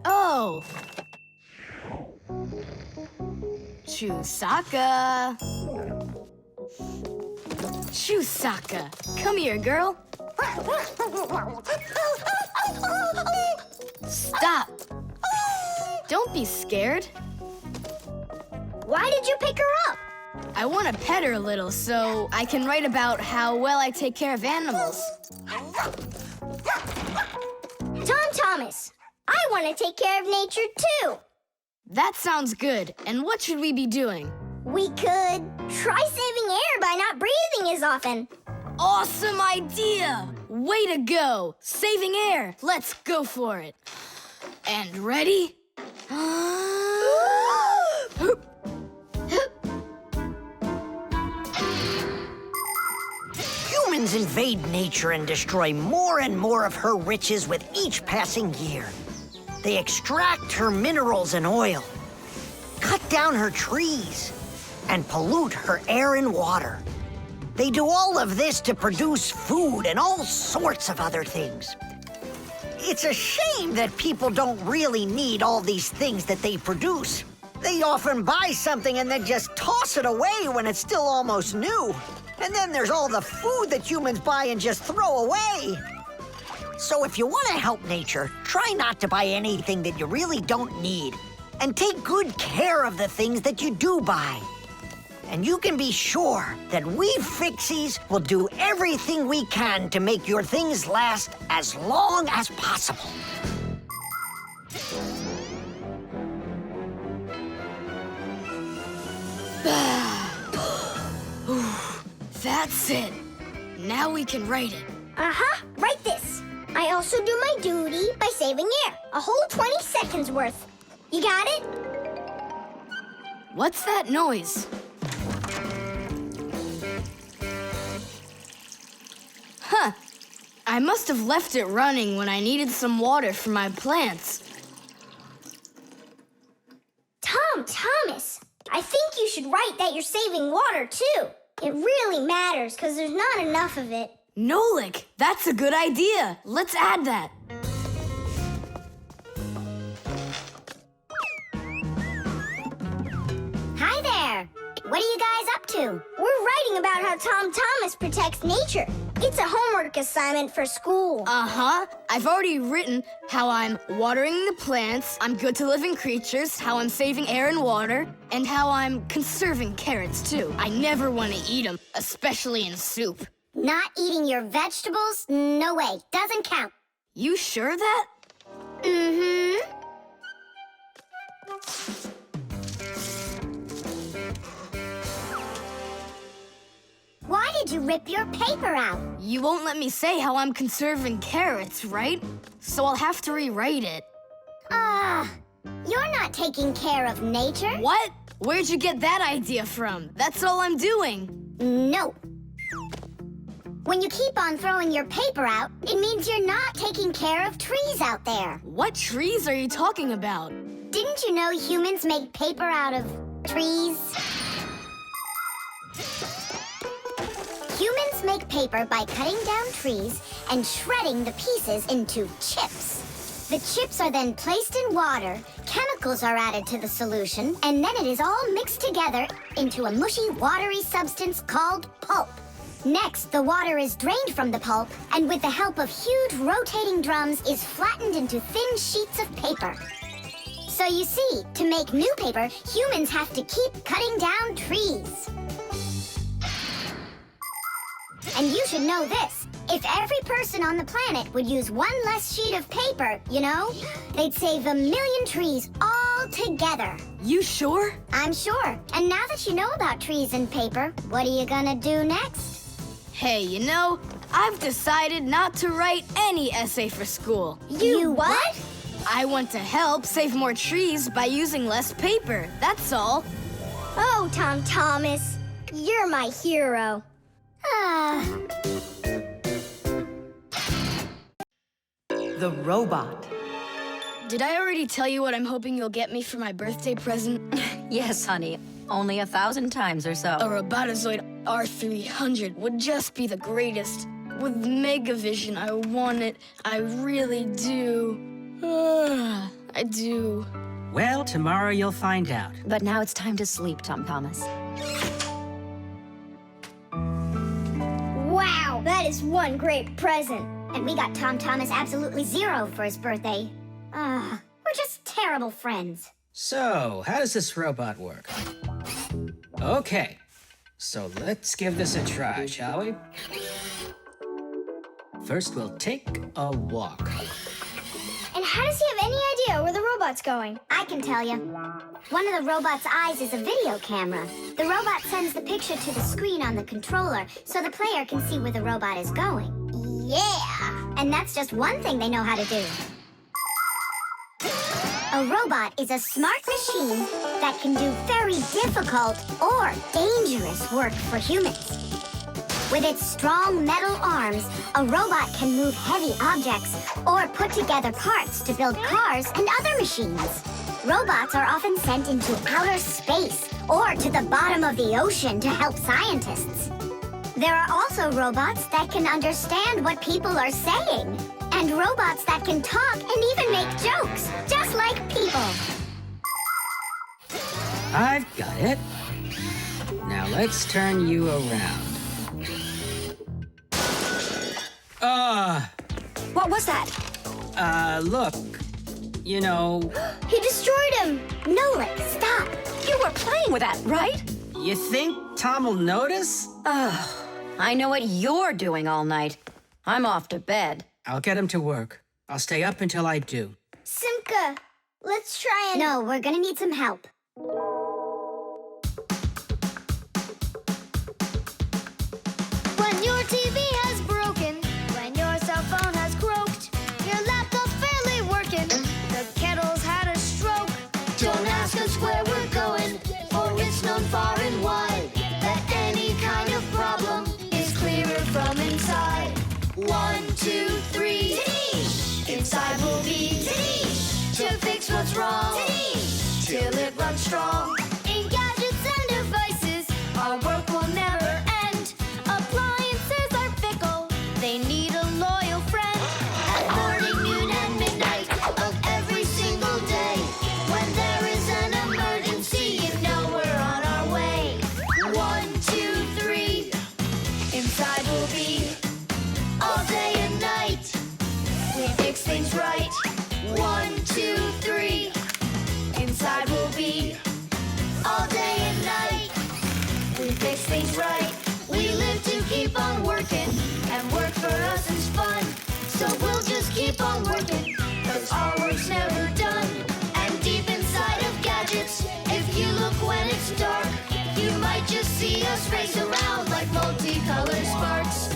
Speaker 3: Oh! Chusaka. Chusaka, come here, girl. Stop. Don't be scared.
Speaker 12: Why did you pick her up?
Speaker 3: I want to pet her a little so I can write about how well I take care of animals.
Speaker 12: Tom Thomas, I want to take care of nature too.
Speaker 3: That sounds good. And what should we be doing?
Speaker 12: We could try saving air by not breathing as often.
Speaker 3: Awesome idea! Way to go! Saving air! Let's go for it. And ready?
Speaker 4: Humans invade nature and destroy more and more of her riches with each passing year. They extract her minerals and oil, cut down her trees, and pollute her air and water. They do all of this to produce food and all sorts of other things. It's a shame that people don't really need all these things that they produce. They often buy something and then just toss it away when it's still almost new. And then there's all the food that humans buy and just throw away. So if you want to help nature, try not to buy anything that you really don't need. And take good care of the things that you do buy. And you can be sure that we Fixies will do everything we can to make your things last as long as possible.
Speaker 3: That's it. Now we can write it.
Speaker 12: Uh-huh, write this. I also do my duty by saving air. A whole 20 seconds worth. You got it?
Speaker 3: What's that noise? Huh. I must have left it running when I needed some water for my plants.
Speaker 12: Tom Thomas, I think you should write that you're saving water, too. It really matters, because there's not enough of it.
Speaker 3: Nolik, that's a good idea. Let's add that.
Speaker 2: Hi there. What are you guys up to?
Speaker 12: We're writing about how Tom Thomas protects nature. It's a homework assignment for school.
Speaker 3: Uh-huh. I've already written how I'm watering the plants, I'm good to living creatures, how I'm saving air and water, and how I'm conserving carrots, too. I never want to eat them, especially in soup.
Speaker 2: Not eating your vegetables? No way. Doesn't count.
Speaker 3: You sure that?
Speaker 2: Mm-hmm. Why did you rip your paper out?
Speaker 3: You won't let me say how I'm conserving carrots, right? So I'll have to rewrite it.
Speaker 2: You're not taking care of nature.
Speaker 3: What? Where'd you get that idea from? That's all I'm doing.
Speaker 2: No. When you keep on throwing your paper out, it means you're not taking care of trees out there.
Speaker 3: What trees are you talking about?
Speaker 2: Didn't you know humans make paper out of trees? Humans make paper by cutting down trees and shredding the pieces into chips. The chips are then placed in water, chemicals are added to the solution, and then it is all mixed together into a mushy, watery substance called pulp. Next, the water is drained from the pulp, and with the help of huge rotating drums is flattened into thin sheets of paper. So you see, to make new paper, humans have to keep cutting down trees. And you should know this. If every person on the planet would use one less sheet of paper, you know, they'd save 1 million trees all together.
Speaker 3: You sure?
Speaker 2: I'm sure. And now that you know about trees and paper, what are you gonna do next?
Speaker 3: Hey, you know, I've decided not to write any essay for school.
Speaker 2: You what?
Speaker 3: I want to help save more trees by using less paper, that's all.
Speaker 2: Oh, Tom Thomas, you're my hero.
Speaker 9: The robot.
Speaker 3: Did I already tell you what I'm hoping you'll get me for my birthday present?
Speaker 8: Yes, honey. Only 1,000 times or so.
Speaker 3: A Robotazoid R300 would just be the greatest. With Megavision, I want it. I really do. I do.
Speaker 11: Well, tomorrow you'll find out.
Speaker 8: But now it's time to sleep, Tom Thomas.
Speaker 2: Wow, that is one great present. And we got Tom Thomas absolutely 0 for his birthday. We're just terrible friends.
Speaker 11: So, how does this robot work? Okay, so let's give this a try, shall we? First, we'll take a walk.
Speaker 2: And how does he have any idea where the robot's going? I can tell you. One of the robot's eyes is a video camera. The robot sends the picture to the screen on the controller so the player can see where the robot is going. Yeah! And that's just one thing they know how to do. A robot is a smart machine that can do very difficult or dangerous work for humans. With its strong metal arms, a robot can move heavy objects or put together parts to build cars and other machines. Robots are often sent into outer space or to the bottom of the ocean to help scientists. There are also robots that can understand what people are saying, and robots that can talk and even make jokes, just like people.
Speaker 11: I've got it. Now let's turn you around.
Speaker 8: What was that?
Speaker 11: Look. You know...
Speaker 2: He destroyed him! Nolik, stop!
Speaker 8: You were playing with that, right?
Speaker 11: You think Tom will notice?
Speaker 8: I know what you're doing all night. I'm off to bed.
Speaker 11: I'll get him to work. I'll stay up until I do.
Speaker 2: Simka, let's try and... No, we're gonna need some help.
Speaker 12: When your TV has broken, when your cell phone has croaked, your laptop's barely working, the kettle's had a stroke. Don't ask us where we're going, for it's known far and wide that any kind of problem is clearer from inside. 1, 2, 3, inside will be to fix what's wrong, till it runs strong. In gadgets and devices, our work will never end. Appliances are fickle, they need a loyal friend. At morning, noon, and midnight of every single day, when there is an emergency, you know we're on our way. 1, 2, 3, inside will be all day and night. We fix things right. 1, 2, 3, inside will be all day and night. We fix things right. We live to keep on working. sprays around like multicolored sparks.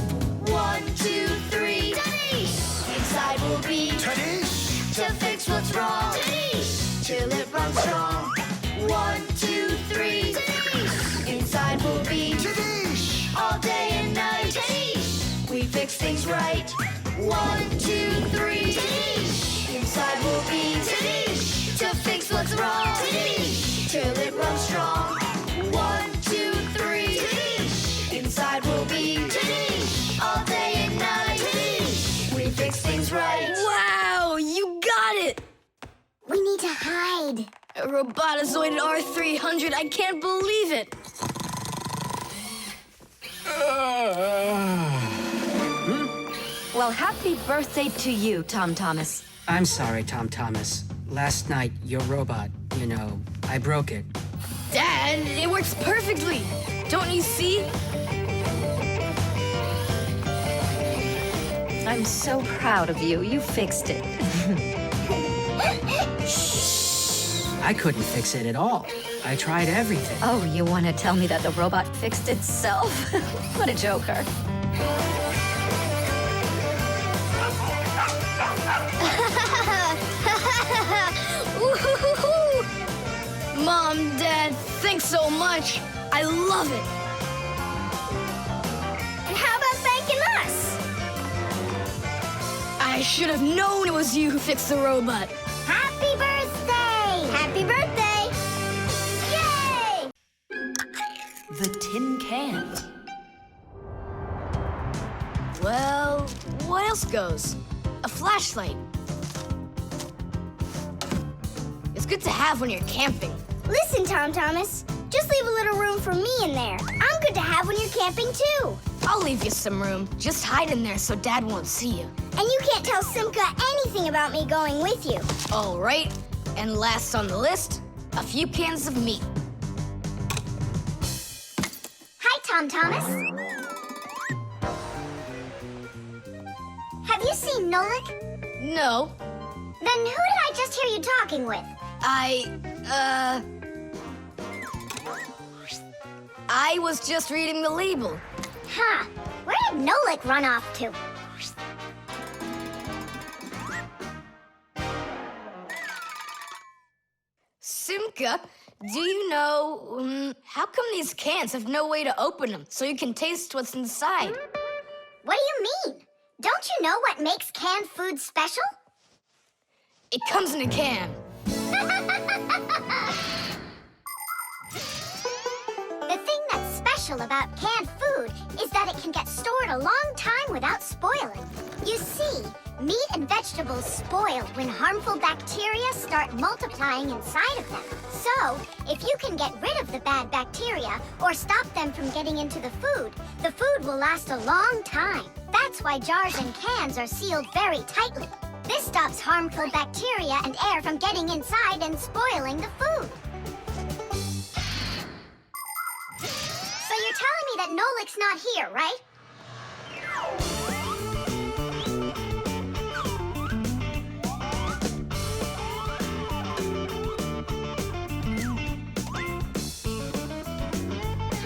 Speaker 12: 1, 2, 3. Tadish! Inside will be
Speaker 10: Tadish!
Speaker 12: to fix what's wrong. Tadish! Till it runs strong. 1, 2, 3. Tadish! Inside will be
Speaker 10: Tadish!
Speaker 12: all day and night. Tadish! We fix things right. 1, 2, 3. Tadish! Inside will be Tadish! To fix what's wrong. Tadish! Till it runs strong. 1, 2, 3. Tadish! Inside will be Tadish! All day and night. Tadish! We fix things right.
Speaker 3: Wow, you got it!
Speaker 2: We need to hide.
Speaker 3: A robotizoid R300, I can't believe it!
Speaker 8: Well, happy birthday to you, Tom Thomas.
Speaker 11: I'm sorry, Tom Thomas. Last night, your robot, I broke it.
Speaker 3: Dad, it works perfectly! Don't you see?
Speaker 8: I'm so proud of you. You fixed it.
Speaker 11: I couldn't fix it at all. I tried everything.
Speaker 8: Oh, you want to tell me that the robot fixed itself? What a joker.
Speaker 3: Mom, Dad, thanks so much. I love it.
Speaker 2: And how about thanking us?
Speaker 3: I should have known it was you who fixed the robot.
Speaker 2: Happy birthday! Happy birthday! Yay!
Speaker 8: The tin can.
Speaker 3: Well, what else goes? A flashlight. It's good to have when you're camping.
Speaker 2: Listen, Tom Thomas. Just leave a little room for me in there. I'm good to have when you're camping, too.
Speaker 3: I'll leave you some room. Just hide in there so Dad won't see you.
Speaker 2: And you can't tell Simka anything about me going with you.
Speaker 3: All right. And last on the list, a few cans of meat.
Speaker 2: Hi, Tom Thomas. Have you seen Nolik?
Speaker 3: No.
Speaker 2: Then who did I just hear you talking with?
Speaker 3: I was just reading the label.
Speaker 2: Huh. Where did Nolik run off to?
Speaker 3: Simka, do you know, how come these cans have no way to open them so you can taste what's inside?
Speaker 2: What do you mean? Don't you know what makes canned food special?
Speaker 3: It comes in a can.
Speaker 2: The thing that's special about canned food is that it can get stored a long time without spoiling. You see, meat and vegetables spoil when harmful bacteria start multiplying inside of them. So, if you can get rid of the bad bacteria or stop them from getting into the food will last a long time. That's why jars and cans are sealed very tightly. This stops harmful bacteria and air from getting inside and spoiling the food. So you're telling me that Nolik's not here, right?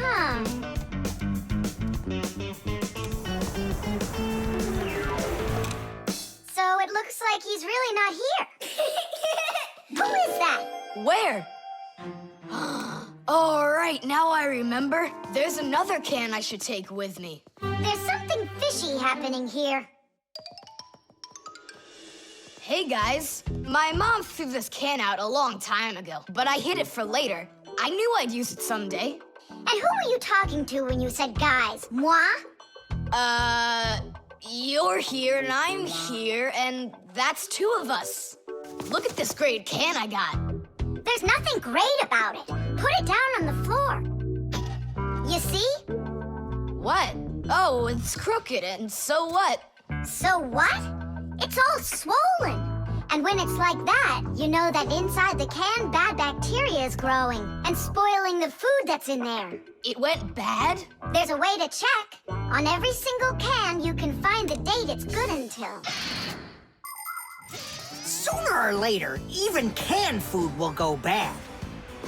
Speaker 2: Huh. So it looks like he's really not here. Who is that?
Speaker 3: Where? All right, now I remember. There's another can I should take with me.
Speaker 2: There's something fishy happening here.
Speaker 3: Hey, guys. My mom threw this can out a long time ago, but I hid it for later. I knew I'd use it someday.
Speaker 2: And who were you talking to when you said guys? Moi?
Speaker 3: You're here and I'm here, and that's two of us. Look at this great can I got.
Speaker 2: There's nothing great about it. Put it down on the floor. You see?
Speaker 3: What? Oh, it's crooked, and so what?
Speaker 2: So what? It's all swollen. And when it's like that, you know that inside the can, bad bacteria is growing and spoiling the food that's in there.
Speaker 3: It went bad?
Speaker 2: There's a way to check. On every single can, you can find the date it's good until.
Speaker 4: Sooner or later, even canned food will go bad.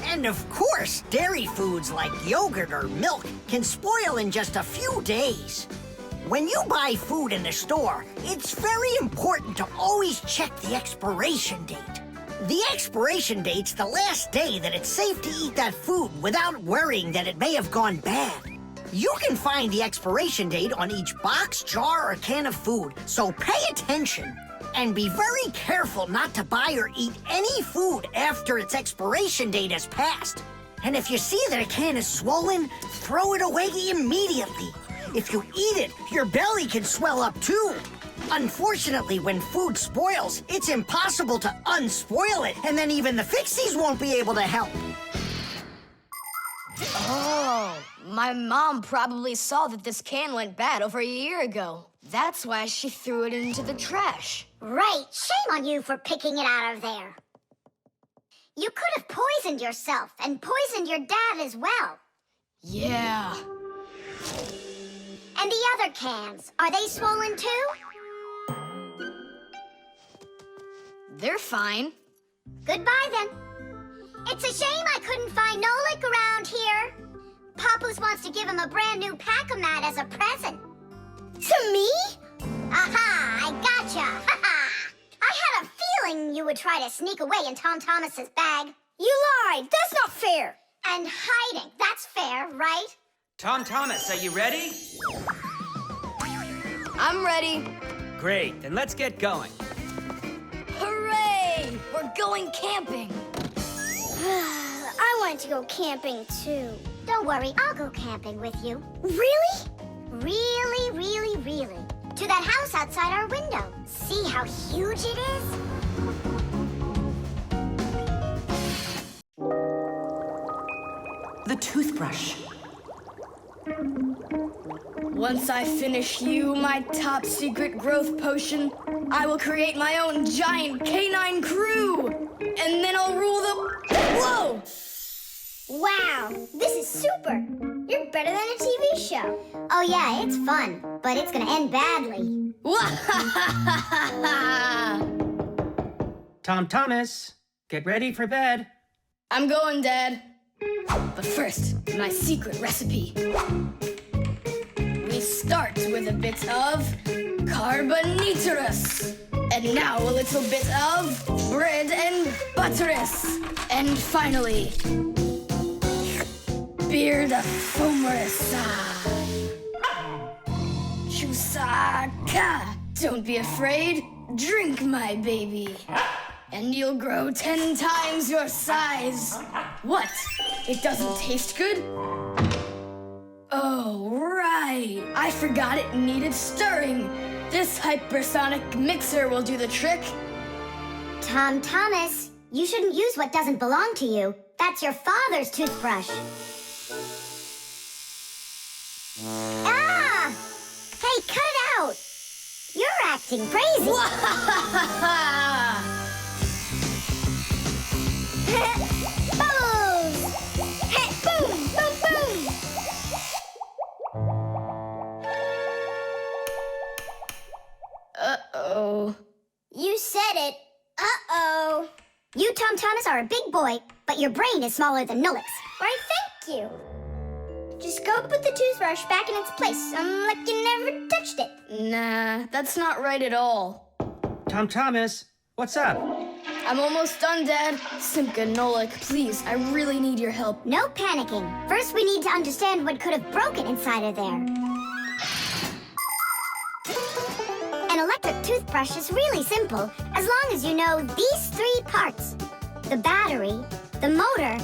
Speaker 4: And of course, dairy foods like yogurt or milk can spoil in just a few days. When you buy food in the store, it's very important to always check the expiration date. The expiration date's the last day that it's safe to eat that food without worrying that it may have gone bad. You can find the expiration date on each box, jar, or can of food, so pay attention. And be very careful not to buy or eat any food after its expiration date has passed. And if you see that a can is swollen, throw it away immediately. If you eat it, your belly can swell up too. Unfortunately, when food spoils, it's impossible to unspoil it, and then even the Fixies won't be able to help.
Speaker 3: Oh, my mom probably saw that this can went bad over a year ago. That's why she threw it into the trash.
Speaker 2: Right. Shame on you for picking it out of there. You could have poisoned yourself and poisoned your dad as well.
Speaker 3: Yeah.
Speaker 2: And the other cans, are they swollen too?
Speaker 3: They're fine.
Speaker 2: Goodbye then. It's a shame I couldn't find Nolik around here. Papoose wants to give him a brand new pack-o-mat as a present. To me? Aha, I gotcha. I had a feeling you would try to sneak away in Tom Thomas's bag. You lied. That's not fair. And hiding, that's fair, right?
Speaker 5: Tom Thomas, are you ready?
Speaker 3: I'm ready.
Speaker 5: Great, then let's get going.
Speaker 3: Hooray! We're going camping.
Speaker 2: I wanted to go camping too. Don't worry, I'll go camping with you. Really? Really, really, really. To that house outside our window. See how huge it is?
Speaker 9: The toothbrush.
Speaker 3: Once I finish you, my top secret growth potion, I will create my own giant canine crew! And then I'll rule the... Whoa!
Speaker 2: Wow, this is super. You're better than a TV show. Oh yeah, it's fun, but it's gonna end badly.
Speaker 5: Tom Thomas, get ready for bed.
Speaker 3: I'm going, Dad. But first, my secret recipe. We start with a bit of carbonatorous. And now a little bit of bread and butterous. And finally, beard of foamerous. Chusaka. Don't be afraid. Drink, my baby. And you'll grow 10 times your size. What? It doesn't taste good? Oh, right. I forgot it needed stirring. This hypersonic mixer will do the trick.
Speaker 2: Tom Thomas, you shouldn't use what doesn't belong to you. That's your father's toothbrush. Ah! Hey, cut it out! You're acting crazy. Bubbles! Hey, boom, boom, boom!
Speaker 3: Uh-oh.
Speaker 2: You said it. Uh-oh. You, Tom Thomas, are a big boy, but your brain is smaller than Nolik's. Why, thank you. Just go put the toothbrush back in its place, like you never touched it.
Speaker 3: Nah, that's not right at all.
Speaker 5: Tom Thomas, what's up?
Speaker 3: I'm almost done, Dad. Simka and Nolik, please, I really need your help.
Speaker 2: No panicking. First, we need to understand what could have broken inside of there. An electric toothbrush is really simple, as long as you know these 3 parts. The battery, the motor,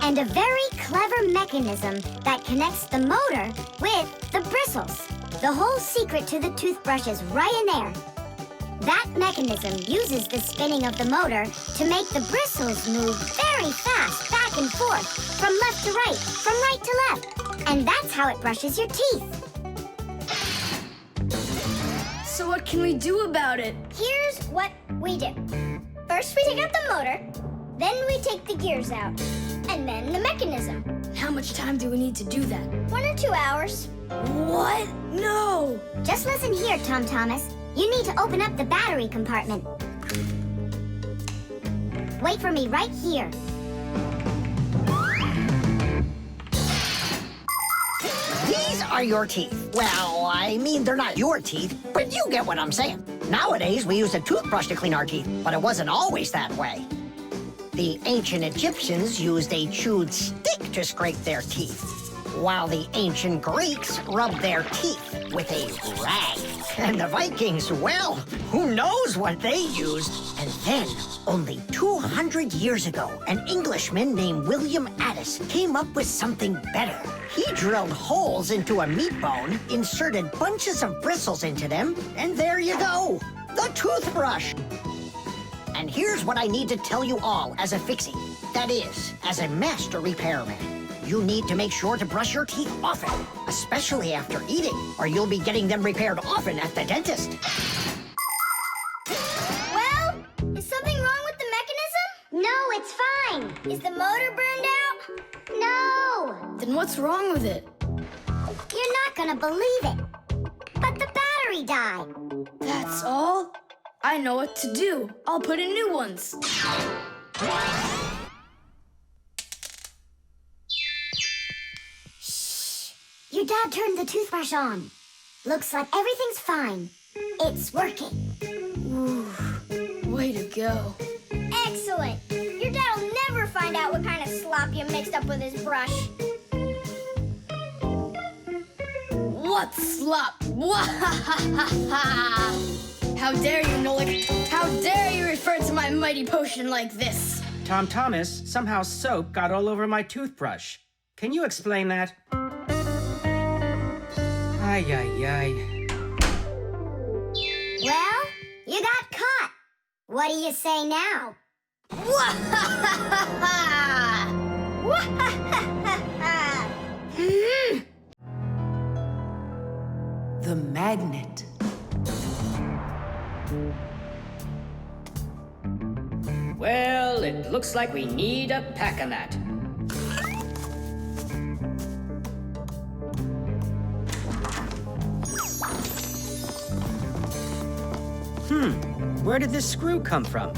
Speaker 2: and a very clever mechanism that connects the motor with the bristles. The whole secret to the toothbrush is right in there. That mechanism uses the spinning of the motor to make the bristles move very fast back and forth, from left to right, from right to left. And that's how it brushes your teeth.
Speaker 3: So what can we do about it?
Speaker 2: Here's what we do. First, we take out the motor, then we take the gears out, and then the mechanism.
Speaker 3: How much time do we need to do that?
Speaker 2: 1 or 2 hours.
Speaker 3: What? No!
Speaker 2: Just listen here, Tom Thomas. You need to open up the battery compartment. Wait for me right here.
Speaker 4: are your teeth. Well, I mean, they're not your teeth, but you get what I'm saying. Nowadays, we use a toothbrush to clean our teeth, but it wasn't always that way. The ancient Egyptians used a chewed stick to scrape their teeth, while the ancient Greeks rubbed their teeth with a rag. And the Vikings, well, who knows what they used? And then, only 200 years ago, an Englishman named William Addis came up with something better. He drilled holes into a meat bone, inserted bunches of bristles into them, and there you go, the toothbrush. And here's what I need to tell you all as a fixie. That is, as a master repairman. You need to make sure to brush your teeth often, especially after eating, or you'll be getting them repaired often at the dentist.
Speaker 2: Well, is something wrong with the mechanism? No, it's fine. Is the motor burned out? No.
Speaker 3: Then what's wrong with it?
Speaker 2: You're not gonna believe it. But the battery died.
Speaker 3: That's all? I know what to do. I'll put in new ones.
Speaker 2: Your dad turned the toothbrush on. Looks like everything's fine. It's working.
Speaker 3: Ooh, way to go.
Speaker 2: Excellent. Your dad'll never find out what kind of slop you mixed up with his brush.
Speaker 3: What slop? How dare you, Nolik? How dare you refer to my mighty potion like this?
Speaker 11: Tom Thomas, somehow soap got all over my toothbrush. Can you explain that? Ay, ay, ay.
Speaker 2: Well, you got caught. What do you say now?
Speaker 9: The magnet.
Speaker 6: Well, it looks like we need a pack-a-mat.
Speaker 11: Where did this screw come from?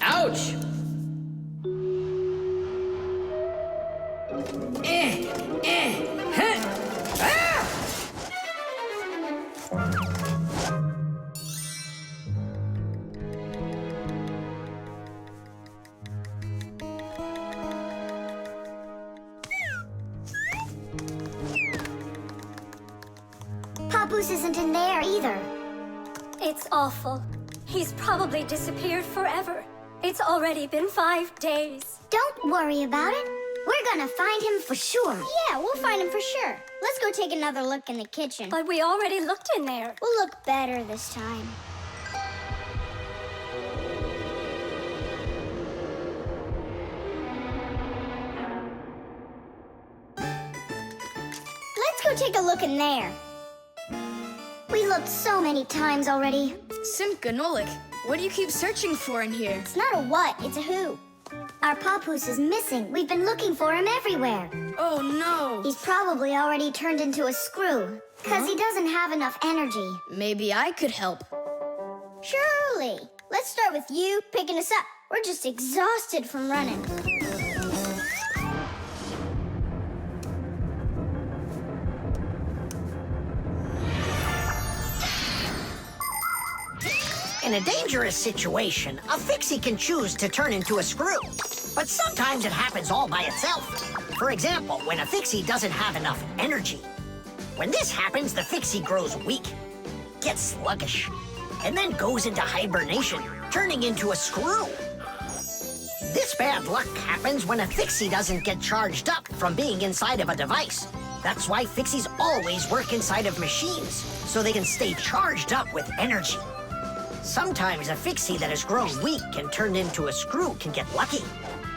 Speaker 6: Ouch! Huh. Ah!
Speaker 2: Papoose isn't in there either.
Speaker 7: It's awful. He's probably disappeared forever. It's already been 5 days.
Speaker 2: Don't worry about it. We're gonna find him for sure. Yeah, we'll find him for sure. Let's go take another look in the kitchen.
Speaker 7: But we already looked in there.
Speaker 2: We'll look better this time. Let's go take a look in there. We looked so many times already.
Speaker 3: Simka, Nolik, what do you keep searching for in here?
Speaker 2: It's not a what, it's a who. Our papoose is missing. We've been looking for him everywhere.
Speaker 3: Oh, no.
Speaker 2: He's probably already turned into a screw, because he doesn't have enough energy.
Speaker 3: Maybe I could help.
Speaker 2: Surely. Let's start with you picking us up. We're just exhausted from running.
Speaker 4: In a dangerous situation, a fixie can choose to turn into a screw. But sometimes it happens all by itself. For example, when a fixie doesn't have enough energy. When this happens, the fixie grows weak, gets sluggish, and then goes into hibernation, turning into a screw. This bad luck happens when a fixie doesn't get charged up from being inside of a device. That's why fixies always work inside of machines, so they can stay charged up with energy. Sometimes a fixie that has grown weak and turned into a screw can get lucky.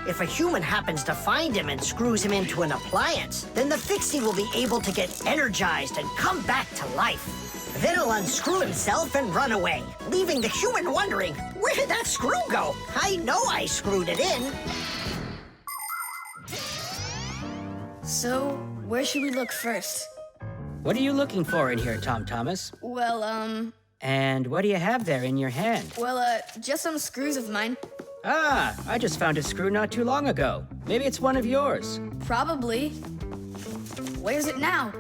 Speaker 4: If a human happens to find him and screws him into an appliance, then the fixie will be able to get energized and come back to life. Then he'll unscrew himself and run away, leaving the human wondering, where did that screw go? I know I screwed it in.
Speaker 3: So, where should we look first?
Speaker 11: What are you looking for in here, Tom Thomas?
Speaker 3: Well,
Speaker 11: And what do you have there in your hand?
Speaker 3: Well, just some screws of mine.
Speaker 11: Ah, I just found a screw not too long ago. Maybe it's one of yours.
Speaker 3: Probably. Where's it now?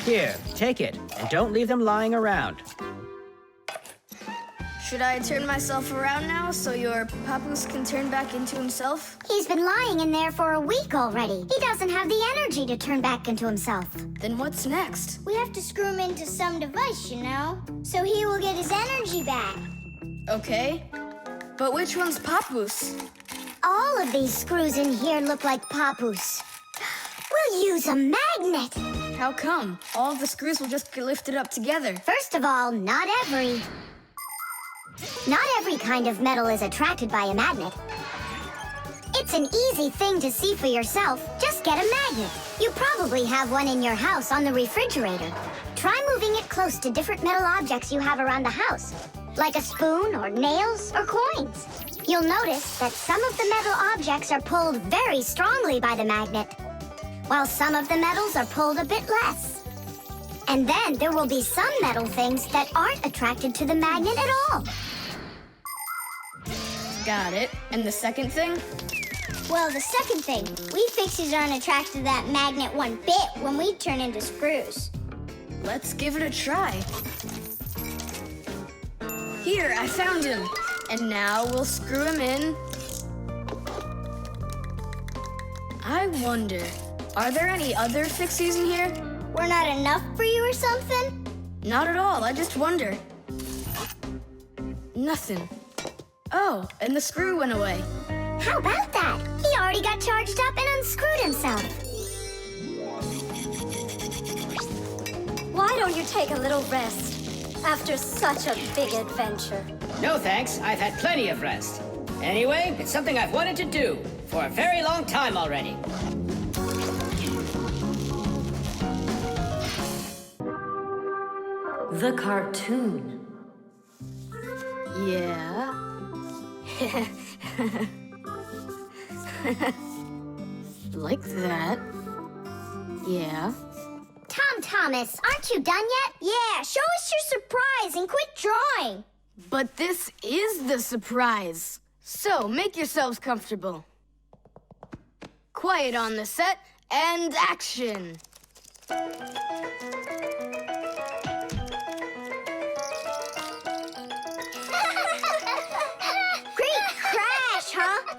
Speaker 11: Here, take it, and don't leave them lying around.
Speaker 3: Should I turn myself around now so your papoose can turn back into himself?
Speaker 2: He's been lying in there for a week already. He doesn't have the energy to turn back into himself.
Speaker 3: Then what's next?
Speaker 12: We have to screw him into some device, you know? So he will get his energy back.
Speaker 3: Okay. But which one's papoose?
Speaker 2: All of these screws in here look like papoose. We'll use a magnet.
Speaker 3: How come? All of the screws will just get lifted up together.
Speaker 2: First of all, not every kind of metal is attracted by a magnet. It's an easy thing to see for yourself. Just get a magnet. You probably have one in your house on the refrigerator. Try moving it close to different metal objects you have around the house, like a spoon or nails or coins. You'll notice that some of the metal objects are pulled very strongly by the magnet, while some of the metals are pulled a bit less. And then there will be some metal things that aren't attracted to the magnet at all.
Speaker 3: Got it. And the second thing?
Speaker 12: Well, the second thing, we Fixies aren't attracted to that magnet one bit when we turn into screws.
Speaker 3: Let's give it a try. Here, I found him. And now we'll screw him in. I wonder, are there any other Fixies in here?
Speaker 12: We're not enough for you or something?
Speaker 3: Not at all, I just wonder. Nothing. Oh, and the screw went away.
Speaker 2: How about that? He already got charged up and unscrewed himself.
Speaker 1: Why don't you take a little rest after such a big adventure?
Speaker 6: No thanks, I've had plenty of rest. Anyway, it's something I've wanted to do for a very long time already.
Speaker 8: The cartoon.
Speaker 3: Yeah. Like that. Yeah.
Speaker 2: Thomas, aren't you done yet?
Speaker 12: Yeah, show us your surprise and quit drawing.
Speaker 3: But this is the surprise. So make yourselves comfortable. Quiet on the set and action.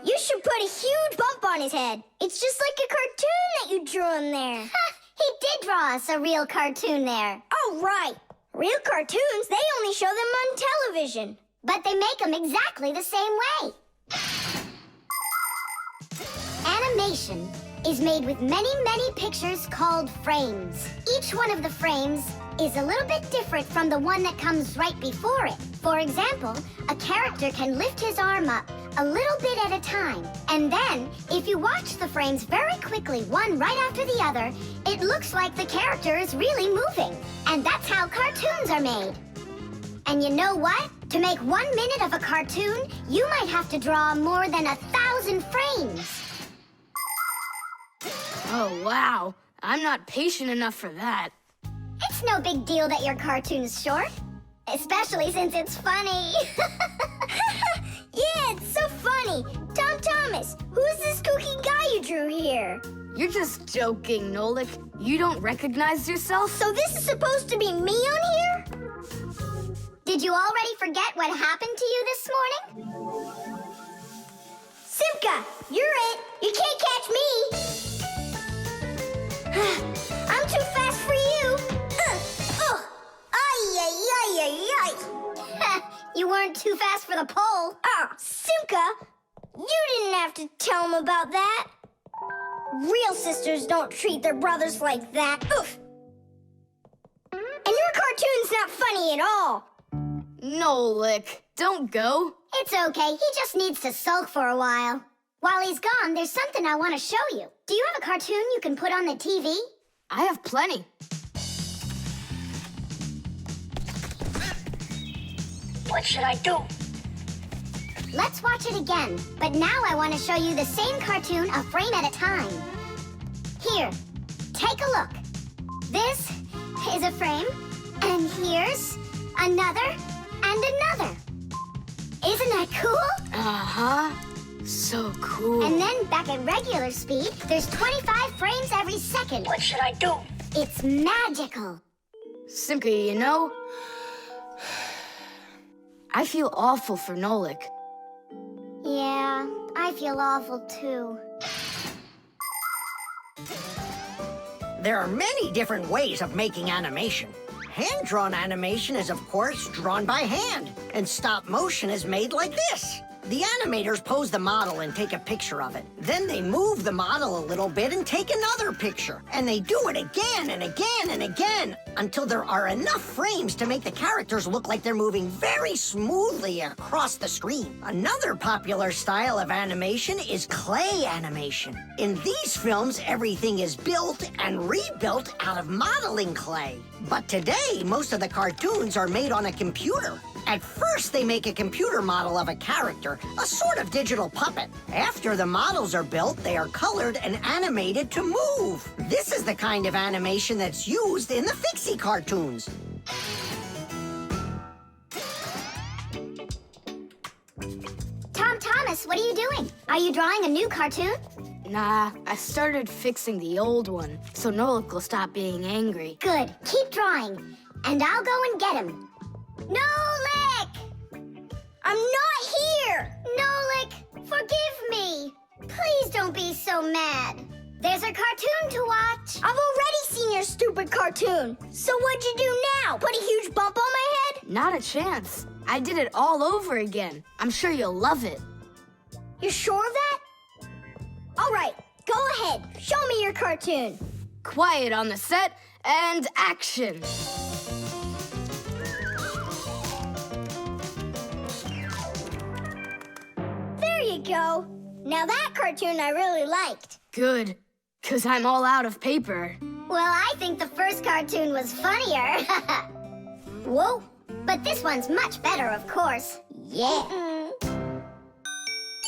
Speaker 12: You should put a huge bump on his head. It's just like a cartoon that you drew him there.
Speaker 2: He did draw us a real cartoon there.
Speaker 12: Oh, right. Real cartoons, they only show them on television.
Speaker 2: But they make them exactly the same way. Animation is made with many, many pictures called frames. Each one of the frames is a little bit different from the one that comes right before it. For example, a character can lift his arm up a little bit at a time. And then, if you watch the frames very quickly, one right after the other, it looks like the character is really moving. And that's how cartoons are made. And you know what? To make 1 minute of a cartoon, you might have to draw more than 1,000 frames.
Speaker 3: Oh, wow. I'm not patient enough for that.
Speaker 2: It's no big deal that your cartoon's short, especially since it's funny.
Speaker 12: Yeah, it's so funny. Thomas, who's this kooky guy you drew here?
Speaker 3: You're just joking, Nolik. You don't recognize yourself?
Speaker 12: So this is supposed to be me on here?
Speaker 2: Did you already forget what happened to you this morning?
Speaker 12: Simka, you're it. You can't catch me. I'm too fast for you. Ay.
Speaker 2: You weren't too fast for the pole.
Speaker 12: Simka, you didn't have to tell him about that. Real sisters don't treat their brothers like that. Oof. And your cartoon's not funny at all.
Speaker 3: Nolik, don't go.
Speaker 2: It's okay. He just needs to sulk for a while. While he's gone, there's something I want to show you. Do you have a cartoon you can put on the TV?
Speaker 3: I have plenty.
Speaker 4: What should I do?
Speaker 2: Let's watch it again. But now I want to show you the same cartoon a frame at a time. Here, take a look. This is a frame, and here's another, and another. Isn't that cool?
Speaker 3: Uh-huh. So cool.
Speaker 2: And then back at regular speed, there's 25 frames every second.
Speaker 12: What should I do?
Speaker 2: It's magical.
Speaker 3: Simka, you know, I feel awful for Nolik.
Speaker 2: Yeah, I feel awful too.
Speaker 4: There are many different ways of making animation. Hand-drawn animation is, of course, drawn by hand, and stop motion is made like this. The animators pose the model and take a picture of it. Then they move the model a little bit and take another picture. And they do it again and again and again until there are enough frames to make the characters look like they're moving very smoothly across the screen. Another popular style of animation is clay animation. In these films, everything is built and rebuilt out of modeling clay. But today, most of the cartoons are made on a computer. At first, they make a computer model of a character, a sort of digital puppet. After the models are built, they are colored and animated to move. This is the kind of animation that's used in the Fixie cartoons.
Speaker 2: Tom Thomas, what are you doing? Are you drawing a new cartoon?
Speaker 3: Nah, I started fixing the old one, so Nolik will stop being angry.
Speaker 2: Good. Keep drawing, and I'll go and get him. Nolik! I'm not here! Nolik, forgive me. Please don't be so mad. There's a cartoon to watch.
Speaker 12: I've already seen your stupid cartoon. So what'd you do now? Put a huge bump on my head?
Speaker 3: Not a chance. I did it all over again. I'm sure you'll love it.
Speaker 12: You're sure of that? All right, go ahead. Show me your cartoon.
Speaker 3: Quiet on the set, and action.
Speaker 12: There you go. Now that cartoon I really liked.
Speaker 3: Good, 'cause I'm all out of paper.
Speaker 2: Well, I think the first cartoon was funnier. Whoa, but this one's much better, of course. Yeah.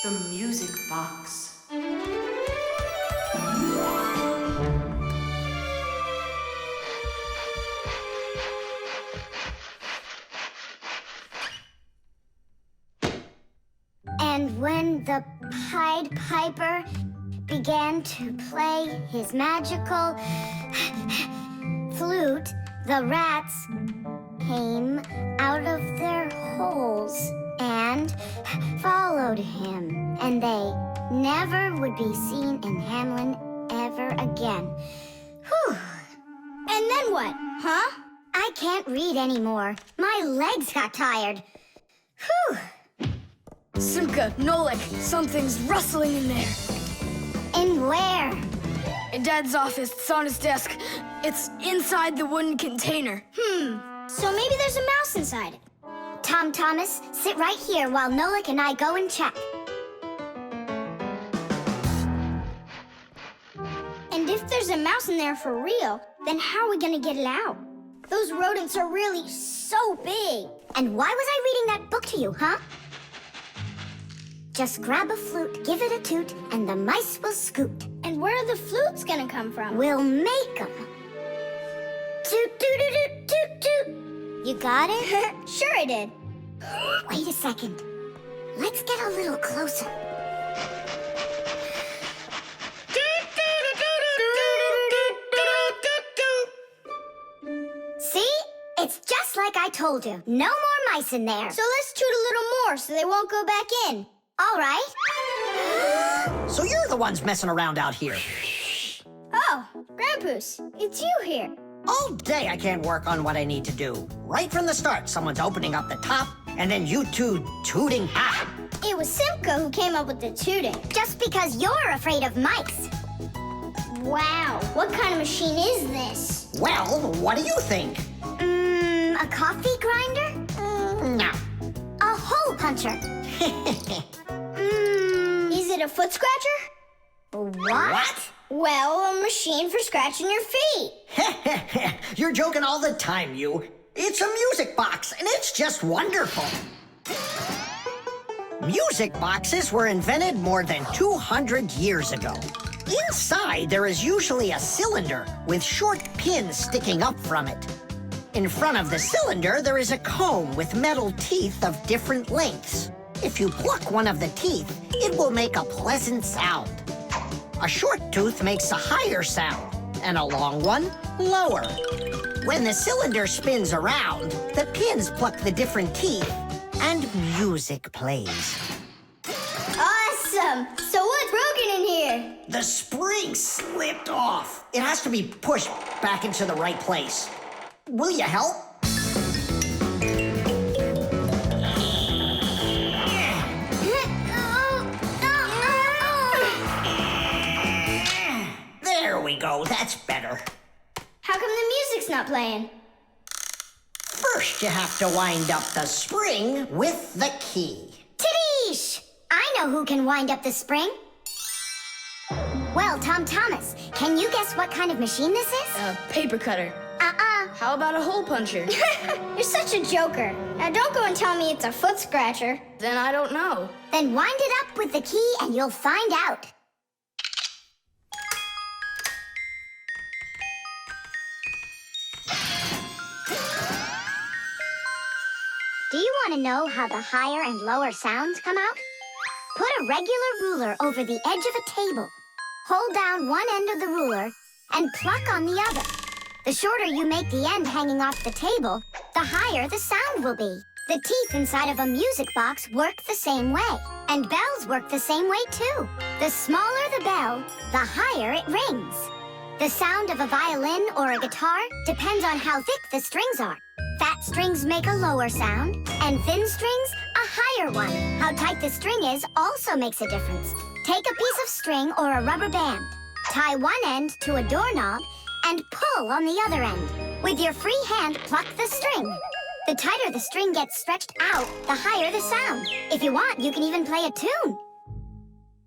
Speaker 9: The music box.
Speaker 2: And when the Pied Piper began to play his magical flute, the rats came out of their holes and followed him. And they never would be seen in Hamlin ever again. Whew.
Speaker 12: And then what, huh?
Speaker 2: I can't read anymore. My legs got tired. Whew.
Speaker 3: Simka, Nolik, something's rustling in there.
Speaker 2: In where?
Speaker 3: In Dad's office, it's on his desk. It's inside the wooden container.
Speaker 12: So maybe there's a mouse inside it.
Speaker 2: Tom Thomas, sit right here while Nolik and I go and check.
Speaker 12: And if there's a mouse in there for real, then how are we gonna get it out? Those rodents are really so big.
Speaker 2: And why was I reading that book to you, huh? Just grab a flute, give it a toot, and the mice will scoot.
Speaker 12: And where are the flutes gonna come from?
Speaker 2: We'll make them. Toot, toot, toot, toot, toot. You got it?
Speaker 12: Sure I did.
Speaker 2: Wait a second. Let's get a little closer. See? It's just like I told you. No more mice in there.
Speaker 12: So let's toot a little more so they won't go back in.
Speaker 2: All right.
Speaker 4: So you're the ones messing around out here.
Speaker 12: Oh, Grandpoos, it's you here.
Speaker 4: All day I can't work on what I need to do. Right from the start, someone's opening up the top, and then you two tooting out.
Speaker 12: It was Simka who came up with the tooting.
Speaker 2: Just because you're afraid of mice.
Speaker 12: Wow, what kind of machine is this?
Speaker 4: Well, what do you think?
Speaker 2: A coffee grinder?
Speaker 4: No.
Speaker 2: A hole puncher?
Speaker 12: Is it a foot scratcher?
Speaker 4: What?
Speaker 12: Well, a machine for scratching your feet.
Speaker 4: You're joking all the time, you. It's a music box, and it's just wonderful. Music boxes were invented more than 200 years ago. Inside, there is usually a cylinder with short pins sticking up from it. In front of the cylinder, there is a comb with metal teeth of different lengths. If you pluck one of the teeth, it will make a pleasant sound. A short tooth makes a higher sound, and a long one, lower. When the cylinder spins around, the pins pluck the different teeth, and music plays.
Speaker 12: Awesome! So what's broken in here?
Speaker 4: The spring slipped off. It has to be pushed back into the right place. Will you help? There we go, that's better.
Speaker 12: How come the music's not playing?
Speaker 4: First, you have to wind up the spring with the key.
Speaker 2: Tadeish! I know who can wind up the spring. Well, Tom Thomas, can you guess what kind of machine this is?
Speaker 3: A paper cutter. How about a hole puncher?
Speaker 12: You're such a joker. Now don't go and tell me it's a foot scratcher.
Speaker 3: Then I don't know.
Speaker 2: Then wind it up with the key and you'll find out. Do you want to know how the higher and lower sounds come out? Put a regular ruler over the edge of a table. Hold down one end of the ruler and pluck on the other. The shorter you make the end hanging off the table, the higher the sound will be. The teeth inside of a music box work the same way, and bells work the same way too. The smaller the bell, the higher it rings. The sound of a violin or a guitar depends on how thick the strings are. Fat strings make a lower sound, and thin strings, a higher one. How tight the string is also makes a difference. Take a piece of string or a rubber band. Tie one end to a doorknob and pull on the other end. With your free hand, pluck the string. The tighter the string gets stretched out, the higher the sound. If you want, you can even play a tune.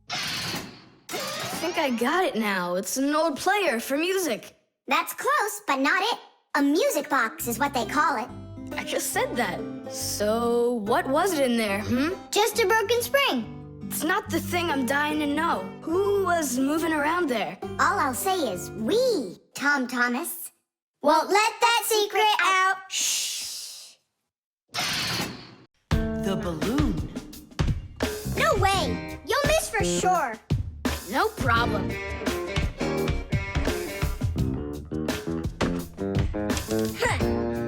Speaker 3: I think I got it now. It's an old player for music.
Speaker 2: That's close, but not it. A music box is what they call it.
Speaker 3: I just said that. So, what was it in there,
Speaker 12: Just a broken spring.
Speaker 3: It's not the thing I'm dying to know. Who was moving around there?
Speaker 2: All I'll say is we, Tom Thomas.
Speaker 12: Won't let that secret out.
Speaker 3: Shh.
Speaker 9: The balloon.
Speaker 12: No way. You'll miss for sure.
Speaker 3: No problem.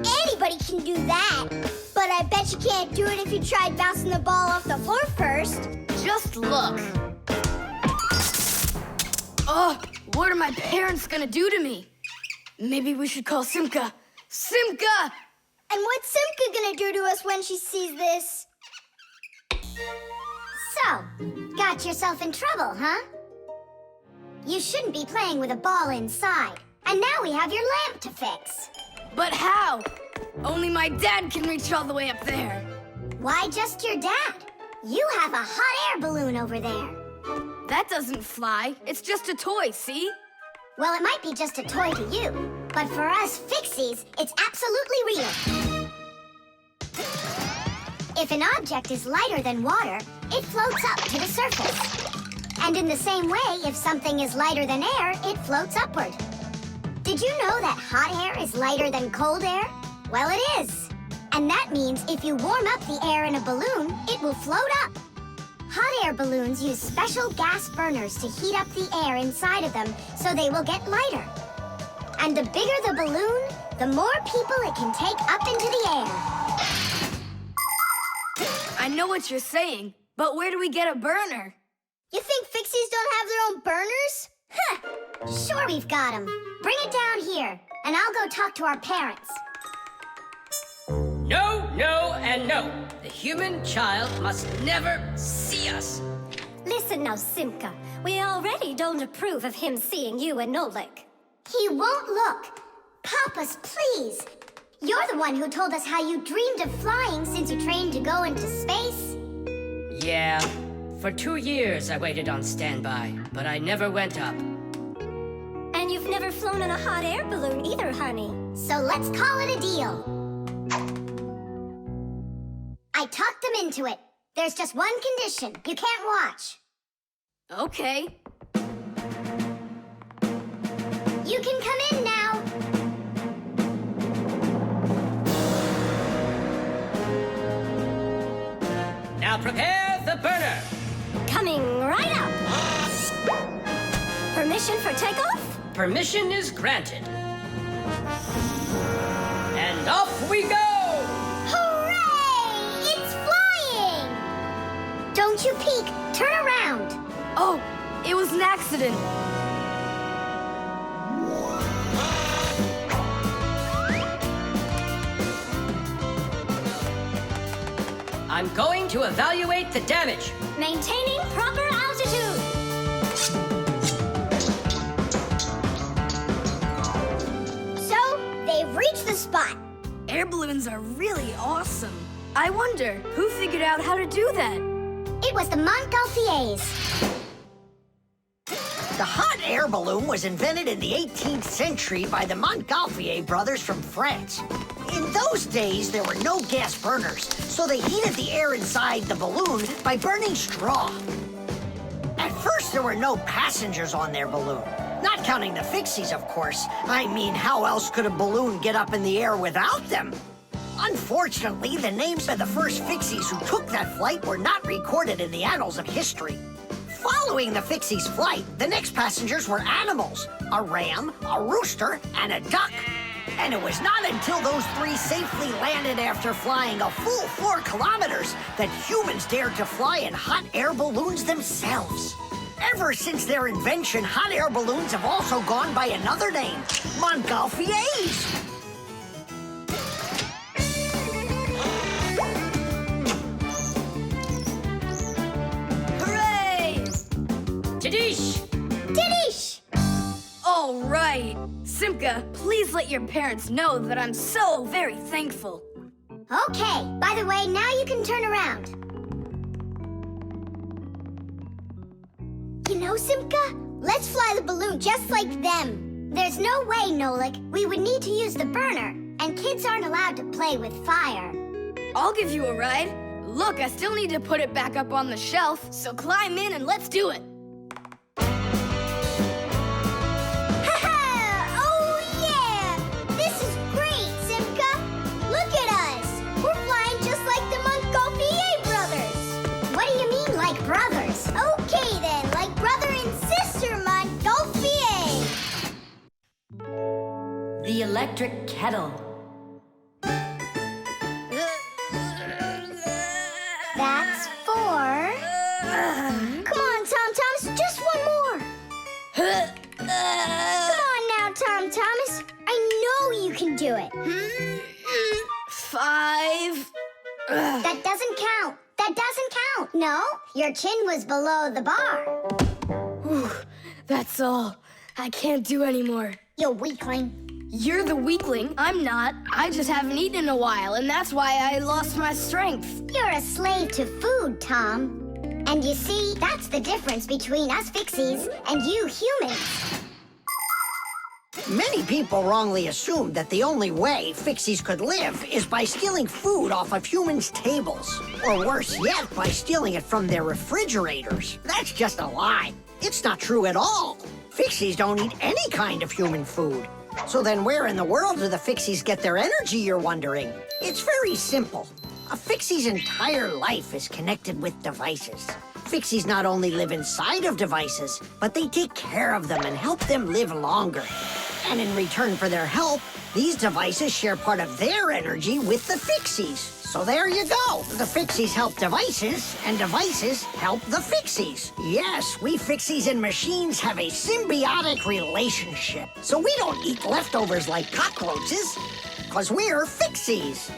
Speaker 12: Anybody can do that. But I bet you can't do it if you tried bouncing the ball off the floor first.
Speaker 3: Just look. Oh, what are my parents gonna do to me? Maybe we should call Simka. Simka!
Speaker 12: And what's Simka gonna do to us when she sees this?
Speaker 2: So, got yourself in trouble, huh? You shouldn't be playing with a ball inside. And now we have your lamp to fix.
Speaker 3: But how? Only my dad can reach all the way up there.
Speaker 2: Why just your dad? You have a hot air balloon over there.
Speaker 3: That doesn't fly. It's just a toy, see?
Speaker 2: Well, it might be just a toy to you, but for us Fixies, it's absolutely real. If an object is lighter than water, it floats up to the surface. And in the same way, if something is lighter than air, it floats upward. Did you know that hot air is lighter than cold air? Well, it is. And that means if you warm up the air in a balloon, it will float up. Hot air balloons use special gas burners to heat up the air inside of them so they will get lighter. And the bigger the balloon, the more people it can take up into the air.
Speaker 3: I know what you're saying, but where do we get a burner?
Speaker 12: You think Fixies don't have their own burners?
Speaker 2: Huh! Sure we've got them. Bring it down here, and I'll go talk to our parents.
Speaker 11: No, no, and no. The human child must never see us.
Speaker 7: Listen now, Simka. We already don't approve of him seeing you and Nolik.
Speaker 2: He won't look. Papas, please. You're the one who told us how you dreamed of flying since you trained to go into space.
Speaker 11: Yeah. For 2 years I waited on standby, but I never went up.
Speaker 7: And you've never flown in a hot air balloon either, honey.
Speaker 2: So let's call it a deal. I talked them into it. There's just one condition. You can't watch.
Speaker 3: Okay.
Speaker 2: You can come in now.
Speaker 6: Now prepare the burner.
Speaker 7: Coming right up. Permission for takeoff?
Speaker 6: Permission is granted. And off we go!
Speaker 2: Hooray! It's flying! Don't you peek. Turn around.
Speaker 3: Oh, it was an accident.
Speaker 6: I'm going to evaluate the damage.
Speaker 7: Maintaining proper altitude.
Speaker 2: So, they've reached the spot.
Speaker 3: Air balloons are really awesome. I wonder, who figured out how to do that?
Speaker 2: It was the Montgolfiers.
Speaker 4: The hot air balloon was invented in the 18th century by the Montgolfier brothers from France. In those days, there were no gas burners, so they heated the air inside the balloon by burning straw. At first, there were no passengers on their balloon. Not counting the Fixies, of course. I mean, how else could a balloon get up in the air without them? Unfortunately, the names of the first Fixies who took that flight were not recorded in the annals of history. Following the Fixies' flight, the next passengers were animals: a ram, a rooster, and a duck. And it was not until those three safely landed after flying a full 4 kilometers that humans dared to fly in hot air balloons themselves. Ever since their invention, hot air balloons have also gone by another name: Montgolfiers.
Speaker 3: Hooray!
Speaker 6: Tadish!
Speaker 2: Didish!
Speaker 3: All right. Simka, please let your parents know that I'm so very thankful.
Speaker 2: Okay, by the way, now you can turn around. You know, Simka, let's fly the balloon just like them. There's no way, Nolik. We would need to use the burner, and kids aren't allowed to play with fire.
Speaker 3: I'll give you a ride. Look, I still need to put it back up on the shelf, so climb in and let's do it.
Speaker 2: Brothers. Okay then, like brother and sister, Montgolfier.
Speaker 8: The Electric Kettle.
Speaker 2: That's 4. Come on, Tom Thomas, just one more. Come on now, Tom Thomas. I know you can do it.
Speaker 3: 5.
Speaker 2: That doesn't count. That doesn't count. No, your chin was below the bar.
Speaker 3: Whew, that's all. I can't do anymore.
Speaker 2: You weakling.
Speaker 3: You're the weakling. I'm not. I just haven't eaten in a while, and that's why I lost my strength.
Speaker 2: You're a slave to food, Tom. And you see, that's the difference between us Fixies and you humans.
Speaker 4: Many people wrongly assume that the only way Fixies could live is by stealing food off of humans' tables. Or worse yet, by stealing it from their refrigerators. That's just a lie. It's not true at all. Fixies don't eat any kind of human food. So then where in the world do the Fixies get their energy, you're wondering? It's very simple. A Fixie's entire life is connected with devices. Fixies not only live inside of devices, but they take care of them and help them live longer. And in return for their help, these devices share part of their energy with the Fixies. So there you go. The Fixies help devices, and devices help the Fixies. Yes, we Fixies and machines have a symbiotic relationship. So we don't eat leftovers like cockroaches, because we're Fixies.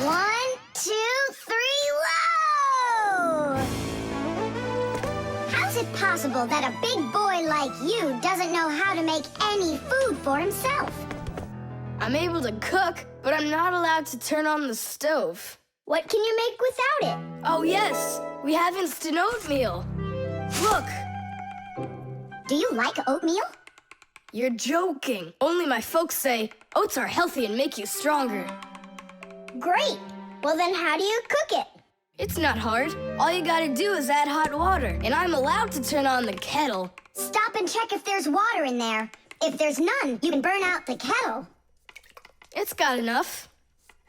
Speaker 2: 1, 2, 3, low! How's it possible that a big boy like you doesn't know how to make any food for himself?
Speaker 3: I'm able to cook, but I'm not allowed to turn on the stove.
Speaker 2: What can you make without it?
Speaker 3: Oh, yes. We have instant oatmeal. Look.
Speaker 2: Do you like oatmeal?
Speaker 3: You're joking. Only my folks say oats are healthy and make you stronger.
Speaker 2: Great. Well, then how do you cook it?
Speaker 3: It's not hard. All you gotta do is add hot water, and I'm allowed to turn on the kettle.
Speaker 2: Stop and check if there's water in there. If there's none, you can burn out the kettle.
Speaker 3: It's got enough.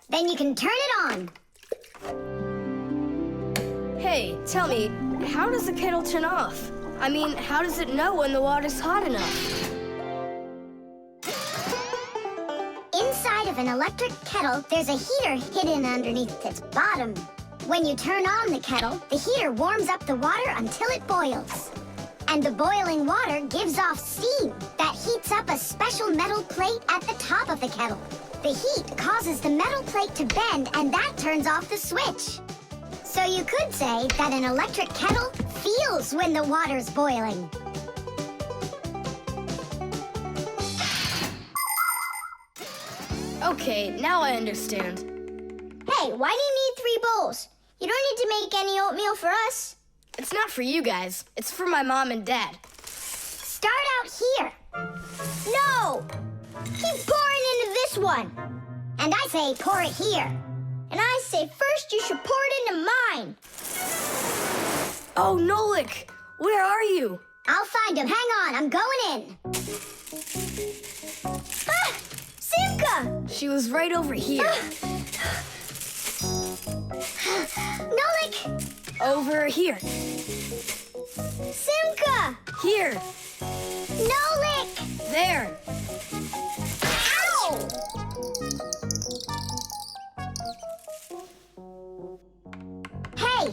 Speaker 2: Then you can turn it on.
Speaker 3: Hey, tell me, how does the kettle turn off? I mean, how does it know when the water's hot enough?
Speaker 2: Inside of an electric kettle, there's a heater hidden underneath its bottom. When you turn on the kettle, the heater warms up the water until it boils. And the boiling water gives off steam that heats up a special metal plate at the top of the kettle. The heat causes the metal plate to bend, and that turns off the switch. So you could say that an electric kettle feels when the water's boiling.
Speaker 3: Okay, now I understand.
Speaker 2: Hey, why do you need 3 bowls? You don't need to make any oatmeal for us.
Speaker 3: It's not for you guys. It's for my mom and dad.
Speaker 2: Start out here. No! Keep pouring into this one. And I say pour it here. And I say first you should pour it into mine.
Speaker 3: Oh, Nolik! Where are you?
Speaker 2: I'll find him. Hang on, I'm going in. Ah! Simka!
Speaker 3: She was right over here.
Speaker 2: Nolik!
Speaker 3: Over here.
Speaker 2: Simka!
Speaker 3: Here.
Speaker 2: Nolik!
Speaker 3: There.
Speaker 2: Ow! Hey,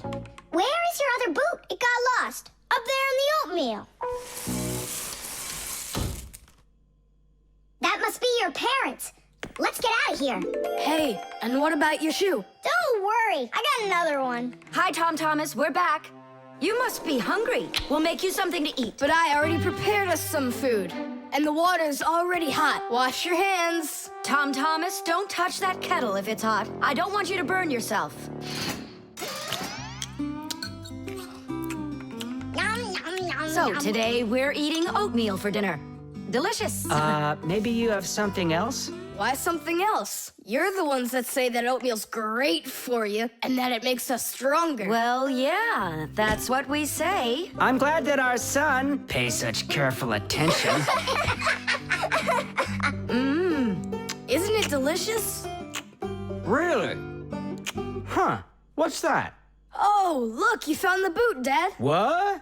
Speaker 2: where is your other boot? It got lost. Up there in the oatmeal. That must be your parents. Let's get out of here.
Speaker 3: Hey, and what about your shoe?
Speaker 2: Don't worry, I got another one.
Speaker 8: Hi, Tom Thomas, we're back. You must be hungry. We'll make you something to eat.
Speaker 3: But I already prepared us some food. And the water's already hot. Wash your hands.
Speaker 8: Tom Thomas, don't touch that kettle if it's hot. I don't want you to burn yourself. So today we're eating oatmeal for dinner. Delicious.
Speaker 5: Maybe you have something else?
Speaker 3: Why something else? You're the ones that say that oatmeal's great for you and that it makes us stronger.
Speaker 8: Well, yeah, that's what we say.
Speaker 5: I'm glad that our son pays such careful attention.
Speaker 3: Isn't it delicious?
Speaker 5: Really? Huh. What's that?
Speaker 3: Oh, look, you found the boot, Dad.
Speaker 5: What?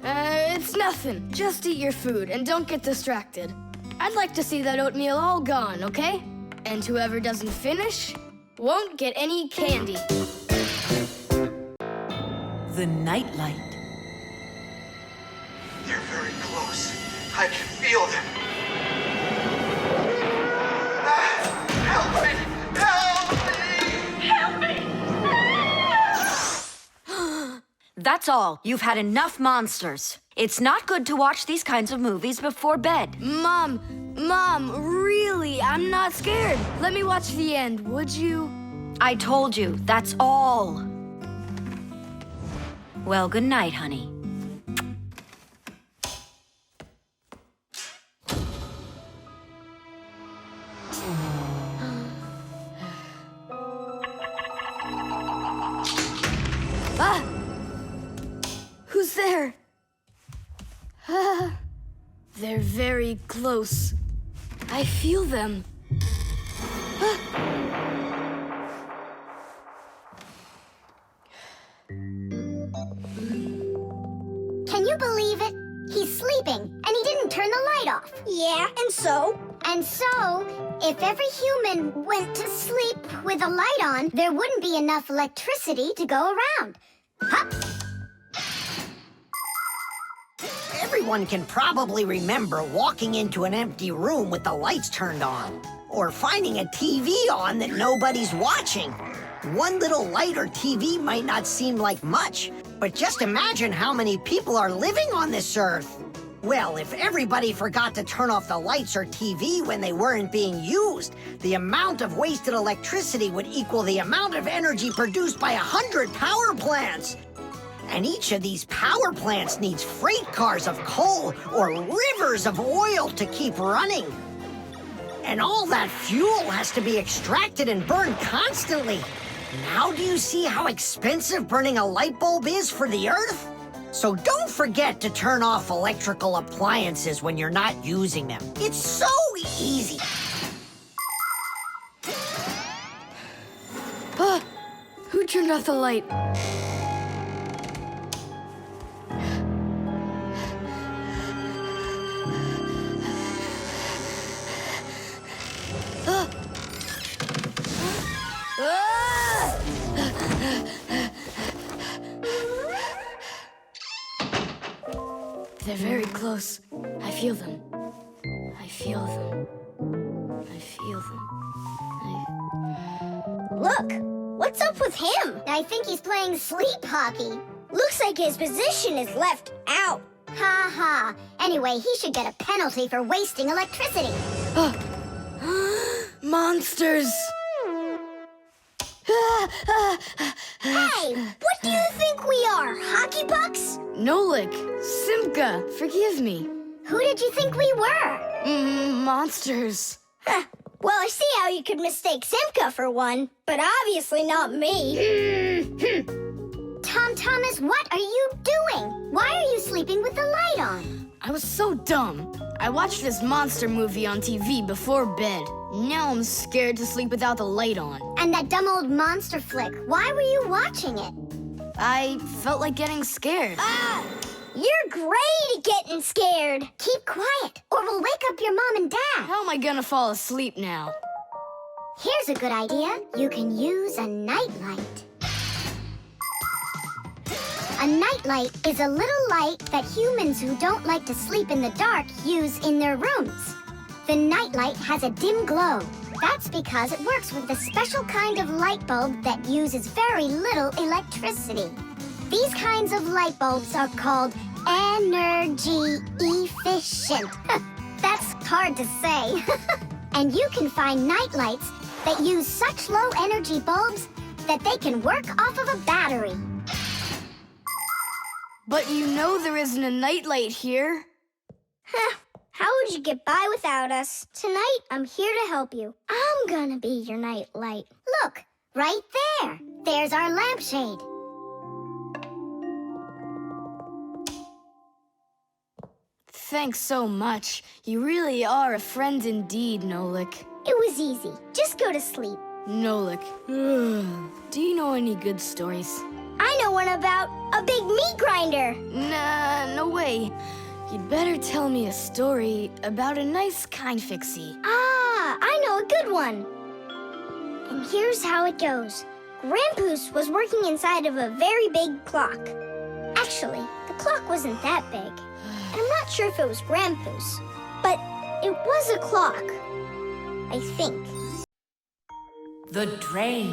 Speaker 3: It's nothing. Just eat your food and don't get distracted. I'd like to see that oatmeal all gone, okay? And whoever doesn't finish won't get any candy.
Speaker 9: The nightlight.
Speaker 10: They're very close. I can feel them. Help me! Help me! Help me!
Speaker 8: That's all. You've had enough monsters. It's not good to watch these kinds of movies before bed.
Speaker 3: Mom, really, I'm not scared. Let me watch the end, would you?
Speaker 8: I told you, that's all. Well, good night, honey.
Speaker 3: Ah! Who's there? They're very close. I feel them.
Speaker 2: Can you believe it? He's sleeping, and he didn't turn the light off. Yeah, and so? And so, if every human went to sleep with a light on, there wouldn't be enough electricity to go around. Hup!
Speaker 4: Everyone can probably remember walking into an empty room with the lights turned on, or finding a TV on that nobody's watching. One little light or TV might not seem like much, but just imagine how many people are living on this earth. Well, if everybody forgot to turn off the lights or TV when they weren't being used, the amount of wasted electricity would equal the amount of energy produced by 100 power plants. And each of these power plants needs freight cars of coal or rivers of oil to keep running. And all that fuel has to be extracted and burned constantly. Now do you see how expensive burning a light bulb is for the Earth? So don't forget to turn off electrical appliances when you're not using them. It's so easy.
Speaker 3: turned off the light. They're very close. I feel them. I feel them. I feel them.
Speaker 2: Look, what's up with him? I think he's playing sleep hockey. Looks like his position is left out. Ha ha. Anyway, he should get a penalty for wasting electricity.
Speaker 3: Monsters!
Speaker 2: Hey, what do you think we are, hockey pucks?
Speaker 3: Nolik, Simka, forgive me.
Speaker 2: Who did you think we were?
Speaker 3: Monsters.
Speaker 2: Well, I see how you could mistake Simka for one, but obviously not me. Tom Thomas, what are you doing? Why are you sleeping with the light on?
Speaker 3: I was so dumb. I watched this monster movie on TV before bed. Now I'm scared to sleep without the light on.
Speaker 2: And that dumb old monster flick, why were you watching it?
Speaker 3: I felt like getting scared.
Speaker 2: You're great at getting scared. Keep quiet, or we'll wake up your mom and dad.
Speaker 3: How am I gonna fall asleep now?
Speaker 2: Here's a good idea. You can use a nightlight. A nightlight is a little light that humans who don't like to sleep in the dark use in their rooms. The nightlight has a dim glow. That's because it works with a special kind of light bulb that uses very little electricity. These kinds of light bulbs are called energy efficient. That's hard to say. And you can find nightlights that use such low energy bulbs that they can work off of a battery.
Speaker 3: But you know there isn't a nightlight here.
Speaker 2: How would you get by without us? Tonight, I'm here to help you. I'm gonna be your nightlight. Look, right there. There's our lampshade.
Speaker 3: Thanks so much. You really are a friend indeed, Nolik.
Speaker 2: It was easy. Just go to sleep.
Speaker 3: Nolik. Do you know any good stories?
Speaker 2: I know one about a big meat grinder.
Speaker 3: Nah, no way. You'd better tell me a story about a nice, kind Fixie.
Speaker 2: I know a good one. And here's how it goes. Grandpoos was working inside of a very big clock. Actually, the clock wasn't that big. And I'm not sure if it was Grandpoos, but it was a clock, I think.
Speaker 9: The drain.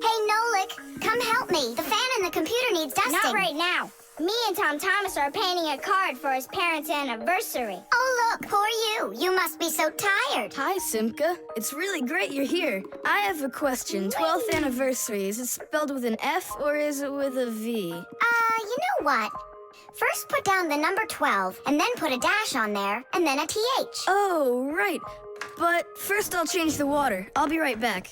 Speaker 2: Hey, Nolik, come help me. The fan in the computer needs dusting. Not right now. Me and Tom Thomas are painting a card for his parents' anniversary. Oh, look, poor you. You must be so tired.
Speaker 3: Hi, Simka. It's really great you're here. I have a question. 12th anniversary, is it spelled with an F or is it with a V?
Speaker 2: You know what? First put down the number 12, and then put a dash on there, and then a TH.
Speaker 3: Oh, right. But first I'll change the water. I'll be right back.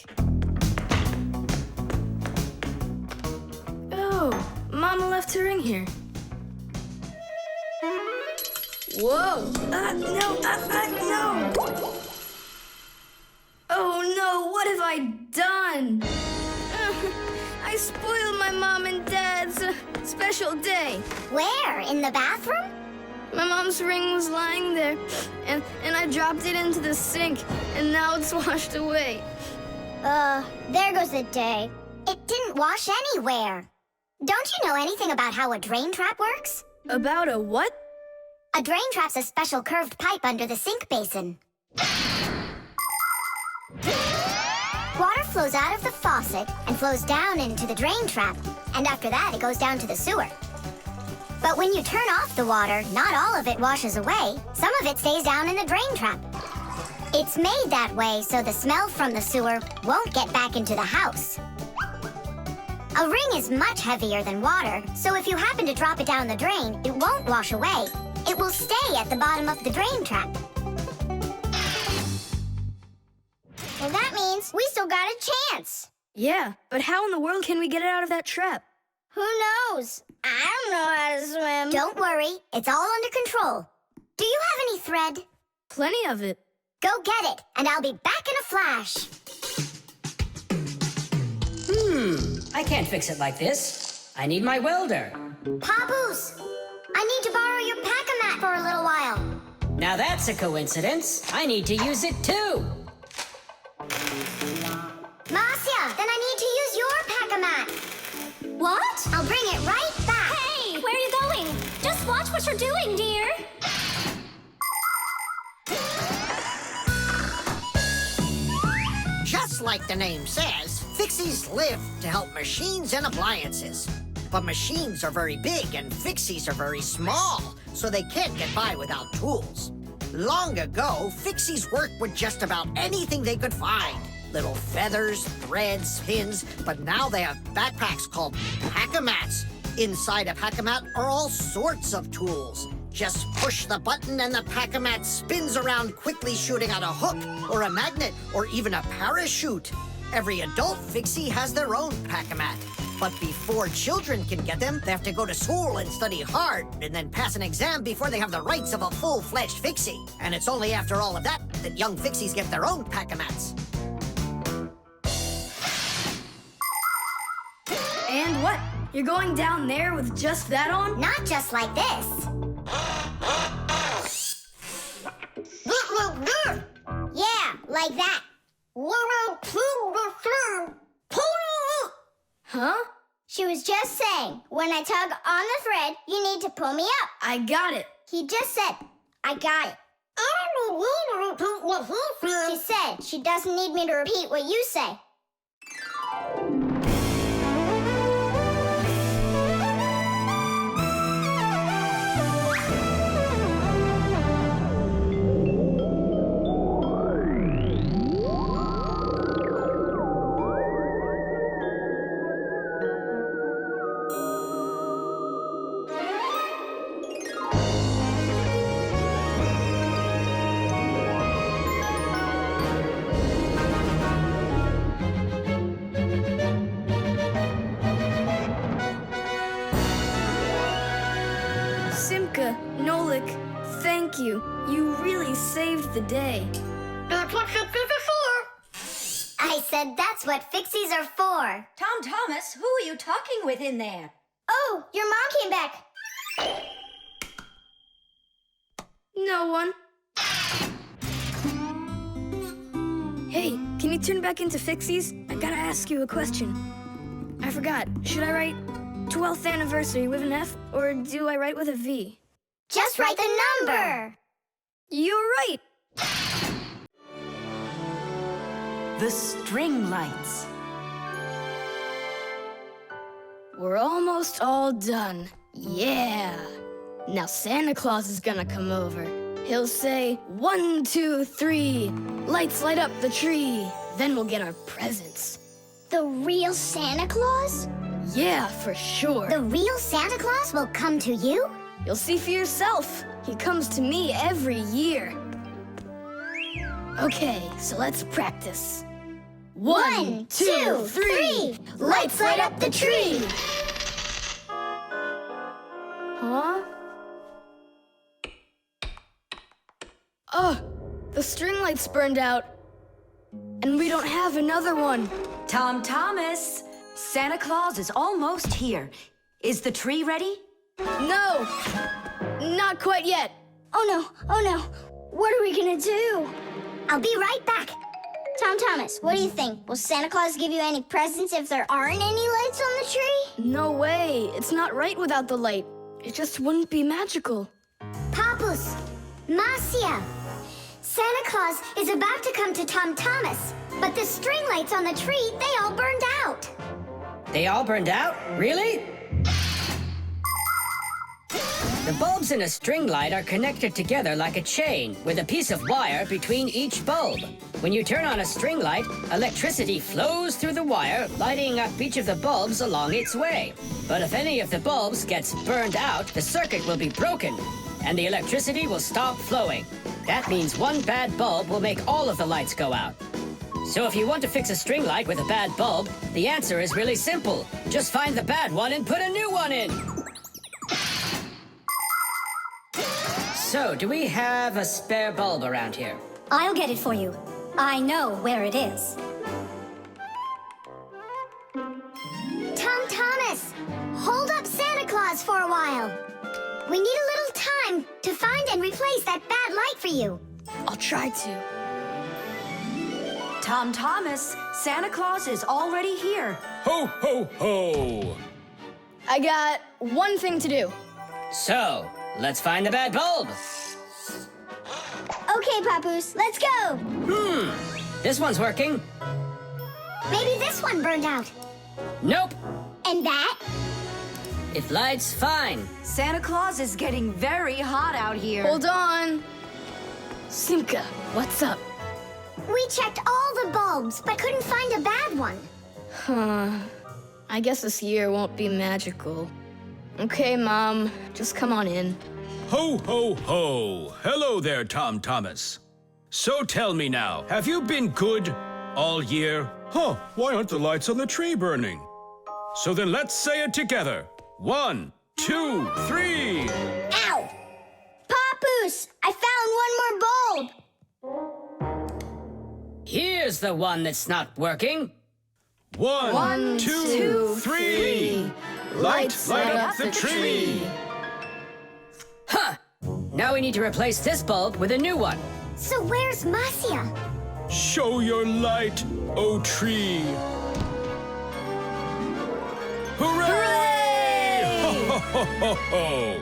Speaker 3: Oh, Mama left her ring here. Whoa! No! Oh no, what have I done? I spoiled my mom and dad's special day.
Speaker 2: Where? In the bathroom?
Speaker 3: My mom's ring was lying there, and I dropped it into the sink, and now it's washed away.
Speaker 2: There goes the day. It didn't wash anywhere. Don't you know anything about how a drain trap works?
Speaker 3: About a what?
Speaker 2: A drain trap's a special curved pipe under the sink basin. Water flows out of the faucet and flows down into the drain trap, and after that it goes down to the sewer. But when you turn off the water, not all of it washes away. Some of it stays down in the drain trap. It's made that way so the smell from the sewer won't get back into the house. A ring is much heavier than water, so if you happen to drop it down the drain, it won't wash away. It will stay at the bottom of the drain trap. And that means we still got a chance.
Speaker 3: Yeah, but how in the world can we get it out of that trap?
Speaker 2: Who knows? I don't know how to swim. Don't worry, it's all under control. Do you have any thread?
Speaker 3: Plenty of it.
Speaker 2: Go get it, and I'll be back in a flash.
Speaker 6: I can't fix it like this. I need my welder.
Speaker 2: Papoose, I need to borrow your pack-a-mat for a little while.
Speaker 6: Now that's a coincidence. I need to use it too.
Speaker 2: Marcia, then I need to use your pack-a-mat.
Speaker 7: What?
Speaker 2: I'll bring it right back.
Speaker 7: Hey, where are you going? Just watch what you're doing, dear.
Speaker 4: Just like the name says, Fixies live to help machines and appliances. But machines are very big and Fixies are very small, so they can't get by without tools. Long ago, Fixies worked with just about anything they could find. Little feathers, threads, pins, but now they have backpacks called pack-a-mats. Inside a pack-a-mat are all sorts of tools. Just push the button and the pack-a-mat spins around quickly, shooting out a hook or a magnet or even a parachute. Every adult Fixie has their own pack-a-mat. But before children can get them, they have to go to school and study hard and then pass an exam before they have the rights of a full-fledged Fixie. And it's only after all of that that young Fixies get their own pack-a-mats.
Speaker 3: And what? You're going down there with just that on?
Speaker 2: Not just like this. Yeah, like that.
Speaker 3: Huh?
Speaker 2: She was just saying, when I tug on the thread, you need to pull me up.
Speaker 3: I got it.
Speaker 2: He just said, I got it. She said she doesn't need me to repeat what you say.
Speaker 3: Simka, Nolik, thank you. You really saved the day.
Speaker 2: That's what Fixies are for. I said that's what Fixies are for.
Speaker 1: Tom Thomas, who are you talking with in there?
Speaker 2: Oh, your mom came back.
Speaker 3: No one. Hey, can you turn back into Fixies? I gotta ask you a question. I forgot. Should I write 12th anniversary with an F, or do I write with a V?
Speaker 2: Just write the number.
Speaker 3: You're right.
Speaker 9: The StringLights.
Speaker 3: We're almost all done. Yeah. Now Santa Claus is gonna come over. He'll say, 1, 2, 3, lights light up the tree. Then we'll get our presents.
Speaker 2: The real Santa Claus?
Speaker 3: Yeah, for sure.
Speaker 2: The real Santa Claus will come to you?
Speaker 3: You'll see for yourself. He comes to me every year. Okay, so let's practice.
Speaker 2: 1, 2, 3, lights light up the tree.
Speaker 3: Huh? Oh, the string lights burned out. And we don't have another one.
Speaker 8: Tom Thomas, Santa Claus is almost here. Is the tree ready?
Speaker 3: No, not quite yet.
Speaker 2: Oh no. What are we gonna do? I'll be right back. Tom Thomas, what do you think? Will Santa Claus give you any presents if there aren't any lights on the tree?
Speaker 3: No way. It's not right without the light. It just wouldn't be magical.
Speaker 2: Papus, Marcia, Santa Claus is about to come to Tom Thomas, but the string lights on the tree, they all burned out.
Speaker 6: They all burned out? Really? The bulbs in a string light are connected together like a chain with a piece of wire between each bulb. When you turn on a string light, electricity flows through the wire, lighting up each of the bulbs along its way. But if any of the bulbs gets burned out, the circuit will be broken, and the electricity will stop flowing. That means one bad bulb will make all of the lights go out. So if you want to fix a string light with a bad bulb, the answer is really simple. Just find the bad one and put a new one in. So, do we have a spare bulb around here?
Speaker 7: I'll get it for you. I know where it is.
Speaker 2: Tom Thomas, hold up Santa Claus for a while. We need a little time to find and replace that bad light for you.
Speaker 3: I'll try to.
Speaker 8: Tom Thomas, Santa Claus is already here.
Speaker 14: Ho, ho, ho!
Speaker 3: I got one thing to do.
Speaker 11: So, let's find the bad bulb.
Speaker 2: Okay, Papoose, let's go.
Speaker 11: This one's working.
Speaker 2: Maybe this one burned out.
Speaker 11: Nope.
Speaker 2: And that?
Speaker 11: It lights fine.
Speaker 8: Santa Claus is getting very hot out here.
Speaker 3: Hold on. Simka, what's up?
Speaker 2: We checked all the bulbs, but couldn't find a bad one.
Speaker 3: I guess this year won't be magical. Okay, Mom, just come on in.
Speaker 14: Ho, ho, ho! Hello there, Tom Thomas. So tell me now, have you been good all year? Huh, why aren't the lights on the tree burning? So then let's say it together. 1, 2, 3.
Speaker 2: Ow! Papoose, I found one more bulb.
Speaker 11: Here's the one that's not working.
Speaker 14: 1, 2, 3. Light up the tree.
Speaker 11: Huh! Now we need to replace this bulb with a new one.
Speaker 2: So where's Marcia?
Speaker 14: Show your light, O tree. Hooray! Ho, ho, ho, ho.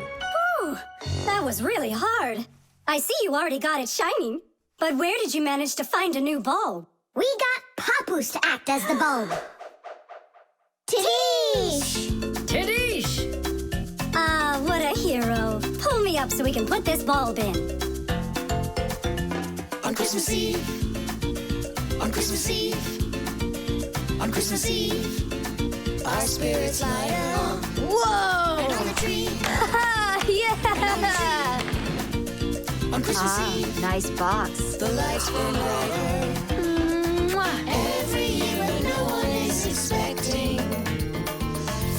Speaker 7: Whew, that was really hard. I see you already got it shining. But where did you manage to find a new bulb?
Speaker 2: We got Papoose to act as the bulb. Tidish!
Speaker 11: Tidish!
Speaker 7: Ah, what a hero. Pull me up so we can put this bulb in.
Speaker 10: On Christmas Eve, on Christmas Eve, on Christmas Eve, our spirits light up.
Speaker 3: Whoa!
Speaker 10: And on the tree,
Speaker 7: Yeah!
Speaker 10: on Christmas Eve,
Speaker 8: Nice box.
Speaker 10: the lights burn brighter. Every year when no one is expecting,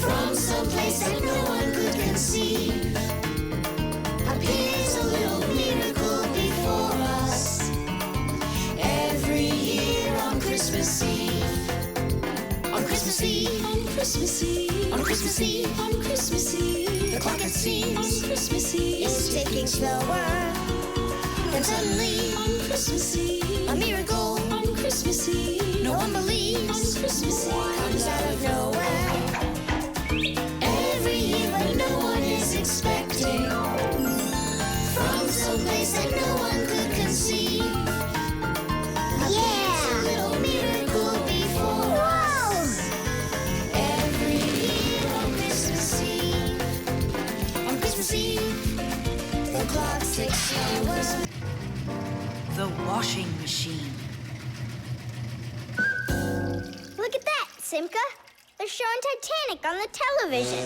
Speaker 10: from some place that no one could conceive, appears a little miracle before us. Every year on Christmas Eve, on Christmas Eve, on Christmas Eve, on Christmas Eve, on Christmas Eve, the clock it seems on Christmas Eve is ticking slower. And suddenly, on Christmas Eve, a miracle on Christmas Eve, no one believes on Christmas Eve comes out of nowhere. Every year when no one is expecting, from some place that no one could conceive, a little miracle before us. Every year on Christmas Eve, on Christmas Eve, the clock ticks slower.
Speaker 9: The washing machine.
Speaker 2: Look at that, Simka. They're showing Titanic on the television.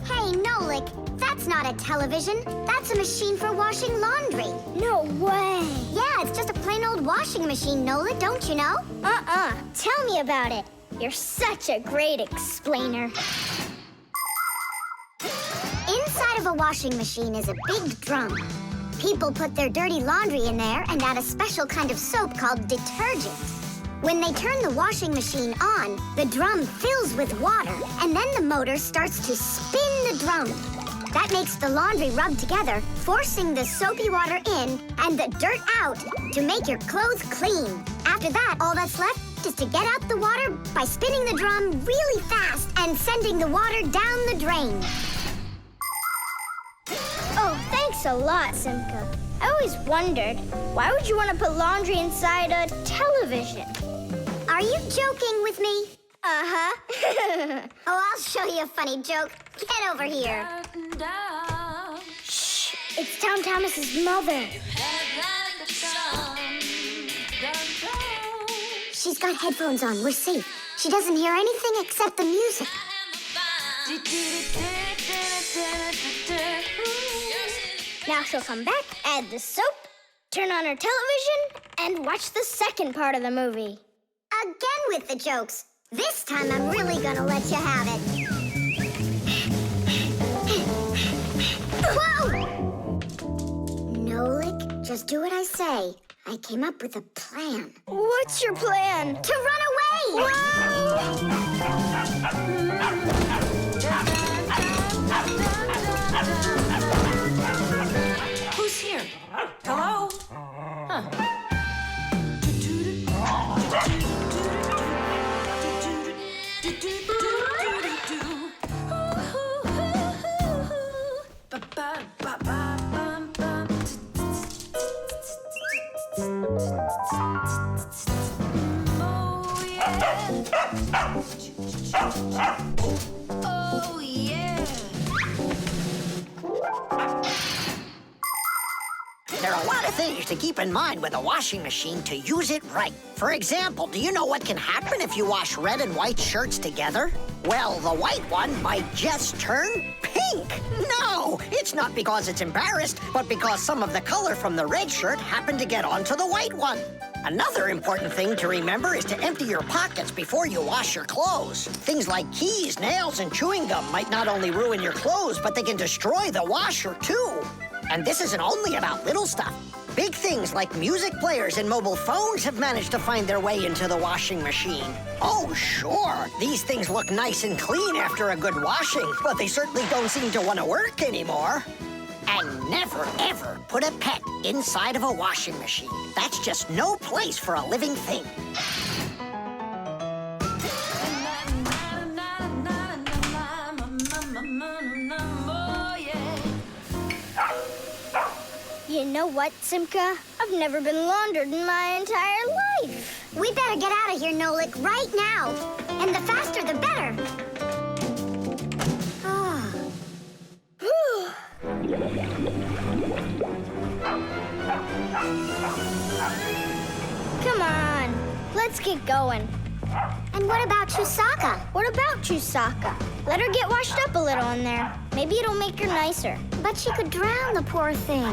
Speaker 2: Hey, Nolik, that's not a television. That's a machine for washing laundry. No way. Yeah, it's just a plain old washing machine, Nolik, don't you know? Tell me about it. You're such a great explainer. Inside of a washing machine is a big drum. People put their dirty laundry in there and add a special kind of soap called detergent. When they turn the washing machine on, the drum fills with water, and then the motor starts to spin the drum. That makes the laundry rub together, forcing the soapy water in and the dirt out to make your clothes clean. After that, all that's left is to get out the water by spinning the drum really fast and sending the water down the drain. Oh, thanks a lot, Simka. I always wondered, why would you want to put laundry inside a television? Are you joking with me? Uh-huh. Oh, I'll show you a funny joke. Get over here. Shh, it's Tom Thomas's mother. She's got headphones on. We're safe. She doesn't hear anything except the music. Now she'll come back, add the soap, turn on her television, and watch the second part of the movie. Again with the jokes. This time I'm really gonna let you have it. Whoa! Nolik Just do what I say. I came up with a plan.
Speaker 12: What's your plan?
Speaker 2: To run away!
Speaker 9: Who's here? Hello? Huh.
Speaker 8: Oh, yeah.
Speaker 4: There are a lot of things to keep in mind with a washing machine to use it right. For example, do you know what can happen if you wash red and white shirts together? Well, the white one might just turn pink. No, it's not because it's embarrassed, but because some of the color from the red shirt happened to get onto the white one. Another important thing to remember is to empty your pockets before you wash your clothes. Things like keys, nails, and chewing gum might not only ruin your clothes, but they can destroy the washer, too. And this isn't only about little stuff. Big things like music players and mobile phones have managed to find their way into the washing machine. Oh, sure, these things look nice and clean after a good washing, but they certainly don't seem to want to work anymore. And never, ever put a pet inside of a washing machine. That's just no place for a living thing.
Speaker 12: You know what, Simka? I've never been laundered in my entire life.
Speaker 2: We better get out of here, Nolik, right now. And the faster, the better.
Speaker 12: Come on, let's get going.
Speaker 2: And what about Chusaka?
Speaker 12: What about Chusaka? Let her get washed up a little in there. Maybe it'll make her nicer.
Speaker 2: But she could drown, the poor thing.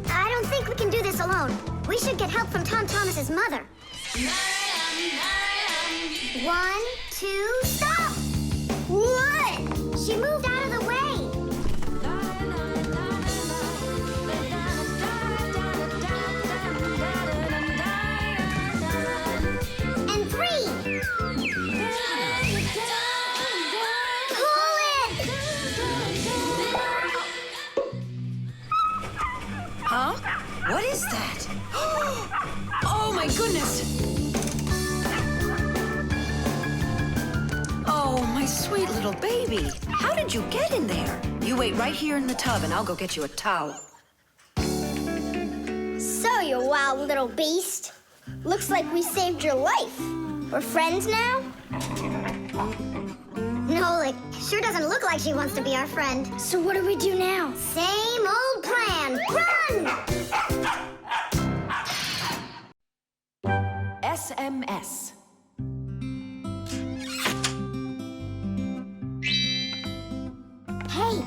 Speaker 2: I don't think we can do this alone. We should get help from Tom Thomas's mother. 1, 2, stop!
Speaker 12: What?
Speaker 2: She moved out of the way. And 3. Pull it!
Speaker 9: Huh? What is that? Oh, my goodness! Oh, my sweet little baby. How did you get in there? You wait right here in the tub and I'll go get you a towel.
Speaker 12: So, you wild little beast. Looks like we saved your life. We're friends now?
Speaker 2: Nolik, sure doesn't look like she wants to be our friend.
Speaker 12: So what do we do now?
Speaker 2: Same old plan. Run!
Speaker 8: SMS.
Speaker 2: Hey.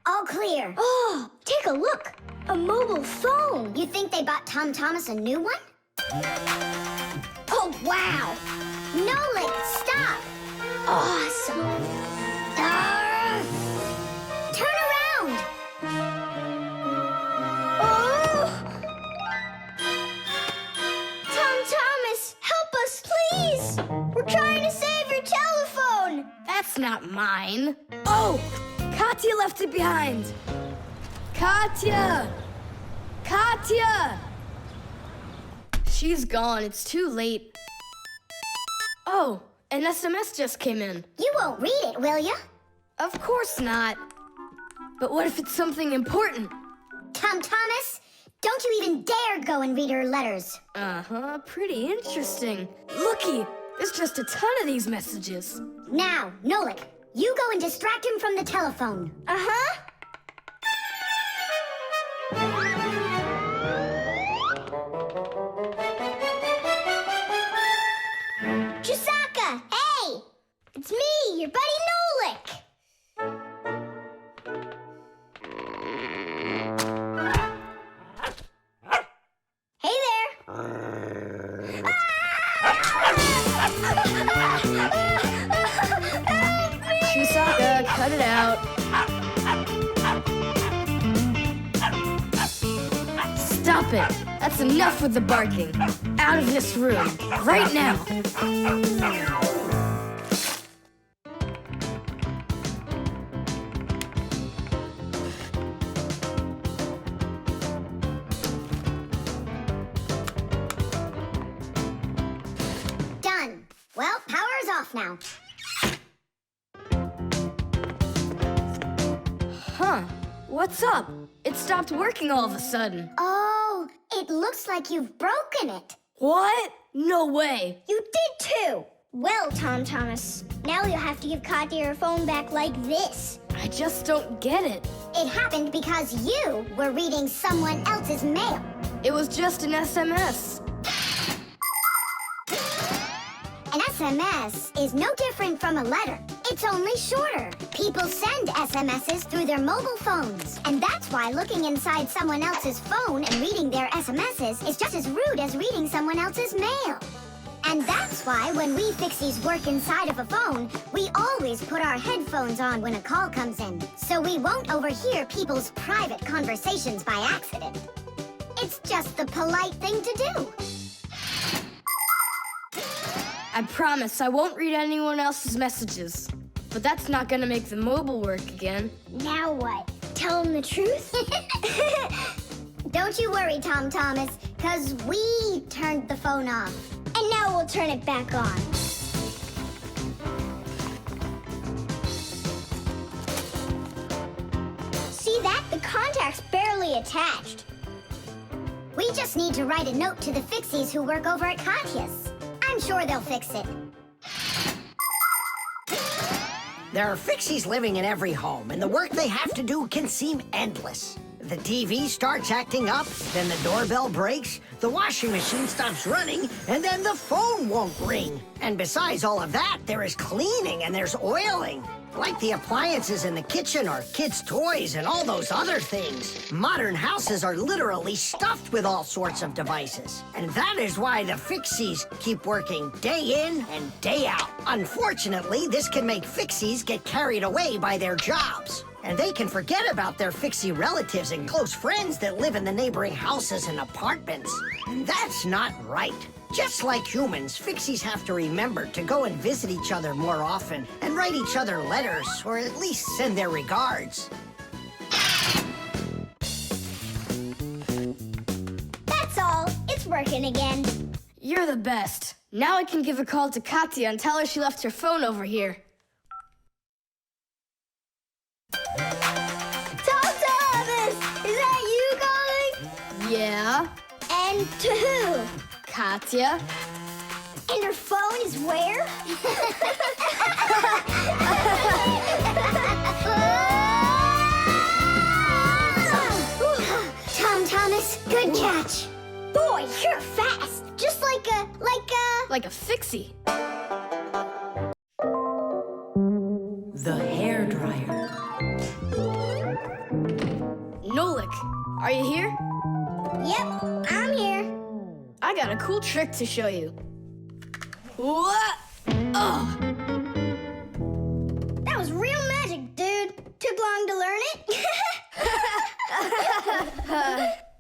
Speaker 2: All clear.
Speaker 12: Oh, take a look. A mobile phone.
Speaker 2: You think they bought Tom Thomas a new one? Oh, wow. Nolik, stop.
Speaker 12: Awesome.
Speaker 2: Turn around.
Speaker 12: Oh! Tom Thomas, help us, please. We're trying to save your telephone.
Speaker 3: That's not mine. Oh, Katya left it behind. Katya! Katya! She's gone. It's too late. Oh, an SMS just came in.
Speaker 2: You won't read it, will you?
Speaker 3: Of course not. But what if it's something important?
Speaker 2: Tom Thomas, don't you even dare go and read her letters.
Speaker 3: Uh-huh, pretty interesting. Looky, there's just a ton of these messages.
Speaker 2: Now, Nolik, you go and distract him from the telephone.
Speaker 12: Uh-huh.
Speaker 2: Chusaka, hey!
Speaker 12: It's me, your buddy Nolik. Hey there.
Speaker 3: Stop it! That's enough with the barking. Out of this room, right now.
Speaker 2: Done. Well, power's off now.
Speaker 3: Huh. What's up? It stopped working all of a sudden.
Speaker 2: Oh, it looks like you've broken it.
Speaker 3: What? No way.
Speaker 2: You did too. Well, Tom Thomas, now you'll have to give Katya your phone back like this.
Speaker 3: I just don't get it.
Speaker 2: It happened because you were reading someone else's mail.
Speaker 3: It was just an SMS.
Speaker 2: An SMS is no different from a letter. It's only shorter. People send SMSs through their mobile phones. And that's why looking inside someone else's phone and reading their SMSs is just as rude as reading someone else's mail. And that's why when we Fixies work inside of a phone, we always put our headphones on when a call comes in, so we won't overhear people's private conversations by accident. It's just the polite thing to do.
Speaker 3: I promise I won't read anyone else's messages. But that's not gonna make the mobile work again.
Speaker 2: Now what? Tell them the truth? Don't you worry, Tom Thomas, because we turned the phone off. And now we'll turn it back on. See that? The contact's barely attached. We just need to write a note to the Fixies who work over at Katya's. I'm sure they'll fix it.
Speaker 4: There are Fixies living in every home, and the work they have to do can seem endless. The TV starts acting up, then the doorbell breaks, the washing machine stops running, and then the phone won't ring. And besides all of that, there is cleaning and there's oiling. Like the appliances in the kitchen or kids' toys and all those other things. Modern houses are literally stuffed with all sorts of devices. And that is why the Fixies keep working day in and day out. Unfortunately, this can make Fixies get carried away by their jobs. And they can forget about their Fixie relatives and close friends that live in the neighboring houses and apartments. And that's not right. Just like humans, Fixies have to remember to go and visit each other more often and write each other letters, or at least send their regards.
Speaker 2: That's all. It's working again.
Speaker 3: You're the best. Now I can give a call to Katya and tell her she left her phone over here.
Speaker 2: Tom Thomas! Is that you calling?
Speaker 3: Yeah?
Speaker 2: And to who?
Speaker 3: Katya?
Speaker 2: And her phone is where? Tom Thomas, good catch. Boy, you're fast. Just like a...
Speaker 3: Like a Fixie.
Speaker 8: The hairdryer.
Speaker 3: Nolik, are you here?
Speaker 2: Yep, I'm here.
Speaker 3: I got a cool trick to show you. What? Oh!
Speaker 2: That was real magic, dude. Took long to learn it?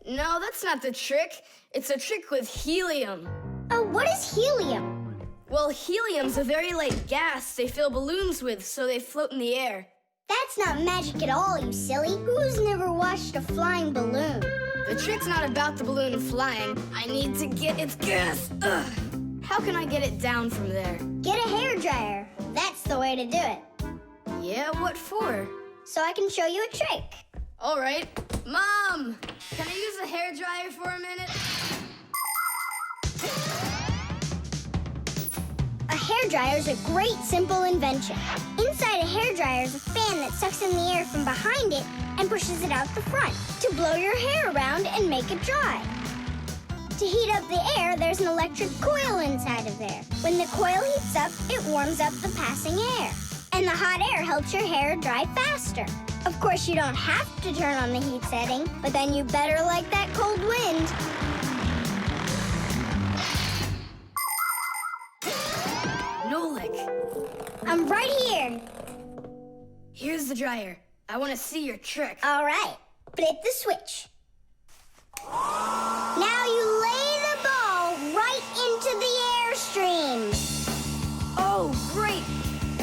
Speaker 3: No, that's not the trick. It's a trick with helium.
Speaker 2: Oh, what is helium?
Speaker 3: Well, helium's a very light gas they fill balloons with so they float in the air.
Speaker 2: That's not magic at all, you silly. Who's never watched a flying balloon?
Speaker 3: The trick's not about the balloon flying. I need to get its gas. Ugh. How can I get it down from there?
Speaker 2: Get a hairdryer. That's the way to do it.
Speaker 3: Yeah, what for?
Speaker 2: So I can show you a trick.
Speaker 3: All right. Mom, can I use the hairdryer for a minute?
Speaker 2: A hairdryer is a great, simple invention. Inside a hairdryer is a fan that sucks in the air from behind it and pushes it out the front to blow your hair around and make it dry. To heat up the air, there's an electric coil inside of there. When the coil heats up, it warms up the passing air. And the hot air helps your hair dry faster. Of course, you don't have to turn on the heat setting, but then you better like that cold wind.
Speaker 3: Nolik,
Speaker 2: I'm right here.
Speaker 3: here's the dryer. I want to see your trick.
Speaker 2: All right, flip the switch. Now you lay the ball right into the airstream.
Speaker 3: Oh, great!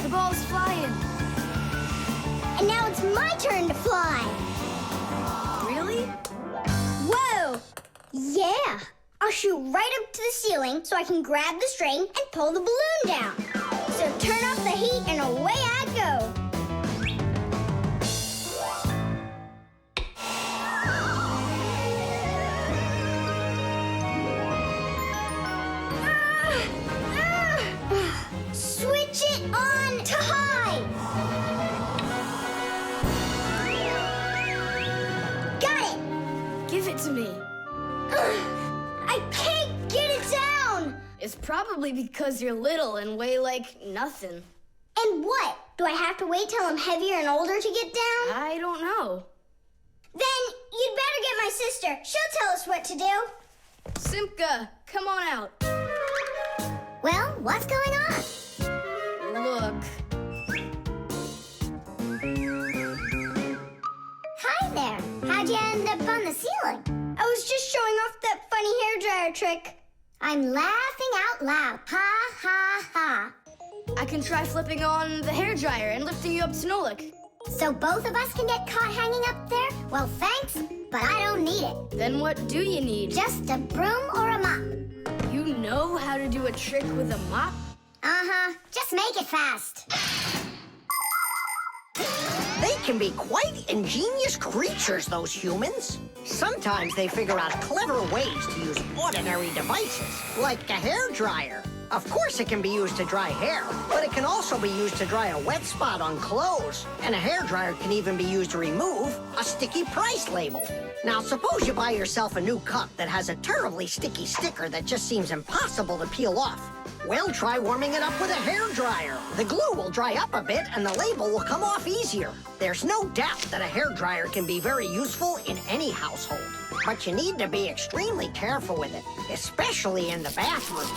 Speaker 3: The ball's flying.
Speaker 2: And now it's my turn to fly.
Speaker 3: Really?
Speaker 2: Whoa! Yeah. I'll shoot right up to the ceiling so I can grab the string and pull the balloon down. So turn off the heat and away I go. Switch it on to high. Got it.
Speaker 3: Give it to me.
Speaker 2: I can't get it down.
Speaker 3: It's probably because you're little and weigh like nothing.
Speaker 2: And what? Do I have to wait till I'm heavier and older to get down?
Speaker 3: I don't know.
Speaker 2: Then you'd better get my sister. She'll tell us what to do.
Speaker 3: Simka, come on out.
Speaker 2: Well, what's going on?
Speaker 3: Look.
Speaker 2: Hi there. How'd you end up on the ceiling? I was just showing off that funny hairdryer trick. I'm laughing out loud. Ha, ha, ha.
Speaker 3: I can try flipping on the hairdryer and lifting you up to Nolik.
Speaker 2: So both of us can get caught hanging up there? Well, thanks, but I don't need it.
Speaker 3: Then what do you need?
Speaker 2: Just a broom or a mop.
Speaker 3: You know how to do a trick with a mop?
Speaker 2: Uh-huh. Just make it fast.
Speaker 4: They can be quite ingenious creatures, those humans. Sometimes they figure out clever ways to use ordinary devices, like a hairdryer. Of course it can be used to dry hair, but it can also be used to dry a wet spot on clothes. And a hairdryer can even be used to remove a sticky price label. Now, suppose you buy yourself a new cup that has a terribly sticky sticker that just seems impossible to peel off. Well, try warming it up with a hairdryer. The glue will dry up a bit and the label will come off easier. There's no doubt that a hairdryer can be very useful in any household. But you need to be extremely careful with it, especially in the bathroom.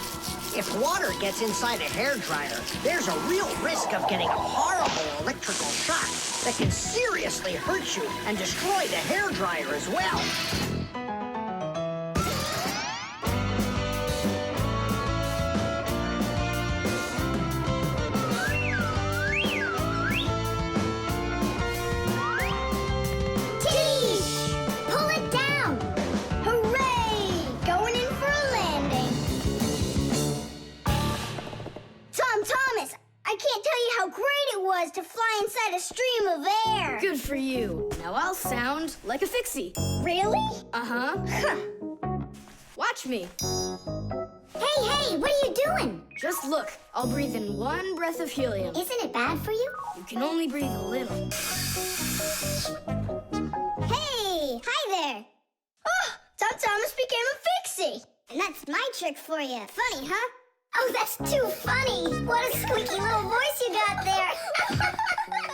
Speaker 4: If water gets inside a hairdryer, there's a real risk of getting a horrible electrical shock that can seriously hurt you and destroy the hairdryer as well.
Speaker 2: To fly inside a stream of air.
Speaker 3: Good for you. Now I'll sound like a Fixie.
Speaker 2: Really?
Speaker 3: Uh-huh.
Speaker 2: Huh.
Speaker 3: Watch me.
Speaker 2: Hey, what are you doing?
Speaker 3: Just look. I'll breathe in one breath of helium.
Speaker 2: Isn't it bad for you?
Speaker 3: You can only breathe a little.
Speaker 2: Hey, hi there. Oh, Tom Thomas became a Fixie. And that's my trick for you. Funny, huh? Oh, that's too funny. What a squeaky little voice you got there.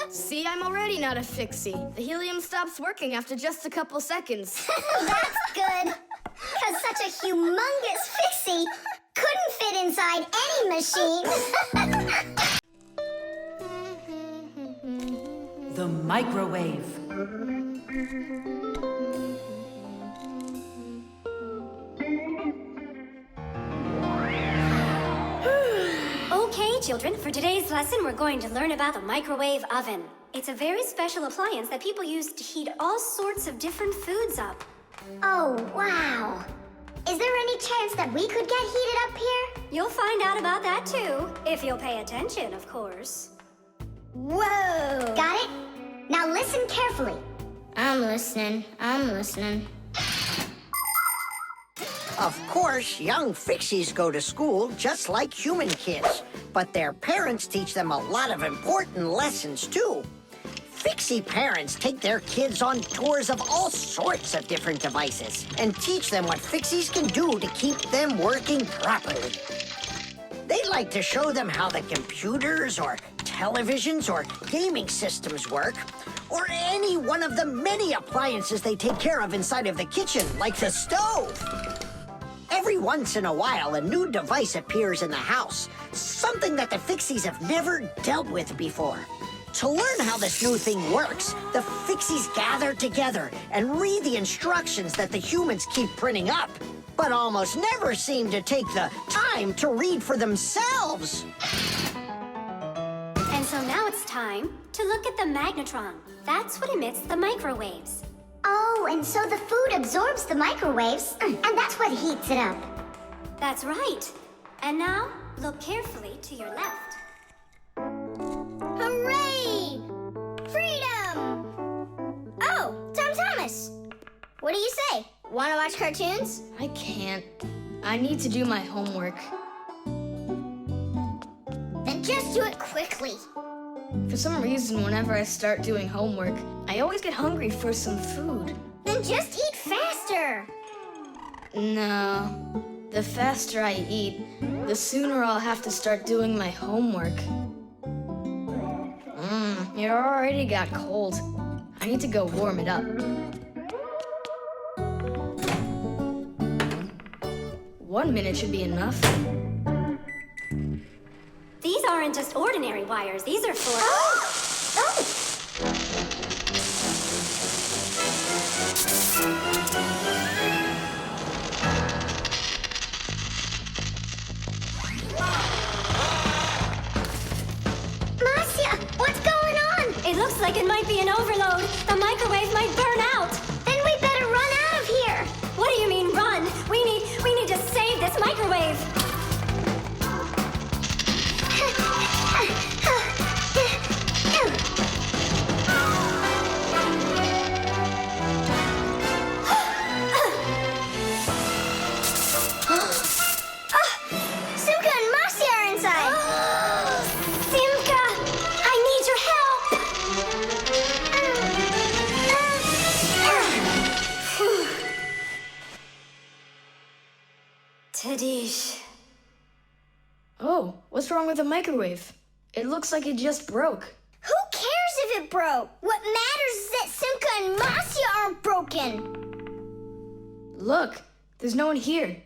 Speaker 3: See, I'm already not a Fixie. The helium stops working after just a couple seconds.
Speaker 2: That's good. Because such a humongous Fixie couldn't fit inside any machine.
Speaker 8: The microwave.
Speaker 7: Okay, children, for today's lesson, we're going to learn about the microwave oven. It's a very special appliance that people use to heat all sorts of different foods up.
Speaker 2: Oh, wow. Is there any chance that we could get heated up here?
Speaker 7: You'll find out about that too, if you'll pay attention, of course.
Speaker 2: Whoa! Got it? Now listen carefully. I'm listening.
Speaker 4: Of course, young Fixies go to school just like human kids, but their parents teach them a lot of important lessons, too. Fixie parents take their kids on tours of all sorts of different devices and teach them what Fixies can do to keep them working properly. They like to show them how the computers or televisions or gaming systems work, or any one of the many appliances they take care of inside of the kitchen, like the stove. Every once in a while, a new device appears in the house, something that the Fixies have never dealt with before. To learn how this new thing works, the Fixies gather together and read the instructions that the humans keep printing up, but almost never seem to take the time to read for themselves.
Speaker 7: And so now it's time to look at the magnetron. That's what emits the microwaves.
Speaker 2: Oh, and so the food absorbs the microwaves, and that's what heats it up.
Speaker 7: That's right. And now, look carefully to your left.
Speaker 2: Hooray! Freedom! Oh, Tom Thomas! What do you say? Want to watch cartoons?
Speaker 3: I can't. I need to do my homework.
Speaker 2: Then just do it quickly.
Speaker 3: For some reason, whenever I start doing homework, I always get hungry for some food.
Speaker 2: Then just eat faster.
Speaker 3: No. The faster I eat, the sooner I'll have to start doing my homework. It already got cold. I need to go warm it up. 1 minute should be enough.
Speaker 7: These aren't just ordinary wires. These are for...
Speaker 2: Marcia, what's going on?
Speaker 7: It looks like it might be an overload. The microwave might burn out.
Speaker 2: Then we better run out of here.
Speaker 7: What do you mean, run? We need to save this microwave.
Speaker 2: Simka and Marcia are inside.
Speaker 7: Simka, I need your help. Tadish.
Speaker 3: Oh, what's wrong with the microwave? It looks like it just broke.
Speaker 2: Who cares if it broke? What matters is that Simka and Marcia aren't broken.
Speaker 3: Look, there's no one here.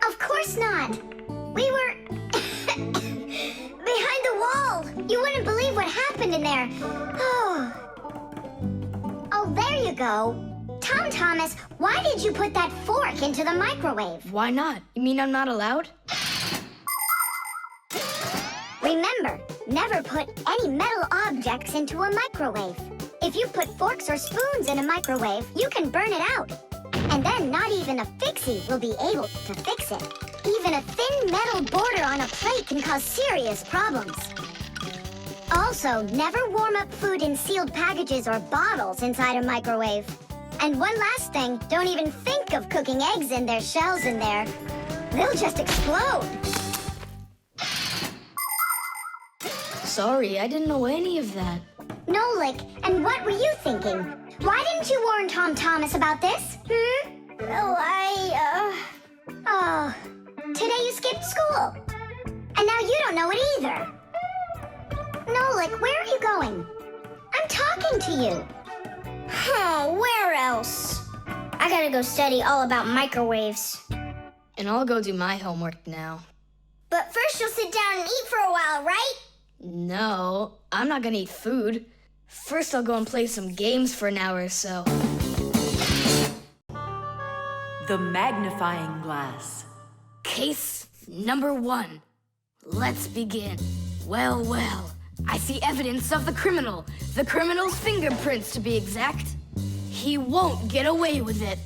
Speaker 2: Of course not. We were behind the wall. You wouldn't believe what happened in there. Oh, there you go. Tom Thomas, why did you put that fork into the microwave?
Speaker 3: Why not? You mean I'm not allowed?
Speaker 2: Remember, never put any metal objects into a microwave. If you put forks or spoons in a microwave, you can burn it out. And then not even a Fixie will be able to fix it. Even a thin metal border on a plate can cause serious problems. Also, never warm up food in sealed packages or bottles inside a microwave. And one last thing, don't even think of cooking eggs in their shells in there. They'll just explode.
Speaker 3: Sorry, I didn't know any of that.
Speaker 2: Nolik, and what were you thinking? Why didn't you warn Tom Thomas about this? Oh, Oh, today you skipped school. And now you don't know it either. Nolik, where are you going? I'm talking to you. Where else? I gotta go study all about microwaves.
Speaker 3: And I'll go do my homework now.
Speaker 2: But first you'll sit down and eat for a while, right?
Speaker 3: No, I'm not gonna eat food. First I'll go and play some games for an hour or so.
Speaker 8: The Magnifying Glass.
Speaker 3: Case number 1. Let's begin. Well, well, I see evidence of the criminal. The criminal's fingerprints, to be exact. He won't get away with it.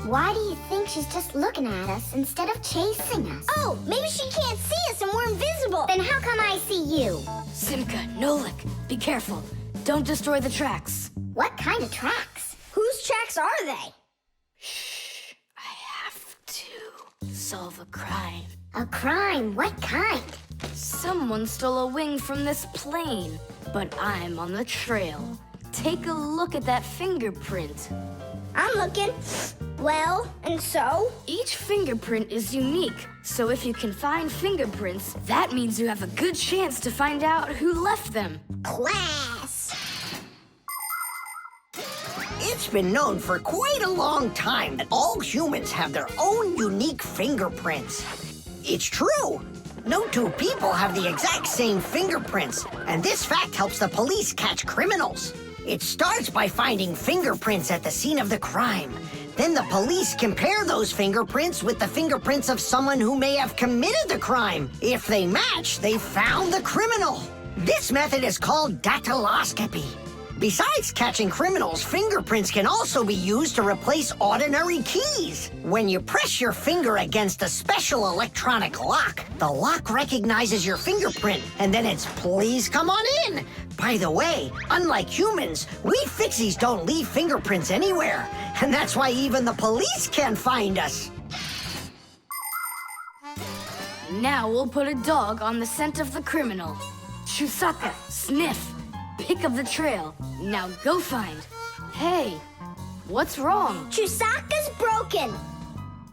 Speaker 2: Why do you think she's just looking at us instead of chasing us? Oh, maybe she can't see us and we're invisible. Then how come I see you?
Speaker 3: Simka, Nolik, be careful. Don't destroy the tracks.
Speaker 2: What kind of tracks? Whose tracks are they?
Speaker 3: Shh, I have to solve a crime.
Speaker 2: A crime? What kind?
Speaker 3: Someone stole a wing from this plane, but I'm on the trail. Take a look at that fingerprint.
Speaker 2: I'm looking. Well, and so?
Speaker 3: Each fingerprint is unique, so if you can find fingerprints, that means you have a good chance to find out who left them.
Speaker 2: Class!
Speaker 4: It's been known for quite a long time that all humans have their own unique fingerprints. It's true. No two people have the exact same fingerprints, and this fact helps the police catch criminals. It starts by finding fingerprints at the scene of the crime. Then the police compare those fingerprints with the fingerprints of someone who may have committed the crime. If they match, they found the criminal. This method is called dactyloscopy. Besides catching criminals, fingerprints can also be used to replace ordinary keys. When you press your finger against a special electronic lock, the lock recognizes your fingerprint, and then it's "please come on in." By the way, unlike humans, we Fixies don't leave fingerprints anywhere, and that's why even the police can't find us.
Speaker 3: Now we'll put a dog on the scent of the criminal. Chusaka, sniff. Pick up the trail. Now go find. Hey, what's wrong?
Speaker 2: Chusaka's broken.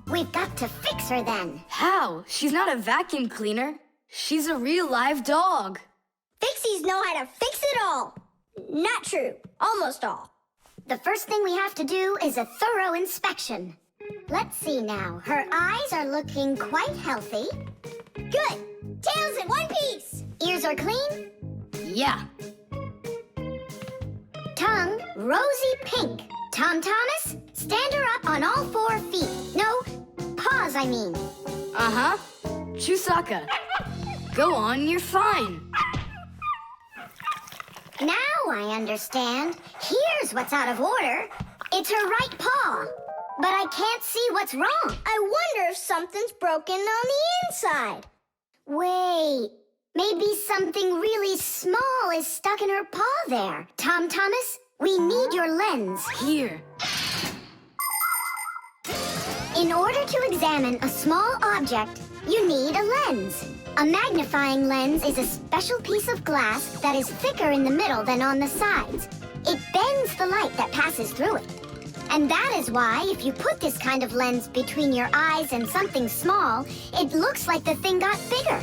Speaker 2: We've got to fix her then.
Speaker 3: How? She's not a vacuum cleaner. She's a real live dog.
Speaker 2: Fixies know how to fix it all. Not true. Almost all. The first thing we have to do is a thorough inspection. Let's see now. Her eyes are looking quite healthy. Good. Tail's in one piece. Ears are clean.
Speaker 3: Yeah.
Speaker 2: Tongue, rosy pink. Tom Thomas, stand her up on all 4 feet. No, paws, I mean.
Speaker 3: Uh-huh. Chusaka, go on, you're fine.
Speaker 2: Now I understand. Here's what's out of order. It's her right paw. But I can't see what's wrong. I wonder if something's broken on the inside. Wait. Maybe something really small is stuck in her paw there. Tom Thomas, we need your lens.
Speaker 3: Here.
Speaker 2: In order to examine a small object, you need a lens. A magnifying lens is a special piece of glass that is thicker in the middle than on the sides. It bends the light that passes through it. And that is why, if you put this kind of lens between your eyes and something small, it looks like the thing got bigger.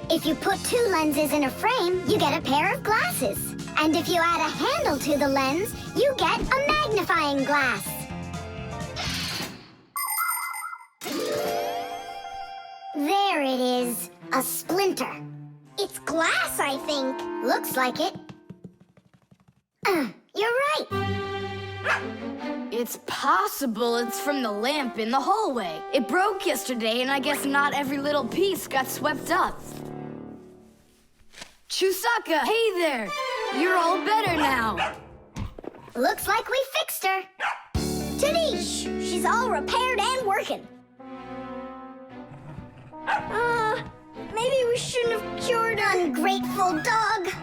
Speaker 2: If you put 2 lenses in a frame, you get a pair of glasses. And if you add a handle to the lens, you get a magnifying glass. There it is, a splinter. It's glass, I think. Looks like it. You're right.
Speaker 3: It's possible it's from the lamp in the hallway. It broke yesterday, and I guess not every little piece got swept up. Chusaka, hey there! You're all better now.
Speaker 2: Looks like we fixed her. Tadoosh! She's all repaired and working. Maybe we shouldn't have cured her. Ungrateful dog.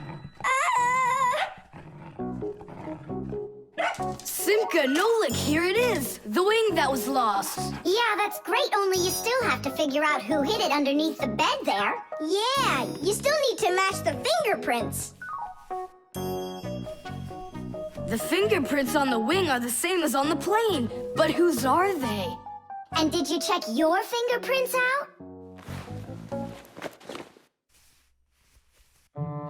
Speaker 3: Simka, Nolik, here it is. The wing that was lost.
Speaker 2: Yeah, that's great, only you still have to figure out who hid it underneath the bed there. Yeah, you still need to match the fingerprints.
Speaker 3: The fingerprints on the wing are the same as on the plane. But whose are they?
Speaker 2: And did you check your fingerprints out?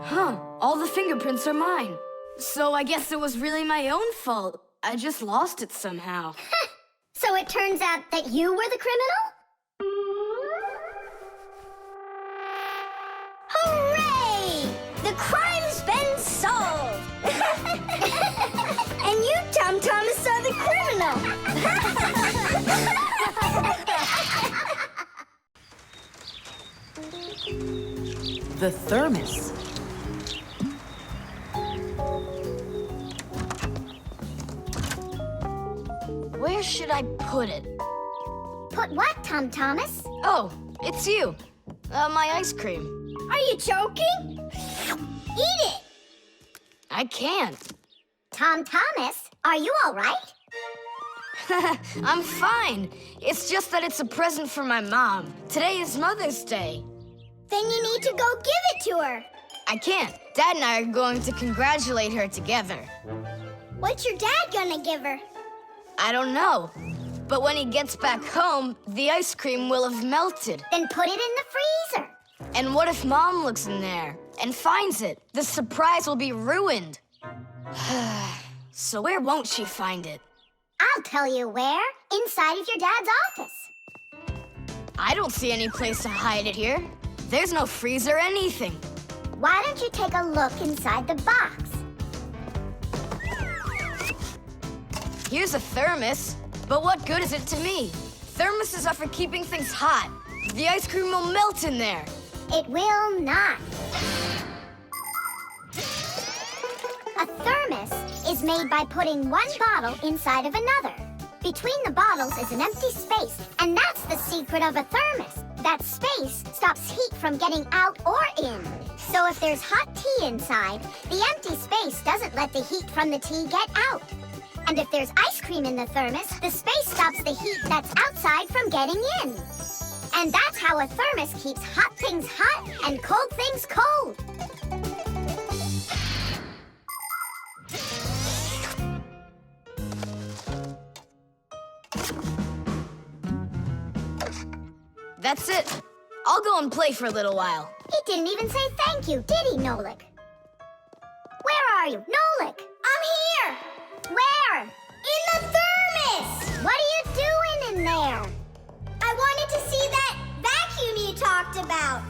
Speaker 3: Huh, all the fingerprints are mine. So I guess it was really my own fault. I just lost it somehow.
Speaker 2: So it turns out that you were the criminal? Hooray! The crime's been solved! And you, Tom Thomas, are the criminal!
Speaker 8: The thermos.
Speaker 3: Where should I put it?
Speaker 2: Put what, Tom Thomas?
Speaker 3: Oh, it's you. My ice cream.
Speaker 2: Are you joking? Eat it!
Speaker 3: I can't.
Speaker 2: Tom Thomas, are you all right?
Speaker 3: I'm fine. It's just that it's a present for my mom. Today is Mother's Day.
Speaker 2: Then you need to go give it to her.
Speaker 3: I can't. Dad and I are going to congratulate her together.
Speaker 2: What's your dad gonna give her?
Speaker 3: I don't know. But when he gets back home, the ice cream will have melted.
Speaker 2: Then put it in the freezer.
Speaker 3: And what if Mom looks in there and finds it? The surprise will be ruined. So where won't she find it?
Speaker 2: I'll tell you where. Inside of your dad's office.
Speaker 3: I don't see any place to hide it here. There's no freezer or anything.
Speaker 2: Why don't you take a look inside the box?
Speaker 3: Here's a thermos, but what good is it to me? Thermoses are for keeping things hot. The ice cream will melt in there.
Speaker 2: It will not. A thermos is made by putting one bottle inside of another. Between the bottles is an empty space, and that's the secret of a thermos. That space stops heat from getting out or in. So if there's hot tea inside, the empty space doesn't let the heat from the tea get out. And if there's ice cream in the thermos, the space stops the heat that's outside from getting in. And that's how a thermos keeps hot things hot and cold things cold.
Speaker 3: That's it. I'll go and play for a little while.
Speaker 2: He didn't even say thank you, did he, Nolik? Where are you? Nolik! I'm here! Where? In the thermos! What are you doing in there? I wanted to see that vacuum you talked about.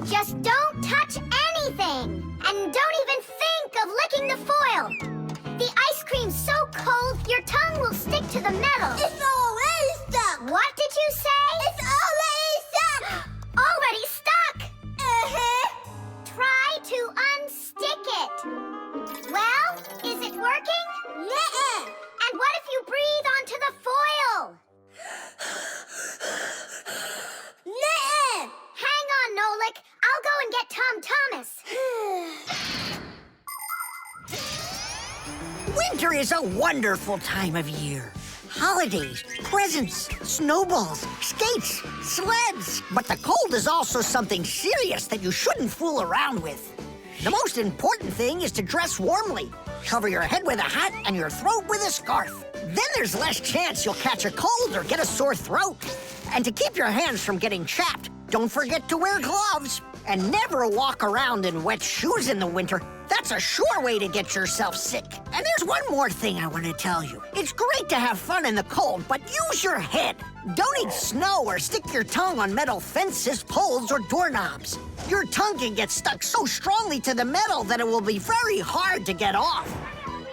Speaker 2: Just don't touch anything! And don't even think of licking the foil! The ice cream's so cold, your tongue will stick to the metal. It's already stuck! What did you say? It's already stuck! Already stuck? Uh-huh. Try to unstick it. Well, is it working? Nuh-uh. And what if you breathe onto the foil? Nuh-uh. Hang on, Nolik. I'll go and get Tom Thomas.
Speaker 4: Winter is a wonderful time of year. Holidays, presents, snowballs, skates, sleds. But the cold is also something serious that you shouldn't fool around with. The most important thing is to dress warmly. Cover your head with a hat and your throat with a scarf. Then there's less chance you'll catch a cold or get a sore throat. And to keep your hands from getting chapped, don't forget to wear gloves. And never walk around in wet shoes in the winter. That's a sure way to get yourself sick. And there's one more thing I want to tell you. It's great to have fun in the cold, but use your head. Don't eat snow or stick your tongue on metal fences, poles, or doorknobs. Your tongue can get stuck so strongly to the metal that it will be very hard to get off.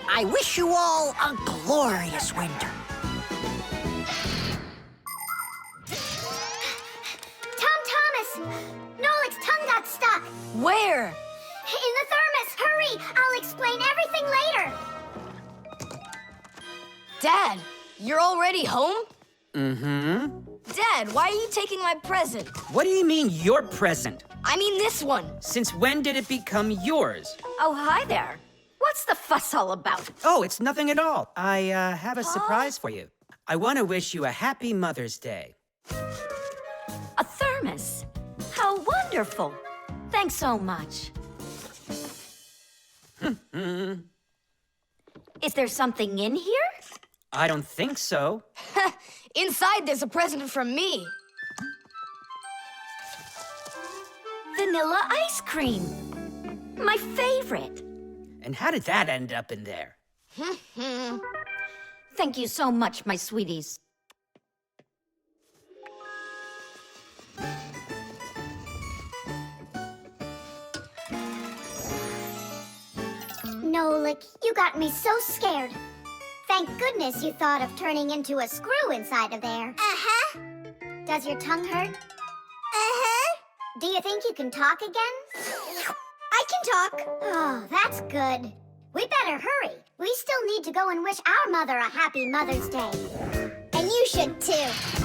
Speaker 4: I wish you all a glorious winter.
Speaker 2: Tom Thomas! Nolik's tongue got stuck.
Speaker 3: Where?
Speaker 2: In the thermos. Hurry! I'll explain everything later.
Speaker 3: Dad, you're already home?
Speaker 5: Mm-hmm.
Speaker 3: Dad, why are you taking my present?
Speaker 5: What do you mean, your present?
Speaker 3: I mean this one.
Speaker 5: Since when did it become yours?
Speaker 8: Oh, hi there. What's the fuss all about?
Speaker 5: Oh, it's nothing at all. I have a surprise for you. I want to wish you a happy Mother's Day.
Speaker 8: A thermos. How wonderful. Thanks so much. Is there something in here?
Speaker 5: I don't think so.
Speaker 3: Inside there's a present from me.
Speaker 8: Vanilla ice cream. My favorite.
Speaker 5: And how did that end up in there?
Speaker 8: Thank you so much, my sweeties.
Speaker 2: Nolik, you got me so scared. Thank goodness you thought of turning into a screw inside of there. Uh-huh. Does your tongue hurt? Uh-huh. Do you think you can talk again? I can talk. Oh, that's good. We better hurry. We still need to go and wish our mother a happy Mother's Day. And you should too.